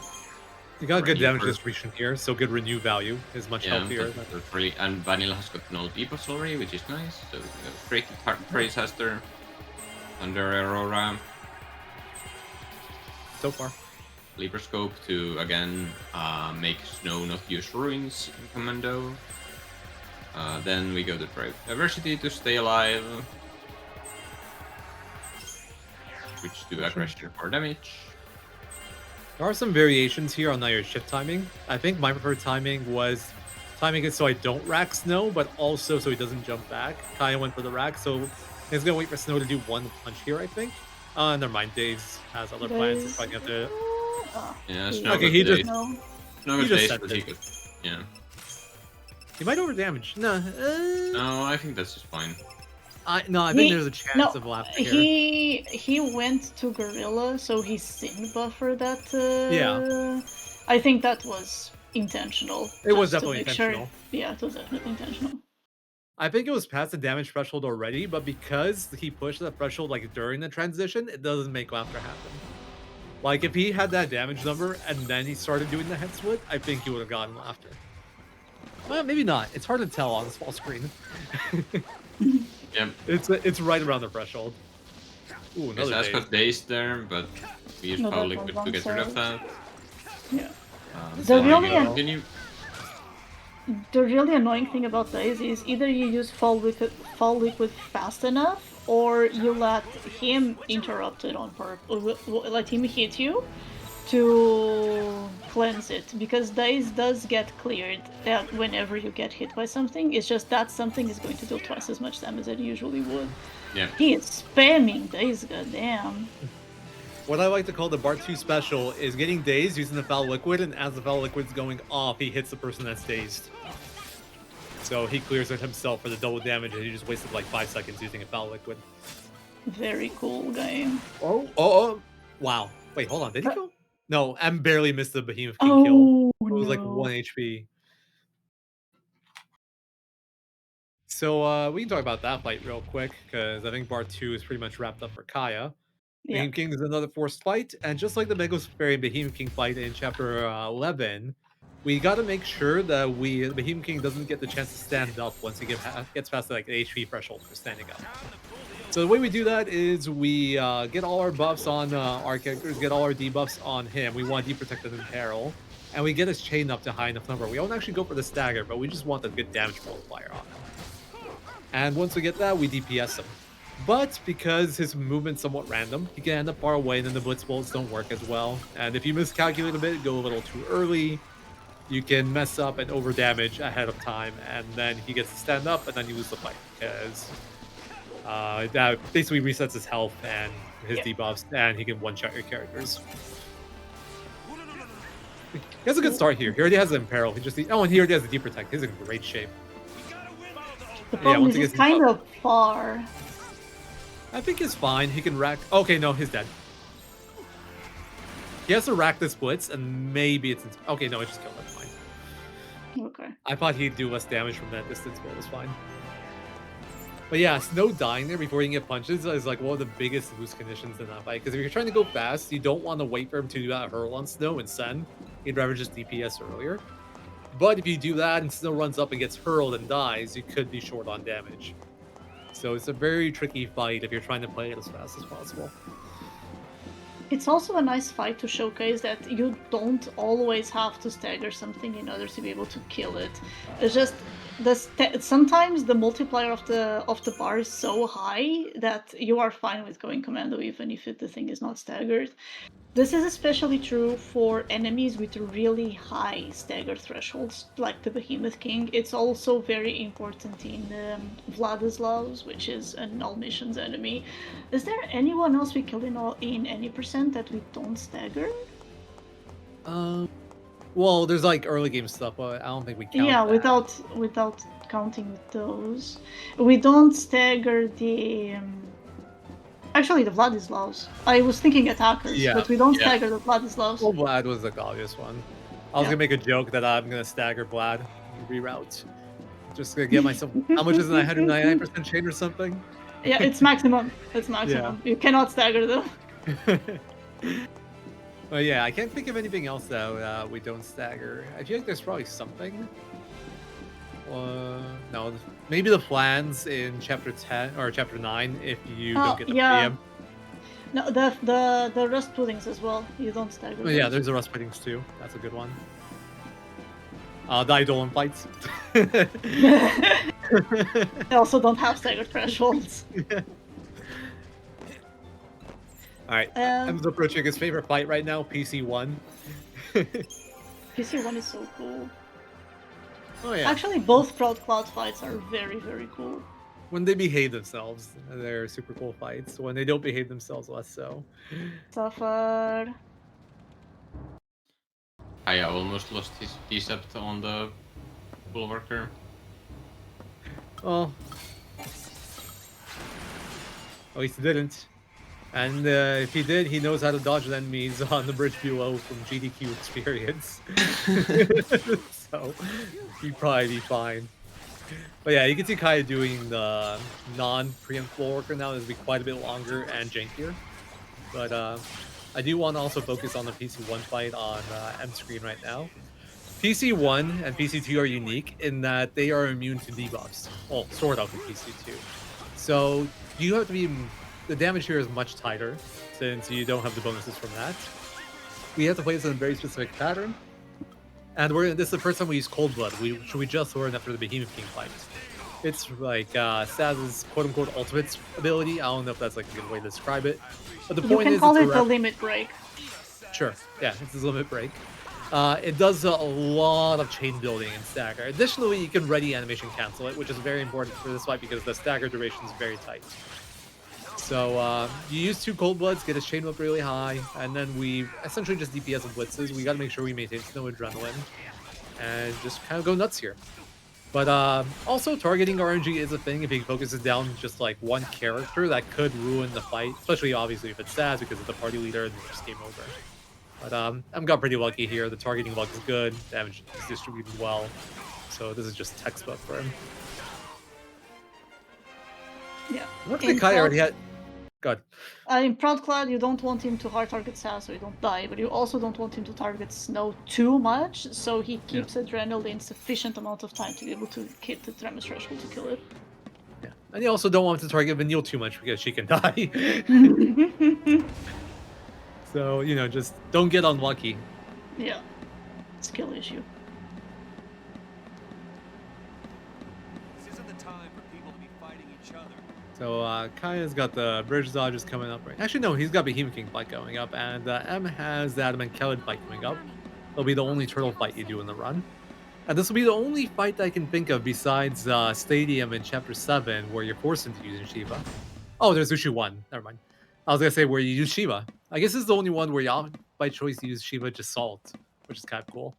You got good Renew damage for- distribution here, so good renew value is much healthier. That's really, and Vanilla has got null debuffs already, which is nice. So straight to Praise Hester, Thunder Aurora, So far. Leaper Scope to again make Snow not use Ruins in Commando. Then we go to Diversity to stay alive. Switch to Aggression for damage. There are some variations here on your shift timing. I think my preferred timing was timing it so I don't rack Snow, but also so he doesn't jump back. Kaya went for the rack, so he's gonna wait for Snow to do one punch here, I think. Never mind, Daze has other plans. He's probably gonna have to... Yeah, he- Snow Okay, got he Daze. just- No. Snow he got just Daze, set but it. he could. Yeah. He might overdamage. No, No, I think that's just fine. I think He- there's a chance no, of laughter here. he went to Gorilla, so he sin buffer that. Yeah. I think that was intentional. It was just to definitely make sure- intentional. Yeah, it was definitely intentional. I think it was past the damage threshold already, but because he pushed the threshold like during the transition, it doesn't make laughter happen. Like if he had that damage number and then he started doing the head split, I think he would have gotten laughter. Well, maybe not. It's hard to tell on a small screen. Yep. It's right around the threshold. Ooh, Yes, another Ash Daze. got Daze there, but we used No, Foul that Liquid was to get rid of one that. Yeah. Um, The so really we an- continue. The really annoying thing about Daze is either you use fall liquid fast enough, or you let him interrupt it on purpose, let him hit you to cleanse it, because Daze does get cleared whenever you get hit by something. It's just that something is going to do twice as much damage as it usually would. Yeah. He is spamming Daze, goddamn. What I like to call the Bart 2 special is getting dazed using the foul liquid, and as the foul liquid's going off, he hits the person that's dazed. So he clears it himself for the double damage, and he just wasted like 5 seconds using a foul liquid. Very cool game. Oh. Wow. Wait, hold on. Did he go? No, M barely missed the Behemoth King kill. Oh, It was like no. 1 HP. So we can talk about that fight real quick, because I think Bart 2 is pretty much wrapped up for Kaya. Yeah. Behemoth King is another forced fight, and just like the Megospherian Behemoth King fight in chapter 11, we got to make sure that the Behemoth King doesn't get the chance to stand up once he gets past like the HP threshold for standing up. So the way we do that is we get all our buffs on our characters, get all our debuffs on him. We want Deprotect and Imperil, and we get his chain up to high enough number. We don't actually go for the stagger, but we just want a good damage multiplier on him. And once we get that, we DPS him. But because his movement's somewhat random, he can end up far away, and then the blitz bolts don't work as well. And if you miscalculate a bit, go a little too early, you can mess up and over damage ahead of time, and then he gets to stand up, and then you lose the fight because that basically resets his health and his Yeah. debuffs, and he can one-shot your characters. He has a good start here. He already has the Imperil. And he already has the Deep Protect. He's in great shape. The problem once is he he's gets kind of far. I think he's fine. He can rack. Okay, no, he's dead. He has to rack the splits, and maybe it's. Okay, no, it just killed him. Fine. Okay. I thought he'd do less damage from that distance, but it was fine. But yeah, Snow dying there before you can get punches is like one of the biggest lose conditions in that fight. Because if you're trying to go fast, you don't want to wait for him to do that hurl on Snow and send. You'd rather just DPS earlier. But if you do that and Snow runs up and gets hurled and dies, you could be short on damage. So it's a very tricky fight if you're trying to play it as fast as possible. It's also a nice fight to showcase that you don't always have to stagger something in order to be able to kill it. It's just sometimes the multiplier of the bar is so high that you are fine with going commando even if the thing is not staggered. This is especially true for enemies with really high stagger thresholds, like the Behemoth King. It's also very important in Vladislaus, which is an all missions enemy. Is there anyone else we kill in any percent that we don't stagger? Well, there's like early game stuff, but I don't think we count. Yeah, that. without counting those, we don't stagger the. Actually, the Vladislaus. I was thinking attackers, Yeah, but we don't yeah. stagger the Vladislaus. Well, Vlad was the obvious one. I was Yeah. gonna make a joke that I'm gonna stagger Vlad, reroute. Just gonna get myself. How much is it? 199% chain or something? Yeah, it's maximum. It's maximum. You cannot stagger them. But yeah, I can't think of anything else that we don't stagger. I feel like there's probably something. No, maybe the plans in chapter 10 or chapter 9 if you don't get the yeah. PM. No, the rust puddings as well. You don't stagger. Oh, yeah, those. there's the rust puddings too. That's a good one. The Eidolon fights. They also don't have stagger thresholds. Alright, M's approaching his favorite fight right now, PC1. PC1 is so cool. Oh yeah. Actually, both Proud Cloud fights are very, very cool. When they behave themselves, they're super cool fights. When they don't behave themselves, less so. Suffer. I almost lost his decept on the bulwarker. Well, at least he didn't. And if he did, he knows how to dodge enemies on the bridge below from GDQ experience. So he'd probably be fine. But yeah, you can see Kaya doing the non-preempt bulwarker now. This will be quite a bit longer and jankier. But I do want to also focus on the PC1 fight on M screen right now. PC1 and PC2 are unique in that they are immune to debuffs. Well, sort of with PC2. So you have to be... The damage here is much tighter since you don't have the bonuses from that. We have to play this in a very specific pattern. And this is the first time we use Cold Blood, which we just learned after the Behemoth King fight. It's like Saz's quote-unquote ultimate ability. I don't know if that's like a good way to describe it. But the You point can is, call it's it the limit break. Sure, yeah, it's his limit break. It does a lot of chain building in stagger. Additionally, you can ready animation cancel it, which is very important for this fight because the stagger duration is very tight. So you use 2 Cold Bloods, get his chain up really high, and then we essentially just DPS and blitzes. We got to make sure we maintain no adrenaline and just kind of go nuts here. But also targeting RNG is a thing if he focuses down just like one character that could ruin the fight, especially obviously if it's Saz because it's the party leader and just game over. But I'm got pretty lucky here. The targeting luck is good, damage is distributed well, so this is just textbook for him. Yeah. What the Kai already had? God. In Proud Cloud, you don't want him to hard target Saz so he don't die, but you also don't want him to target Snow too much, so he keeps adrenaline sufficient amount of time to be able to hit the Tremor threshold to kill it. Yeah. And you also don't want to target Vanille too much because she can die. So, you know, just don't get unlucky. Yeah. Skill issue. This isn't the time for people to be fighting each other. So Kaya's got the bridge dodges coming up right. Actually, no, he's got Behemoth King fight going up, and M has the Adamant Kelid fight coming up. It'll be the only turtle fight you do in the run. And this will be the only fight I can think of besides Stadium in Chapter 7, where you're forced into using Shiva. Oh, there's Ushu 1. Never mind. I was going to say where you use Shiva. I guess this is the only one where you by choice use Shiva just Salt, which is kind of cool.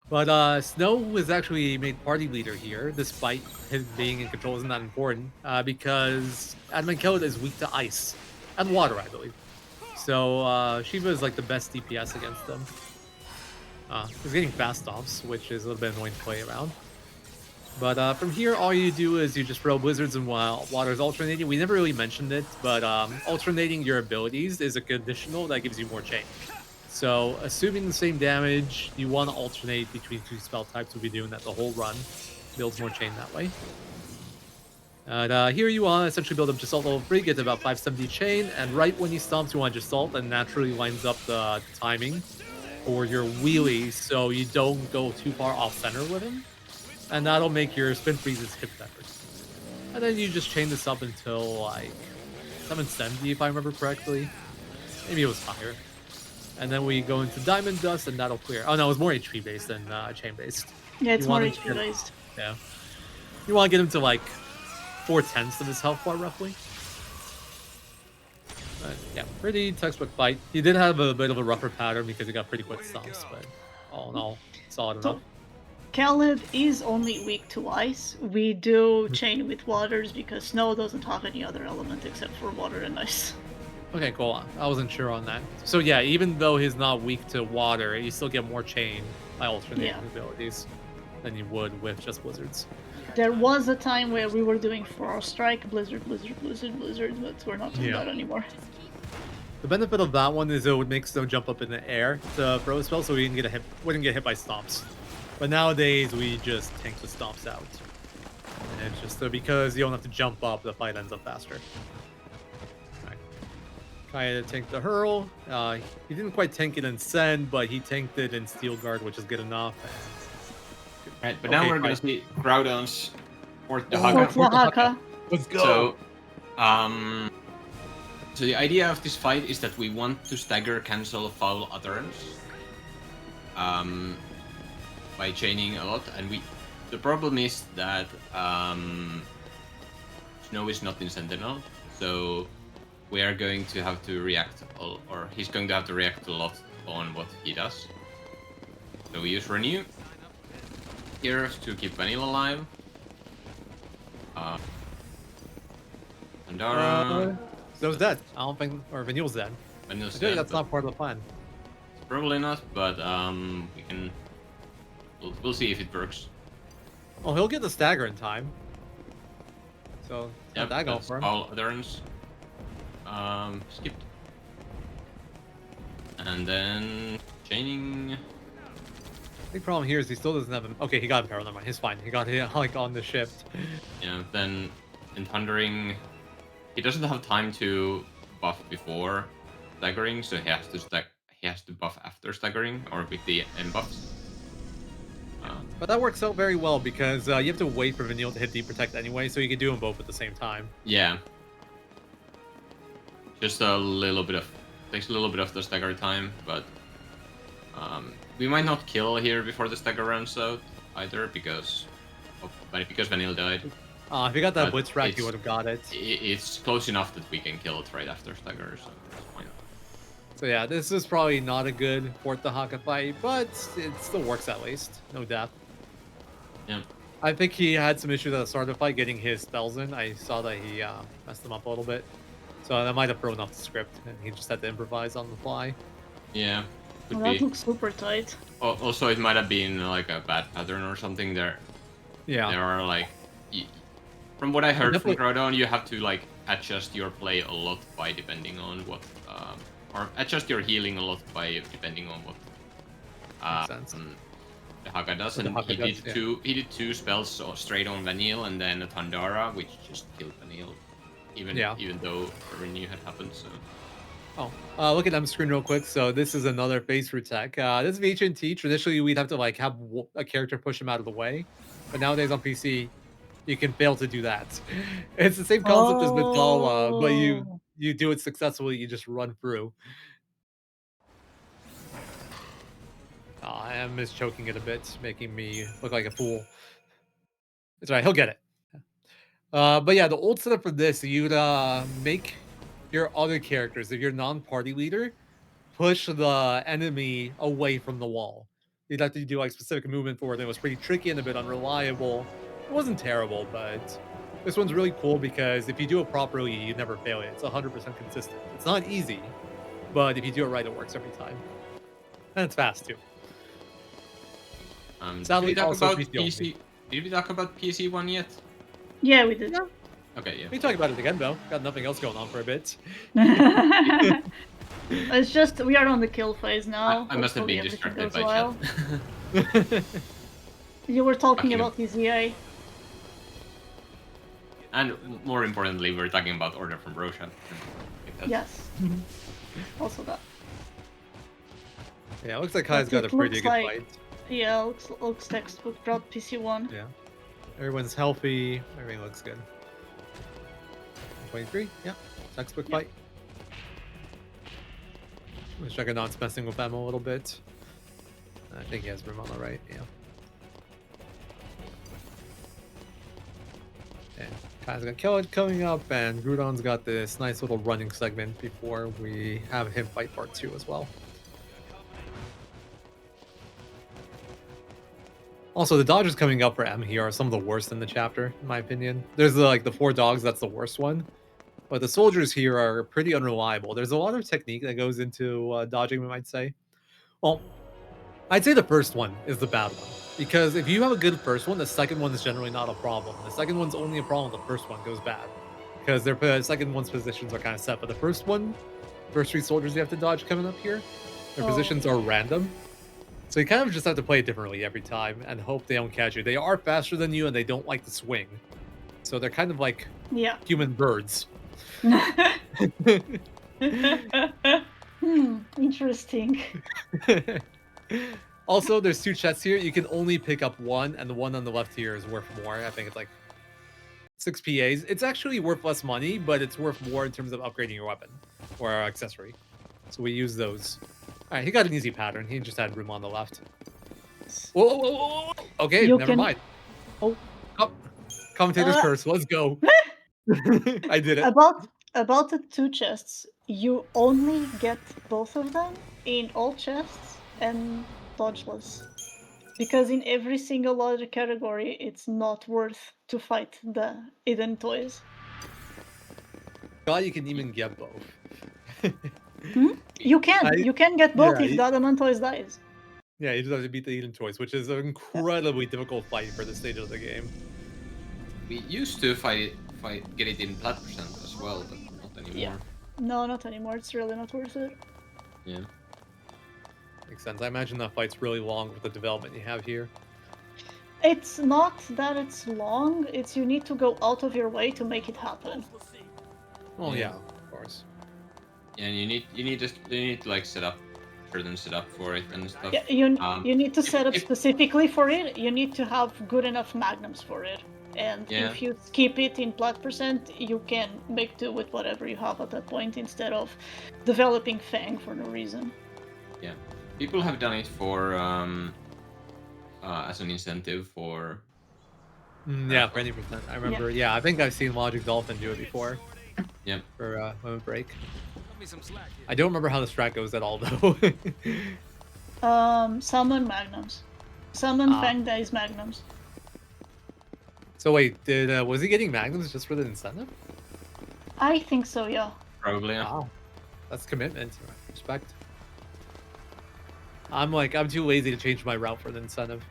But Snow was actually made party leader here, despite him being in control isn't that important, because Adamant Kelid is weak to ice and water, I believe. So Shiva is like the best DPS against them. He's getting fast offs, which is a little bit annoying to play around. But from here, all you do is you just throw blizzards and while water is alternating. We never really mentioned it, but alternating your abilities is a conditional that gives you more chain. So, assuming the same damage, you want to alternate between 2 spell types. We'll be doing that the whole run. Builds more chain that way. And here you want to essentially build up Gestalt level 3, get to about 570 chain, and right when he stomps, you want Gestalt, and naturally lines up the timing for your wheelie so you don't go too far off center with him. And that'll make your spin freezes hit better. And then you just chain this up until like 770 if I remember correctly. Maybe it was higher. And then we go into Diamond Dust, and that'll clear. Oh no, it was more HP based than chain based. Yeah, it's You more wanted to HP get- based. Yeah. You want to get him to like 4/10 of his health bar roughly. But yeah, pretty textbook fight. He did have a bit of a rougher pattern because he got pretty quick stomps, but all in all, solid So- enough. Khaled is only weak to ice. We do chain with waters because snow doesn't have any other element except for water and ice. Okay, cool. I wasn't sure on that. So yeah, even though he's not weak to water, you still get more chain by alternating Yeah. abilities than you would with just blizzards. There was a time where we were doing Frost Strike, Blizzard, Blizzard, Blizzard, Blizzard, but we're not doing Yeah. that anymore. The benefit of that one is it would make Snow jump up in the air to throw a spell, so we wouldn't get hit by stomps. But nowadays we just tank the stomps out. And it's just because you don't have to jump up, the fight ends up faster. Right. Kaya tanked the hurl. He didn't quite tank it in Send, but he tanked it in Steel Guard, which is good enough. Right, but now Okay, we're gonna fine. see Groudon's Fort the Fort Haka. Oaxaca. Let's go. So the idea of this fight is that we want to stagger cancel foul utterance by chaining a lot, and the problem is that Snow is not in Sentinel, so we are going to have to react, or he's going to have to react a lot on what he does. So we use Renew here to keep Vanilla alive. Pandara. Snow's dead. I don't think, or Vanille's dead. Vanilla's I think dead, that's but not part of the plan. probably not, but we can. We'll see if it works. Oh, he'll get the stagger in time. So, Yep, that going that's for him. all utterance. Skipped. And then chaining. Big problem here is he still doesn't have him. Okay, he got Imperial. Never mind. He's fine. He got hit like on the shift. Yeah, then in thundering, he doesn't have time to buff before staggering, so he has to He has to buff after staggering or with the M buffs. But that works out very well because you have to wait for Vanille to hit Deep Protect anyway, so you can do them both at the same time. Yeah. Just a little bit of takes a little bit of the stagger time, but we might not kill here before the stagger runs out either because Vanille died. If you got that But Blitz rack, you it's- would have got it. It's close enough that we can kill it right after stagger, so that's fine. So yeah, this is probably not a good Fort the Haka fight, but it still works at least. No death. Yeah. I think he had some issues at the start of the fight getting his spells in. I saw that he messed them up a little bit. So that might have thrown off the script, and he just had to improvise on the fly. Yeah, could Well, that be. looks super tight. Also, it might have been like a bad pattern or something. There Yeah. are like, from what I heard from Definitely- Groudon, you have to like adjust your play a lot by depending on what, or adjust your healing a lot by depending on what Makes sense. the Haka does. What the And Haka he does, did yeah. he did two spells so straight on Vanille and then a Tandara, which just killed Vanille, even though a renew had happened. So Look at them screen real quick. So this is another phase for tech. This is HNT. Traditionally, we'd have to like have a character push him out of the way, but nowadays on PC, you can fail to do that. It's the same concept as Vitala, but you do it successfully. You just run through. I am choking it a bit, making me look like a fool. It's alright. He'll get it. But yeah, the old setup for this, you'd make your other characters, if you're non-party leader, push the enemy away from the wall. You'd have to do like specific movement for it. It was pretty tricky and a bit unreliable. It wasn't terrible, but this one's really cool because if you do it properly, you never fail it. It's 100% consistent. It's not easy, but if you do it right, it works every time. And it's fast too. Sadly, did we talk also about PC only. PC? Did we talk about PC one yet? Yeah, we did. Okay, yeah. We can talk about it again though. Got nothing else going on for a bit. It's just we are on the kill phase now. I must have Hopefully been everything distracted goes by well. chat. You were talking Fucking- about EZA. And more importantly, we're talking about Order from Roshan. Yes. Also that. Yeah, it looks like Kai's But got a it pretty looks good like- fight. Yeah, looks textbook proud PC1. Yeah. Everyone's healthy. Everything looks good. 23, yeah. Textbook Yeah. fight. Let's check it out. It's messing with them a little bit. I think he has room on the right. Yeah. And Kai's got killed coming up, and Groudon's got this nice little running segment before we have him fight part 2 as well. Also, the dodges coming up for M here are some of the worst in the chapter, in my opinion. There's like the 4 dogs, that's the worst one. But the soldiers here are pretty unreliable. There's a lot of technique that goes into dodging, we might say. Well, I'd say the first one is the bad one. Because if you have a good first one, the second one is generally not a problem. The second one's only a problem if the first one goes bad. Because their second one's positions are kind of set. But the first one, first 3 soldiers you have to dodge coming up here, their positions are random. So you kind of just have to play it differently every time and hope they don't catch you. They are faster than you and they don't like to swing. So they're kind of like human birds. Interesting. Also, there's 2 chests here. You can only pick up 1, and the one on the left here is worth more. I think it's like 6 PAs. It's actually worth less money, but it's worth more in terms of upgrading your weapon or accessory. So we use those. Alright, he got an easy pattern. He just had room on the left. Whoa, whoa, whoa, whoa. Okay, never mind. Oh. Commentator's curse. Let's go. I did it. About the 2 chests, you only get both of them in all chests and dodgeless. Because in every single other category, it's not worth to fight the hidden toys. God, you can even get both. You can get both if the adamant toys dies. Yeah, you just have to beat the hidden toys, which is an incredibly difficult fight for this stage of the game. We used to get it in plat percent as well, but not anymore. Yeah. No, not anymore. It's really not worth it. Yeah. Makes sense. I imagine that fight's really long with the development you have here. It's not that it's long, it's you need to go out of your way to make it happen. Oh yeah, of course. Yeah, and you need to like set up for it and stuff. Yeah, you need to set up specifically for it. You need to have good enough magnums for it. And if you skip it in plat percent, you can make do with whatever you have at that point instead of developing Fang for no reason. Yeah, people have done it for as an incentive for. Yeah, for 20%. I remember. Yeah, I think I've seen Logic Dolphin do it before. Yeah. For Moment Break. I don't remember how the strat goes at all though. Summon magnums. Summon Fang Days magnums. So wait, was he getting magnums just for the incentive? I think so, yeah. Probably, yeah. Wow. That's commitment. Respect. I'm too lazy to change my route for the incentive.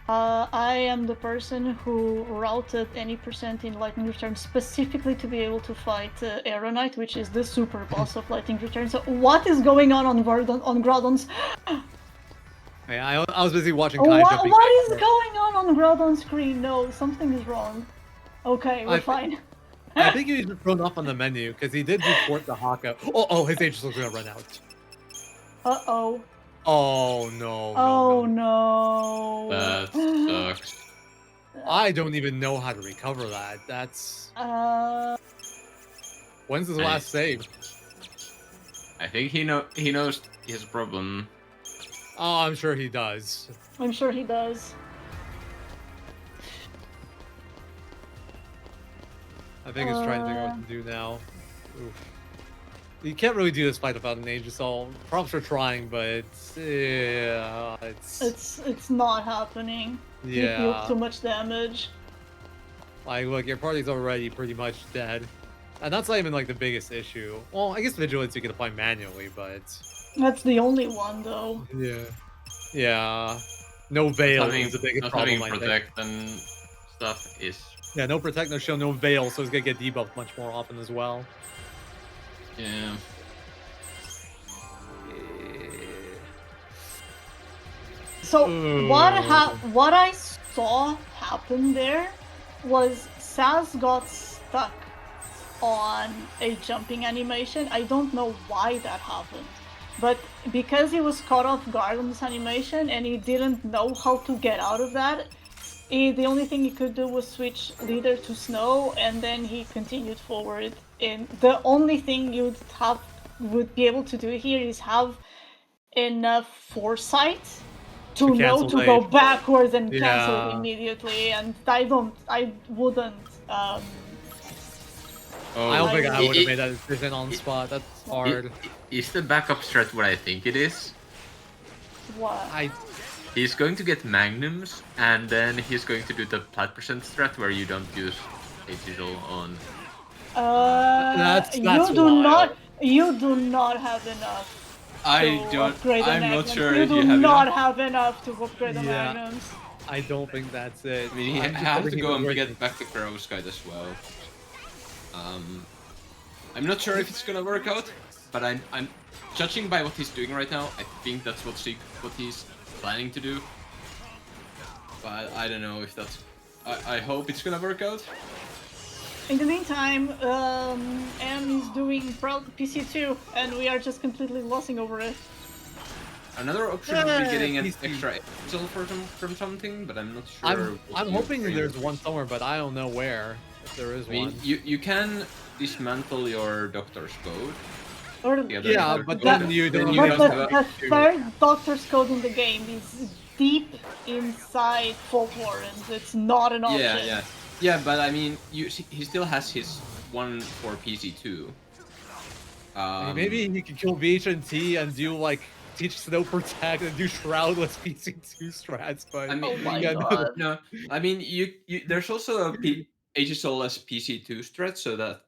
I am the person who routed any percent in Lightning Return specifically to be able to fight Arrow Knight, which is the super boss of Lightning Return. So what is going on Groudon's? Yeah, I was busy watching Kai jumping. What is going on Groudon's screen? No, something is wrong. Okay, we're fine. I think he was just thrown off on the menu because he did report the Haka. Oh, his Angel's gonna run out. Uh-oh. Oh no. Oh no. That sucks. I don't even know how to recover that. That's. When's his last save? I think he knows his problem. Oh, I'm sure he does. I'm sure he does. I think he's trying to figure out what to do now. Oof. You can't really do this fight without an Aegisol. Prompts are trying, but it's not happening. Yeah. You deal too much damage. Like, look, your party's already pretty much dead, and that's not even like the biggest issue. Well, I guess vigilance you can apply manually, but that's the only one, though. Yeah. No veil is the biggest problem. Having protect and stuff is. Yeah, no protect, no shield, no veil, so he's gonna get debuffed much more often as well. Yeah. So what I saw happen there was Saz got stuck on a jumping animation. I don't know why that happened, but because he was caught off guard on this animation and he didn't know how to get out of that, the only thing he could do was switch leader to Snow, and then he continued forward. And the only thing you'd have would be able to do here is have enough foresight to know cancel to the go age. backwards and cancel it Yeah. immediately, and I wouldn't. Oh, I don't think I I- would have made that decision on the spot. That's hard. Is the backup strat what I think it is? What? He's going to get magnums, and then he's going to do the plat percent strat where you don't use a digital on. That's you wild. do not have enough. I to don't. upgrade the I'm not magnums. sure You if do you have not enough. have enough to upgrade the Yeah. magnums. I don't think that's it. I mean, you I'm just have hoping to he go doesn't and work get back to perovskite as well. I'm not sure if it's gonna work out, but I'm judging by what he's doing right now. I think that's what he's planning to do. But I don't know if that's. I hope it's gonna work out. In the meantime, M is doing PC2, and we are just completely glossing over it. Another option would be getting an PC. extra angel from something, but I'm not sure. I'm hoping there's one somewhere, but I don't know where. If there is I mean, one. you can dismantle your doctor's code. Or, The other Yeah, doctor's but code, then and you don't you but don't the, have the third Doctor's Code in the game is deep inside Fault Warrens. It's not an option. Yeah. But I mean, he still has his one for PC2. Maybe he could kill Beach and T and do like teach Snow Protect and do Shroudless PC2 strats, but I mean, Oh my yeah, god. no, I mean you there's also a HSOLS PC2 strat, so that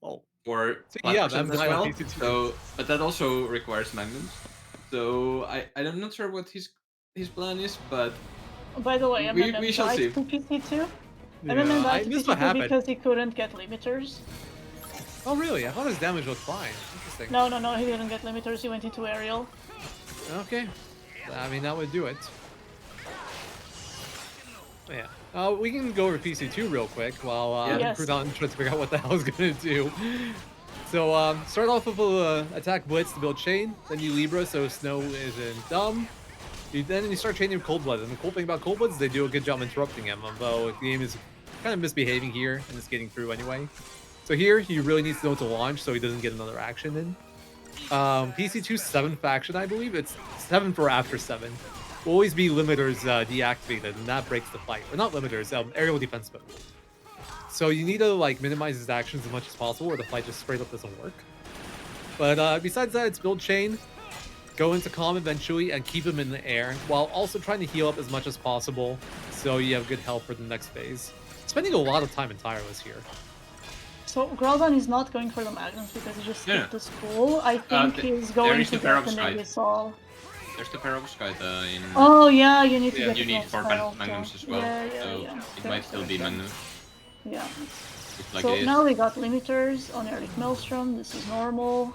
Oh, for so plat yeah, percent I'm as dying on well. PC2. So, but that also requires magnums. So I'm not sure what his plan is, but By the way, We MM shall died see. to PC2. Yeah, MM died to this what PC2 happened. because he couldn't get limiters. Oh really? I thought his damage was fine. Interesting. No, he didn't get limiters. He went into aerial. Okay. I mean, that would do it. Yeah. We can go over PC2 real quick while Yes. Groudon tries to figure out what the hell he's gonna do. So, start off with a attack blitz to build chain, then you Libra so Snow isn't dumb. Then you start chaining Cold Blood, and the cool thing about Cold Blood is they do a good job interrupting him, although the game is kind of misbehaving here and it's getting through anyway. So here, he really needs to know to launch so he doesn't get another action in. PC2's 7th action, I believe. It's 7 for after 7. Will always be limiters deactivated, and that breaks the fight. Or not limiters, aerial defense mode. So you need to like minimize his actions as much as possible, or the fight just straight up doesn't work. But besides that, it's build chain, go into calm eventually, and keep him in the air, while also trying to heal up as much as possible, so you have good health for the next phase. Spending a lot of time in tireless here. So Groudon is not going for the magnums because he just skipped Yeah. the school. I think he's there going is to the get the perovskite. Negasol. there's the perovskite in. Oh yeah, you need to Yeah, get You the need 4 perovskite also. magnums as well, so it might still be magnum. Yeah. If like So it is. now we got limiters on Eric Maelstrom. This is normal.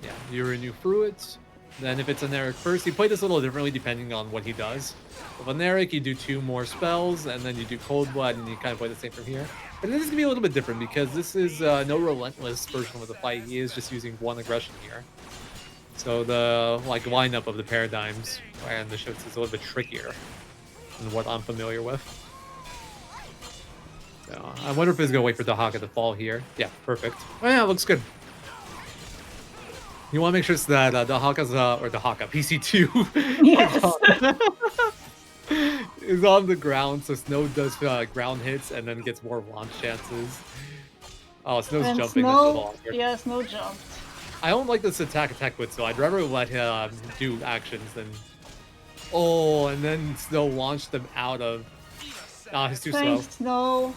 Yeah, you renew Fruits. Then if it's an Eric first, you play this a little differently depending on what he does. With an Eric, you do 2 more spells, and then you do Cold Blood, and you kind of play the same from here. But this is going to be a little bit different, because this is no Relentless version of the fight. He is just using 1 aggression here. So the like lineup of the paradigms and the shifts is a little bit trickier than what I'm familiar with. So I wonder if he's going to wait for Dahaka to fall here. Yeah, perfect. Oh yeah, looks good. You want to make sure it's that Dahaka's, or Dahaka, PC2 Yes. is on the ground, so Snow does ground hits and then gets more launch chances. Oh, Snow's And jumping, that's a little Snow, awkward. yeah, Snow jumped. I don't like this attack with, so I'd rather let him do actions than... Oh, and then Snow launched them out of... Ah, he's too slow. Thanks, Snow.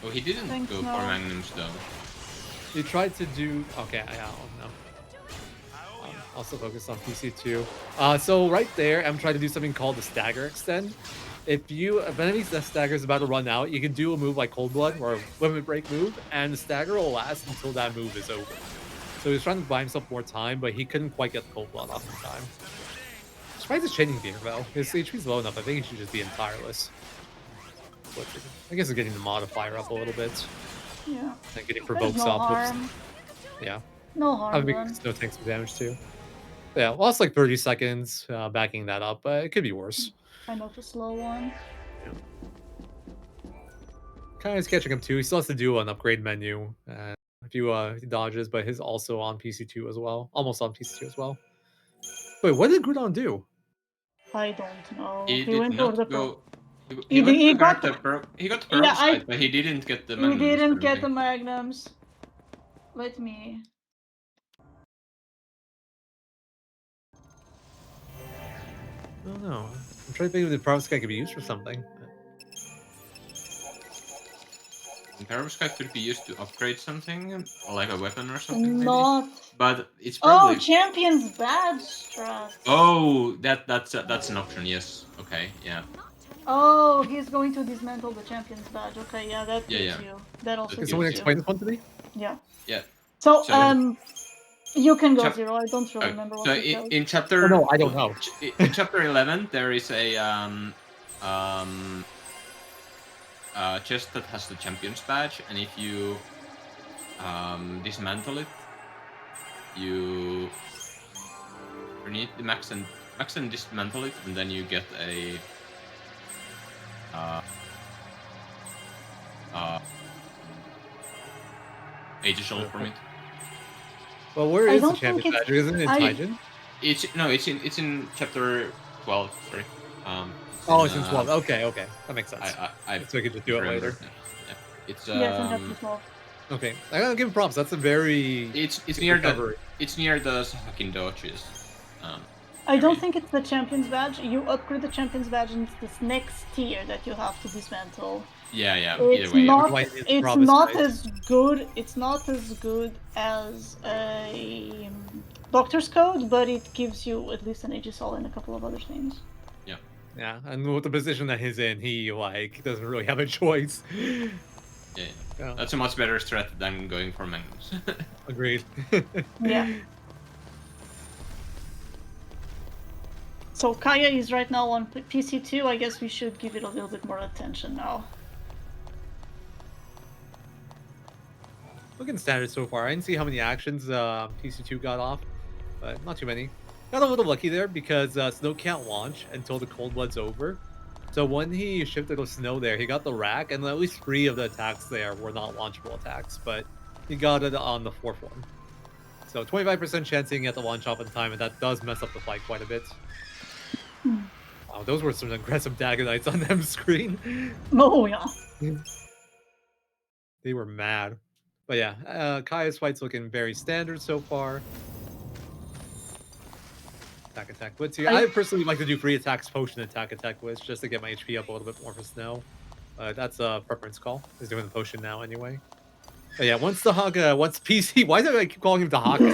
Oh, he didn't Thanks, go for no. magnums though. He tried to do... Okay, I don't know. Also focus on PC2. So right there, I'm trying to do something called the Stagger Extend. If enemy's Stagger is about to run out, you can do a move like Cold Blood or a Limit Break move, and the Stagger will last until that move is over. So he was trying to buy himself more time, but he couldn't quite get the Cold Blood off in time. Surprised his chaining being though. His HP's low enough. I think he should just be in tireless. But I guess it's getting the modifier up a little bit. Yeah. And getting There's provoked no stop. harm. Yeah. No harm Probably done. because Snow takes some damage too. Yeah, lost like 30 seconds backing that up, but it could be worse. Kind of a slow one. Kind of catching him too. He still has to do an upgrade menu. few dodges, but his also on PC2 as well. Almost on PC2 as well. Wait, what did Groudon do? I don't know. He He did went over not the go. He He went he to got he got the Yeah, peroxide, but he didn't get the He magnums. I didn't don't get the think. magnums. Let me. I don't know. I'm trying to think if the perovskite could be used for something. The peroxide could be used to upgrade something, like a weapon or something, maybe. Not. But it's Oh, probably. Champion's badge strat. Oh, that's an option. Yes. Okay. Yeah. Oh, he's going to dismantle the Champion's badge. Okay, yeah, that Yeah, gives yeah. you. That also That Can gives someone gives you. explain this one to me? Yeah. Yeah. So, So- you can go Chap- zero. I don't really remember what So it does. in chapter. Oh, no, I don't know. In chapter 11, there is a chest that has the champion's badge, and if you dismantle it, you need the max and dismantle it, and then you get a Aegis from it. Well, where I is the don't think champion it's- badge? Isn't it in I- Taijin? It's in chapter 12. Sorry. Oh, it's in 12. Okay, okay. That makes sense. I So we could just do it remember. later. Yeah. It's Yeah, it's in chapter 12. Okay. I gotta give him props. That's a very... it's near recovery. it's near the Sahakin Doches. I don't area. think it's the Champion's badge. You upgrade the Champion's badge, and it's this next tier that you have to dismantle. Yeah, It's either way. not. Like it's It's promised, not right? as good. It's not as good as a Doctor's Code, but it gives you at least an Aegisol and a couple of other things. Yeah, and with the position that he's in, he, like, doesn't really have a choice. Yeah. Yeah, That's a much better strat than going for Magnus. agreed. Yeah. So Kaya is right now on PC2. I guess we should give it a little bit more attention now. Looking standard so far. I didn't see how many actions PC2 got off, but not too many. Got a little lucky there because Snow can't launch until the Cold Blood's over. So when he shifted to Snow there, he got the rack, and at least 3 of the attacks there were not launchable attacks, but he got it on the 4th one. So 25% chance he can get the launch off in time, and that does mess up the fight quite a bit. Wow, those were some aggressive Dagger Knights on them screen. Oh yeah. They were mad. But yeah, Kaya's fight's looking very standard so far. Attack, blitz here. I personally like to do free attacks, potion, attack, blitz, just to get my HP up a little bit more for Snow. That's a preference call. He's doing the potion now anyway. But yeah, once the Haka, once PC, why do I keep calling him the Haka?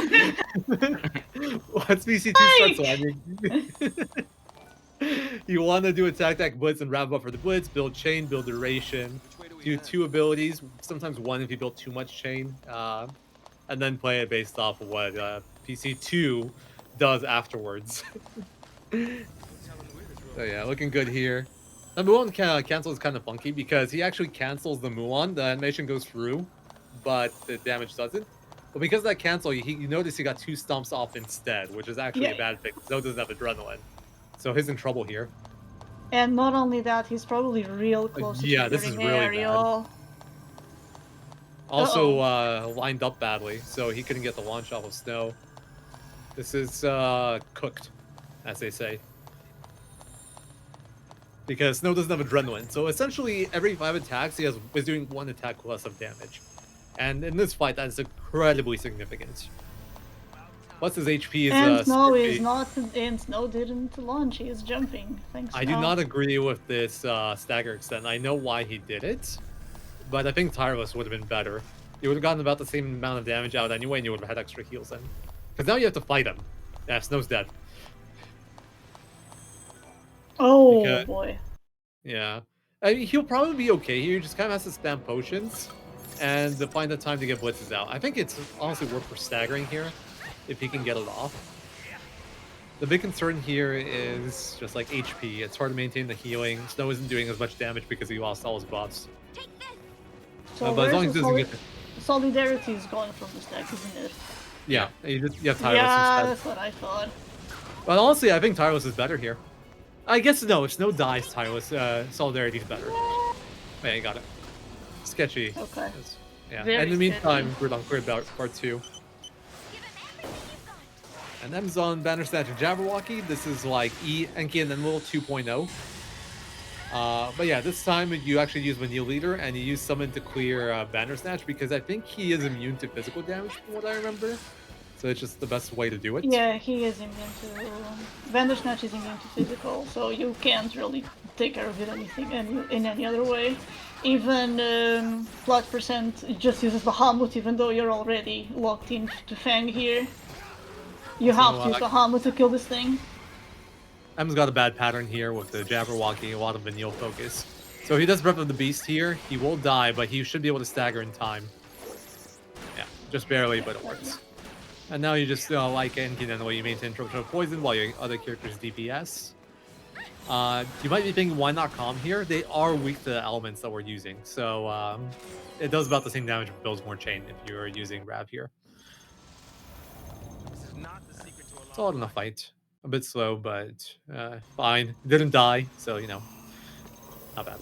Once PC2 starts landing, you want to do attack, blitz, and wrap up for the blitz, build chain, build duration, do 2 abilities, sometimes 1 if you build too much chain, and then play it based off of what PC2 does afterwards. So yeah, looking good here. The Muon cancel is kind of funky because he actually cancels the Muon. The animation goes through, but the damage doesn't. But because of that cancel, you notice he got 2 stomps off instead, which is actually a bad thing. Zo doesn't have adrenaline, so he's in trouble here. And not only that, he's probably real close to yeah, this is triggering really Ariel. Also lined up badly, so he couldn't get the launch off of Snow. This is cooked, as they say. Because Snow doesn't have adrenaline, so essentially every 5 attacks he is doing 1 attack less of damage. And in this fight, that is incredibly significant. Plus his HP is And Snow slurpy. is not. And Snow didn't launch. He is jumping. Thanks. I do not agree with this stagger extent. I know why he did it, but I think Tireless would have been better. You would have gotten about the same amount of damage out anyway, and you would have had extra heals in. Because now you have to fight him. Yeah, Snow's dead. Oh Because- boy. Yeah. I mean, he'll probably be okay here. He just kind of has to spam potions and to find the time to get blitzes out. I think it's honestly worth for staggering here if he can get it off. The big concern here is just like HP. It's hard to maintain the healing. Snow isn't doing as much damage because he lost all his buffs. So But as long where's as the he doesn't get solidarity is going from this deck, isn't it? Yeah, you have Tireless Yeah, instead. that's what I thought. But honestly, I think Tireless is better here. I guess no, if Snow dies, Tireless Solidarity's better. Yeah, you got it. Sketchy. Okay. Yeah. Very In the meantime, steady. we're on Clear Part 2. And M's on Bandersnatch and Jabberwocky. This is like Enki and Enlil 2.0. But yeah, this time you actually use Vanille Leader and you use Summon to clear Bandersnatch because I think he is immune to physical damage from what I remember. So it's just the best way to do it. Yeah, he is immune to. Bandersnatch is immune to physical, so you can't really take care of it in any other way. Even Flat Percent just uses Bahamut, even though you're already locked in to Fang here. You So, have to use Bahamut to kill this thing. M's got a bad pattern here with the Jabberwocky, a lot of Vanille focus. So if he does Breath of the Beast here, he will die, but he should be able to stagger in time. Yeah, just barely, but it works. And now you just, like Enki and Enlil, you maintain Tropical Poison while your other characters DPS. You might be thinking, why not Calm here? They are weak to the elements that we're using. So it does about the same damage but builds more chain if you're using Rav here. It's all in a fight. A bit slow, but fine. Didn't die, so, not bad.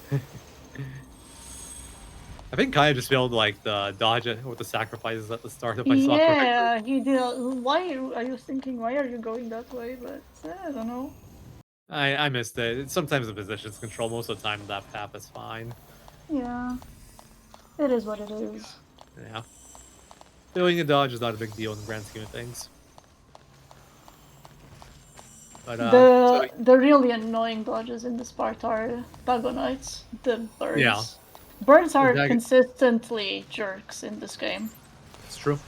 I think Kaya just failed like the dodge with the sacrifices at the start if I saw correctly. Yeah, he did. Why are you thinking? Why are you going that way? But I don't know. I missed it. Sometimes the positions control. Most of the time that path is fine. Yeah, it is what it is. Yeah. Failing a dodge is not a big deal in the grand scheme of things. But the really annoying dodges in this part are Dagonites, the birds. Yeah. Birds are consistently jerks in this game. It's true.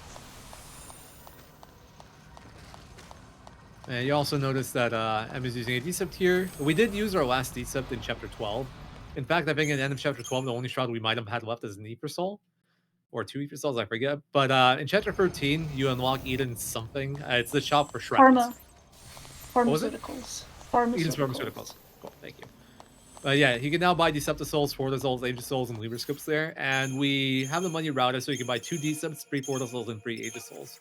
And you also notice that M is using a Decept here. We did use our last Decept in Chapter 12. In fact, I think at the end of Chapter 12, the only shroud we might have had left is an Ether Soul. Or 2 Ether Souls, I forget. But in Chapter 13, you unlock Eden's something. It's the shop for shrouds. Pharmaceuticals. Eden's Pharmaceuticals. Cool, thank you. Yeah, you can now buy Deceptive Souls, Fortis Souls, Aegis Souls, and Libra Scripts there. And we have the money routed so you can buy 2 Decepts, 3 Fortis Souls, and 3 Aegis Souls,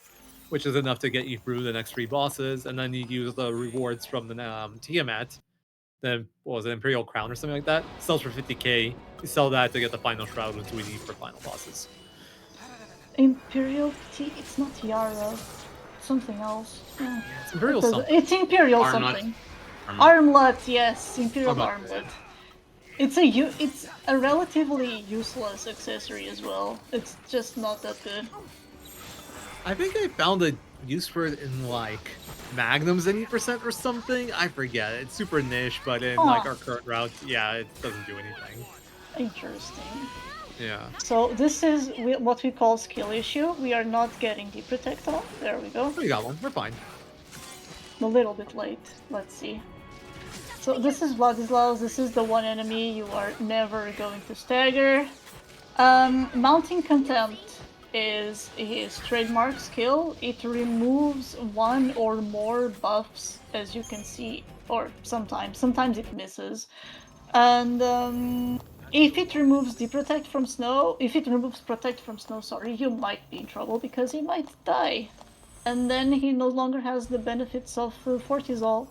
which is enough to get you through the next 3 bosses. And then you use the rewards from the Tiamat, what was it, Imperial Crown or something like that. It sells for 50k. You sell that to get the final shroud, which we need for final bosses. Imperial it's not Yara. Something else. Yeah. It's Imperial something. It's Imperial Armlet. something. Armlet, yes, Imperial Armlet. It's a relatively useless accessory as well. It's just not that good. I think I found a use for it in like Magnum's 80% or something. I forget. It's super niche, but in like our current routes, yeah, it doesn't do anything. Interesting. Yeah. So this is what we call skill issue. We are not getting the protect on. There we go. We got one. We're fine. A little bit late. Let's see. So this is Vladislaus. This is the one enemy you are never going to stagger. Mounting Contempt is his trademark skill. It removes 1 or more buffs, as you can see, or sometimes it misses. And if it removes Protect from Snow, sorry, you might be in trouble because he might die. And then he no longer has the benefits of Fortizol,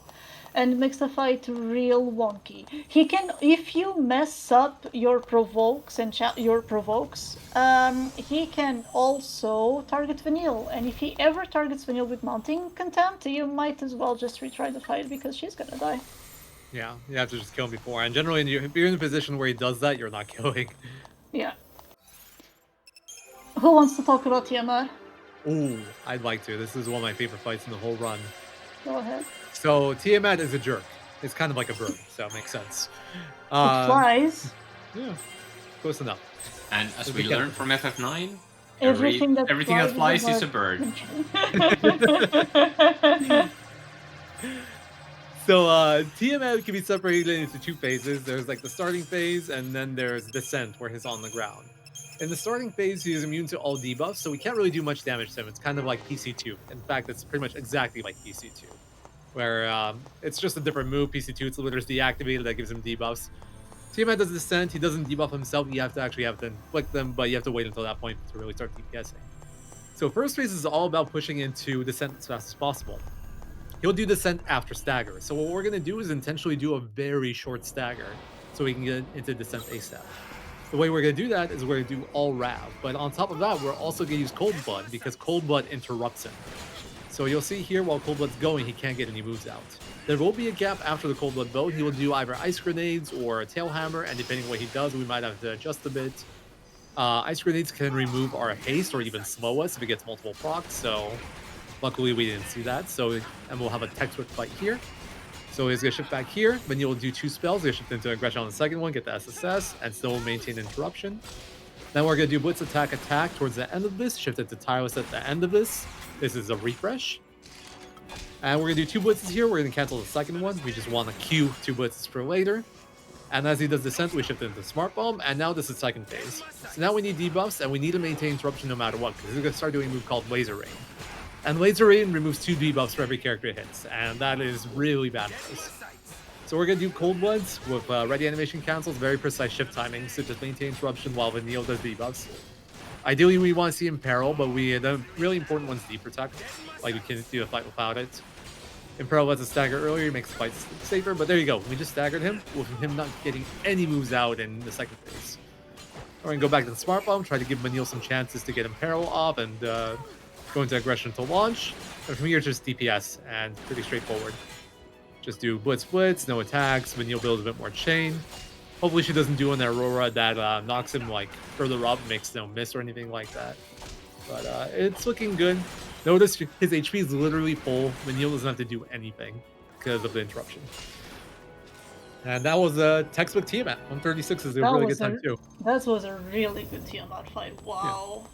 and it makes the fight real wonky. He can, if you mess up your provokes he can also target Vanille. And if he ever targets Vanille with Mounting Contempt, you might as well just retry the fight because she's gonna die. Yeah, you have to just kill him before. And generally, if you're in a position where he does that, you're not killing. Yeah. Who wants to talk about Tiamat? Ooh, I'd like to. This is one of my favorite fights in the whole run. Go ahead. So Tiamat is a jerk. It's kind of like a bird, so it makes sense. It flies. Yeah, close enough. And as we learned from FF9, Everything that flies is a bird. So Tiamat can be separated into 2 phases. There's like the starting phase, and then there's Descent, where he's on the ground. In the starting phase, he is immune to all debuffs, so we can't really do much damage to him. It's kind of like PC2. In fact, it's pretty much exactly like PC2, where it's just a different move. PC2, it's literally deactivated, that gives him debuffs. Tiamat does Descent, he doesn't debuff himself, you have to actually have to inflict them, but you have to wait until that point to really start DPSing. So first phase is all about pushing into Descent as fast as possible. He'll do Descent after Stagger, so what we're going to do is intentionally do a very short Stagger, so we can get into Descent ASAP. The way we're going to do that is we're going to do all Rav. But on top of that, we're also going to use Cold Blood because Cold Blood interrupts him. So you'll see here while Cold Blood's going, he can't get any moves out. There will be a gap after the Cold Blood boat. He will do either Ice Grenades or a Tail Hammer, and depending on what he does, we might have to adjust a bit. Ice Grenades can remove our haste or even slow us if it gets multiple procs, so luckily we didn't see that. And we'll have a textbook fight here. So he's going to shift back here, then you'll do 2 spells. He'll shift into Aggression on the second one, get the SSS, and still maintain interruption. Then we're going to do Blitz Attack towards the end of this, shift it to Tireless at the end of this. This is a refresh. And we're going to do 2 blitzes here. We're going to cancel the second one. We just want to queue 2 blitzes for later. And as he does Descent, we shift into Smart Bomb, and now this is second phase. So now we need debuffs, and we need to maintain interruption no matter what, because we're going to start doing a move called Laser Rain. And Laser Rain removes 2 debuffs for every character it hits, and that is really bad for us. So we're going to do Cold Bloods with ready animation cancels, very precise shift timing, so just maintain interruption while Vanille does debuffs. Ideally, we want to see Imperil, but the really important one's Deep Protect. Like, we can't do a fight without it. Imperil lets us stagger earlier, makes the fight safer, but there you go. We just staggered him, with him not getting any moves out in the second phase. We're going to go back to the Smart Bomb, try to give Vanille some chances to get Imperil off, and go into Aggression to launch. And from here, just DPS, and pretty straightforward. Just do Blitz, no attacks, Vanille builds a bit more chain. Hopefully she doesn't do an Aurora that knocks him like further up, makes no miss or anything like that. But it's looking good. Notice his HP is literally full. Vanille doesn't have to do anything because of the interruption. And that was a textbook Tiamat. 136 is a really good time too. That was a really good Tiamat fight. Wow. Yeah.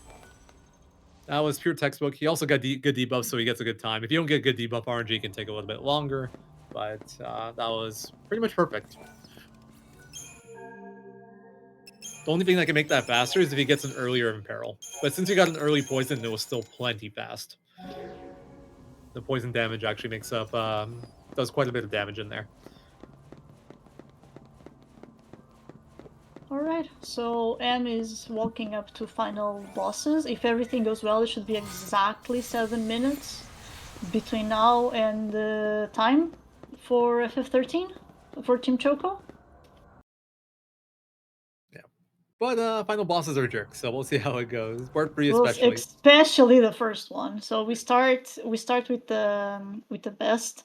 That was pure textbook. He also got good debuffs, so he gets a good time. If you don't get good debuff RNG, it can take a little bit longer. But that was pretty much perfect. The only thing that can make that faster is if he gets an earlier Imperil. But since he got an early poison, it was still plenty fast. The poison damage actually makes up, does quite a bit of damage in there. Alright, so M is walking up to final bosses. If everything goes well, it should be exactly 7 minutes between now and the time for FF13 for Team Choco. But final bosses are jerks, so we'll see how it goes. Part 3 especially. Especially the first one. So we start with the best.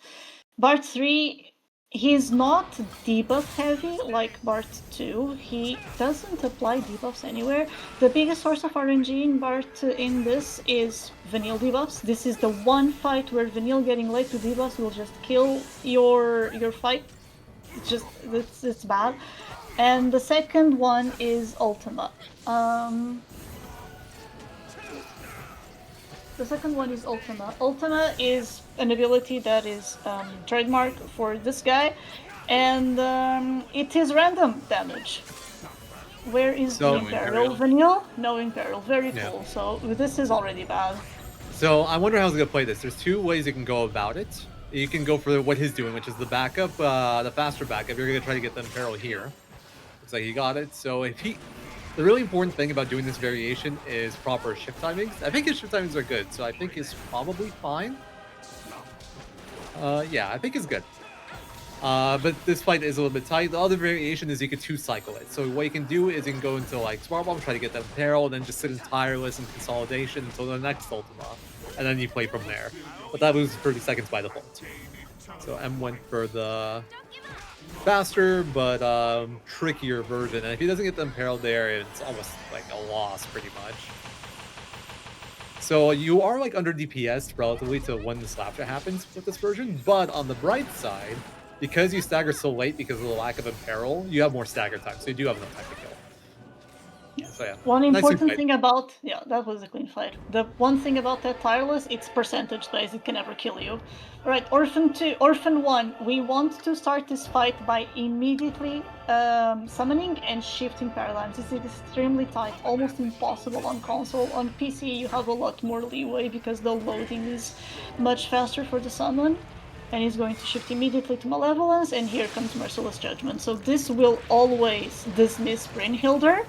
Part 3, he's not debuff heavy like Bart 2. He doesn't apply debuffs anywhere. The biggest source of RNG in Bart in this is Vanille debuffs. This is the one fight where Vanille getting late to debuffs will just kill your fight. It's bad. And the second one is Ultima. The second one is Ultima. Ultima is an ability that is trademark for this guy, and it is random damage. Where is the Imperil? Vanille? No Imperil. Very cool. So this is already bad. So I wonder how he's going to play this. There's 2 ways you can go about it. You can go for what he's doing, which is the backup, the faster backup. You're going to try to get the Imperil here. Looks like he got it. So the really important thing about doing this variation is proper shift timings. I think his shift timings are good, so I think he's probably fine. Yeah, I think he's good. But this fight is a little bit tight. The other variation is you can 2-cycle it. So what you can do is you can go into like Smart Bomb, try to get that Imperil, then just sit in Tireless and Consolidation until the next Ultima. And then you play from there. But that loses 30 seconds by default. So M went for the faster but trickier version, and if he doesn't get the Imperil there, it's almost like a loss pretty much. So you are like under DPS relatively to when the slapshot happens with this version, but on the bright side, because you stagger so late because of the lack of Imperil, you have more stagger time, so you do have enough time to kill. So yeah. One important thing about that was a clean fight. The one thing about that Tireless, it's percentage based, it can never kill you. Alright, Orphan 1, we want to start this fight by immediately summoning and shifting paradigms. This is extremely tight, almost impossible on console. On PC you have a lot more leeway because the loading is much faster for the summon. And he's going to shift immediately to Malevolence, and here comes Merciless Judgment. So this will always dismiss Brynhildr,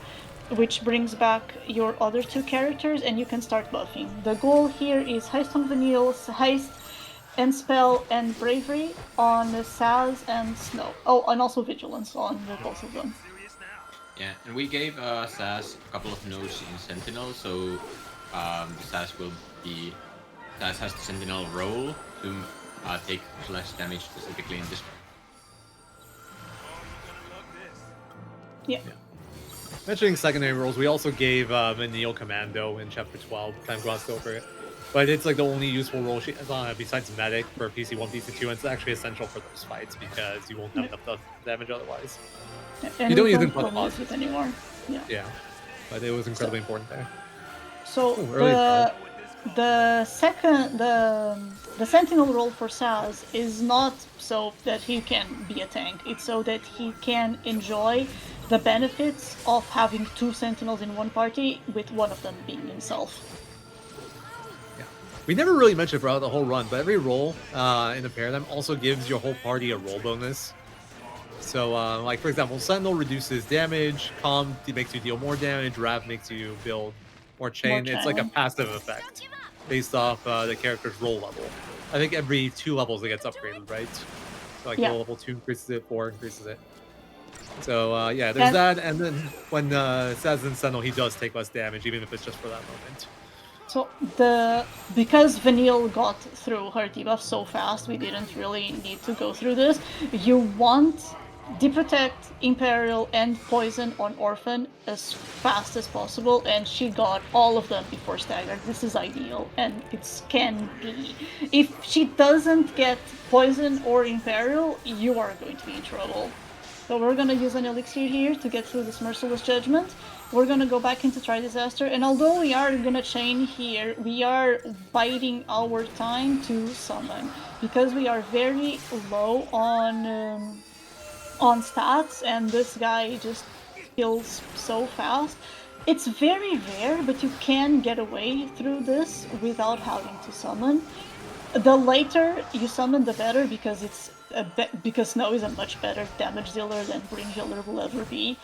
which brings back your other 2 characters, and you can start buffing. The goal here is Haste on Vanille, Haste and Spell and Bravery on Saz and Snow. Oh, and also Vigilance on both of them. Yeah, and we gave Sass a couple of nodes in Sentinel, so Sass has the Sentinel role to take less damage specifically in this. Yeah. Mentioning secondary roles, we also gave Manil Commando in Chapter 12. Kind of glossed over it. But it's like the only useful role she has on besides Medic for PC1, PC2, and it's actually essential for those fights because you won't have enough damage otherwise. And You don't we use it don't for the probably use bosses. it anymore. Yeah. Yeah, but it was incredibly important there. So Ooh, early the Sentinel role for Saz is not so that he can be a tank. It's so that he can enjoy the benefits of having 2 Sentinels in one party, with one of them being himself. Yeah. We never really mentioned throughout the whole run, but every role in the paradigm also gives your whole party a roll bonus. So, like for example, Sentinel reduces damage, Calm makes you deal more damage, Rav makes you build more chain. It's like a passive effect based off the character's roll level. I think every 2 levels it gets upgraded, right? So like roll level 2 increases it, 4 increases it. So yeah, there's that, and then when Saz and Sentinel, he does take less damage, even if it's just for that moment. So because Vanille got through her debuff so fast, we didn't really need to go through this. You want Deprotect, Imperial, and Poison on Orphan as fast as possible, and she got all of them before Stagger. This is ideal, and it can be. If she doesn't get Poison or Imperial, you are going to be in trouble. So we're gonna use an elixir here to get through this Merciless Judgment. We're gonna go back into Tri-Disaster, and although we are gonna chain here, we are biding our time to summon. Because we are very low on stats, and this guy just kills so fast. It's very rare, but you can get away through this without having to summon. The later you summon, the better, because because Snow is a much better damage dealer than Bring Healer will ever be.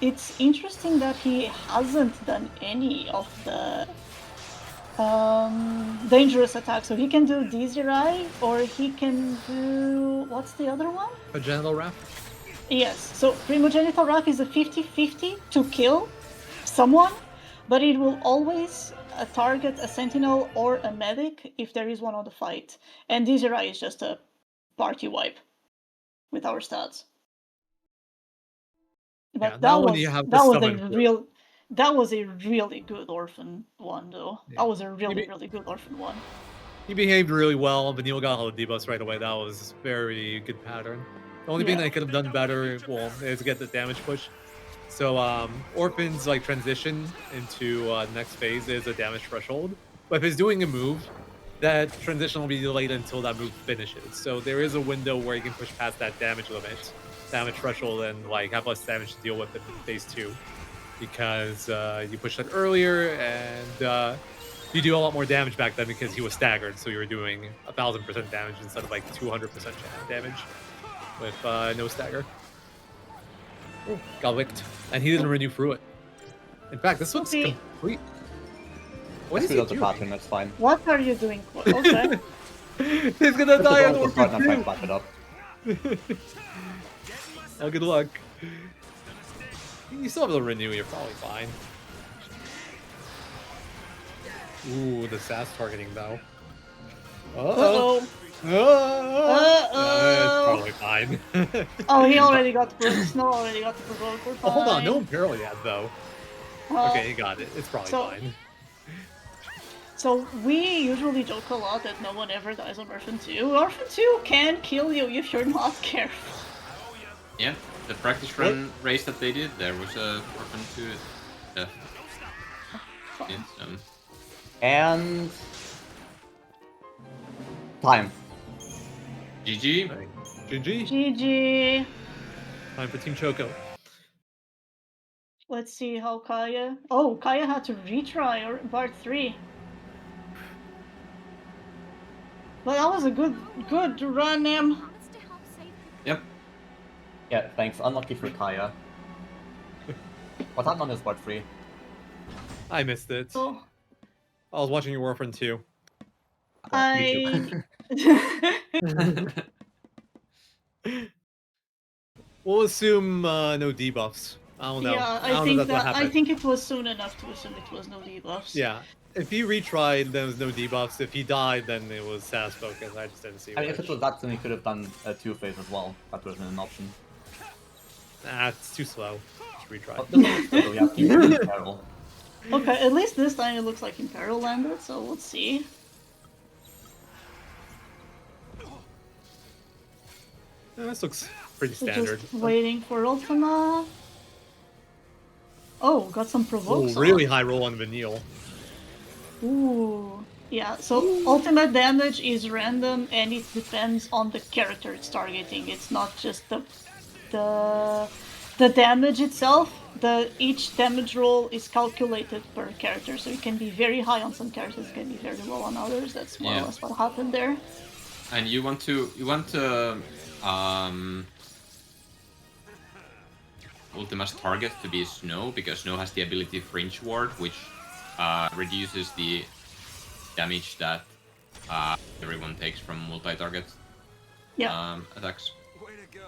It's interesting that he hasn't done any of the dangerous attacks. So he can do Desirai, or he can do... what's the other one? Progenital Wrath? Yes, so Primogenital Wrath is a 50-50 to kill someone, but it will always target a Sentinel or a Medic if there is one on the fight. And Desirai is just a party wipe with our stats. But Yeah, that was a really good Orphan one, though. Yeah. That was a really good Orphan one. He behaved really well. Vanille got all the debuffs right away. That was very good pattern. The only thing that I could have done better, well, is get the damage push. So Orphan's like transition into next phase is a damage threshold. But if he's doing a move, that transition will be delayed until that move finishes. So there is a window where you can push past that damage limit, damage threshold, and like have less damage to deal with in phase 2. Because you pushed that earlier, and you do a lot more damage back then because he was staggered, so you were doing 1000% damage instead of like 200% damage with no stagger. Ooh, got licked, and he didn't renew through it. In fact, this looks complete. What is he doing? Pattern, that's fine. What are you doing? Okay. He's gonna die on Orphan I'm trying to back it up. Oh, good luck. You still have the renew, you're probably fine. Ooh, the Sass targeting though. Uh-oh. It's probably fine. Oh, he already got the Snow already got the provoke. We're fine. Oh, hold on, no Imperial yet though. Okay, he got it. It's probably fine. So we usually joke a lot that no one ever dies on Orphan 2. Orphan 2 can kill you if you're not careful. Yeah, the practice run race that they did, there was a Orphan 2 death. It's, And... time. GG. GG. GG. Time for Team Choco. Let's see how Kaya... Oh, Kaya had to retry Part 3. But that was a good run, Em. Yep. Yeah, thanks. Unlucky for Kaya. What happened on this Part 3? I missed it. Oh. I was watching your Orphan 2. I... We'll assume no debuffs. I don't know. Yeah, I don't know if that's what I happened. think it was soon enough to assume it was no debuffs. Yeah. If he retried, there was no debuffs. If he died, then it was SAS focus. I just didn't see I mean, if which. it was that, then he could have done a two-phase as well. That would have been an option. Nah, it's too slow. Just retry. But this one is still, yeah, keep it in peril. Okay, at least this time it looks like Imperial landed, so let's see. Yeah, this looks pretty So standard. just waiting for Ultima. Oh, got some Oh, provokes. really high roll on Vanille. Ooh. Yeah, so ultimate damage is random and it depends on the character it's targeting. It's not just the damage itself. Each damage roll is calculated per character, so it can be very high on some characters, it can be very low on others. That's more or less what happened there. And you want Ultima's target to be Snow, because Snow has the ability Fringe Ward, which reduces the damage that everyone takes from multi-target attacks. Way to go.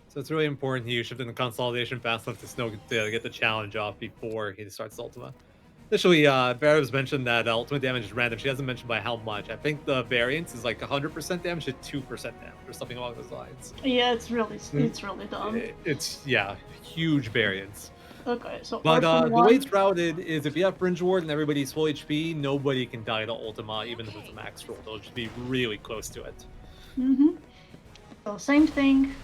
So it's really important he shifted the consolidation fast enough to Snow to get the challenge off before he starts Ultima. Initially, Barrow's mentioned that ultimate damage is random. She hasn't mentioned by how much. I think the variance is like 100% damage to 2% damage or something along those lines. Yeah, it's really dumb. It's huge variance. Okay, so But Orphan the way 1. it's routed is if you have Fringe Ward and everybody's full HP, nobody can die to Ultima, even if it's a max roll. They'll just be really close to it. So same thing.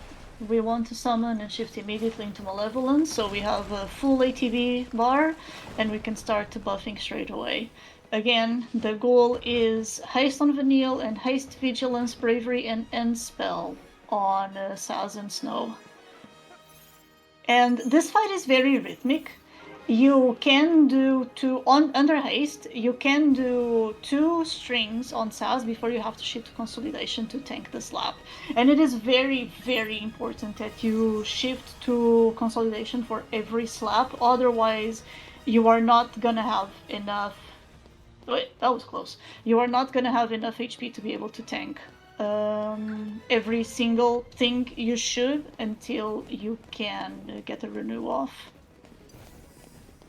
We want to summon and shift immediately into Malevolence, so we have a full ATB bar, and we can start buffing straight away. Again, the goal is haste on Vanille and haste Vigilance, Bravery, and End Spell on Saz and Snow. And this fight is very rhythmic. You can do under haste, you can do 2 strings on Saz before you have to shift to consolidation to tank the slap. And it is very, very important that you shift to consolidation for every slap, otherwise you are not gonna have enough... Wait, that was close. You are not gonna have enough HP to be able to tank every single thing you should until you can get a renew off.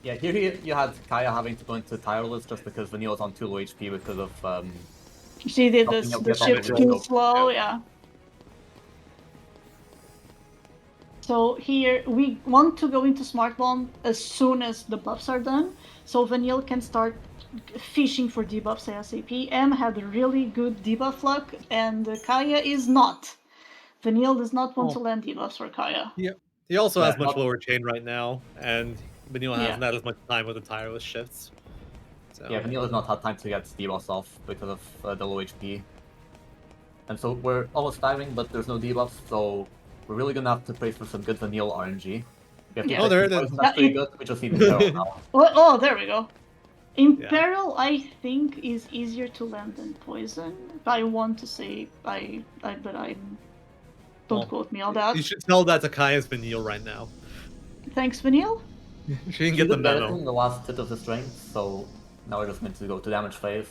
Yeah, here you had Kaya having to go into Tireless just because Vanille's on too low HP because of She did Nothing the else shift gets too on slow, yeah. So here we want to go into Smart Bomb as soon as the buffs are done, so Vanille can start fishing for debuffs ASAP. M had really good debuff luck, and Kaya is not. Vanille does not want to land debuffs for Kaya. Yep. He also has much not- lower chain right now, and Vanille hasn't Yeah. had as much time with the tireless shifts. So. Yeah, Vanille has not had time to get debuffs off because of the low HP. And so we're almost diving, but there's no debuffs, so we're really gonna have to pray for some good Vanille RNG. We have to Yeah. take Oh, there it poison, is. that's pretty good. We just need Imperial now. Oh, there we go. Imperil, I think, is easier to land than Poison. I want to say, but I'm... Don't Well, quote me on that. You should tell that to Kaya's Vanille right now. Thanks, Vanille. She didn't get the better memo. in the last hit of the strength, so now we're just meant to go to damage phase.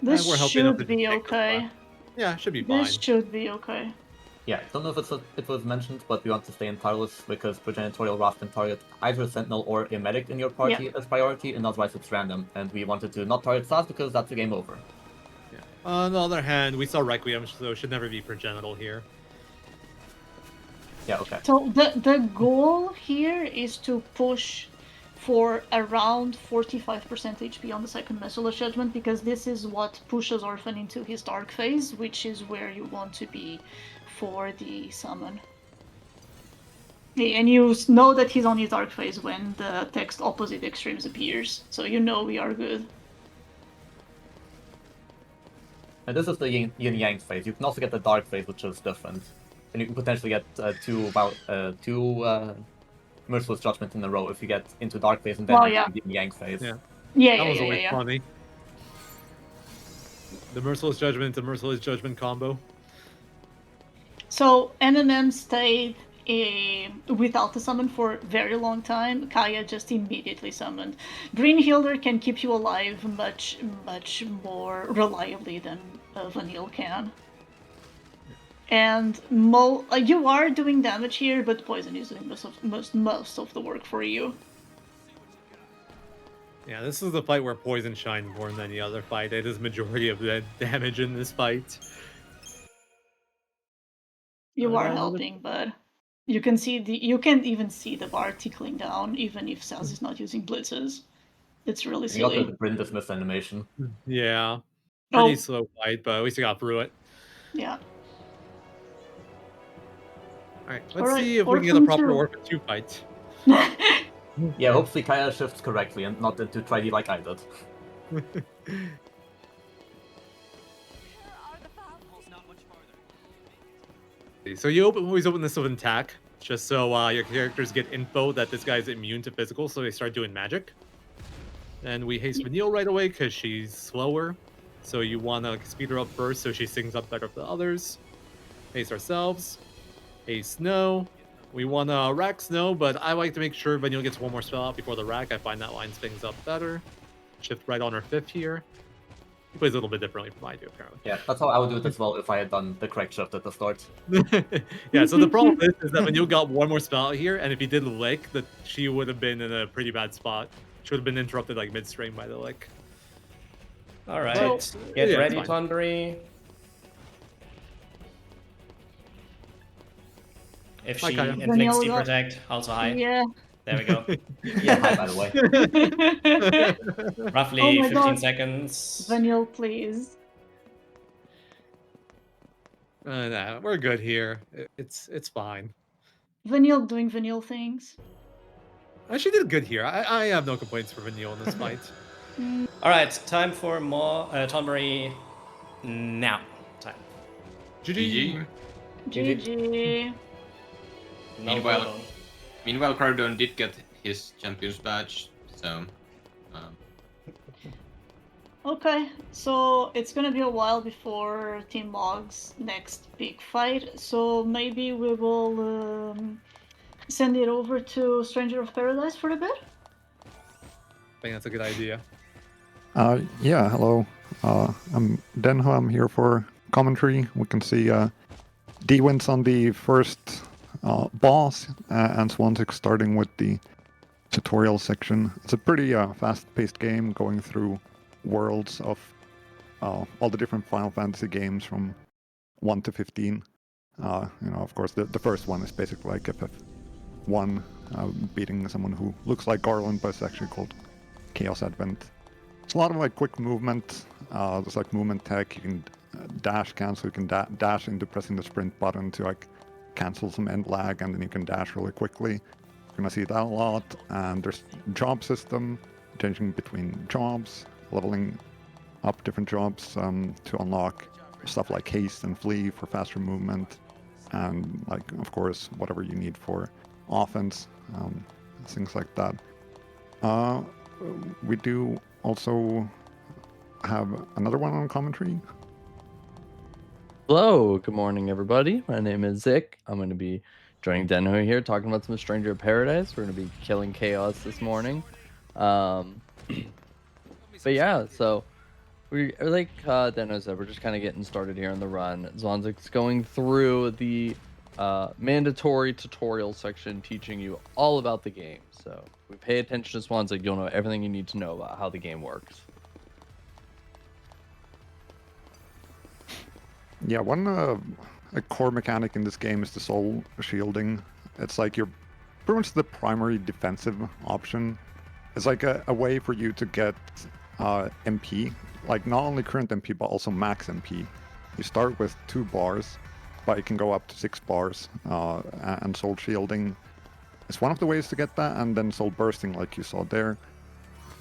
This we're helping up should the be detective okay. class. Yeah, it should be fine. This should be okay. Yeah, don't know if it was mentioned, but we want to stay in Tireless because Progenitorial Wrath can target either a Sentinel or a Medic in your party as priority, and otherwise it's random. And we wanted to not target Saz because that's a game over. Yeah. On the other hand, we saw Requiem, so it should never be Progenital here. Yeah, okay. So the goal here is to push for around 45% HP on the second Merciless Judgment, because this is what pushes Orphan into his Dark Phase, which is where you want to be for the summon. And you know that he's on his Dark Phase when the text opposite extremes appears, so you know we are good. And this is the Yin-Yang phase. You can also get the Dark phase, which is different. And you can potentially get two Merciless Judgment in a row if you get into Dark phase and then Oh, into yeah. the Yin-Yang phase. Yeah. Yeah, That was always yeah. funny. The Merciless Judgment to Merciless Judgment combo. So MMM stayed without the summon for a very long time. Kaya just immediately summoned. Green Hilder can keep you alive much more reliably than Vanille can. And you are doing damage here, but poison is doing most of the work for you. Yeah, this is the fight where poison shines more than any other fight. It is majority of the damage in this fight. You are another- helping, but you can even see the bar tickling down, even if Saz is not using blitzes. It's really You got silly. the Bryn dismiss animation. Yeah, pretty Oh, slow fight, but at least I got through it. yeah. All right, let's Alright, see if we can get a Orphan proper 2. Orphan 2 fight. Yeah, hopefully Kaya shifts correctly and not into try like I did. So you always open this with an attack, just so your characters get info that this guy's immune to physical, so they start doing magic. And we haste Vanille right away because she's slower, so you want to speed her up first so she sings up better for the others. Haste ourselves. Haste Snow. We want to rack Snow, but I like to make sure Vanille gets one more spell out before the rack. I find that lines things up better. Shift right on her 5th here. He plays a little bit differently from I do, apparently. Yeah, that's how I would do it as well if I had done the correct shift at the start. Yeah, so the problem is that Vanille got one more spell out here, and if he did lick, that she would have been in a pretty bad spot. She would have been interrupted like midstream by the lick. All right, So, get yeah, ready, it's fine. Tonberry. If Hi, she Kaya. inflicts Vanilla the got- protect, also high. Yeah. There we go. Yeah, hi, by the way. Roughly Oh my 15 God. seconds. Vanille, please. Nah, we're good here. It's fine. Vanille doing Vanille things. She did good here. I have no complaints for Vanille in this fight. All right, time for more Tonberry now. Time. GG. GG. No Meanwhile- problem. Meanwhile, Groudon did get his champion's badge, so Okay, so it's gonna be a while before Team Mog's next big fight, so maybe we will send it over to Stranger of Paradise for a bit? I think that's a good idea. Yeah, hello. I'm Denho. I'm here for commentary. We can see D wins on the first boss, and MrZwanzig starting with the tutorial section. It's a pretty fast-paced game, going through worlds of all the different Final Fantasy games from 1 to 15. Of course, the first one is basically like FF1, beating someone who looks like Garland, but it's actually called Chaos Advent. It's a lot of like quick movement. There's like movement tech. You can dash cancel. You can dash into pressing the sprint button to like cancel some end lag, and then you can dash really quickly. You're gonna see that a lot. And there's job system, changing between jobs, leveling up different jobs to unlock stuff like haste and flee for faster movement, and like of course whatever you need for offense, things like that. We do also have another one on commentary. Hello, good morning, everybody. My name is Zik. I'm going to be joining Denho here, talking about some Stranger of Paradise. We're going to be killing chaos this morning. But yeah, so we like Denho said, we're just kind of getting started here on the run. MrZwanzig's going through the mandatory tutorial section, teaching you all about the game. So if we pay attention to MrZwanzig, you'll know everything you need to know about how the game works. Yeah, one a core mechanic in this game is the soul shielding. It's like you're pretty much the primary defensive option. It's like a way for you to get MP, like not only current MP but also max MP. You start with 2 bars, but it can go up to 6 bars, and soul shielding is one of the ways to get that, and then soul bursting like you saw there.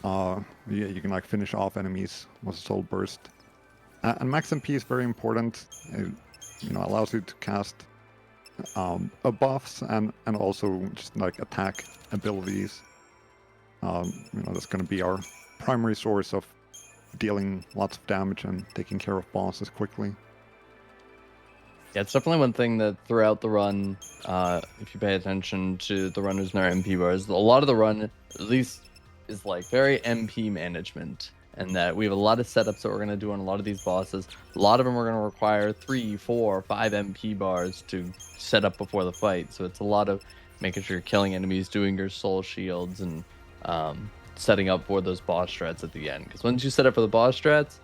You can like finish off enemies with soul burst. And max MP is very important. It, allows you to cast buffs and also just like attack abilities. That's going to be our primary source of dealing lots of damage and taking care of bosses quickly. Yeah, it's definitely one thing that throughout the run, if you pay attention to the runners in our MP bars, a lot of the run, at least, is like very MP management. and that we have a lot of setups that we're going to do on a lot of these bosses. A lot of them are going to require 3, 4, 5 MP bars to set up before the fight. So it's a lot of making sure you're killing enemies, doing your soul shields, and setting up for those boss strats at the end. Because once you set up for the boss strats,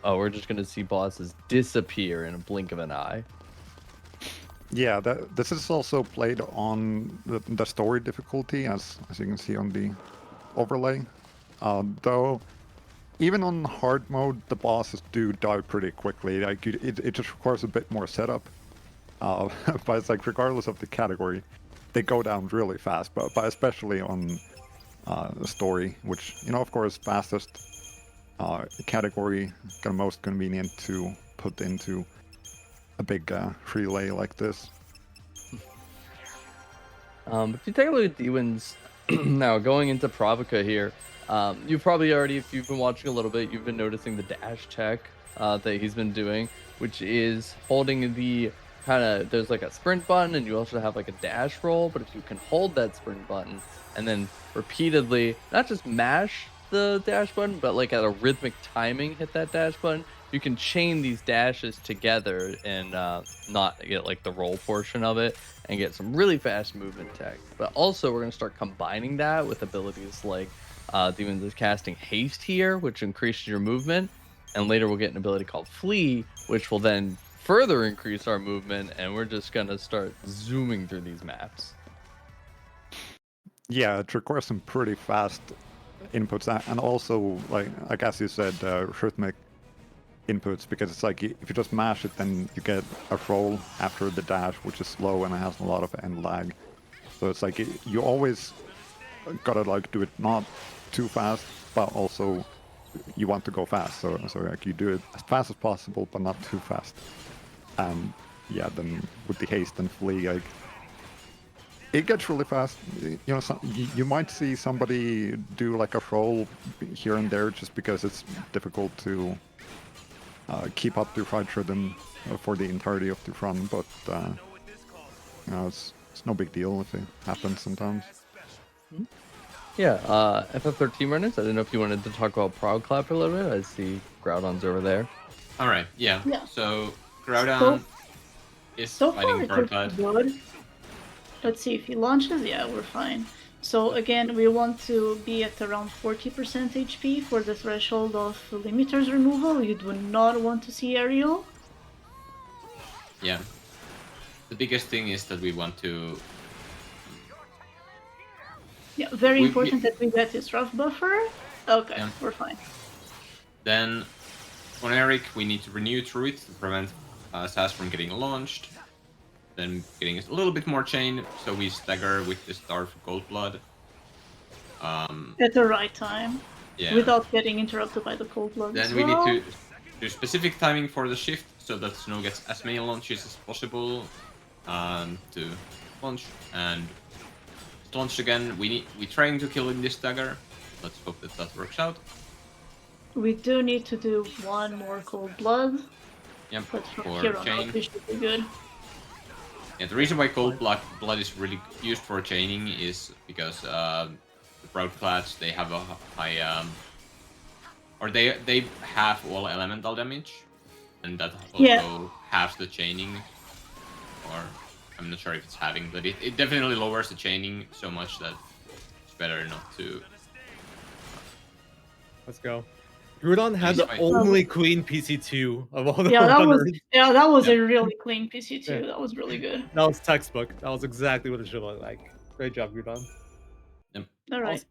we're just going to see bosses disappear in a blink of an eye. Yeah, this is also played on the story difficulty, as you can see on the overlay. Though, even on hard mode, the bosses do die pretty quickly. Like it just requires a bit more setup. But it's like, regardless of the category, they go down really fast. But especially on the story, which, you know, of course, fastest category, most convenient to put into a big relay like this. If you take a look at D-Wins now, going into Provoca here, you've probably already, if you've been watching a little bit, you've been noticing the dash tech that he's been doing, which is holding the there's like a sprint button, and you also have like a dash roll. But if you can hold that sprint button and then repeatedly, not just mash the dash button, but like at a rhythmic timing, hit that dash button, you can chain these dashes together and not get like the roll portion of it, and get some really fast movement tech. But also we're going to start combining that with abilities like Demons is casting haste here, which increases your movement, and later we'll get an ability called flee, which will then further increase our movement, and we're just going to start zooming through these maps. Yeah, it requires some pretty fast inputs, and also, like as you said, rhythmic inputs, because it's like, if you just mash it, then you get a roll after the dash, which is slow and it has a lot of end lag. So it's like, you always gotta like do it not too fast, but also you want to go fast. So like, you do it as fast as possible, but not too fast. And yeah, then with the haste and flee, like, it gets really fast. You know, you might see somebody do like a roll here and there, just because it's difficult to keep up the fight rhythm for the entirety of the run. But you know, it's no big deal if it happens sometimes. Yeah, FF13 runners, I don't know if you wanted to talk about Prog Clap for a little bit. I see Groudon's over there. Alright, yeah. Yeah. So, Groudon is So far fighting it looks Birdlad. good. Let's see if he launches. Yeah, we're fine. So again, we want to be at around 40% HP for the threshold of limiters removal. You do not want to see aerial. Yeah. The biggest thing is that we want to... Yeah, very important that we get this rough buffer. Okay, yeah. We're fine. Then, on Eric, we need to renew Truth to prevent Sass from getting launched. Then getting a little bit more chain, so we stagger with the Star for Cold Blood. At the right time. Yeah. Without getting interrupted by the Cold Blood. Then we need to do specific timing for the shift, so that Snow gets as many launches as possible to launch. And to launch again, we trying to kill in this stagger. Let's hope that that works out. We do need to do one more Cold Blood. Yep, but from for here on chain. out, we should be good. Yeah, the reason why Cold Blood is really used for chaining is because the Broadclads, they have a high or they have all elemental damage, and that also halves the chaining, or I'm not sure if it's halving, but it definitely lowers the chaining so much that it's better not to. Let's go. Groudon had the only clean PC2 of all the runners. That was a really clean PC2. Yeah. That was really good. That was textbook. That was exactly what it should look like. Great job, Groudon. Yep. All right.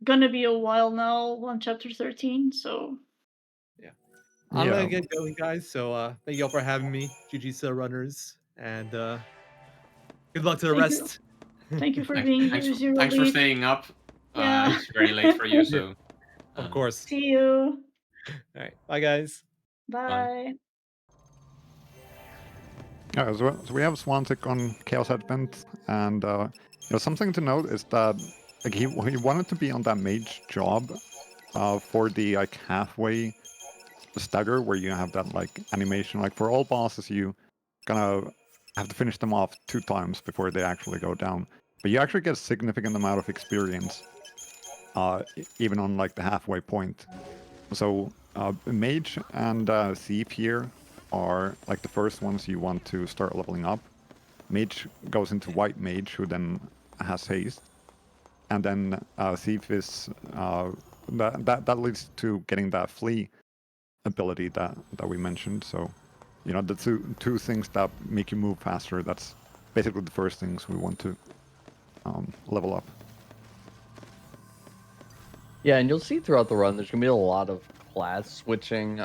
Gonna be a while now on chapter 13, so... Yeah. I'm gonna get going, guys, so thank you all for having me. GG runners, and good luck to the rest. Thank you for being here. Thanks for staying up. Yeah. It's very late for you, so... Of course. See you. All right. Bye, guys. Bye. Yeah, so we have Swanzik on Chaos Advent, and you know, something to note is that like he wanted to be on that mage job for the like halfway stagger, where you have that like animation. Like for all bosses, you gonna have to finish them off 2 times before they actually go down. But you actually get a significant amount of experience, even on like the halfway point. So Mage and Thief here are like the first ones you want to start leveling up. Mage goes into White Mage, who then has haste, and then Thief is that leads to getting that flee ability that we mentioned. So, you know, the two things that make you move faster. That's basically the first things we want to level up. Yeah, and you'll see throughout the run, there's gonna be a lot of class switching.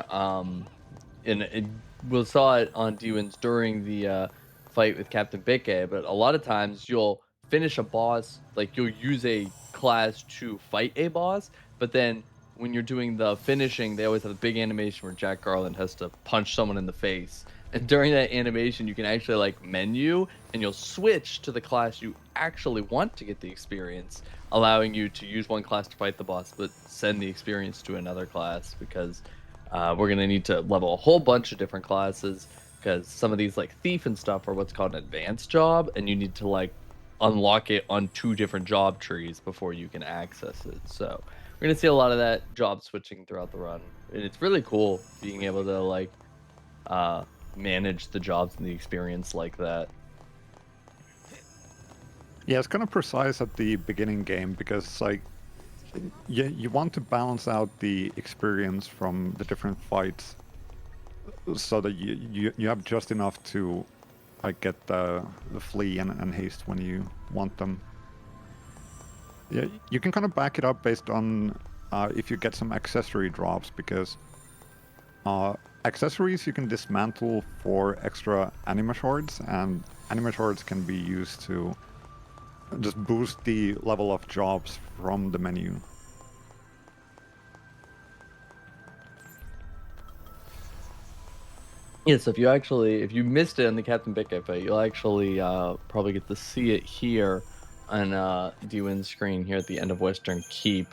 We saw it on D-Wins during the fight with Captain Bikke, but a lot of times you'll finish a boss, like you'll use a class to fight a boss, but then when you're doing the finishing, they always have a big animation where Jack Garland has to punch someone in the face. And during that animation, you can actually like menu and you'll switch to the class you actually want to get the experience, allowing you to use one class to fight the boss, but send the experience to another class because we're going to need to level a whole bunch of different classes because some of these like Thief and stuff are what's called an advanced job, and you need to like unlock it on 2 different job trees before you can access it. So we're going to see a lot of that job switching throughout the run. And it's really cool being able to like manage the jobs and the experience like that. Yeah, it's kind of precise at the beginning game because like you want to balance out the experience from the different fights so that you have just enough to like get the flee and haste when you want them. Yeah, you can kind of back it up based on if you get some accessory drops, because accessories you can dismantle for extra anima shards, and anima shards can be used to just boost the level of jobs from the menu. Yeah, so if you missed it in the Captain Bikke fight, you'll actually probably get to see it here on D-Win's screen here at the end of Western Keep.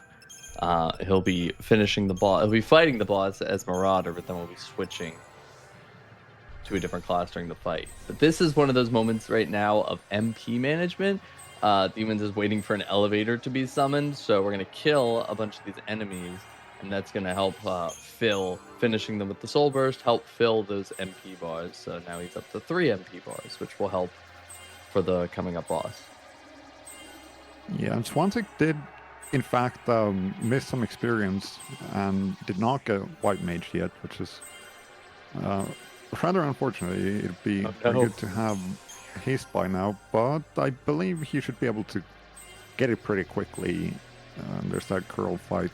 He'll be finishing the boss. He'll be fighting the boss as Marauder, but then we'll be switching to a different class during the fight. But this is one of those moments right now of MP management. D-Win's is waiting for an elevator to be summoned, so we're going to kill a bunch of these enemies, and that's going to help finishing them with the Soul Burst, help fill those MP bars. So now he's up to 3 MP bars, which will help for the coming up boss. Yeah, and Zwanzig did, in fact, miss some experience and did not get White Mage yet, which is rather unfortunate. It'd be very good to have haste by now, but I believe he should be able to get it pretty quickly. There's that curl fight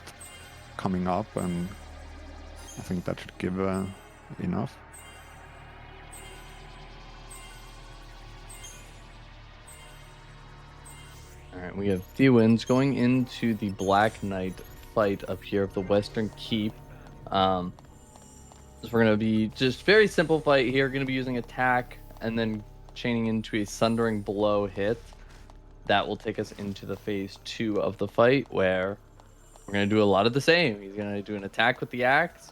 coming up, and I think that should give enough. Alright, we have D-Wins going into the Black Knight fight up here of the Western Keep. So we're going to be just very simple fight here. Going to be using attack and then chaining into a Sundering Blow hit. That will take us into the phase 2 of the fight, where we're going to do a lot of the same. He's going to do an attack with the axe,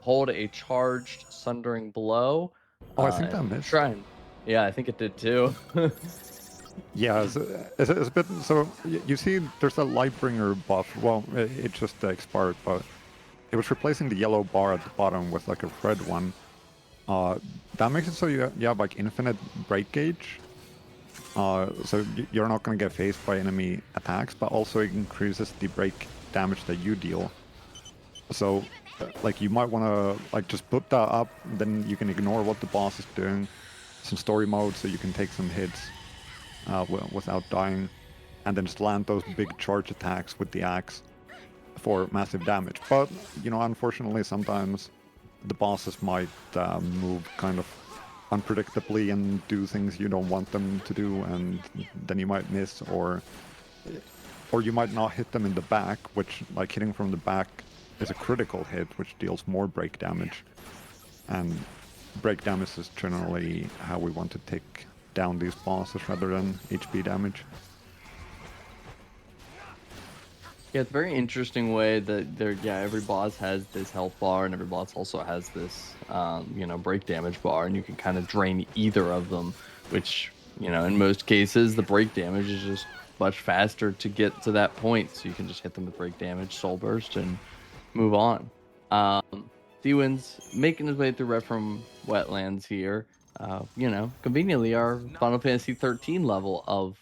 hold a charged Sundering Blow. Oh, I think that missed. Yeah, I think it did too. Yeah, it's a bit. So you see, there's a Lightbringer buff. Well, it just expired, but it was replacing the yellow bar at the bottom with like a red one. That makes it so you have like infinite break gauge. So you're not going to get phased by enemy attacks, but also it increases the break damage that you deal. So, like, you might want to like just put that up, then you can ignore what the boss is doing. Some story mode, so you can take some hits without dying, and then just land those big charge attacks with the axe for massive damage. But, you know, unfortunately, sometimes the bosses might move kind of unpredictably and do things you don't want them to do, and then you might miss, or you might not hit them in the back, which, like, hitting from the back is a critical hit, which deals more break damage. And break damage is generally how we want to take down these bosses rather than HP damage. Yeah, it's a very interesting way that every boss has this health bar, and every boss also has this, break damage bar, and you can kind of drain either of them, which, in most cases, the break damage is just much faster to get to that point. So you can just hit them with break damage, soul burst, and move on. D-Win's making his way through Referum Wetlands here. Conveniently our Final Fantasy 13 level of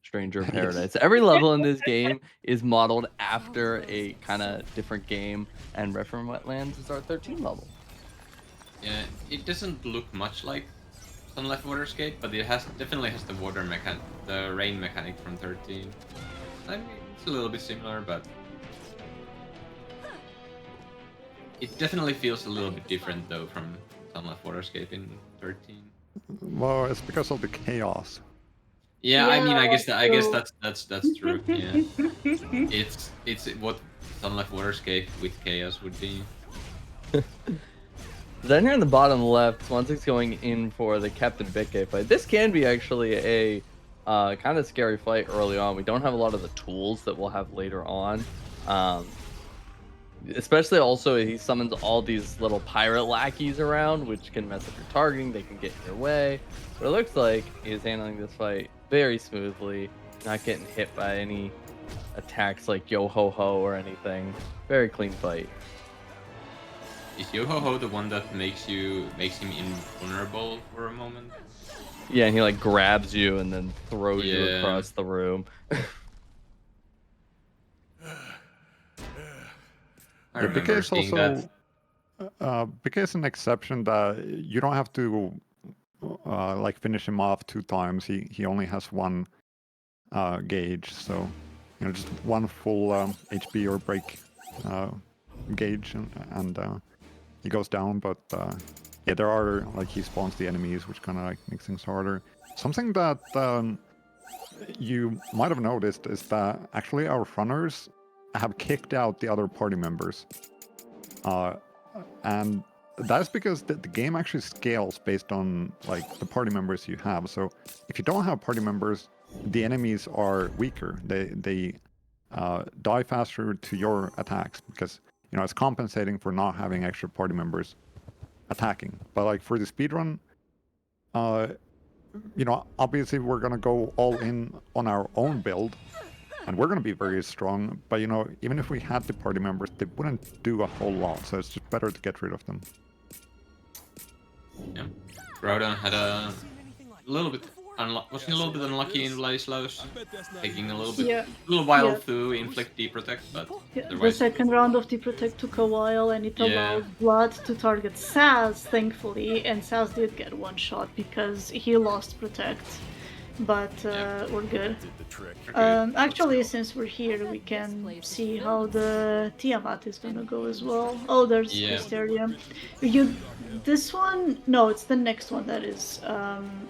Stranger of Paradise. Every level in this game is modeled after a kind of different game, and Referum Wetlands is our 13 level. Yeah, it doesn't look much like Sunlight Waterscape, but it definitely has the the rain mechanic from 13. I mean, it's a little bit similar, but it definitely feels a little bit different though from Sunlight Waterscape in 13. Well, it's because of the chaos. Yeah, I mean, I guess true. that's true. Yeah, it's what Sunlight Waterscape with chaos would be. Then here in the bottom left, ZwanZig's going in for the Captain Bikke fight. This can be actually a kind of scary fight early on. We don't have a lot of the tools that we'll have later on. Especially also, he summons all these little pirate lackeys around, which can mess up your targeting. They can get in your way. But it looks like he's handling this fight very smoothly, not getting hit by any attacks like Yo-Ho-Ho or anything. Very clean fight. Is Yo-Ho-Ho the one that makes him invulnerable for a moment? Yeah, and he like grabs you and then throws you across the room. I remember seeing that. Bikke is an exception that you don't have to like finish him off 2 times. He only has 1 gauge, so just 1 full HP or break gauge, and he goes down. But yeah, there are he spawns the enemies, which kind of makes things harder. Something that you might have noticed is that actually our runners have kicked out the other party members, and that's because the game actually scales based on the party members you have. So if you don't have party members, the enemies are weaker. They die faster to your attacks because it's compensating for not having extra party members attacking. But for the speedrun, obviously we're gonna go all in on our own build, and we're gonna be very strong. But even if we had the party members, they wouldn't do a whole lot. So it's just better to get rid of them. Yeah, Groudon had a little bit was he a little bit unlucky in Vladislaus, taking a little while to inflict Deprotect, but the second round of Deprotect took a while, and it allowed Blood to target Saz, thankfully, and Saz did get 1 shot because he lost Protect. But we're good. Actually, since we're here, we can see how the Tiamat is gonna go as well. Oh, there's Crystarium. This one, no, it's the next one that is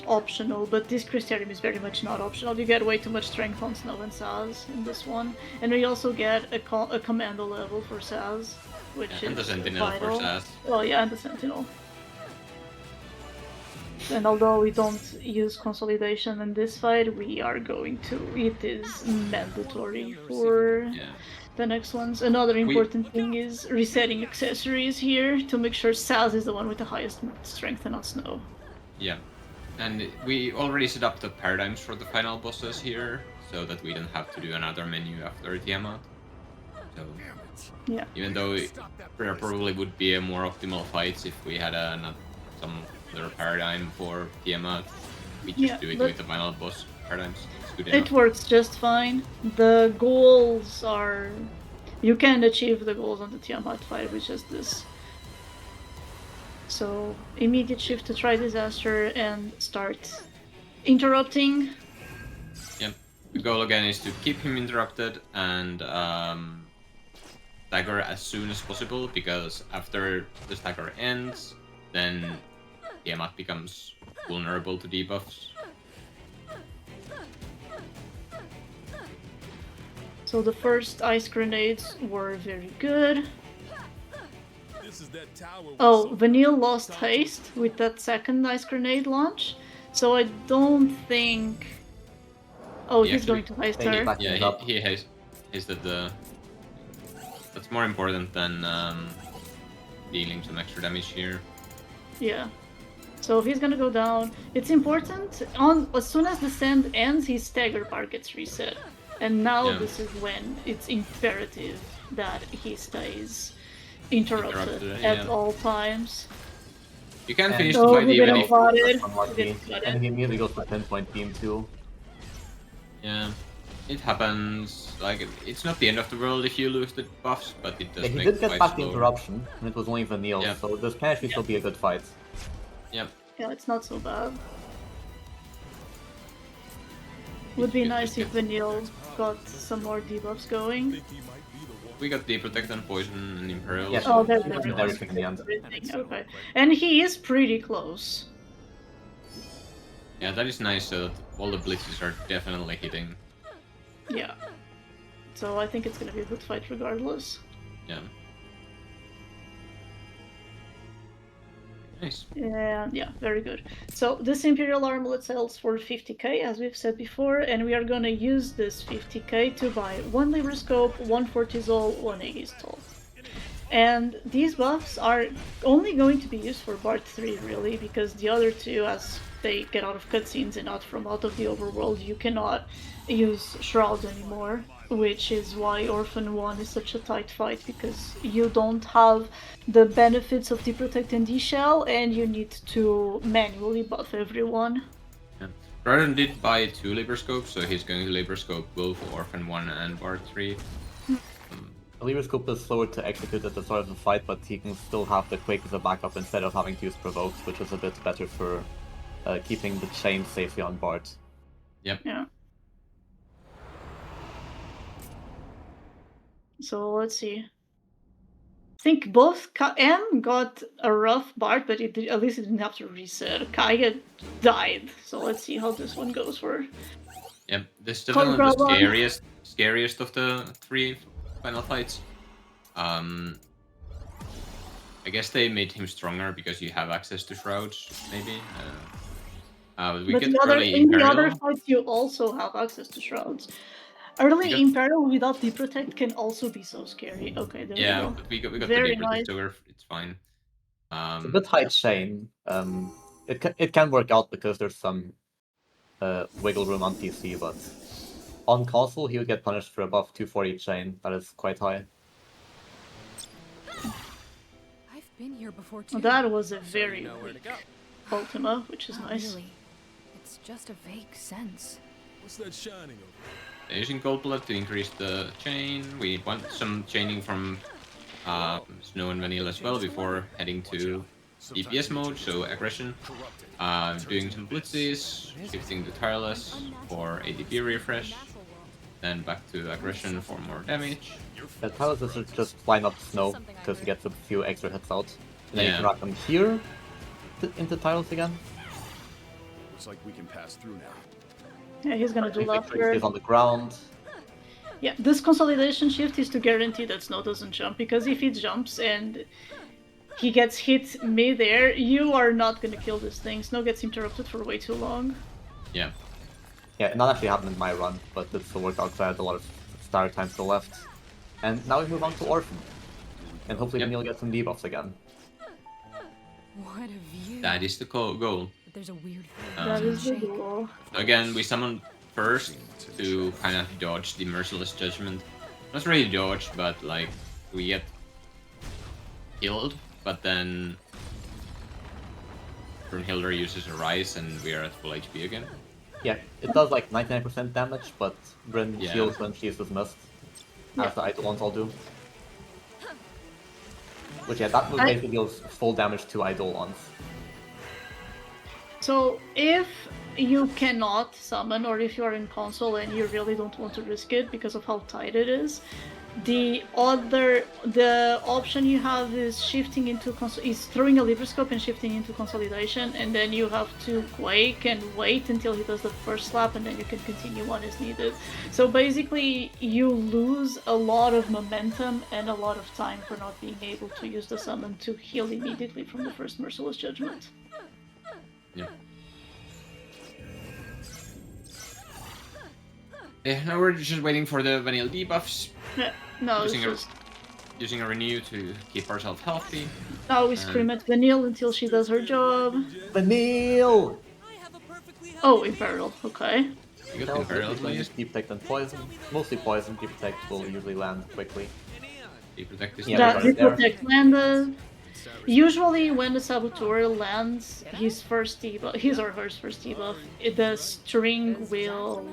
optional, but this Crystarium is very much not optional. You get way too much strength on Snow and Saz in this one. And we also get a commando level for Saz, which is and the Sentinel vital. for Saz. Oh yeah, and the Sentinel. And although we don't use consolidation in this fight, we are going to. It is mandatory for the next ones. Another important thing is resetting accessories here to make sure Saz is the one with the highest strength and not Snow. Yeah, and we already set up the paradigms for the final bosses here, so that we don't have to do another menu after Tiamat. So yeah, even though there probably would be a more optimal fights if we had some other paradigm for Tiamat, we just do it with the final boss paradigms. It's good enough. It works just fine. The goals are... You can achieve the goals on the Tiamat fight with just this. So, immediate shift to try disaster and start interrupting. Yeah, the goal again is to keep him interrupted and stagger as soon as possible, because after the stagger ends, then Tiamat becomes vulnerable to debuffs. So the first ice grenades were very good. Oh, Vanille lost haste with that second ice grenade launch, so I don't think... Oh, he's going to haste her. Yeah, he hasted the... That's more important than dealing some extra damage here. Yeah. So he's gonna go down. It's important, as soon as the send ends, his stagger bar gets reset. And now Yeah. this is when it's imperative that he stays interrupted at yeah. all times. You can And finish Oh, the fight he even didn't if. got it. That's He unlucky. didn't got And it. he immediately goes for pinpoint beam too. Yeah, it happens. Like, it's not the end of the world if you lose the buffs, but it does Yeah, he make did the get fight back the slower. interruption, and it was only Vanille, Yeah. so this can actually still be a good fight. Yep. Yeah, it's not so bad. Would be Good, nice good, if Vanille got some more debuffs going. We got the Protect and Poison and Imperial. Yeah, Oh, there's he got everyone. everything in the end. Everything, okay. And he is pretty close. Yeah, that is nice, so that all the blitzes are definitely hitting. Yeah. So I think it's gonna be a good fight regardless. Yeah. Nice. Yeah, very good. So this Imperial Armlet sells for 50k, as we've said before, and we are gonna use this 50k to buy 1 Libra Scope, 1 Fortizol, 1 Aegis Toll. And these buffs are only going to be used for Bard 3, really, because the other two, as they get out of cutscenes and not from out of the overworld, you cannot use Shroud anymore, which is why Orphan 1 is such a tight fight, because you don't have the benefits of Deprotect and D-Shell, and you need to manually buff everyone. Yeah. Groudon did buy 2 Libra Scopes, so he's going to Libra Scope both Orphan 1 and Bard 3. The Libra Scope is slower to execute at the start of the fight, but he can still have the Quake as a backup instead of having to use Provokes, which is a bit better for keeping the chain safely on Bard. Yep. Yeah. So let's see. I think both M got a rough Bard, but at least it didn't have to reset. Kaya died, so let's see how this one goes for. Yep, this is definitely the Groudon. scariest of the 3 final fights. I guess they made him stronger because you have access to Shrouds, maybe. We But get in early the other Imperial. fights, you also have access to Shrouds. Early got- Imperial without Deprotect can also be so scary. Okay, there Yeah, we go. but we got Very the Deep nice. so it's fine. It's a bit high chain. It can work out because there's some wiggle room on PC, but on console he would get punished for above 240 chain. That is quite high. I've been here before too. Well, that was a very weak Ultima, which is Not nice. really. It's just a vague sense. What's that shining over? They're using Gold Blood to increase the chain. We want some chaining from Snow and Vanilla as well before heading to DPS mode, so aggression. Doing some blitzes, shifting to Tireless for ADP refresh, then back to aggression for more damage. Talos is just line up Snow because he gets a few extra hits out. And then you Yeah. can rock them here into Talos again. Looks like we can pass through now. Yeah, he's gonna do Make sure he laughter. stays on the ground. Yeah, this consolidation shift is to guarantee that Snow doesn't jump, because if he jumps and he gets hit mid-air, you are not gonna kill this thing. Snow gets interrupted for way too long. Yeah. Yeah, none actually happened in my run, but it still worked out because I had a lot of star time still left. And now we move on to Orphan. And hopefully Vanille gets some debuffs again. What a view. That is the goal. But there's a weird That is the shake. goal. So again, we summon first to kind of dodge the Merciless Judgment. Not really dodge, but like we get killed, but then Brunhilde uses a Rise and we are at full HP again. Yeah, it does like 99% damage, but Bryn Yeah. heals when she is dismissed. As the Eidolons all do. Which yeah, that move basically deals full damage to Eidolons. So if you cannot summon, or if you are in console and you really don't want to risk it because of how tight it is, the option you have is shifting into is throwing a Libra Scope and shifting into consolidation, and then you have to quake and wait until he does the first slap, and then you can continue on as needed. So basically you lose a lot of momentum and a lot of time for not being able to use the summon to heal immediately from the first Merciless Judgment. Yeah. Yeah, now we're just waiting for the vanilla debuffs. Yeah, no, it's Using just... using a renew to keep ourselves healthy. Now we scream at Vanille until she does her job. Vanille! Oh, Imperial, okay. You got Now, Imperial, if you use please. Deep Protect and Poison, mostly Poison, Deep Protect will usually land quickly. Deep Protect is Yeah, That right Deep there. Protect landed. Usually, when the Saboteur lands his first debuff, his or her first debuff, the string will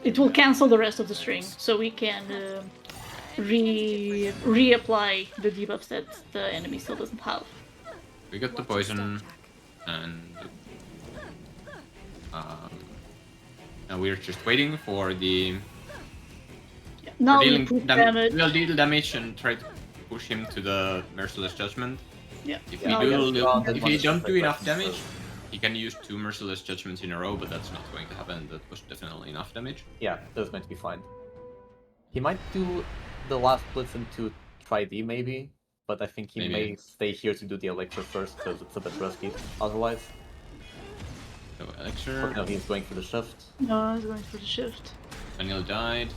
it will cancel the rest of the string, so we can reapply the debuffs that the enemy still doesn't have. We got the poison, and now we're just waiting for the. Now we're we dealing put damage. We'll deal damage and try to push him to the Merciless Judgment. Yeah. If Yeah, we yes, do, Ground and if one we is don't do straight enough weapon, damage, so- he can use 2 Merciless Judgments in a row, but that's not going to happen. That was definitely enough damage. Yeah, that's going to be fine. He might do the last blitz into Tri-D maybe, but I think he Maybe. may stay here to do the Elixir first because it's a bit risky otherwise. So But Elixir, no, he's going for the shift. No, I was going for the shift. Daniel died.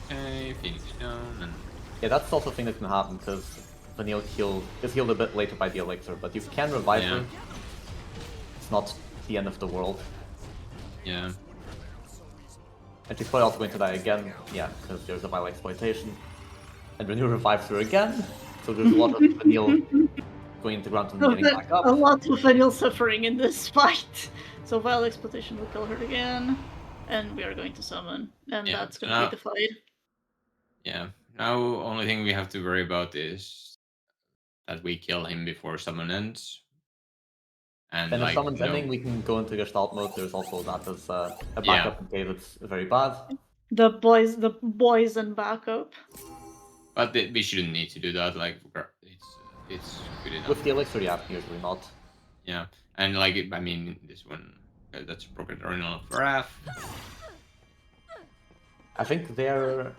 That's okay. Phoenix down, and Yeah, that's also a thing that can happen because Vanille is healed a bit later by the Elixir, but you can revive Yeah. her. It's not the end of the world. yeah. And she's probably also going to die again, yeah, because there's a Vile Exploitation. And Renew revives her again, so there's a lot of Vanille going into ground and getting back up. A lot of Vanille suffering in this fight. So Vile Exploitation will kill her again, and we are going to summon, and Yeah, that's going to be the fight. Yeah. Now, only thing we have to worry about is that we kill him before summon ends. And And if like, someone's no, ending, we can go into Gestalt mode. There's also that as a Yeah. backup in case it's very bad. The boys and backup. but we shouldn't need to do that. Like, it's good enough. With the Elixir, yeah, usually not. Yeah, and like, I mean, this one, that's appropriate original of Wrath. I think they're...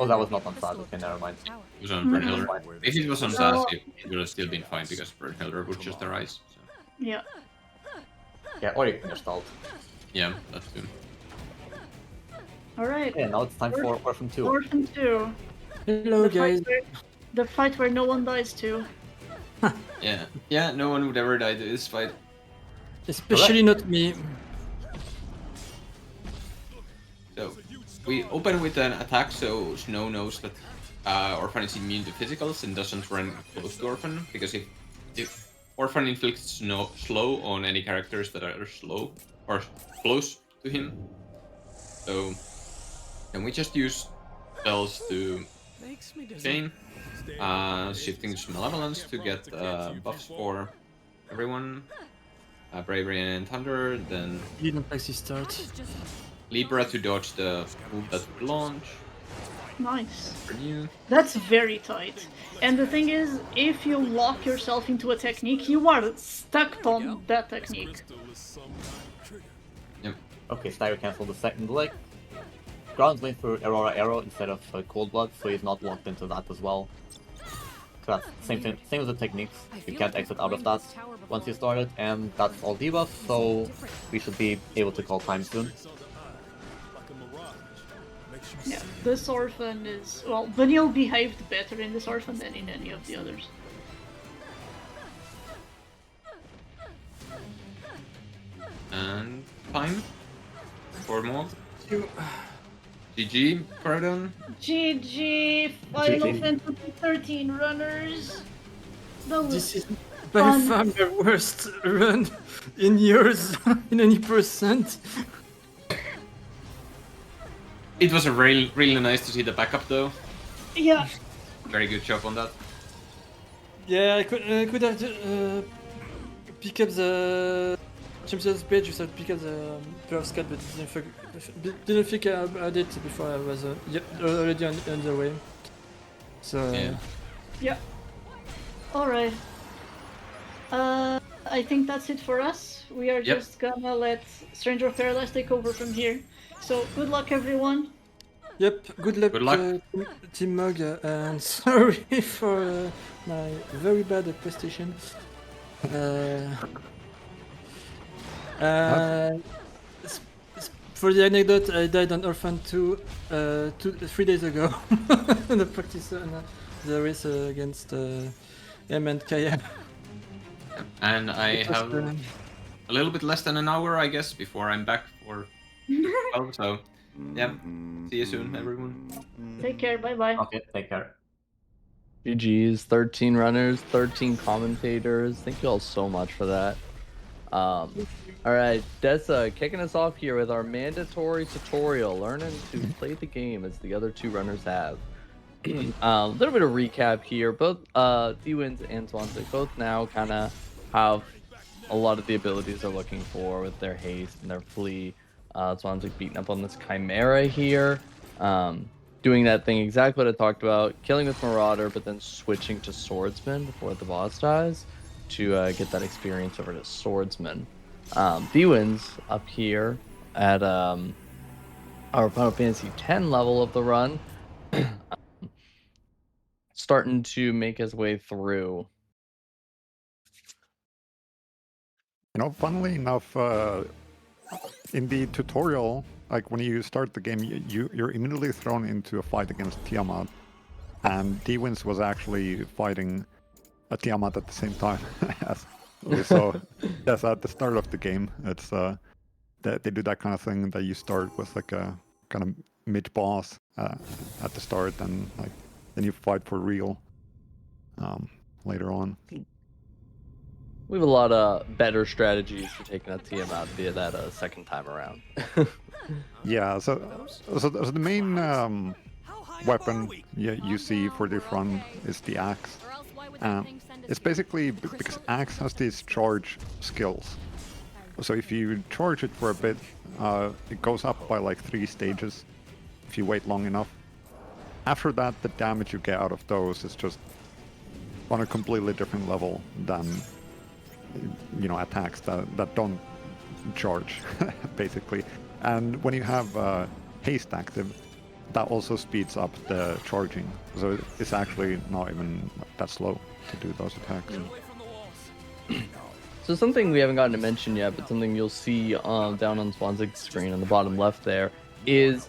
Oh, that was not on Saz. Okay, never mind. It was on Brunhilder. If it was on Zaz, it would have still been fine because Brunhilder would just arise. So. Yeah. Yeah, or you can Gestalt. Yeah, that's too. Alright. Yeah, now it's time for Orphan 2. Orphan 2. Hello, guys. The fight where no one dies to. Yeah, no one would ever die to this fight. Especially not me. So, we open with an attack so Snow knows that Orphan is immune to physicals and doesn't run close to Orphan, because if Orphan inflicts slow on any characters that are slow or close to him, so then we just use spells to chain, shifting to Malevolence to get buffs for everyone, Bravery and Thunder, then Didn't like this start. Libra to dodge the move that would launch. Nice. Renew. That's very tight. And the thing is, if you lock yourself into a technique, you are stuck on that technique. Yep. Okay, Stagger cancelled the second leg. Ground's went for Aurora Arrow instead of Cold Blood, so he's not locked into that as well. So that's same thing, same as the techniques. You can't exit out of that once you start it, and that's all debuffs, so we should be able to call time soon. Yeah, this Orphan is... Well, Vanille behaved better in this Orphan than in any of the others. And time for more. GG, pardon. GG, Final GG. Fantasy 13 runners. That was This is by fun. far my worst run in years, in any percent. It was a really nice to see the backup though. Yeah. Very good job on that. Yeah, I could have pick up the Champions page without pick up the first cut, but didn't think I did before I was already on the way. So Yeah. Yeah. Alright. I think that's it for us. We are Yep. just gonna let Stranger of Paradise take over from here. So, good luck everyone. Yep, good luck, Good luck. Team Mug, and sorry for my very bad prestation. For the anecdote, I died on Orphan 2 3 days ago in the practice the race against M and Kaya. And I have a a little bit less than an hour, I guess, before I'm back for 12. So, yeah. See you soon, everyone. Take care. Bye bye. Okay, take care. GG's, 13 runners, 13 commentators. Thank you all so much for that. All right, Desa, kicking us off here with our mandatory tutorial, learning to play the game as the other two runners have. A little bit of recap here. Both D-Wins and XIII both now kind of have a lot of the abilities they're looking for with their haste and their flee. XIII beating up on this Chimera here. Doing that thing exactly what I talked about, killing with Marauder, but then switching to Swordsman before the boss dies to get that experience over to Swordsman. D-Wins up here at our Final Fantasy X level of the run, starting to make his way through. You know, funnily enough, in the tutorial, like when you start the game, you're immediately thrown into a fight against Tiamat, and D-Wins was actually fighting a Tiamat at the same time as we saw. Yes, at the start of the game, it's they do that kind of thing that you start with like a kind of mid boss at the start, and like then you fight for real later on. We have a lot of better strategies for taking that TM out via that second time around. Yeah, so the main weapon you see for this run is the axe. It's basically because axe has these charge skills. So if you charge it for a bit, it goes up by like 3 stages if you wait long enough. After that, the damage you get out of those is just on a completely different level than, you know, attacks that don't charge, basically. And when you have haste active, that also speeds up the charging. So it's actually not even that slow to do those attacks. So something we haven't gotten to mention yet, but something you'll see down on XIII's screen on the bottom left there, is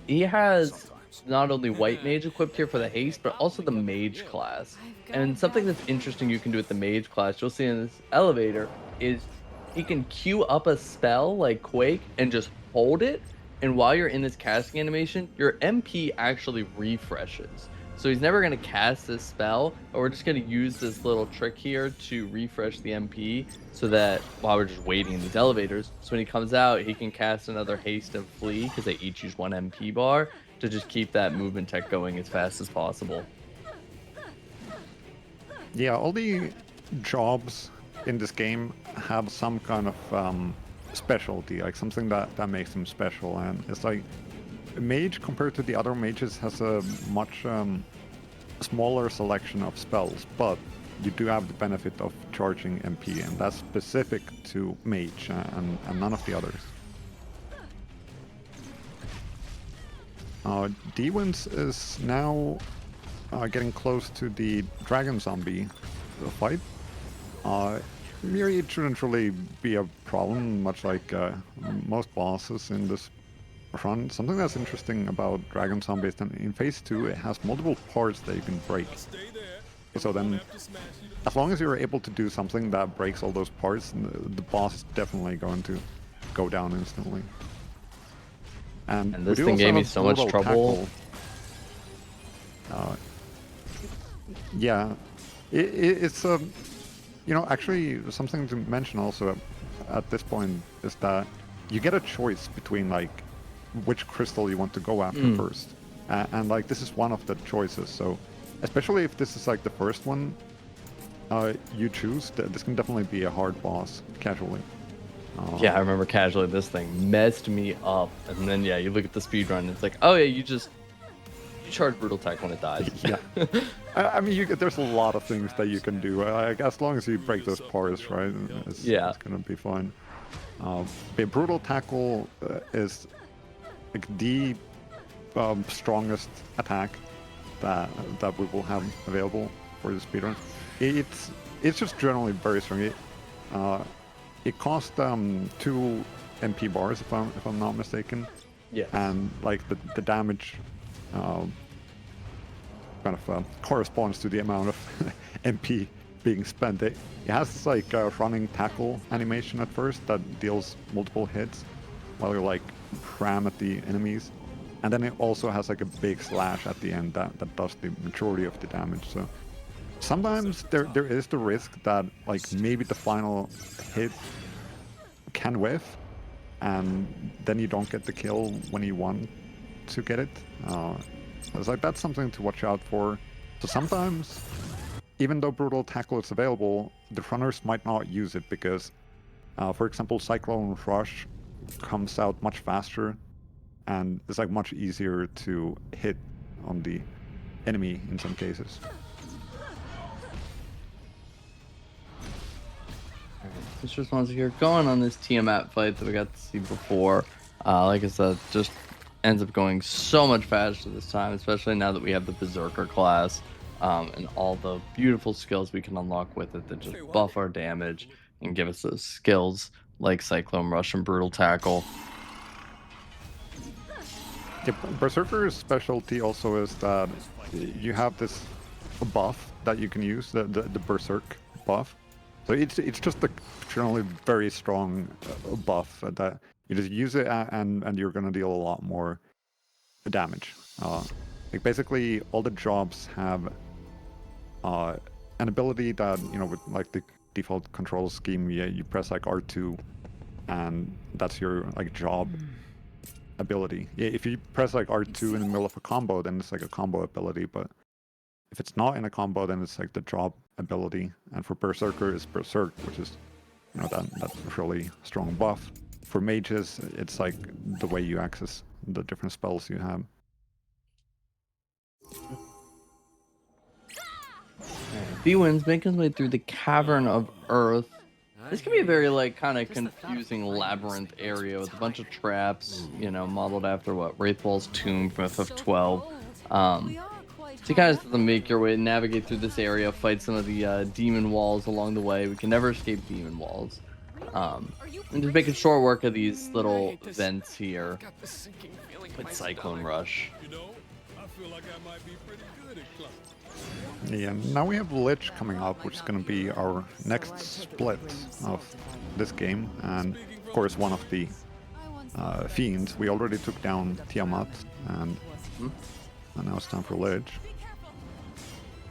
he has not only White Mage equipped here for the haste, but also the Mage class. And something that's interesting you can do with the Mage class, you'll see in this elevator, is he can queue up a spell like Quake and just hold it, and while you're in this casting animation, your MP actually refreshes. So he's never going to cast this spell, but we're just going to use this little trick here to refresh the MP so that while we're just waiting in these elevators, so when he comes out, he can cast another haste and flee because they each use 1 MP bar to just keep that movement tech going as fast as possible. Yeah, all the jobs in this game have some kind of specialty, like something that makes them special, and it's like Mage compared to the other mages has a much smaller selection of spells, but you do have the benefit of charging MP, and that's specific to Mage and none of the others. D-Wins is now getting close to the dragon zombie fight. It shouldn't really be a problem, much like most bosses in this run. Something that's interesting about Dragon Zombie is that in phase 2 it has multiple parts that you can break. So then, as long as you're able to do something that breaks all those parts, the boss is definitely going to go down instantly. And this thing gave me so much trouble. Yeah, it's you know, actually something to mention also at this point is that you get a choice between like which crystal you want to go after first, and like this is one of the choices. So especially if this is like the first one you choose, this can definitely be a hard boss casually. Yeah, I remember casually this thing messed me up, and then yeah, you look at the speedrun, it's like, oh yeah, you charge brutal tech when it dies. Yeah, I mean, there's a lot of things that you can do. As long as you break those parts, right? It's gonna be fine. The brutal tackle is like the strongest attack that we will have available for the speedrun. It's just generally very strong. It costs 2 MP bars if I'm not mistaken. Yeah. And like the damage kind of corresponds to the amount of MP being spent. It has this like running tackle animation at first that deals multiple hits while you like ram at the enemies, and then it also has like a big slash at the end that does the majority of the damage. So sometimes there is the risk that like maybe the final hit can whiff, and then you don't get the kill when you want to get it. It's like that's something to watch out for. So sometimes, even though brutal tackle is available, the runners might not use it because, for example, Cyclone Rush comes out much faster, and it's like much easier to hit on the enemy in some cases. MrZwanzig here, going on this Tiamat fight that we got to see before. Like I said, just ends up going so much faster this time, especially now that we have the Berserker class and all the beautiful skills we can unlock with it that just buff our damage and give us those skills like Cyclone Rush and Brutal Tackle. Yeah, Berserker's specialty also is that you have this buff that you can use, the Berserk buff. So it's just a generally very strong buff that you just use it and you're gonna deal a lot more damage. Like basically all the jobs have an ability that, you know, with like the default control scheme, you press like R2 and that's your like job ability. Yeah, if you press like R2 in the middle of a combo, then it's like a combo ability, but if it's not in a combo, then it's like the job ability. And for Berserker, it's Berserk, which is, you know, that's a really strong buff. For mages, it's like the way you access the different spells you have. D-Win's making his way through the Cavern of Earth. This can be a very like kind of confusing labyrinth area with a bunch of traps, you know, modeled after what Wraithfall's tomb from FF12. So you kind of have to make your way, navigate through this area, fight some of the demon walls along the way. We can never escape demon walls. And just making short work of these little vents here with Cyclone Rush. Yeah, now we have Lich coming up, which is going to be our next split of this game, and of course one of the fiends. We already took down Tiamat, and now it's time for Lich.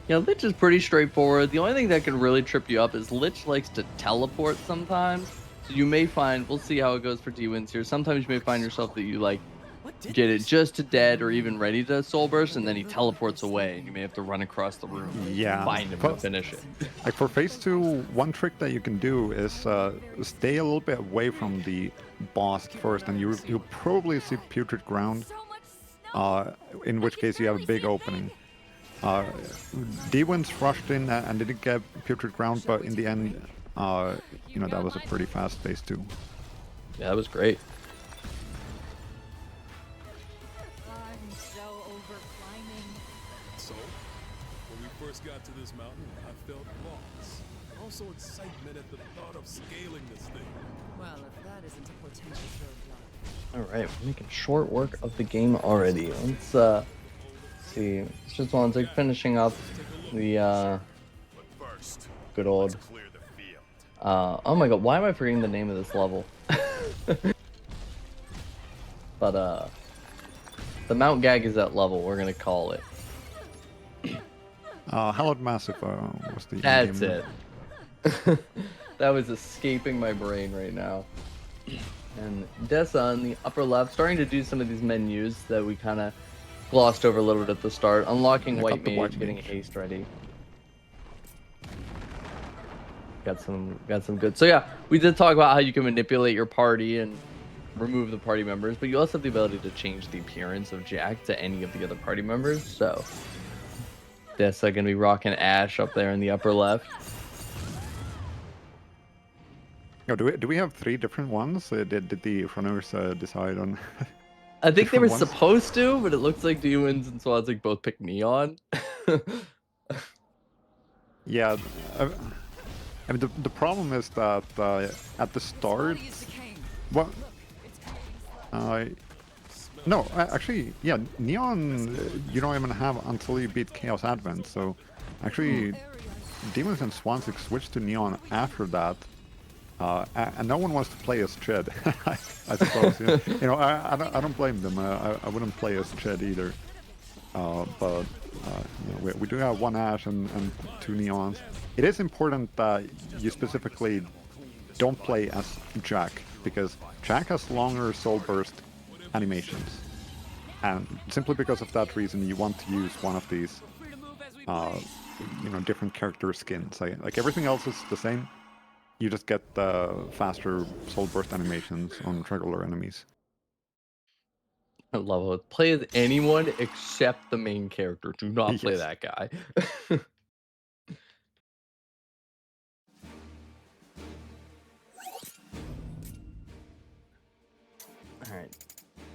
Yeah, Lich is pretty straightforward. The only thing that can really trip you up is Lich likes to teleport sometimes. So you may find, we'll see how it goes for D-Wins here. Sometimes you may find yourself that you like get it just to dead or even ready to soul burst, and then he teleports away, and you may have to run across the room and find him to finish it. Like for phase 2, one trick that you can do is stay a little bit away from the boss first, and you'll probably see Putrid Ground, in which case you have a big opening. D-Wins rushed in and didn't get Putrid Ground, but in the end, you know, that was a pretty fast phase 2. Yeah, that was great. Got to this mountain, I felt loss. Also excitement at the thought of scaling this thing. Well, if that isn't a potential roadblock. Alright, we're making short work of the game already. Let's see. MrZwanzig finishing up the good old oh my god, why am I forgetting the name of this level? But the Mount Gagazet level, we're gonna call it. Hallowed Massive was the That's game. it. That was escaping my brain right now. And Desa in the upper left, starting to do some of these menus that we kind of glossed over a little bit at the start. Unlocking White Mage, getting haste ready. Got some good. So yeah, we did talk about how you can manipulate your party and remove the party members, but you also have the ability to change the appearance of Jack to any of the other party members. So Desa gonna be rocking Ash up there in the upper left. Oh, do we have 3 different ones? Did the runners decide on? I think they were ones? supposed to, but it looks like D-Wins and Swansig both picked Neon. Yeah, I mean the problem is that at the start, what? No, actually, yeah, Neon you don't even have until you beat Chaos Advent. So actually, Demons and Swansig switched to Neon after that, and no one wants to play as Ched, I suppose. You know, I don't blame them. I wouldn't play as Ched either. But you know, we do have one Ash and 2 Neons. It is important that you specifically don't play as Jack, because Jack has longer Soul Burst animations. And simply because of that reason, you want to use one of these, you know, different character skins. Like everything else is the same. You just get the faster Soul Burst animations on regular enemies. I love it. Play as anyone except the main character. Do not play Yes. that guy. Alright.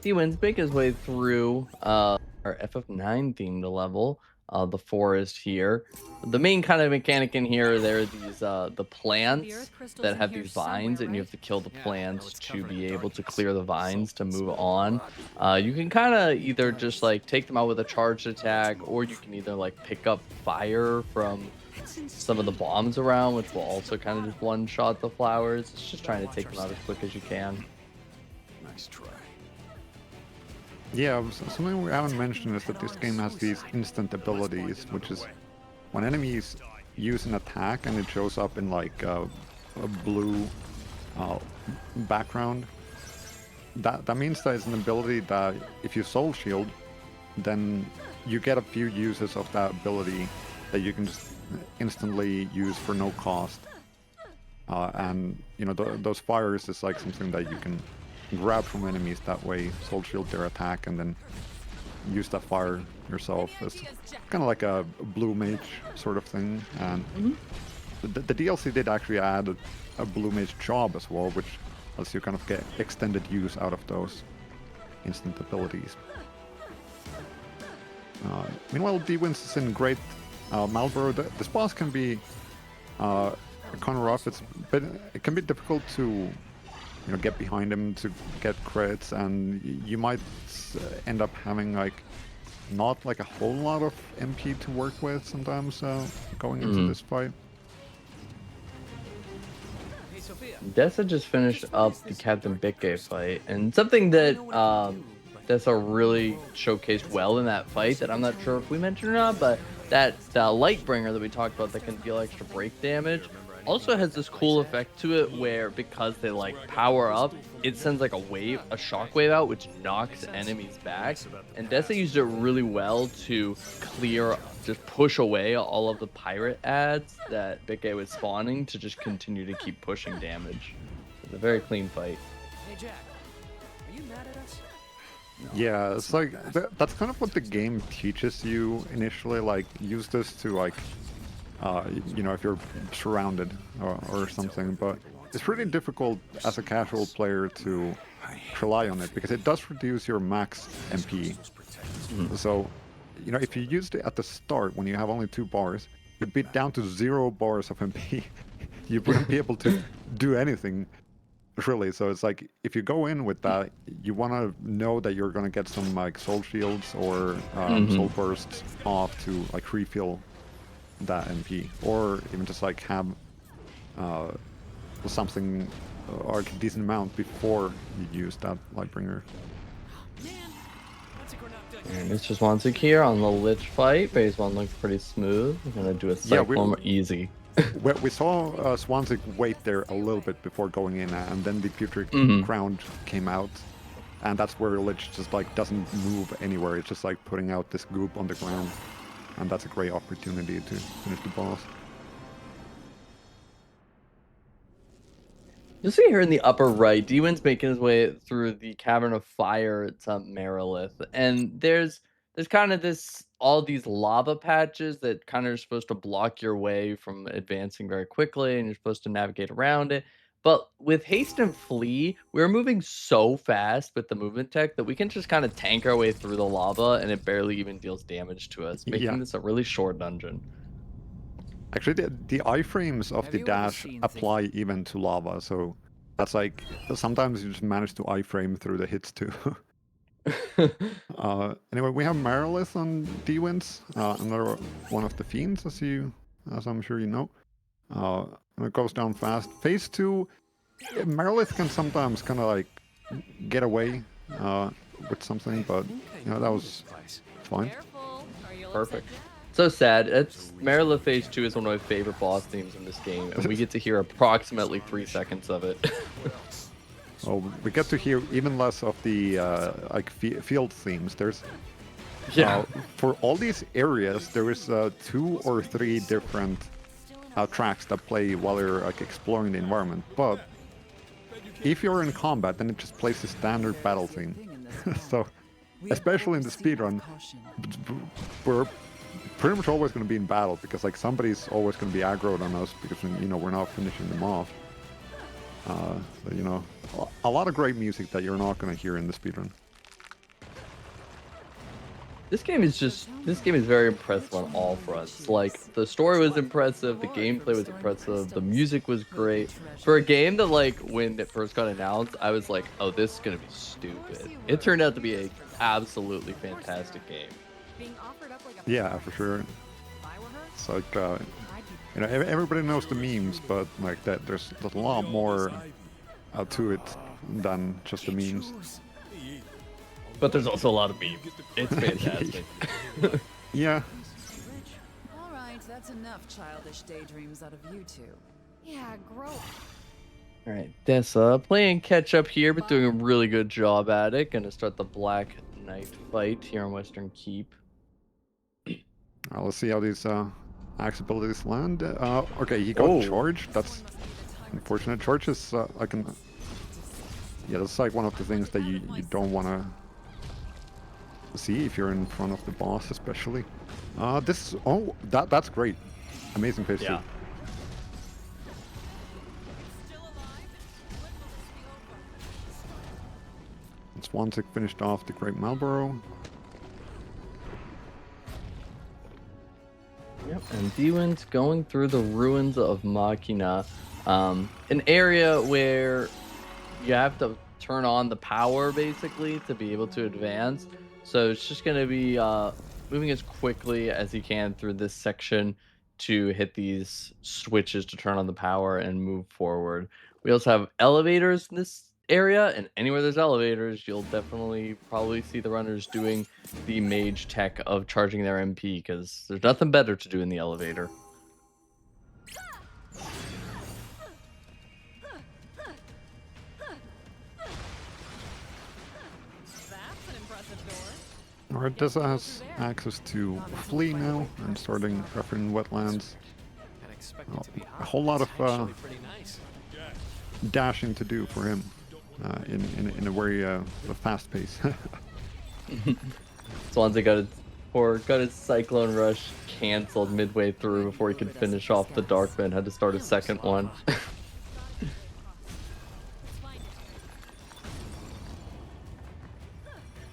D-Win's make his way through our FF9 themed level, the forest here. The main kind of mechanic in here, there are these the plants that have these vines, and you have to kill the plants to be able to clear the vines to move on. You can kind of either just like take them out with a charged attack, or you can either like pick up fire from some of the bombs around, which will also kind of just one-shot the flowers. It's just trying to take them out as quick as you can. Nice try. Yeah, something we haven't mentioned is that this game has these instant abilities, which is when enemies use an attack and it shows up in like a blue background. That means that it's an ability that if you soul shield, then you get a few uses of that ability that you can just instantly use for no cost. And you know, those fires is like something that you can grab from enemies, that way soul shield their attack and then use that fire yourself. It's kind of like a blue mage sort of thing. And the DLC did actually add a blue mage job as well, which lets you kind of get extended use out of those instant abilities. Meanwhile, D-Wins is in great Malboro. This boss can be kind of rough. It can be difficult to get behind him to get crits, and you might end up having like not like a whole lot of MP to work with sometimes going into this fight. Desa just finished up the Captain Bikke fight, and something that Desa really showcased well in that fight that I'm not sure if we mentioned or not, but that Lightbringer that we talked about that can deal extra break damage also has this cool effect to it where, because they like power up, it sends like a shockwave out, which knocks enemies back. And Desa used it really well to just push away all of the pirate ads that Bikke was spawning to just continue to keep pushing damage. It's a very clean fight. Hey Jack, are you mad at us? Yeah, it's like that's kind of what the game teaches you initially. Like, use this to like if you're surrounded or something, but it's pretty difficult as a casual player to rely on it because it does reduce your max MP. So, if you used it at the start when you have only 2 bars, you'd be down to 0 bars of MP. You wouldn't be able to do anything, really. So it's like, if you go in with that, you want to know that you're going to get some like soul shields or soul bursts off to like refill that MP, or even just like have something or a decent amount before you use that Lightbringer. And MrZwanzig here on the Lich fight. Phase 1 looks pretty smooth. We're gonna do a cyclone easy. We saw Zwanzig wait there a little bit before going in, and then the Putrid Crown came out, and that's where Lich just like doesn't move anywhere. It's just like putting out this goop on the ground. And that's a great opportunity to finish the boss. You'll see here in the upper right, D-Win's making his way through the Cavern of Fire at Merilith. And there's kind of all these lava patches that kind of are supposed to block your way from advancing very quickly, and you're supposed to navigate around it. But with Haste and Flee, we're moving so fast with the movement tech that we can just kind of tank our way through the lava, and it barely even deals damage to us, making this a really short dungeon. Actually, the iframes of the dash apply even to lava, so that's like, sometimes you just manage to iframe through the hits too. Anyway, we have Merilith on D-Wins, another one of the fiends, as you as I'm sure you know. And it goes down fast. Phase 2, Merilith can sometimes kind of like get away with something, but that was fine. Perfect. So sad. It's Marilla Phase 2 is one of my favorite boss themes in this game, and we get to hear approximately 3 seconds of it. Oh, we get to hear even less of the field themes. There's for all these areas, there is 2 or 3 different tracks that play while you're like exploring the environment. But if you're in combat, then it just plays the standard battle theme. So, especially in the speedrun, we're pretty much always going to be in battle because like somebody's always going to be aggroed on us because we're not finishing them off. So a lot of great music that you're not going to hear in the speedrun. This game is very impressive on all fronts. Like, the story was impressive, the gameplay was impressive, the music was great. For a game that, like, when it first got announced, I was like, oh, this is gonna be stupid. It turned out to be a absolutely fantastic game. Yeah, for sure. It's like, everybody knows the memes, but like that, there's a lot more to it than just the memes. But there's also a lot of memes. It's fantastic. Yeah. All right, that's enough childish daydreams out of you two. Yeah, grow up. All right, Desa playing catch up here, but doing a really good job at it. Gonna start the Black Knight fight here on Western Keep. Let's see how these axe abilities land. Okay, he got charged. That's unfortunate. Charge is that's like one of the things that you don't want to see if you're in front of the boss, especially. That's great. Amazing phase 2. XIII finished off the Great Marlborough. Yep, and D-Wind's going through the ruins of Machina, an area where you have to turn on the power basically to be able to advance. So it's just going to be moving as quickly as you can through this section to hit these switches to turn on the power and move forward. We also have elevators in this area, and anywhere there's elevators, you'll definitely probably see the runners doing the mage tech of charging their MP, because there's nothing better to do in the elevator. Alright, Desa has access to flee now and starting referring wetlands. A whole lot of dashing to do for him in a very fast pace. Swansea got his Cyclone Rush canceled midway through before he could finish off the Darkman. Had to start a second one.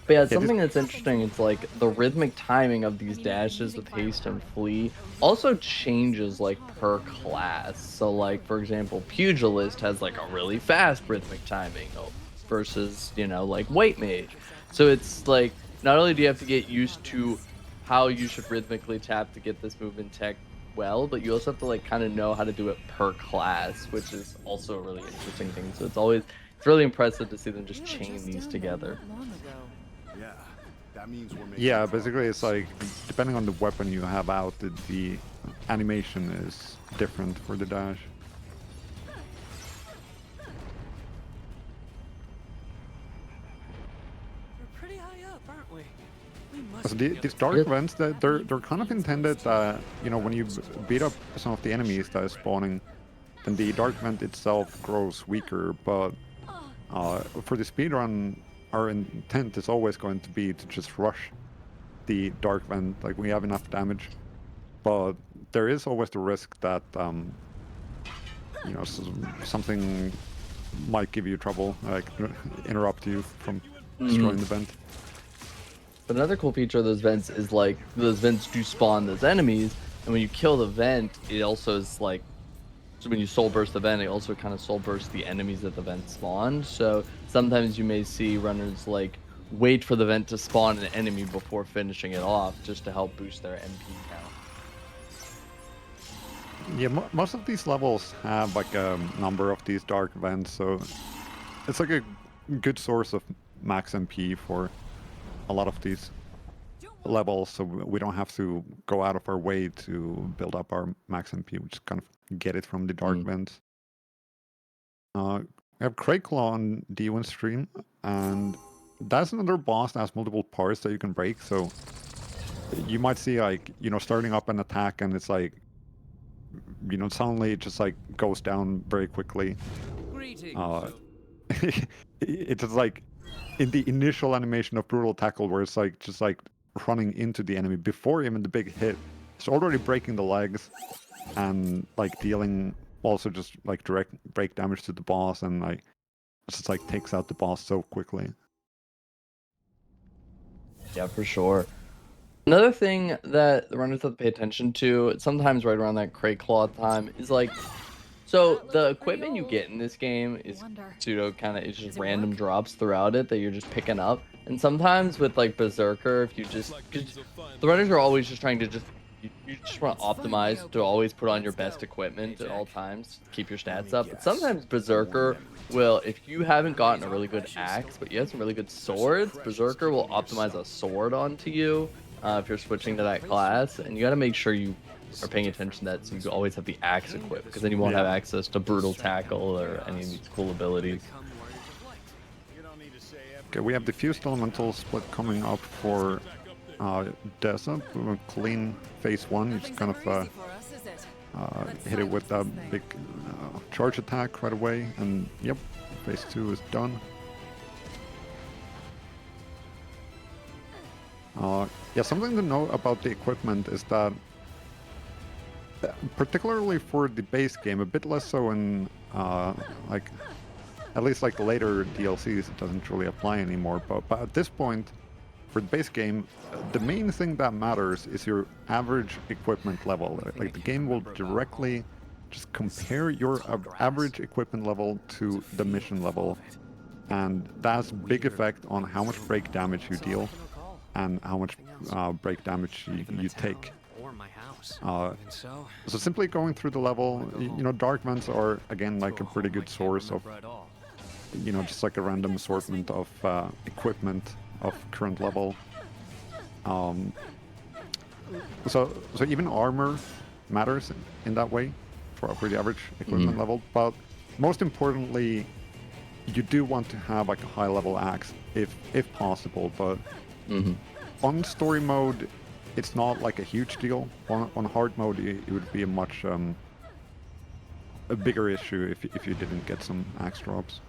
But yeah, something that's interesting is like the rhythmic timing of these dashes with haste and flee also changes like per class. So like, for example, Pugilist has like a really fast rhythmic timing versus, like White Mage. So it's like, not only do you have to get used to how you should rhythmically tap to get this movement tech well, but you also have to like kind of know how to do it per class, which is also a really interesting thing. So it's really impressive to see them just chain these together. Yeah, basically it's like, depending on the weapon you have out, the animation is different for the dash. We're pretty high up, aren't we? So these dark vents, they're kind of intended that, when you beat up some of the enemies that are spawning, then the dark vent itself grows weaker, but for the speedrun, our intent is always going to be to just rush the dark vent, like we have enough damage. But there is always the risk that, something might give you trouble, like interrupt you from destroying the vent. But another cool feature of those vents is like, those vents do spawn those enemies, and when you kill the vent, it also is like, so when you soul burst the vent, it also kind of soul bursts the enemies that the vent spawned. So sometimes you may see runners like wait for the vent to spawn an enemy before finishing it off, just to help boost their MP count. Yeah, most of these levels have like a number of these dark vents, so it's like a good source of max MP for a lot of these levels, so we don't have to go out of our way to build up our max MP. We just kind of get it from the dark vents. We have Crayclaw on D1 stream, and that's another boss that has multiple parts that you can break, so you might see, like, you know, starting up an attack and it's like, you know, suddenly it just like goes down very quickly. It's just like in the initial animation of Brutal Tackle where it's like just like running into the enemy before even the big hit. It's already breaking the legs and like dealing also just like direct break damage to the boss, and like it just like takes out the boss so quickly. Yeah, for sure. Another thing that the runners have to pay attention to, sometimes right around that Crayclaw time, is like, so the equipment you get in this game is pseudo kind of, it's just random drops throughout it that you're just picking up. And sometimes with like Berserker, if you just, the runners are always just trying to just, you just want to optimize to always put on your best equipment at all times, keep your stats up. But sometimes Berserker will, if you haven't gotten a really good axe, but you have some really good swords, Berserker will optimize a sword onto you if you're switching to that class. And you got to make sure you are paying attention to that, so you always have the axe equipped, because then you won't have access to Brutal Tackle or any of these cool abilities. Okay, we have Diffused Elemental split coming up for Desa. Clean phase 1, you just kind of hit it with a big charge attack right away, and yep, phase 2 is done. Yeah, something to note about the equipment is that, particularly for the base game, a bit less so in like at least like later DLCs, it doesn't really apply anymore. But at this point, for the base game, the main thing that matters is your average equipment level. Like the game will directly just compare your average equipment level to the mission level, and that has a big effect on how much break damage you deal and how much break damage you take. So simply going through the level, you know, dark vents are again like a pretty good source of, you know, just like a random assortment of equipment of current level. So even armor matters in that way for the average equipment level, but most importantly, you do want to have like a high level axe if possible. But on story mode, it's not like a huge deal. On hard mode, it would be a much a bigger issue if you didn't get some axe drops.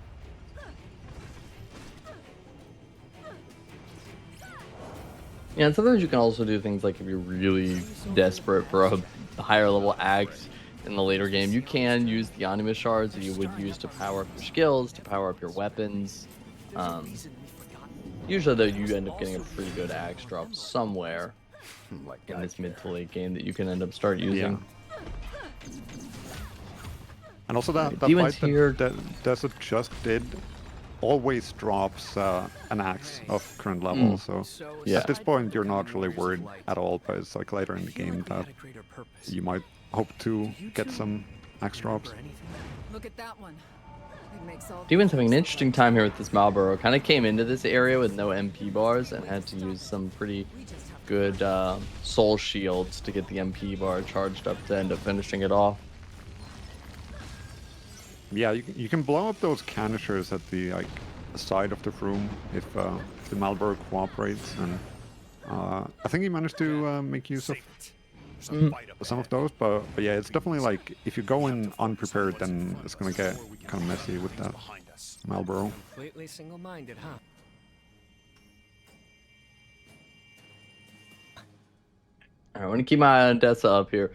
Yeah, and sometimes you can also do things like if you're really desperate for a higher level axe in the later game, you can use the anima shards that you would use to power up your skills, to power up your weapons. Usually though, you end up getting a pretty good axe drop somewhere in this mid to late game that you can end up start using. Yeah. And also that fight that Desa just did always drops an axe of current level, so at this point you're not really worried at all, but it's like later in the game that you might hope to get some axe drops. Look at that one. Demon's having an interesting time here with this Malboro. Kind of came into this area with no MP bars and had to use some pretty good soul shields to get the MP bar charged up to end up finishing it off. Yeah, you can blow up those canisters at the side of the room if the Malboro cooperates, and I think he managed to make use of some of those, but yeah, it's definitely like if you go in unprepared, then it's gonna get kind of messy with that Malboro. Completely single-minded, huh? Alright, I want to keep my eye on Desa up here.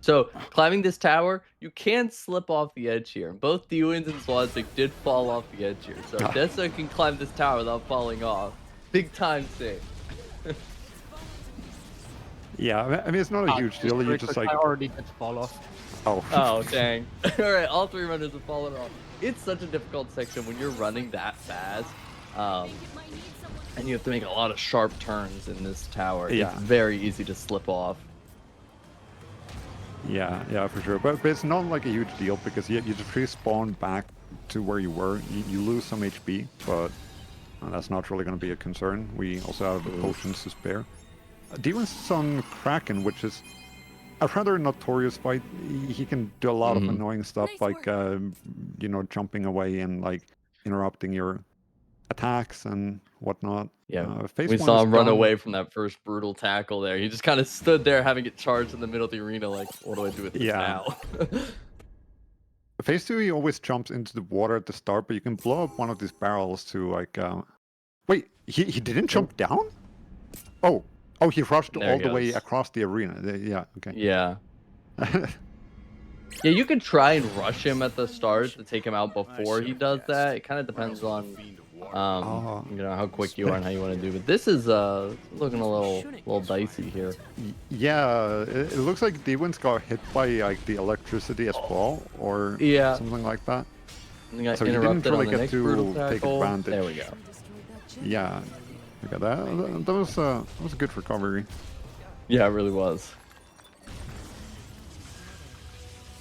So, climbing this tower, you can slip off the edge here. Both D-Wins and MrZwanzig did fall off the edge here. So, Desa can climb this tower without falling off. Big time save. Yeah, I mean, it's not a huge deal. You just like... I already did fall off. Oh. Oh, dang. Alright, all three runners have fallen off. It's such a difficult section when you're running that fast. And you have to make a lot of sharp turns in this tower. Yeah. It's very easy to slip off. Yeah, for sure. But it's not like a huge deal because you just respawn back to where you were. You lose some HP, but that's not really going to be a concern. We also have potions to spare. Demon's on Kraken, which is a rather notorious fight. He can do a lot of annoying stuff, like you know, jumping away and like interrupting your attacks and whatnot. Yeah, Phase we 1 saw is him run done. away from that first brutal tackle there. He just kind of stood there having it charged in the middle of the arena like, what do I do with this now? Phase 2, he always jumps into the water at the start, but you can blow up one of these barrels to like... Wait, he didn't jump down? Oh, he rushed There all he the way goes. across the arena. Yeah, okay. Yeah. Yeah, you could try and rush him at the start to take him out before he does that. It kind of depends on, you know, how quick you are and how you want to do. But this is looking a little dicey here. Yeah, it looks like Dewins got hit by like the electricity as well, or something like that. So he didn't really get to take advantage. There we go. Yeah, look at that. That was a good recovery. Yeah, it really was.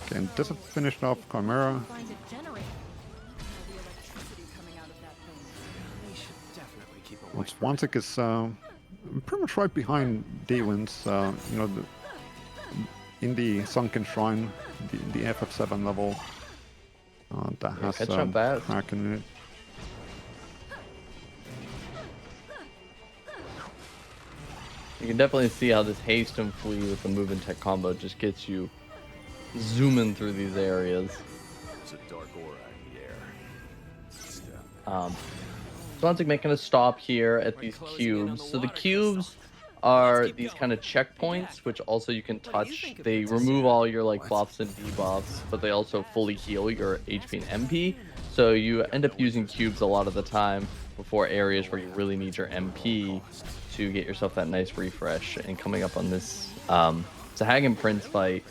Okay, and Desa finished off Chimera. MrZwanzig is pretty much right behind Dewins. You know, in the Sunken Shrine, the FF7 level that has Kraken in it. You can definitely see how this haste and flee with the move and tech combo just gets you zooming through these areas. There's a dark aura in the air. Swanzig making a stop here at these cubes. So the cubes are these kind of checkpoints, which also you can touch. They remove all your like buffs and debuffs, but they also fully heal your HP and MP. So you end up using cubes a lot of the time before areas where you really need your MP to get yourself that nice refresh. And coming up on this Sahagin Prince fight,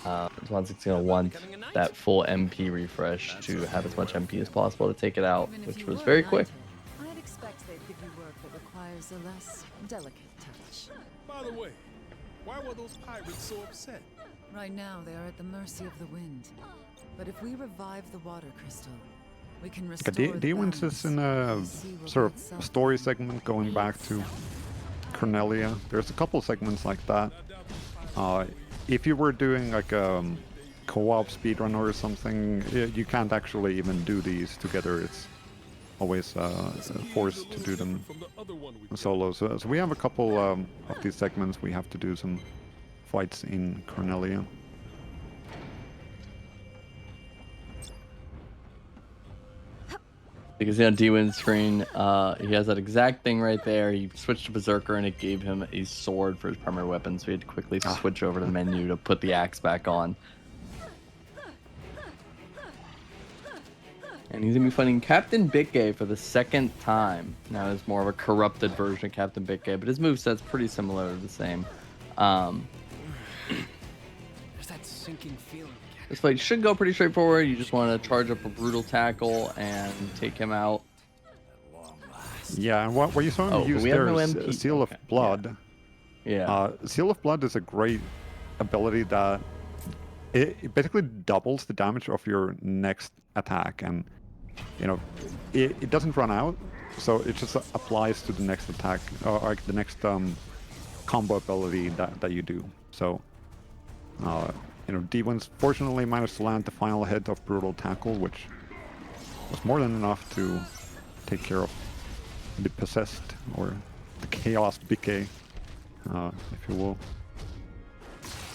Swanzig's going to want that full MP refresh to have as much MP as possible to take it out, which was very quick. I'd expect they'd give you work that requires a less delicate touch. By the way, why were those pirates so upset? Right now, they are at the mercy of the wind. But if we revive the water crystal, we can restore the Dewins is in a sort of story segment going back to Cornelia. There's a couple segments like that. If you were doing like a co-op speedrun or something, you can't actually even do these together. It's always forced to do them solo. So we have a couple of these segments. We have to do some fights in Cornelia. You can see on D-Win's screen, he has that exact thing right there. He switched to Berserker and it gave him a sword for his primary weapon, so he had to quickly switch over to the menu to put the axe back on. And he's going to be fighting Captain Bitgay for the second time. Now it's more of a corrupted version of Captain Bitgay, but his moveset's pretty similar to the same. There's that sinking feeling. This fight should go pretty straightforward. You just want to charge up a brutal tackle and take him out. Yeah, and what you saw him use there is Seal of Blood. Yeah. Seal of Blood is a great ability that it basically doubles the damage of your next attack, and you know it doesn't run out, so it just applies to the next attack or like the next combo ability that you do. So. You know, D-Wins fortunately managed to land the final hit of Brutal Tackle, which was more than enough to take care of the Possessed, or the Chaos BK, if you will.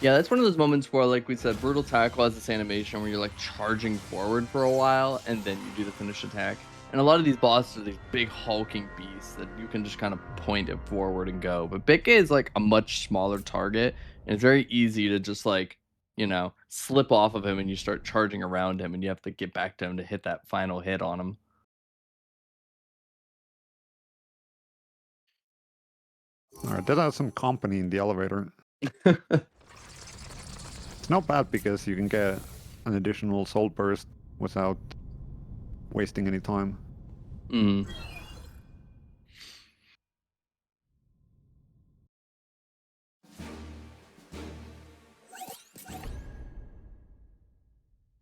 Yeah, that's one of those moments where, like we said, Brutal Tackle has this animation where you're like charging forward for a while, and then you do the finish attack. And a lot of these bosses are these big hulking beasts that you can just kind of point it forward and go. But BK is like a much smaller target, and it's very easy to just like, you know, slip off of him and you start charging around him and you have to get back to him to hit that final hit on him. Alright, that has some company in the elevator. It's not bad because you can get an additional soul burst without wasting any time. Mm.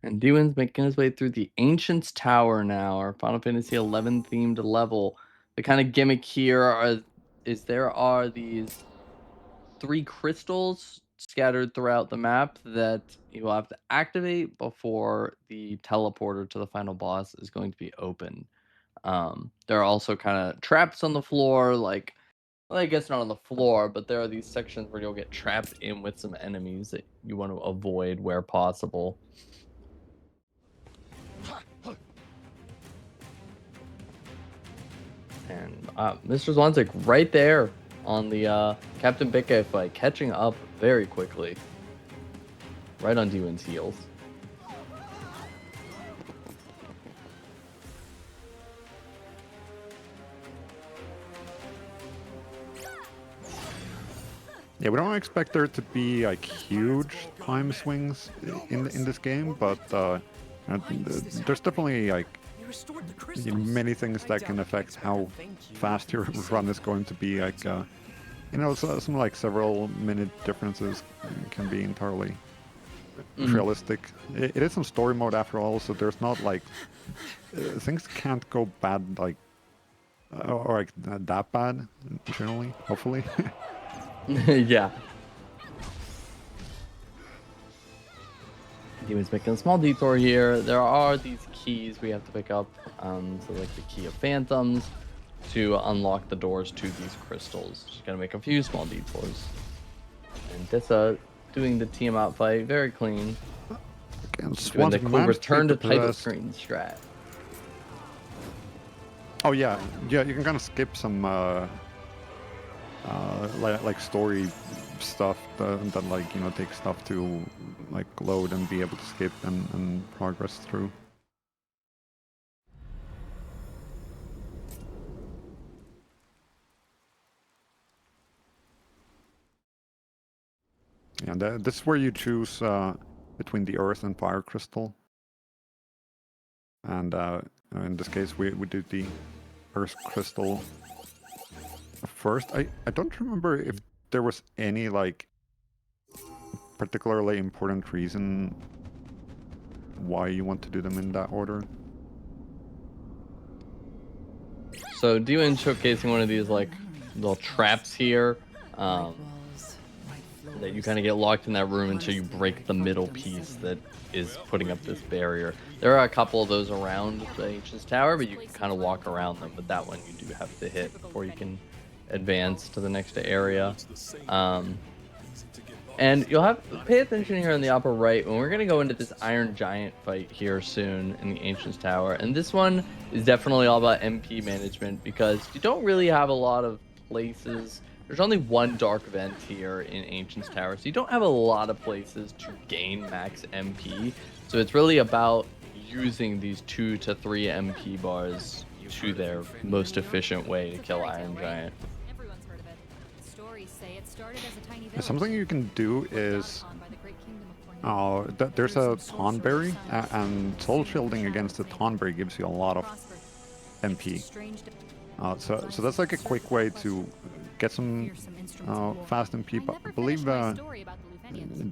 And D-Win's making his way through the Ancient's Tower now, our Final Fantasy XI themed level. The kind of gimmick here is there are these 3 crystals scattered throughout the map that you will have to activate before the teleporter to the final boss is going to be open. There are also kind of traps on the floor, like, well, I guess not on the floor, but there are these sections where you'll get trapped in with some enemies that you want to avoid where possible. And MrZwanzig right there on the Captain Bikke fight, catching up very quickly. Right on D-Win's heels. Yeah, we don't expect there to be like huge time swings in this game, but there's definitely like many things that can affect how fast your run is going to be. Like you know, some like several minute differences can be entirely realistic. It is some story mode after all, so there's not like things can't go bad like or like that bad generally. Hopefully. Yeah. D-Win's making a small detour here. There are these keys we have to pick up. So like the key of phantoms to unlock the doors to these crystals. Just gotta make a few small detours. And Desa doing the team out fight very clean. Doing the cool return to title screen strat. Oh yeah, you can kind of skip some like story stuff that like, you know, take stuff to like load and be able to skip and progress through. Yeah, this is where you choose between the earth and fire crystal. And in this case, we did the earth crystal first. I don't remember if there was any like particularly important reason why you want to do them in that order. So D-Win showcasing one of these like little traps here. That you kind of get locked in that room until you break the middle piece that is putting up this barrier. There are a couple of those around the Ancient's Tower, but you can kind of walk around them, but that one you do have to hit before you can advance to the next area. And you'll have to pay attention here in the upper right when we're going to go into this Iron Giant fight here soon in the Ancient's Tower. And this one is definitely all about MP management because you don't really have a lot of places. There's only one dark vent here in Ancient's Tower, so you don't have a lot of places to gain max MP. So it's really about using these 2 to 3 MP bars to their most efficient way to kill Iron Giant. Something you can do is there's a Tonberry, and soul shielding against the Tonberry gives you a lot of MP. So that's like a quick way to get some fast MP, but I believe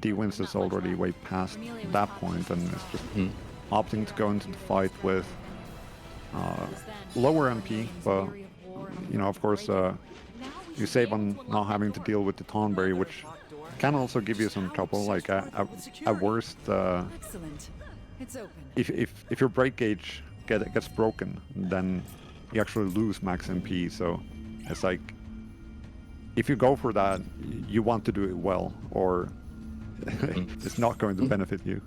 D-Win's is already way past that point and is just opting to go into the fight with lower MP, but you know, of course, you save on not having to deal with the Tonberry, which can also give you some trouble. Like at worst, if your break gauge gets broken, then you actually lose max MP. So it's like, if you go for that, you want to do it well, or it's not going to benefit you.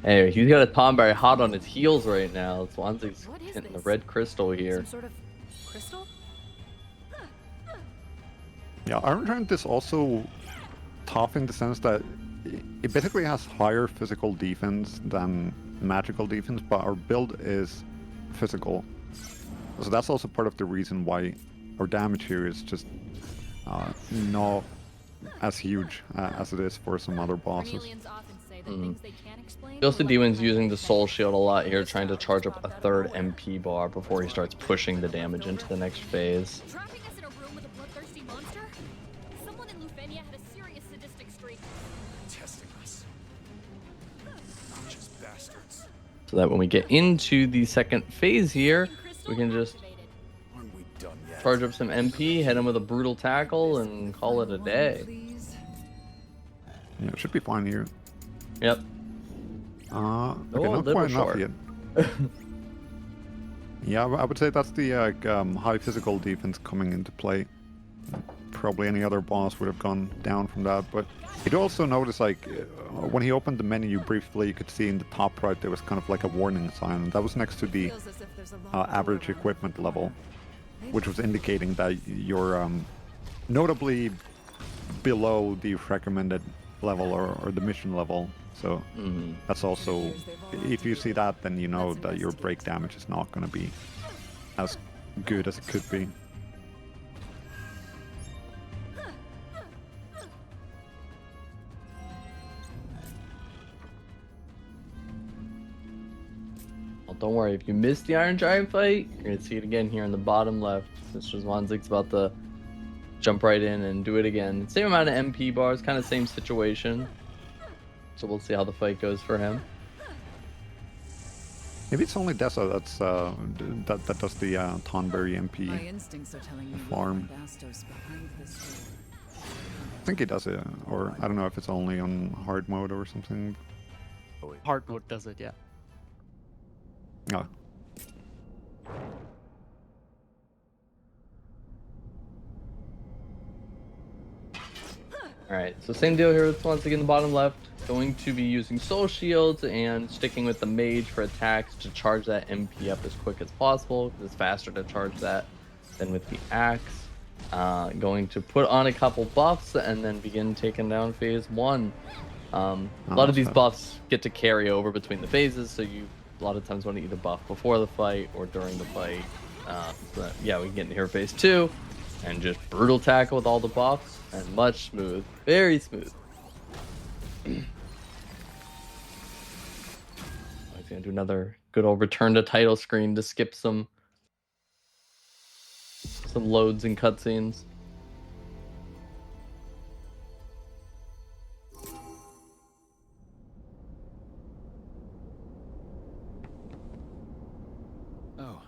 Anyway, he's got a Tonberry hot on his heels right now. Swanzig's hitting the red crystal here. Some sort of crystal? Yeah, Iron Giant is also tough in the sense that it basically has higher physical defense than magical defense, but our build is physical. So that's also part of the reason why our damage here is just not as huge as it is for some other bosses. Also, D-Win's using the Soul Shield a lot here, trying to charge up a 3rd MP bar before he starts pushing the damage into the next phase. Just bastards. So that when we get into the second phase here, we can just Aren't we done yet? charge up some MP, hit him with a brutal tackle, and call it a day. Yeah, it should be fine here. Yep. Okay, a not little quite enough short. yet. Yeah, I would say that's the high physical defense coming into play. Probably any other boss would have gone down from that, but you'd also notice, like, when he opened the menu briefly, you could see in the top right there was kind of like a warning sign, and that was next to the average equipment level, which was indicating that you're notably below the recommended level or the mission level. So that's also, if you see that, then you know that your break damage is not going to be as good as it could be. Well, don't worry, if you missed the Iron Giant fight, you're going to see it again here in the bottom left. MrZwanzig's about to jump right in and do it again. Same amount of MP bars, kind of same situation. So we'll see how the fight goes for him. Maybe it's only Desa that's that does the Tonberry MP My instincts are telling me farm. Bastos behind this door. I think he does it, or I don't know if it's only on hard mode or something. Hard mode does it, yeah. Oh. Alright, so same deal here with Swansea in the bottom left. Going to be using soul shields and sticking with the mage for attacks to charge that MP up as quick as possible, because it's faster to charge that than with the axe. Going to put on a couple buffs and then begin taking down phase 1. A lot of these buffs get to carry over between the phases, so you a lot of times want to either buff before the fight or during the fight. So yeah, we can get into here phase 2 and just brutal tackle with all the buffs and much smooth, very smooth. I'm gonna do another good old return to title screen to skip some loads and cutscenes. Oh.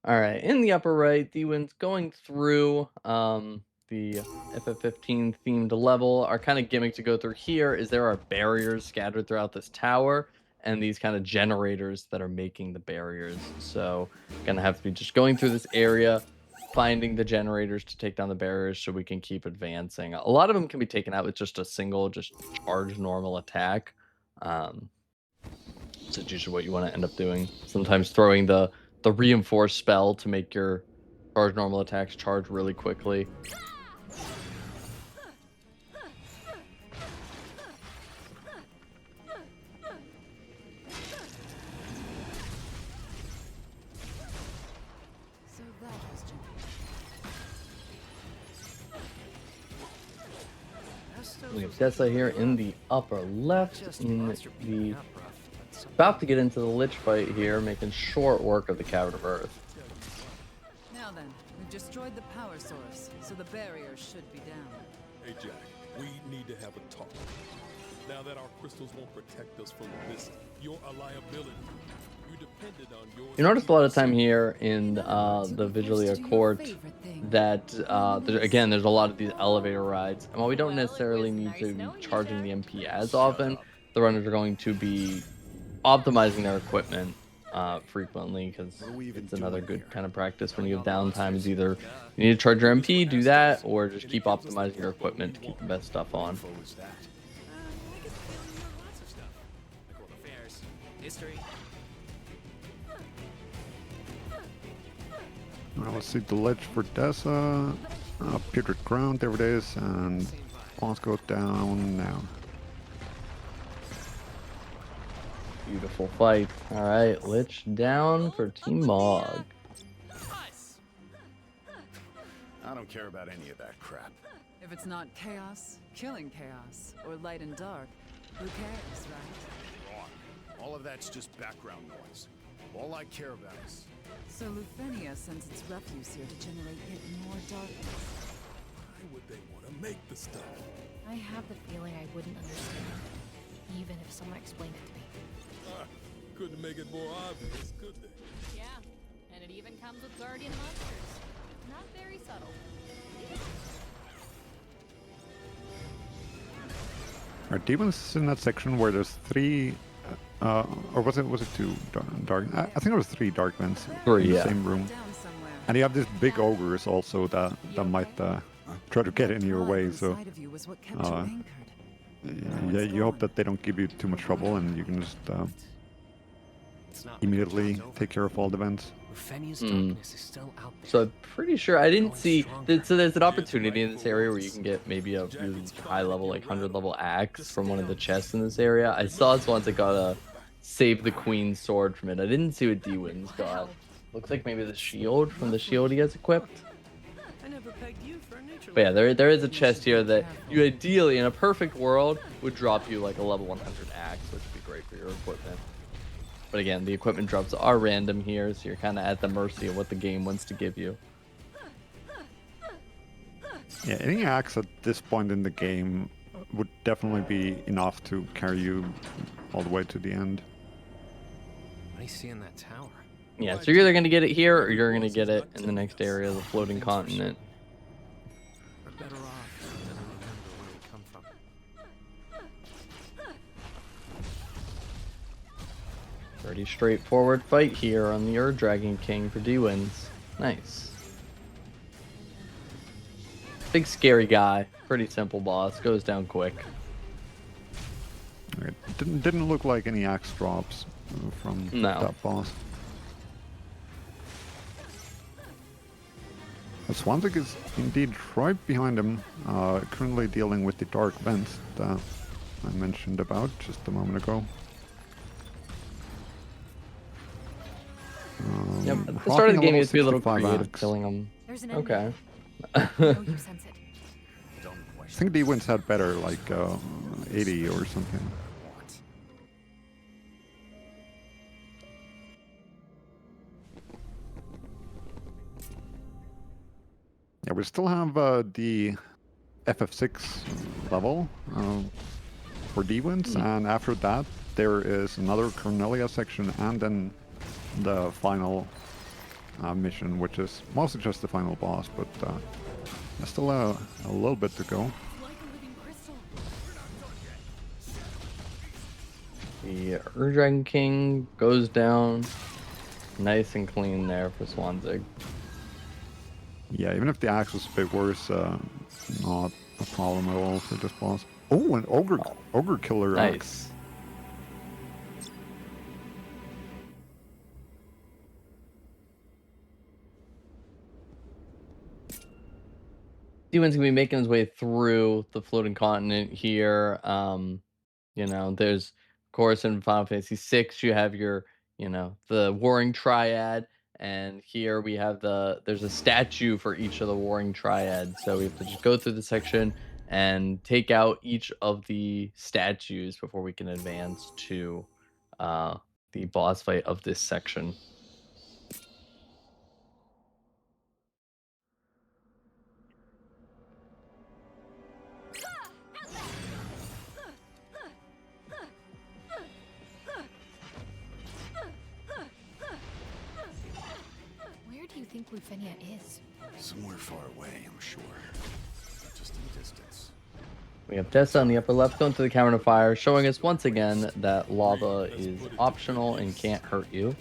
All right, in the upper right, Dewin's going through the FF15 themed level. Our kind of gimmick to go through here is there are barriers scattered throughout this tower and these kind of generators that are making the barriers. So gonna have to be just going through this area, finding the generators to take down the barriers so we can keep advancing. A lot of them can be taken out with just a single, just charge normal attack. So it's usually what you want to end up doing. Sometimes throwing the reinforced spell to make your charge normal attacks charge really quickly. We have Desa here in the upper left, in the about to get into the Lich fight here, making short work of the Cavern of Earth. Now then, we've destroyed the power source, so the barrier should be down. Hey Jack, we need to have a talk. Now that our crystals won't protect us from this, you're a liability. You depended on your. You notice a lot of time here in the Vigilia Court that again, there's a lot of these elevator rides, and while we don't necessarily need to be charging the MP as often, the runners are going to be optimizing their equipment frequently, because it's another good kind of practice when you have downtime. Is either you need to charge your MP, do that, or just keep optimizing your equipment to keep the best stuff on. Well, let's see the ledge for Desa. Putrid ground, there it is, and boss goes down now. Beautiful fight. All right, Lich down for Team Mog. I don't care about any of that crap. If it's not chaos, killing chaos, or light and dark, who cares, right? Wrong. All of that's just background noise. All I care about is... So Lufenia sends its refuse here to generate yet more darkness. would they want to make the stuff? I have the feeling I wouldn't understand, even if someone explained it to me. Couldn't make it more obvious, could they? Yeah, and it even comes with guardian monsters. Not very subtle. Are demons in that section where there's 3, or was it 2 dark? I think it was 3 dark vents 3, in the yeah. same room. And you have these big ogres also that might try to get in your way. So yeah, you hope that they don't give you too much trouble, and you can just immediately take care of all the vents. So I'm pretty sure I didn't see. So there's an opportunity in this area where you can get maybe a really high level, like 100 level axe from one of the chests in this area. I saw this once. I got a save the queen sword from it. I didn't see what D-Win's got. Looks like maybe the shield from the shield he has equipped. But yeah, there is a chest here that you ideally, in a perfect world, would drop you like a level 100 axe, which would be great for your equipment. But again, the equipment drops are random here, so you're kind of at the mercy of what the game wants to give you. Yeah, any axe at this point in the game would definitely be enough to carry you all the way to the end. What do you see in that tower? Yeah, so you're either going to get it here, or you're going to get it in the next area, the floating continent. We're better off than remember where we come from. Pretty straightforward fight here on the Dragon King for D-Wins. Nice. Big scary guy. Pretty simple boss. Goes down quick. It didn't look like any axe drops from that boss. MrZwanzig is indeed right behind him, currently dealing with the dark vents that I mentioned about just a moment ago. Yep, at the start of the game you have to be a little creative killing them. Okay. I think D-Wins had better, like 80 or something. Yeah, we still have the FF6 level for D-Wins, and after that there is another Cornelia section, and then the final mission, which is mostly just the final boss, but there's still a little bit to go. The Dragon King goes down nice and clean there for MrZwanzig. Yeah, even if the axe was a bit worse, not a problem at all for this boss. Oh, an ogre killer axe. D-Win's gonna be making his way through the floating continent here. You know, there's of course in Final Fantasy VI you have your, you know, the warring triad, and here we have there's a statue for each of the warring triads. So we have to just go through the section and take out each of the statues before we can advance to the boss fight of this section. Where do you think Lufenia is? Somewhere far away, I'm sure. Just in the distance. We have Desa on the upper left going through the Cavern of Fire, showing us once again that lava is optional and can't hurt you.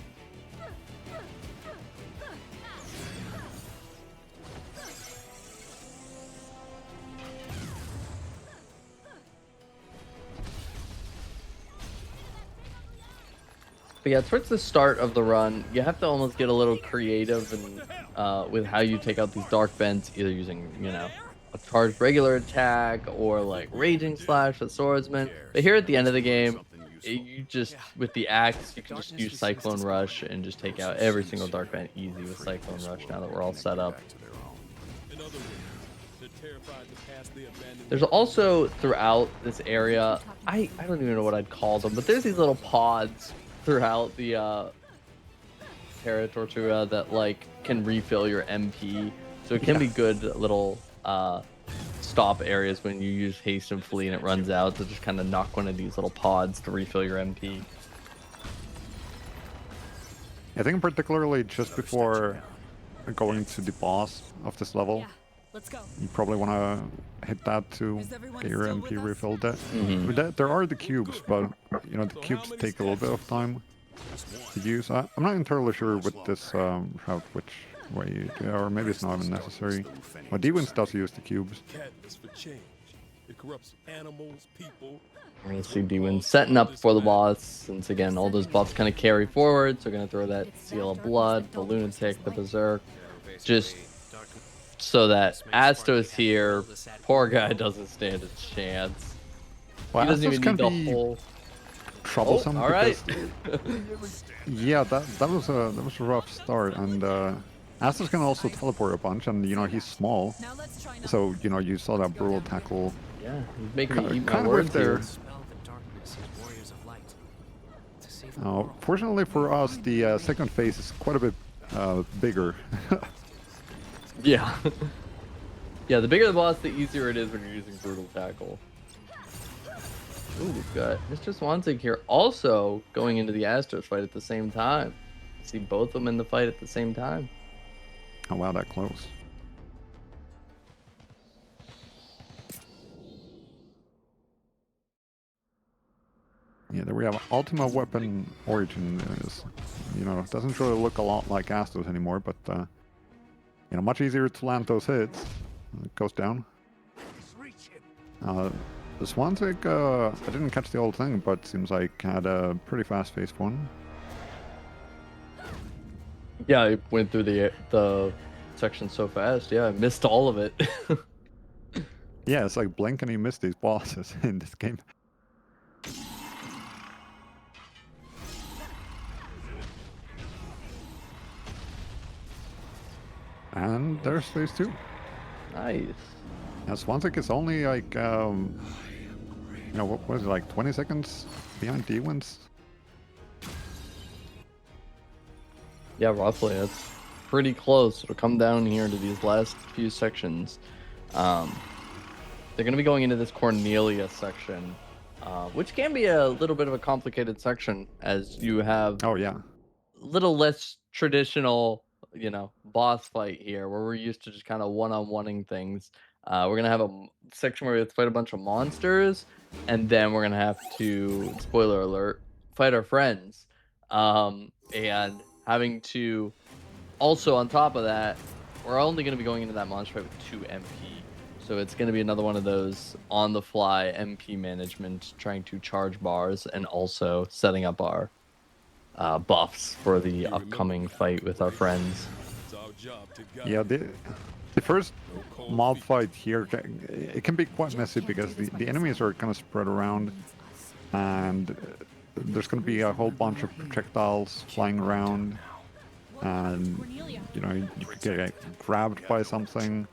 But yeah, towards the start of the run, you have to almost get a little creative and with how you take out these dark vents, either using, you know, a charged regular attack or like Raging Slash with Swordsman. But here at the end of the game, you just, with the axe, you can just use Cyclone Rush and just take out every single dark vent easy with Cyclone Rush now that we're all set up. There's also throughout this area, I don't even know what I'd call them, but there's these little pods throughout the Terra Tortura that like can refill your MP, so it can be good little stop areas when you use haste and flee and it runs out to just kind of knock one of these little pods to refill your MP. I think particularly just before going to the boss of this level, Let's go. you probably want to hit that to get your MP refilled. I mean, there are the cubes, but you know the cubes take a little bit of time to use. I'm not entirely sure with this route which way you do, or maybe it's not even necessary. But D-Wins does use the cubes. It corrupts animals, people. We're gonna see D-Win setting up for the boss, since again all those buffs kind of carry forward. So we're gonna throw that Seal of Blood, the Lunatic, the Berserk, just so that Astos here, poor guy, doesn't stand a chance. Well, He doesn't Astos even can need the be whole. troublesome. Oh, all right. Yeah, that was a rough start, and Astos can also teleport a bunch, and you know he's small, so you know you saw that brutal tackle. Yeah, he's making me eat my kind of words right there. here. Fortunately for us, the second phase is quite a bit bigger. Yeah. Yeah, the bigger the boss, the easier it is when you're using Brutal Tackle. Ooh, we've got MrZwanzig here also going into the Astos fight at the same time. See both of them in the fight at the same time. Oh wow, that close. Yeah, there we have Ultima Weapon Origin. You know, it doesn't really look a lot like Astos anymore, but you know, much easier to land those hits. It goes down. The Zwanzig, I didn't catch the whole thing, but seems like had a pretty fast-paced one. Yeah, I went through the section so fast. Yeah, I missed all of it. Yeah, it's like blink and you miss these bosses in this game. And there's phase 2. Nice. Now, Zwanzig is only like, you know, what was it, like 20 seconds behind D-Wins? Yeah, roughly. That's pretty close. It'll come down here to these last few sections. They're going to be going into this Cornelia section, which can be a little bit of a complicated section, as you have a little less traditional, you know, boss fight here, where we're used to just kind of one-on-oneing things. We're going to have a section where we have to fight a bunch of monsters, and then we're going to have to, spoiler alert, fight our friends. And having to, also on top of that, we're only going to be going into that monster fight with 2 MP. So it's going to be another one of those on-the-fly MP management, trying to charge bars and also setting up our buffs for the upcoming fight with our friends. Yeah, the first mob fight here, it can be quite messy because the enemies are kind of spread around, and there's going to be a whole bunch of projectiles flying around, and you know you could get grabbed by something.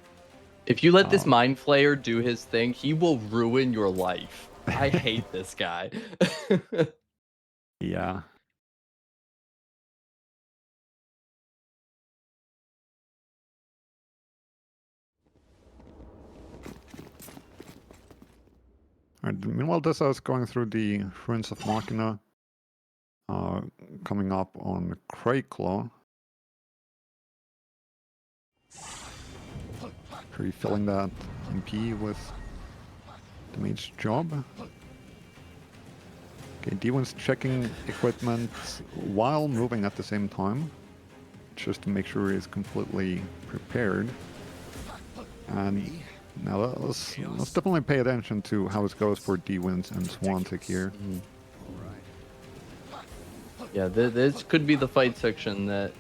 If you let this Mind Flayer do his thing, he will ruin your life. I hate this guy. Yeah. Alright, meanwhile, Desa is going through the Ruins of Machina, coming up on Crayclaw. Refilling that MP with the mage job. Okay, D1's checking equipment while moving at the same time, just to make sure he's completely prepared. And now let's definitely pay attention to how it goes for D-Wins and Zwanzig here. Yeah, this could be the fight section that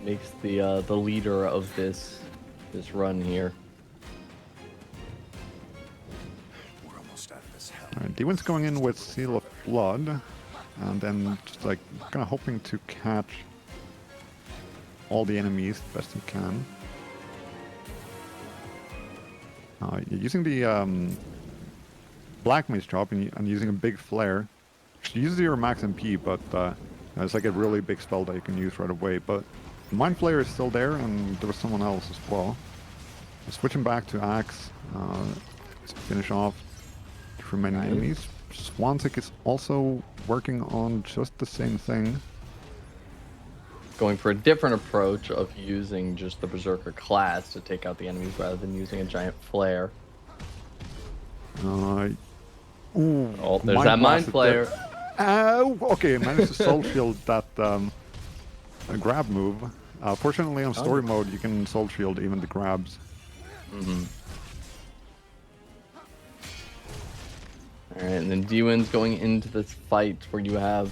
makes the leader of this run here. Alright, D-Win's going in with Seal of Blood, and then just like kind of hoping to catch all the enemies the best he can. You're using the Black Mage job and using a big flare. You use your max MP, but it's like a really big spell that you can use right away. But the Mind Flayer is still there, and there was someone else as well. Switching back to Axe to finish off the remaining enemies. XIII is also working on just the same thing. Going for a different approach of using just the Berserker class to take out the enemies rather than using a giant flare. Ooh, Oh, there's that Mind Flayer. Okay, managed to soul shield that grab move. Fortunately, on story mode, you can soul shield even the grabs. Alright, and then D-Win's going into this fight where you have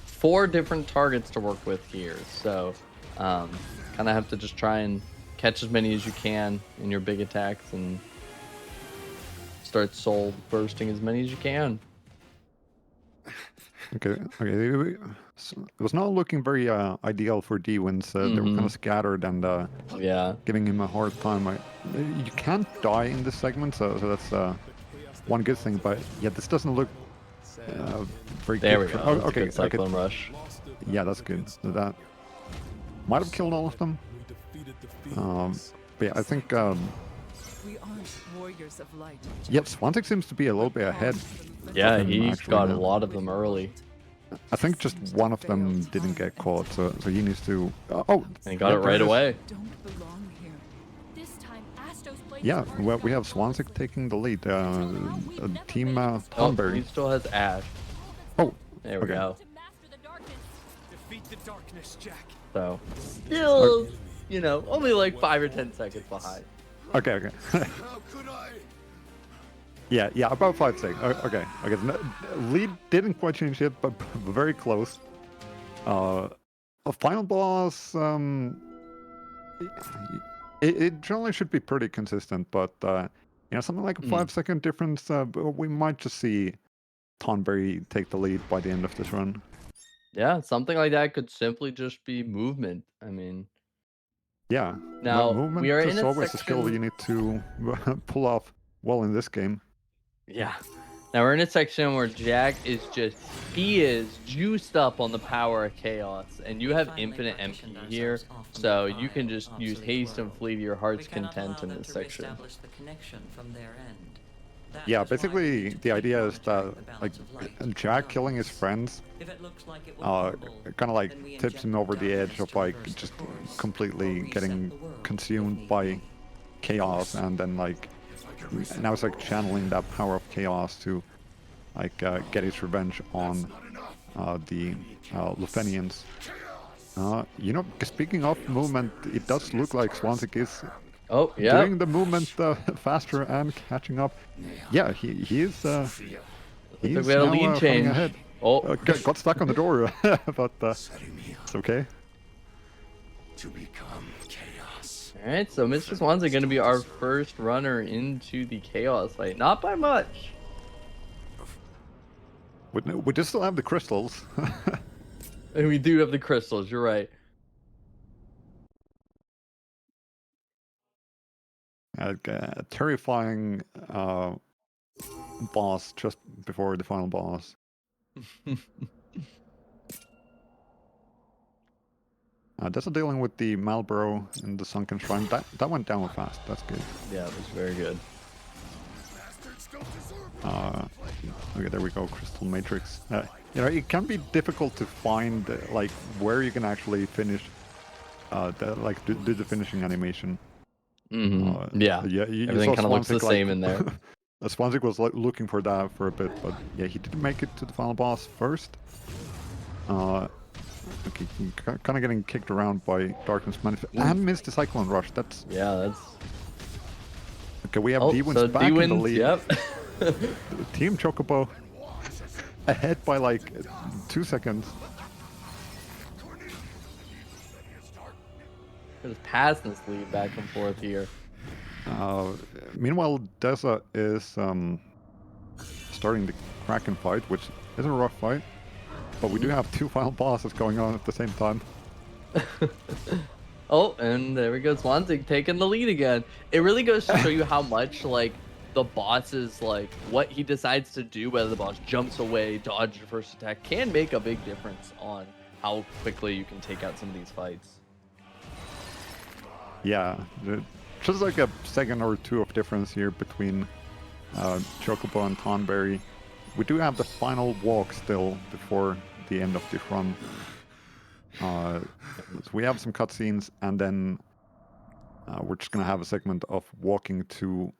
4 different targets to work with here. So, kind of have to just try and catch as many as you can in your big attacks and start soul bursting as many as you can. Okay. It was not looking very ideal for D-Wins. They were kind of scattered and giving him a hard time. You can't die in this segment, so that's one good thing. But yeah, this doesn't look very good. There we go. Okay, good Cyclone Rush. Yeah, that's good. So that might have killed all of them. But yeah, I think. We aren't warriors of light. Yep, XIII seems to be a little bit ahead. Yeah, he's got a lot of them early. I think just one of them didn't get caught, so he needs to. Oh, and he got it right away. Yeah, well, we have XIII taking the lead. Team Tonberry. He still has Ash. Oh, there we go. Defeat the darkness, Jack. So, still, you know, only like 5 or 10 seconds behind. Okay. Yeah, about 5 seconds. Okay. Lead didn't quite change yet, but very close. A final boss, it generally should be pretty consistent, but something like a 5-second difference, we might just see Tonberry take the lead by the end of this run. Yeah, something like that could simply just be movement. I mean, yeah. Now movement we are is in a always section... a skill you need to pull off well in this game. Yeah. Now we're in a section where Jack is he is juiced up on the power of chaos, and you have infinite MP here, so you can just use haste and flee to your heart's content in this section. Yeah, basically the idea is that like Jack killing his friends kind of like tips him over the edge of like just completely getting consumed by chaos, and then like now it's like channeling that power of chaos to like get his revenge on the Lufenians. Speaking of movement, it does look like XIII is doing the movement faster and catching up. Yeah, he is. He's we had a now, lead change. ahead. Got stuck on the door, but it's okay. To become chaos. All right, so MrZwanzig going to be our first runner into the chaos fight. Not by much. We just still have the crystals. And we do have the crystals. You're right. A terrifying boss just before the final boss. Desa dealing with the Malboro and the Sunken Shrine. That went down fast. That's good. Yeah, it was very good. Okay, there we go. Crystal Matrix. It can be difficult to find like where you can actually finish, do the finishing animation. Yeah. Everything kind of looks the same in there. XIII was looking for that for a bit, but yeah, he didn't make it to the final boss first. Okay, kind of getting kicked around by Darkness Manifest and missed the Cyclone Rush. That's okay. We have D-Wins back in the lead. Yep. Team Chocobo ahead by like 2 seconds. Just passing this lead back and forth here. Meanwhile, Desa is starting the Kraken fight, which is a rough fight. But we do have 2 final bosses going on at the same time. Oh, and there we go. XIII taking the lead again. It really goes to show you how much, like, the boss's, like, what he decides to do, whether the boss jumps away, dodges your first attack, can make a big difference on how quickly you can take out some of these fights. Yeah. just like a second or two of difference here between Chocobo and Tonberry. We do have the final walk still before the end of this run. So we have some cutscenes, and then we're just gonna have a segment of walking to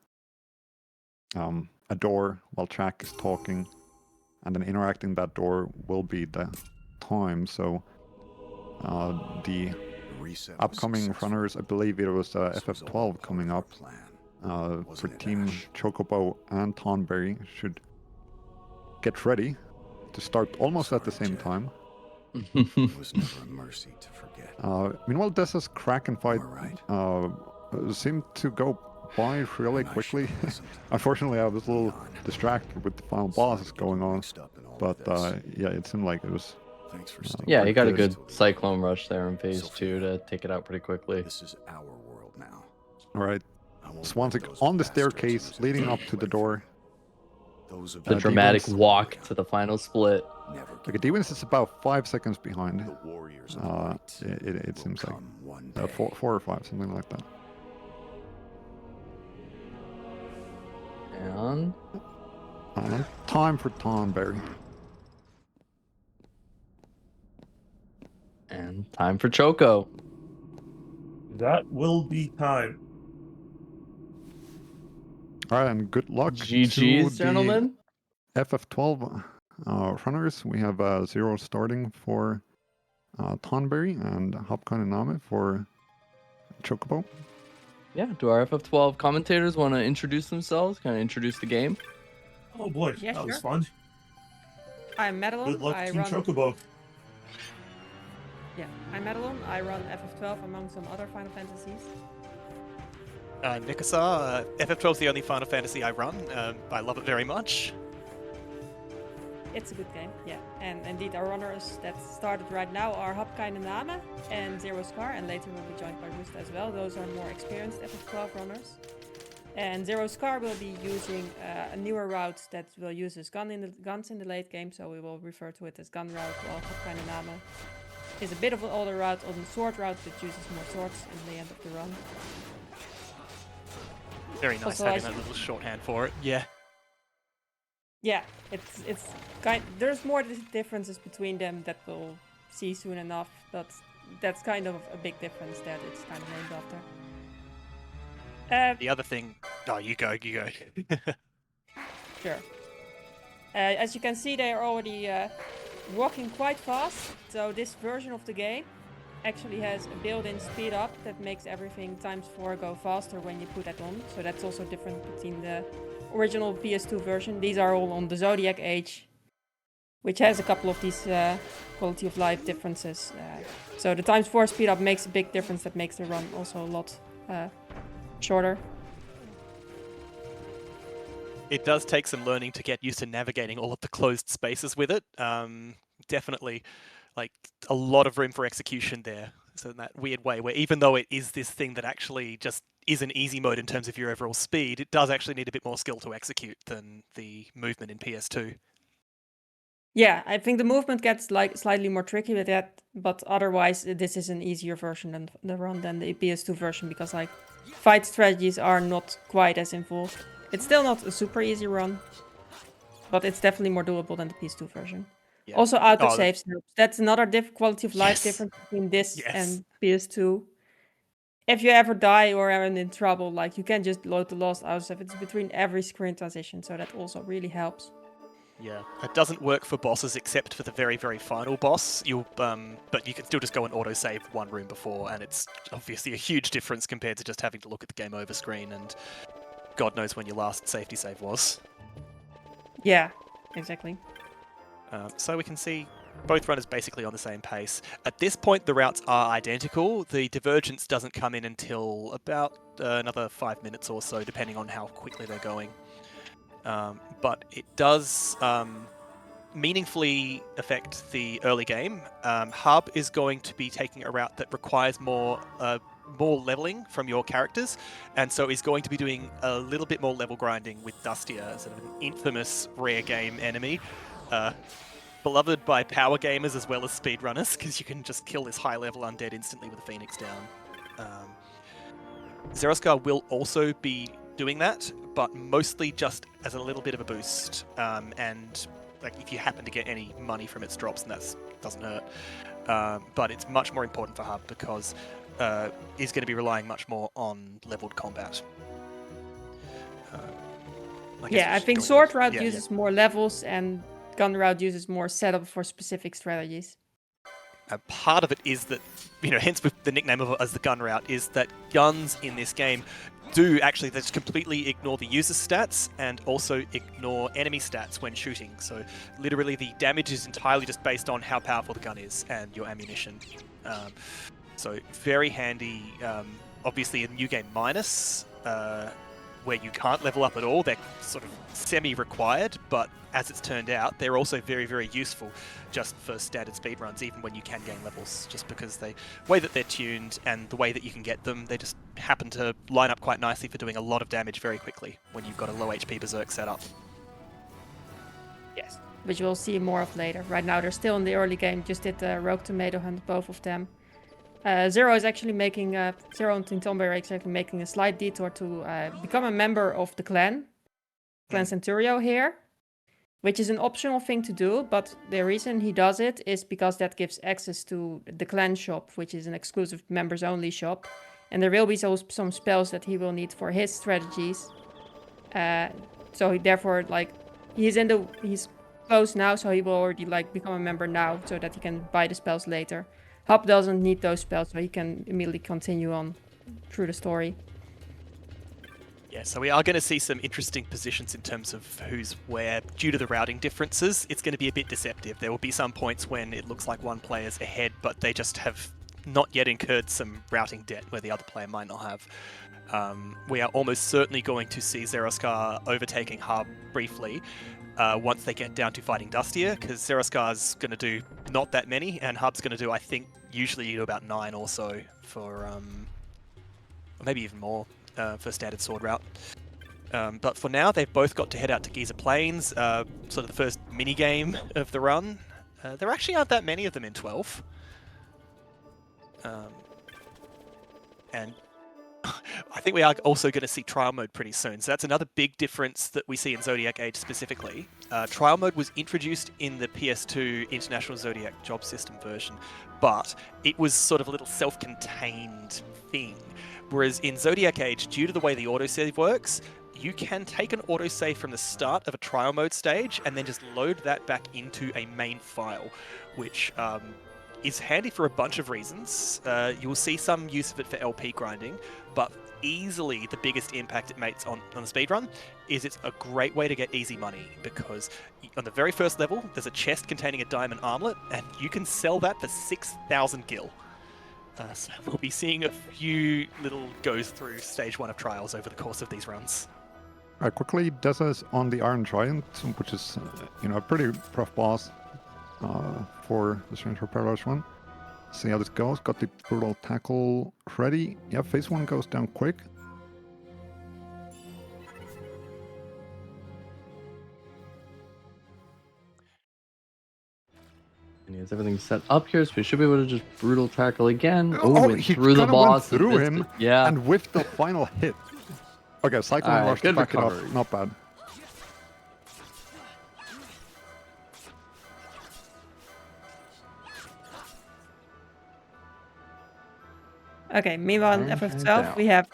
a door while Jack is talking, and then interacting that door will be the time. So the upcoming runners, I believe it was FF12 coming up for Team Chocobo and Tonberry, should get ready to start almost at the same time. It was never a mercy to forget. Meanwhile, Desa's Kraken fight seemed to go by really quickly. Unfortunately, I was a little distracted with the final bosses going on, but yeah, it seemed like it was. Yeah, he got a good Cyclone Rush there in phase 2 to take it out pretty quickly. This is our world now. All right, Swanzik on the staircase leading up to the door. The dramatic walk to the final split. Like D-Wins is about 5 seconds behind. It seems like 4 or 5, something like that. And time for Tonberry. And time for Choco. That will be time. All right, and good luck GG's, gentlemen. FF12 runners. We have 0 starting for Tonberry and Hopkine and Name for Chocobo. Yeah, do our FF12 commentators want to introduce themselves? Kind of introduce the game? Oh boy, Yeah, that was sure. fun. I'm Madeline. Good luck, I Team run. Chocobo. Yeah, I'm Madeline. I run FF12 among some other Final Fantasies. Nikasa, FF12 is the only Final Fantasy I run. I love it very much. It's a good game, yeah. And indeed, our runners that started right now are Hopkine and Name and Zero Scar, and later will be joined by Roost as well. Those are more experienced FF12 runners. And Zero Scar will be using a newer route that will use his guns in the late game, so we will refer to it as gun route, while Hopkine and Name is a bit of an older route on the sword route that uses more swords in the end of the run. Very nice Also, having that little shorthand for it. Yeah. Yeah, it's kind. There's more differences between them that we'll see soon enough. But that's kind of a big difference that it's kind of named after. The other thing. Oh, you go. Sure. As you can see, they are already walking quite fast. So this version of the game actually has a built-in speed up that makes everything ×4 go faster when you put that on. So that's also different between the original PS2 version. These are all on the Zodiac Age, which has a couple of these quality of life differences. So the ×4 speed up makes a big difference. That makes the run also a lot shorter. It does take some learning to get used to navigating all of the closed spaces with it. Definitely, like, a lot of room for execution there. So in that weird way where even though it is this thing that actually just is an easy mode in terms of your overall speed, it does actually need a bit more skill to execute than the movement in PS2. Yeah, I think the movement gets like slightly more tricky with that, but otherwise this is an easier version than the run than the PS2 version, because like fight strategies are not quite as involved. It's still not a super easy run, but it's definitely more doable than the PS2 version. Yeah. Also, auto Oh, saves helps. That's another quality of life Yes. difference between this Yes. and PS2. If you ever die or are in trouble, like you can just load the lost auto save. It's between every screen transition, so that also really helps. Yeah, it doesn't work for bosses except for the very, very final boss. But you can still just go and autosave one room before, and it's obviously a huge difference compared to just having to look at the game over screen, and God knows when your last safety save was. Yeah, exactly. So we can see both runners basically on the same pace. At this point, the routes are identical. The divergence doesn't come in until about another 5 minutes or so, depending on how quickly they're going. But it does meaningfully affect the early game. Hub is going to be taking a route that requires more leveling from your characters, and so is going to be doing a little bit more level grinding with Dustia, sort of an infamous rare game enemy. Beloved by power gamers as well as speedrunners, because you can just kill this high-level undead instantly with a Phoenix down. Zeroscar will also be doing that, but mostly just as a little bit of a boost. And like if you happen to get any money from its drops, and that doesn't hurt. But it's much more important for Hub because is going to be relying much more on leveled combat. I think Sword Route uses more levels and Gun Route uses more setup for specific strategies. Part of it is that, hence with the nickname of it as the gun route, is that guns in this game do actually just completely ignore the user's stats and also ignore enemy stats when shooting. So literally the damage is entirely just based on how powerful the gun is and your ammunition. So very handy. Obviously in New Game Minus, where you can't level up at all, they're sort of semi-required, but as it's turned out, they're also very, very useful just for standard speedruns, even when you can gain levels, just because the way that they're tuned and the way that you can get them, they just happen to line up quite nicely for doing a lot of damage very quickly when you've got a low HP Berserk set up. Yes, which we'll see more of later. Right now, they're still in the early game, just did the Rogue Tomato Hunt, both of them. Zero is actually making, Zero and Tonberry are actually making a slight detour to become a member of the clan Centurio here, which is an optional thing to do, but the reason he does it is because that gives access to the clan shop, which is an exclusive members only shop, and there will be some spells that he will need for his strategies. So therefore, he's close now, so he will already become a member now, so that he can buy the spells later. Hub doesn't need those spells, so he can immediately continue on through the story. Yeah, so we are going to see some interesting positions in terms of who's where. Due to the routing differences, it's going to be a bit deceptive. There will be some points when it looks like one player's ahead, but they just have not yet incurred some routing debt where the other player might not have. We are almost certainly going to see Zeroscar overtaking Hub briefly once they get down to fighting Dustier, because Zeroscar's going to do not that many, and Hub's going to do, I think, usually about 9 or so for, or maybe even more. For standard sword route. But for now, they've both got to head out to Giza Plains, sort of the first mini-game of the run. There actually aren't that many of them in 12. And I think we are also going to see trial mode pretty soon. So that's another big difference that we see in Zodiac Age specifically. Trial mode was introduced in the PS2 International Zodiac Job System version, but it was sort of a little self-contained thing. Whereas in Zodiac Age, due to the way the autosave works, you can take an autosave from the start of a trial mode stage and then just load that back into a main file, which is handy for a bunch of reasons. You'll see some use of it for LP grinding, but easily the biggest impact it makes on the speedrun is it's a great way to get easy money, because on the very first level, there's a chest containing a diamond armlet, and you can sell that for 6,000 gil. So we'll be seeing a few little goes through stage 1 of trials over the course of these runs. Quickly, Desa is on the Iron Giant, which is, a pretty rough boss for the Stranger of Paradise one. See how this goes. Got the brutal tackle ready. Yeah, phase 1 goes down quick. And he has everything set up here, so we should be able to just brutal tackle again. Oh, went through the boss. Went through him, yeah, and with the final hit. Okay, Cyclone Rush to back it up. Not bad. Okay, meanwhile in FF12 we have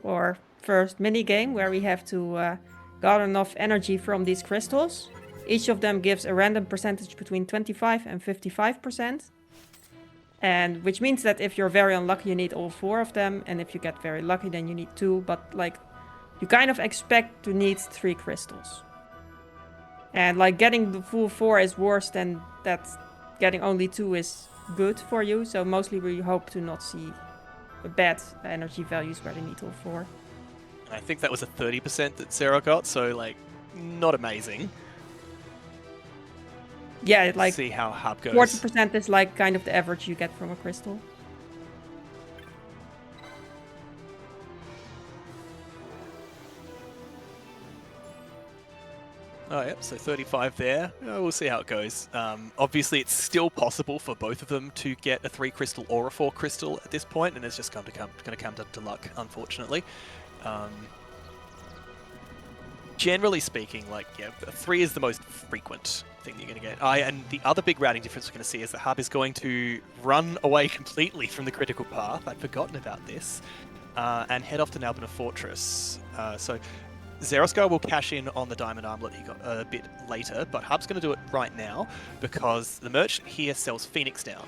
our first mini game where we have to gather enough energy from these crystals. Each of them gives a random percentage between 25 and 55%. And which means that if you're very unlucky, you need all 4 of them. And if you get very lucky, then you need 2. But you kind of expect to need 3 crystals. And getting the full 4 is worse than that. Getting only 2 is good for you. So mostly we hope to not see bad energy values where they need all 4. I think that was a 30% that Sarah got, so not amazing. Yeah, see how Hub goes. 40% is kind of the average you get from a crystal. Oh, yep, so 35 there. We'll see how it goes. Obviously, it's still possible for both of them to get a 3 crystal or a 4 crystal at this point, and it's just going to come down to luck, unfortunately. Generally speaking, like, yeah, 3 is the most frequent thing you're going to get. And the other big routing difference we're going to see is that Hub is going to run away completely from the critical path. I'd forgotten about this. And head off to Nalbina Fortress. So Xeroskar will cash in on the diamond armlet he got a bit later, but Hub's going to do it right now because the merchant here sells Phoenix Down.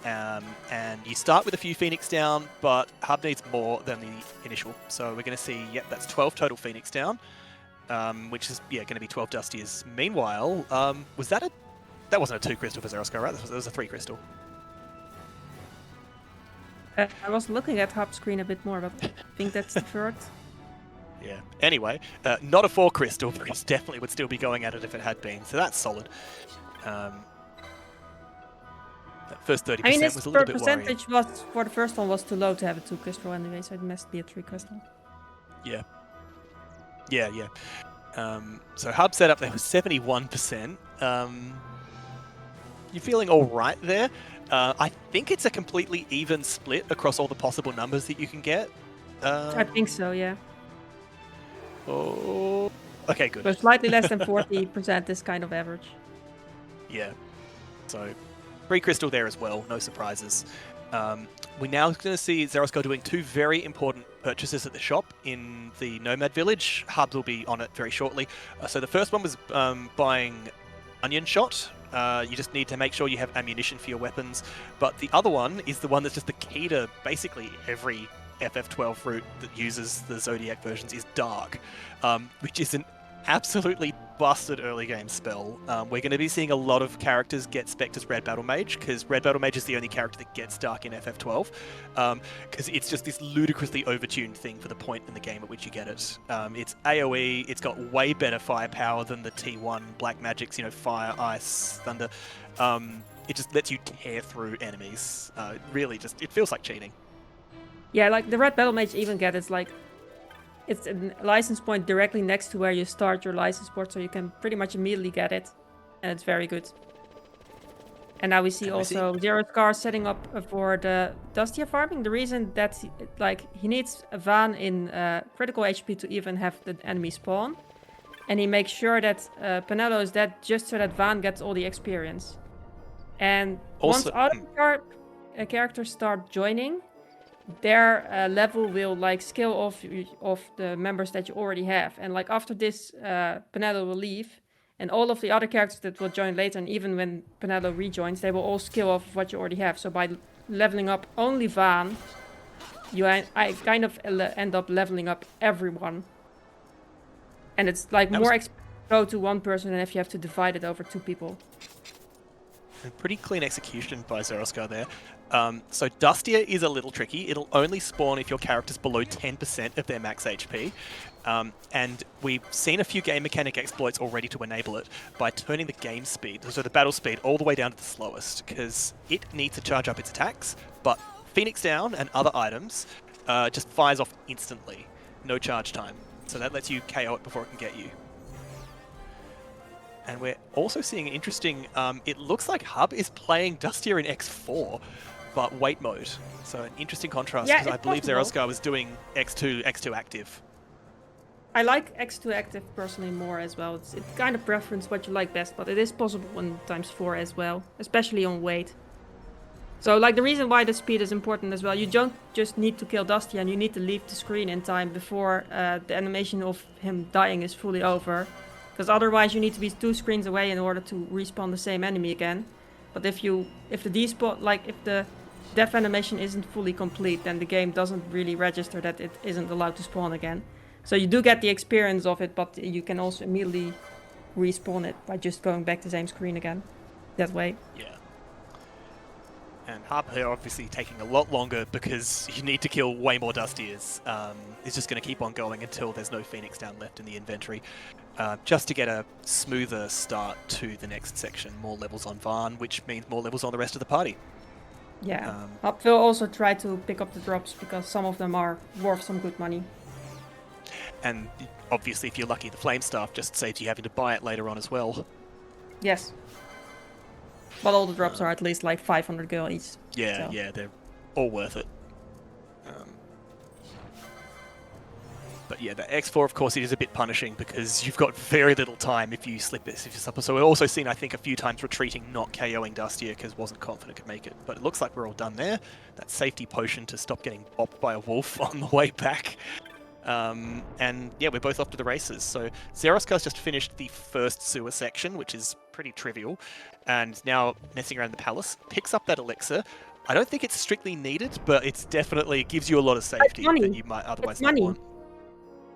And you start with a few Phoenix Down, but Hub needs more than the initial. So we're going to see, yep, that's 12 total Phoenix Down, which is, yeah, going to be 12 Dustiers. Meanwhile, was that that wasn't a 2 crystal for Xeroskar, right? That was a 3 crystal. I was looking at Hub's screen a bit more, but I think that's the third. Yeah. Anyway, not a 4 crystal, because definitely would still be going at it if it had been. So that's solid. That first 30% I mean, his was a little bit worrying. percentage was for the first one was too low to have a 2 crystal anyway, so it must be a 3 crystal. Yeah. Yeah. So Hub setup there was 71%. You're feeling all right there. I think it's a completely even split across all the possible numbers that you can get. I think so, yeah. Oh, okay, good. But slightly less than 40% is kind of average. Yeah. So, 3 crystal there as well, no surprises. We're now going to see Xeroskar doing 2 very important purchases at the shop in the Nomad Village. Hubs will be on it very shortly. So the first one was buying Onion Shot. You just need to make sure you have ammunition for your weapons. But the other one is the one that's just the key to basically every FF12 route that uses the Zodiac versions is Dark, which is an absolutely busted early game spell. We're going to be seeing a lot of characters get spec'd as Red Battle Mage, because Red Battle Mage is the only character that gets Dark in FF12, because it's just this ludicrously overtuned thing for the point in the game at which you get it. It's AoE, it's got way better firepower than the T1 Black Magic's, Fire, Ice, Thunder. It just lets you tear through enemies. Really, it feels like cheating. Yeah, like the Red Battle Mage even get it's a license point directly next to where you start your license port, so you can pretty much immediately get it, and it's very good. And now we see also Xeroskar setting up for the Dustia farming. The reason that he needs a Van in critical HP to even have the enemy spawn, and he makes sure that Penelo is dead just so that Van gets all the experience. And once other characters start joining, their level will scale off the members that you already have, and after this Penelo will leave, and all of the other characters that will join later, and even when Penelo rejoins, they will all scale off of what you already have. So by leveling up only Van, I kind of end up leveling up everyone, and it's more go to one person than if you have to divide it over 2 people. A pretty clean execution by Xeroskar there. So Dustia is a little tricky. It'll only spawn if your character's below 10% of their max HP. And we've seen a few game mechanic exploits already to enable it by turning the game speed, so the battle speed, all the way down to the slowest, because it needs to charge up its attacks, but Phoenix Down and other items just fires off instantly. No charge time. So that lets you KO it before it can get you. And we're also seeing an interesting, it looks like Hub is playing Dustia in X4, but wait mode. So an interesting contrast, because I believe Xeroskar was doing X2 active. I like X2 active personally more as well. It's kind of preference what you like best, but it is possible in ×4 as well, especially on weight. So the reason why the speed is important as well, you don't just need to kill Dustia, and you need to leave the screen in time before the animation of him dying is fully over. Because otherwise you need to be 2 screens away in order to respawn the same enemy again. But if the death animation isn't fully complete, then the game doesn't really register that it isn't allowed to spawn again. So you do get the experience of it, but you can also immediately respawn it by just going back to the same screen again. That way. Yeah. And Hub here obviously taking a lot longer because you need to kill way more Dustiers. It's just going to keep on going until there's no Phoenix Down left in the inventory. Just to get a smoother start to the next section. More levels on Van, which means more levels on the rest of the party. Yeah. Hub will also try to pick up the drops because some of them are worth some good money. And obviously, if you're lucky, the Flame Staff just saves you having to buy it later on as well. Yes. But all the drops are at least like 500 gil each. Yeah, so. yeah, they're all worth it. But yeah, the X4, of course, it is a bit punishing because you've got very little time if you slip this. So we've also seen, I think, a few times retreating, not KOing Dustier because wasn't confident could make it. But it looks like we're all done there. That safety potion to stop getting bopped by a wolf on the way back. And yeah, we're both off to the races. So Zeroskar's just finished the first sewer section, which is pretty trivial, and now messing around the palace, picks up that elixir. I don't think it's strictly needed, but it's definitely gives you a lot of safety that you might otherwise not want.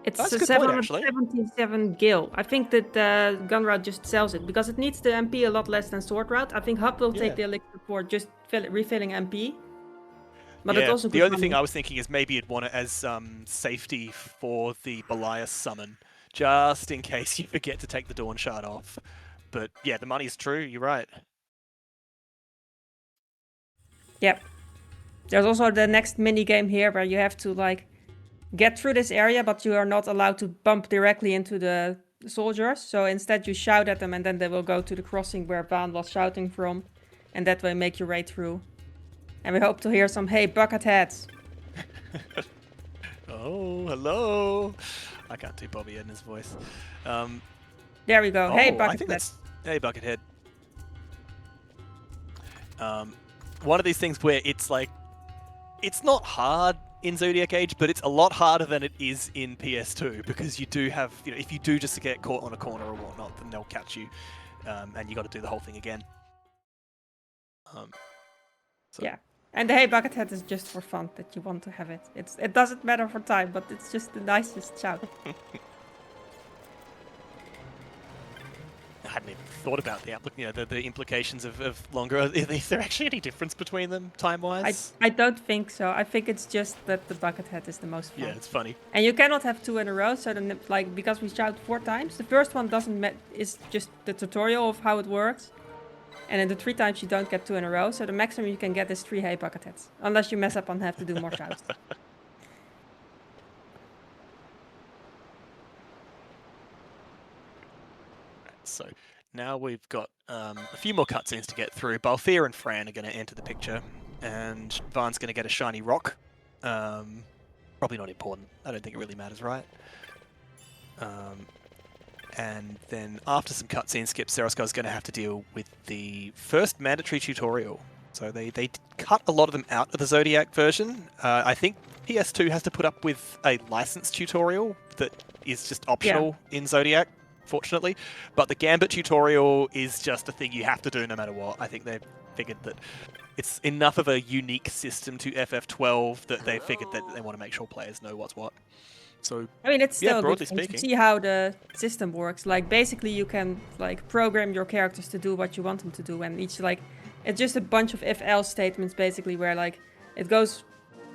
It's That's a good point, actually. 777 gil. I think that Gunroute just sells it because it needs the MP a lot less than Sword Route. I think Hub will take the elixir for just refilling MP. But it's also the good only thing money. I was thinking is maybe you'd want it as safety for the Belias summon, just in case you forget to take the Dawn Shard off. But yeah, the money's true, you're right. Yep. There's also the next mini game here where you have to like get through this area, but you are not allowed to bump directly into the soldiers. So instead you shout at them and then they will go to the crossing where Vaan was shouting from. And that way make your way through. And we hope to hear some, hey, bucket heads. Oh, hello. I can't do Bobby Edna's voice. There we go. Hey, I bucket think head. Hey, Buckethead. One of these things where it's like, it's not hard in Zodiac Age, but it's a lot harder than it is in PS2 because you do have, if you do just get caught on a corner or whatnot, then they'll catch you, and you got to do the whole thing again. Yeah. And the hey bucket head is just for fun that you want to have it. It doesn't matter for time, but it's just the nicest shout. I hadn't even thought about the implications of longer. Is there actually any difference between them time-wise? I don't think so. I think it's just that the bucket head is the most fun. Yeah, it's funny. And you cannot have 2 in a row. So then, like, because we shout 4 times, the first one is just the tutorial of how it works. And then the 3 times you don't get 2 in a row. So the maximum you can get is 3 hey bucket heads, unless you mess up and have to do more shouts. So now we've got a few more cutscenes to get through. Balthier and Fran are going to enter the picture, and Vaan's going to get a shiny rock. Probably not important. I don't think it really matters, right? And then after some cutscene skips, Zeroskar's going to have to deal with the first mandatory tutorial. So they cut a lot of them out of the Zodiac version. I think PS2 has to put up with a licensed tutorial that is just optional in Zodiac, fortunately. But the Gambit tutorial is just a thing you have to do no matter what. I think they figured that it's enough of a unique system to FF12 that they figured that they want to make sure players know what's what. So, I mean, it's still broadly good to speaking. see how the system works. Like, basically, you can like program your characters to do what you want them to do, and each it's just a bunch of if-else statements, basically, where like it goes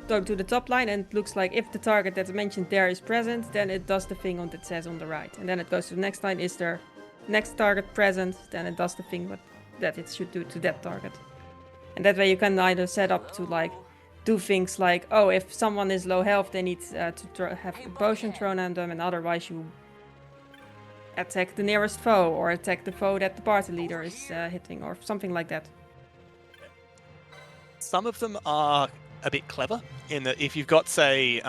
to the top line and it looks like if the target that's mentioned there is present, then it does the thing that says on the right, and then it goes to the next line. Is there next target present? Then it does the thing that it should do to that target, and that way you can either set up to like do things like, oh, if someone is low health, they need to have a potion thrown at them, and otherwise you attack the nearest foe, or attack the foe that the party leader is hitting, or something like that. Some of them are a bit clever in that if you've got, say,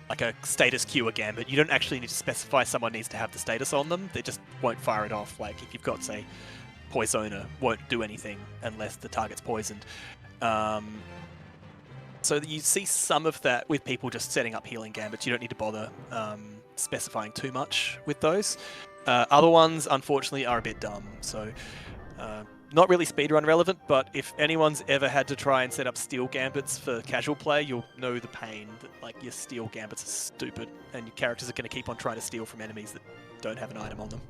like a status queue or Gambit, you don't actually need to specify someone needs to have the status on them. They just won't fire it off. Like if you've got, say, Poisoner, won't do anything unless the target's poisoned. So you see some of that with people just setting up healing Gambits. You don't need to bother specifying too much with those. Other ones, unfortunately, are a bit dumb. So not really speedrun relevant, but if anyone's ever had to try and set up steel Gambits for casual play, you'll know the pain that like your steel Gambits are stupid, and your characters are going to keep on trying to steal from enemies that don't have an item on them.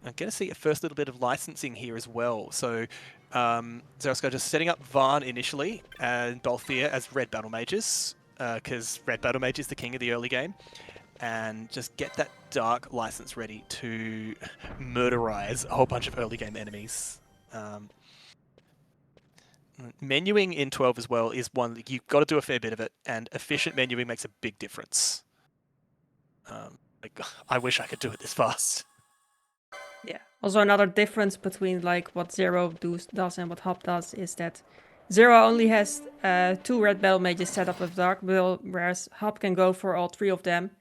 I'm going to see a first little bit of licensing here as well. So Zeroskar just setting up Vaan initially and Balthier as red battle mages, because red battle mage is the king of the early game, and just get that dark license ready to murderize a whole bunch of early game enemies. Menuing in 12 as well is one that you've got to do a fair bit of it, and efficient menuing makes a big difference. Like, I wish I could do it this fast. Yeah. Also, another difference between like what Zero does and what Hop does is that Zero only has 2 red battle mages set up with Dark Will, whereas Hop can go for all 3 of them.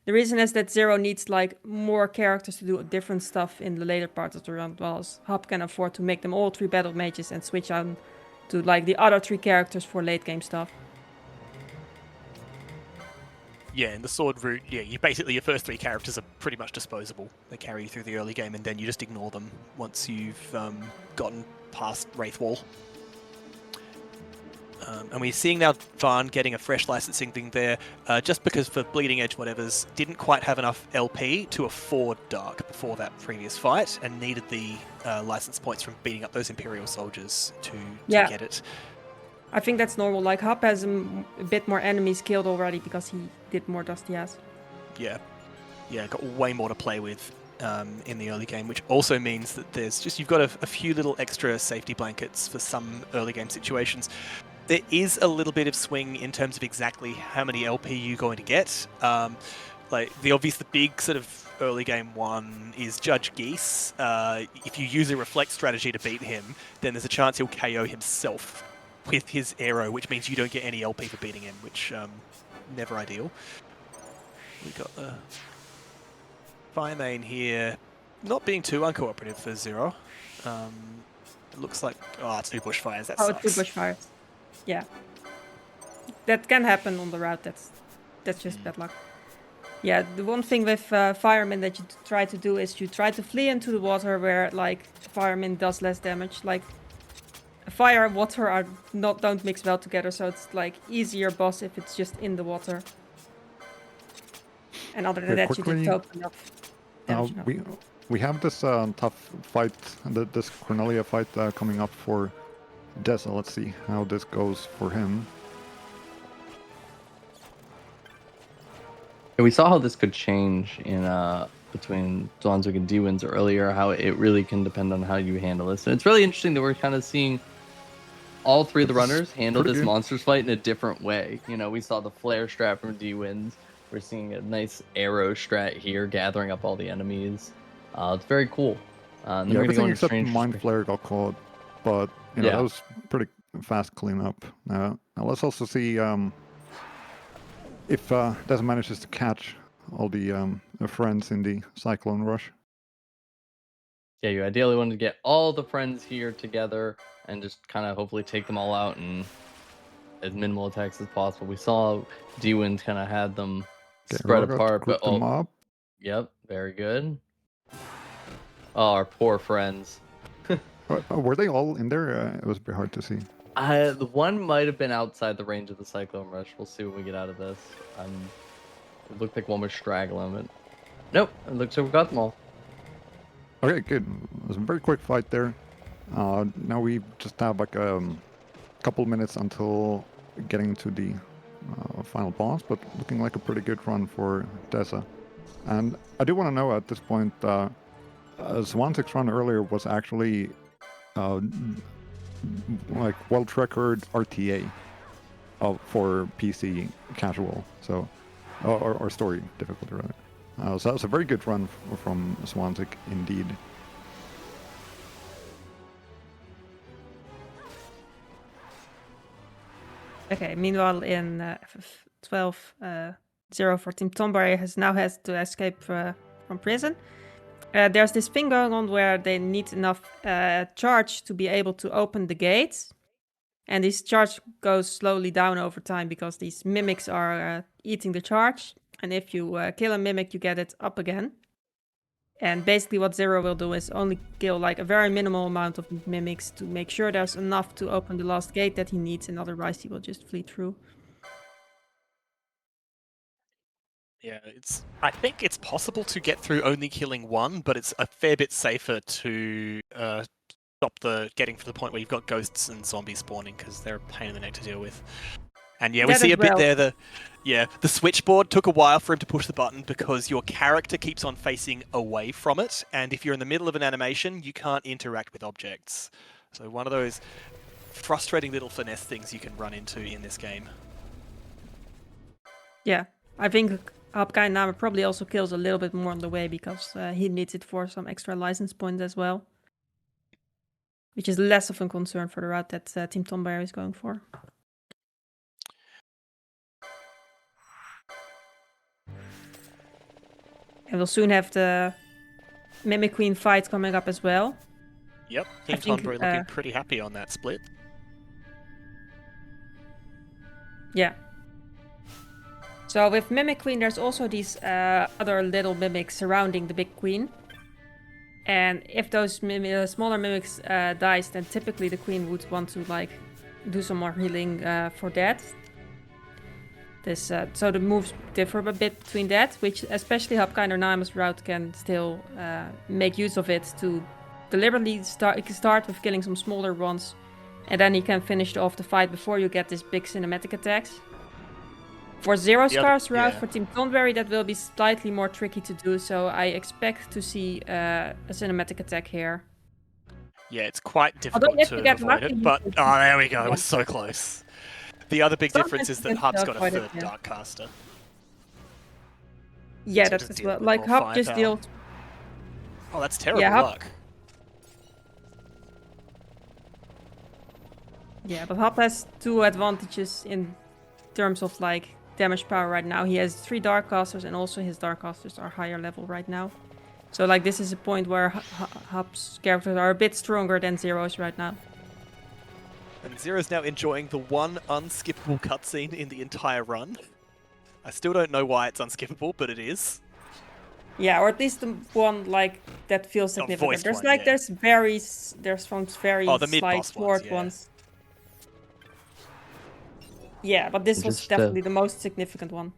The reason is that Zero needs like more characters to do different stuff in the later part of the round, whilst Hop can afford to make them all 3 battle mages and switch on to like the other 3 characters for late game stuff. Yeah, in the sword route, yeah, you basically your first 3 characters are pretty much disposable. They carry you through the early game, and then you just ignore them once you've gotten past Wraithwall. And we're seeing now Vaan getting a fresh licensing thing there, just because for Bleeding Edge whatevers didn't quite have enough LP to afford Dark before that previous fight, and needed the license points from beating up those Imperial soldiers to get it. I think that's normal. Like Hop has a bit more enemies killed already because he did more Dusty Ass. Yeah, got way more to play with in the early game, which also means that you've got a few little extra safety blankets for some early game situations. There is a little bit of swing in terms of exactly how many LP you're going to get. Like the big sort of early game one is Judge Geese. If you use a reflect strategy to beat him, then there's a chance he'll KO himself with his arrow, which means you don't get any LP for beating him, which never ideal. We got the Fire Main here, not being too uncooperative for Zero. It looks like it's 2 bushfires. That sucks. 2 bushfires. Yeah, that can happen on the route. That's just bad luck. Yeah, the one thing with Fireman that you try to do is you try to flee into the water where like Fireman does less damage. Like fire and water don't mix well together, so it's like easier boss if it's just in the water. And other than that, quickly, you just hope enough damage. We have this tough fight, this Cornelia fight coming up for Desa. Let's see how this goes for him. Yeah, we saw how this could change in between ZWANZIG and D-Wins earlier, how it really can depend on how you handle this. And it's really interesting that we're kind of seeing all 3 of the runners handle this monsters fight in a different way. You know, we saw the flare strat from D-Wins. We're seeing a nice arrow strat here, gathering up all the enemies. It's very cool. And then Everything go except Mind Flare got caught, but you know, that was pretty fast cleanup. Now let's also see if Desa manages to catch all the friends in the Cyclone Rush. Yeah, you ideally want to get all the friends here together and just kind of hopefully take them all out and as minimal attacks as possible. We saw D-Wins kind of had them spread apart, but yep, very good. Oh, our poor friends. Were they all in there? It was a bit hard to see. The one might have been outside the range of the Cyclone Rush. We'll see what we get out of this. It looked like one was straggling, but nope, it looks like we got them all. Okay, good. It was a very quick fight there. Now we just have like a couple minutes until getting to the final boss, but looking like a pretty good run for Desa. And I do want to know at this point, ZWANZIG's run earlier was actually like world record RTA for PC casual, so or story difficulty rather. So that was a very good run from ZWANZIG indeed. Okay, meanwhile in FF12, Zero for Team Tonberry has to escape from prison. There's this thing going on where they need enough charge to be able to open the gates. And this charge goes slowly down over time because these mimics are eating the charge. And if you kill a mimic, you get it up again. And basically what Zero will do is only kill like a very minimal amount of mimics to make sure there's enough to open the last gate that he needs, and otherwise he will just flee through. Yeah, I think it's possible to get through only killing one, but it's a fair bit safer to stop getting to the point where you've got ghosts and zombies spawning, because they're a pain in the neck to deal with. And yeah, we see a bit there. The switchboard took a while for him to push the button because your character keeps on facing away from it, and if you're in the middle of an animation, you can't interact with objects. So one of those frustrating little finesse things you can run into in this game. Yeah, I think Hapkainame probably also kills a little bit more on the way because he needs it for some extra license points as well. Which is less of a concern for the route that Team Tonberry is going for. And we'll soon have the Mimic Queen fight coming up as well. Yep, Team Tonberry looking pretty happy on that split. Yeah. So with Mimic Queen, there's also these other little mimics surrounding the big queen. And if those smaller mimics dies, then typically the queen would want to like do some more healing for that. So the moves differ a bit between that, which especially Hapkainame route can still make use of it to deliberately start with killing some smaller ones, and then he can finish off the fight before you get this big cinematic attacks. For Zero Scars route for Team Tonberry, that will be slightly more tricky to do, so I expect to see a cinematic attack here. Yeah, it's quite difficult to avoid it, but oh, there we go, it was so close. The other big difference is that Hap's got a third Darkcaster. Yeah, that's as well. Like Hap just deals. Oh, that's terrible luck. Yeah, but Hap has 2 advantages in terms of like damage power right now. He has 3 Darkcasters, and also his Darkcasters are higher level right now. So like this is a point where Hap's characters are a bit stronger than Zero's right now. And Zero's now enjoying the one unskippable cutscene in the entire run. I still don't know why it's unskippable, but it is. Yeah, or at least the one like that feels significant. There's like there's some very slight short ones. Yeah, but this was definitely the most significant one.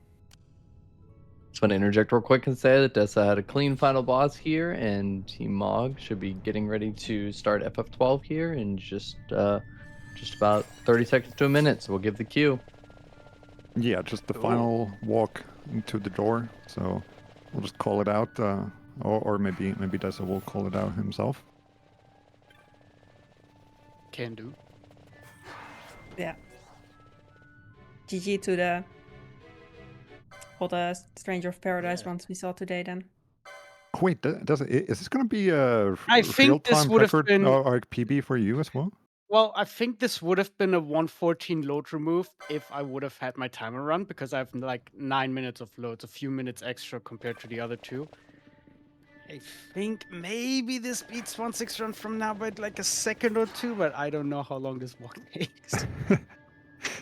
Just want to interject real quick and say that Desa had a clean final boss here, and Team Mog should be getting ready to start FF12 here in just about 30 seconds to a minute, so we'll give the cue. Yeah, just the final walk into the door, so we'll just call it out, or maybe Desa will call it out himself. Can do. Yeah. GG to all the Stranger of Paradise ones we saw today then. Wait, is this going to be a I think this would have been PB for you as well? Well, I think this would have been a 114 load remove if I would have had my timer run, because I have like 9 minutes of loads, a few minutes extra compared to the other 2. I think maybe this beats XIII run from now by like a second or 2, but I don't know how long this walk takes.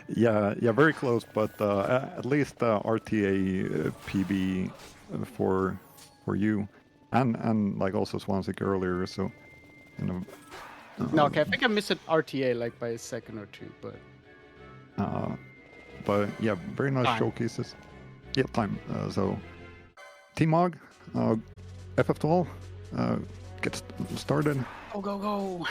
Yeah, very close, but at least RTA PB for you, and like also XIII earlier, so you know. No, okay, I think I missed an RTA like by a second or 2, but yeah, very nice showcases. Yeah, time. So Team Mog, FF12, get started. Go.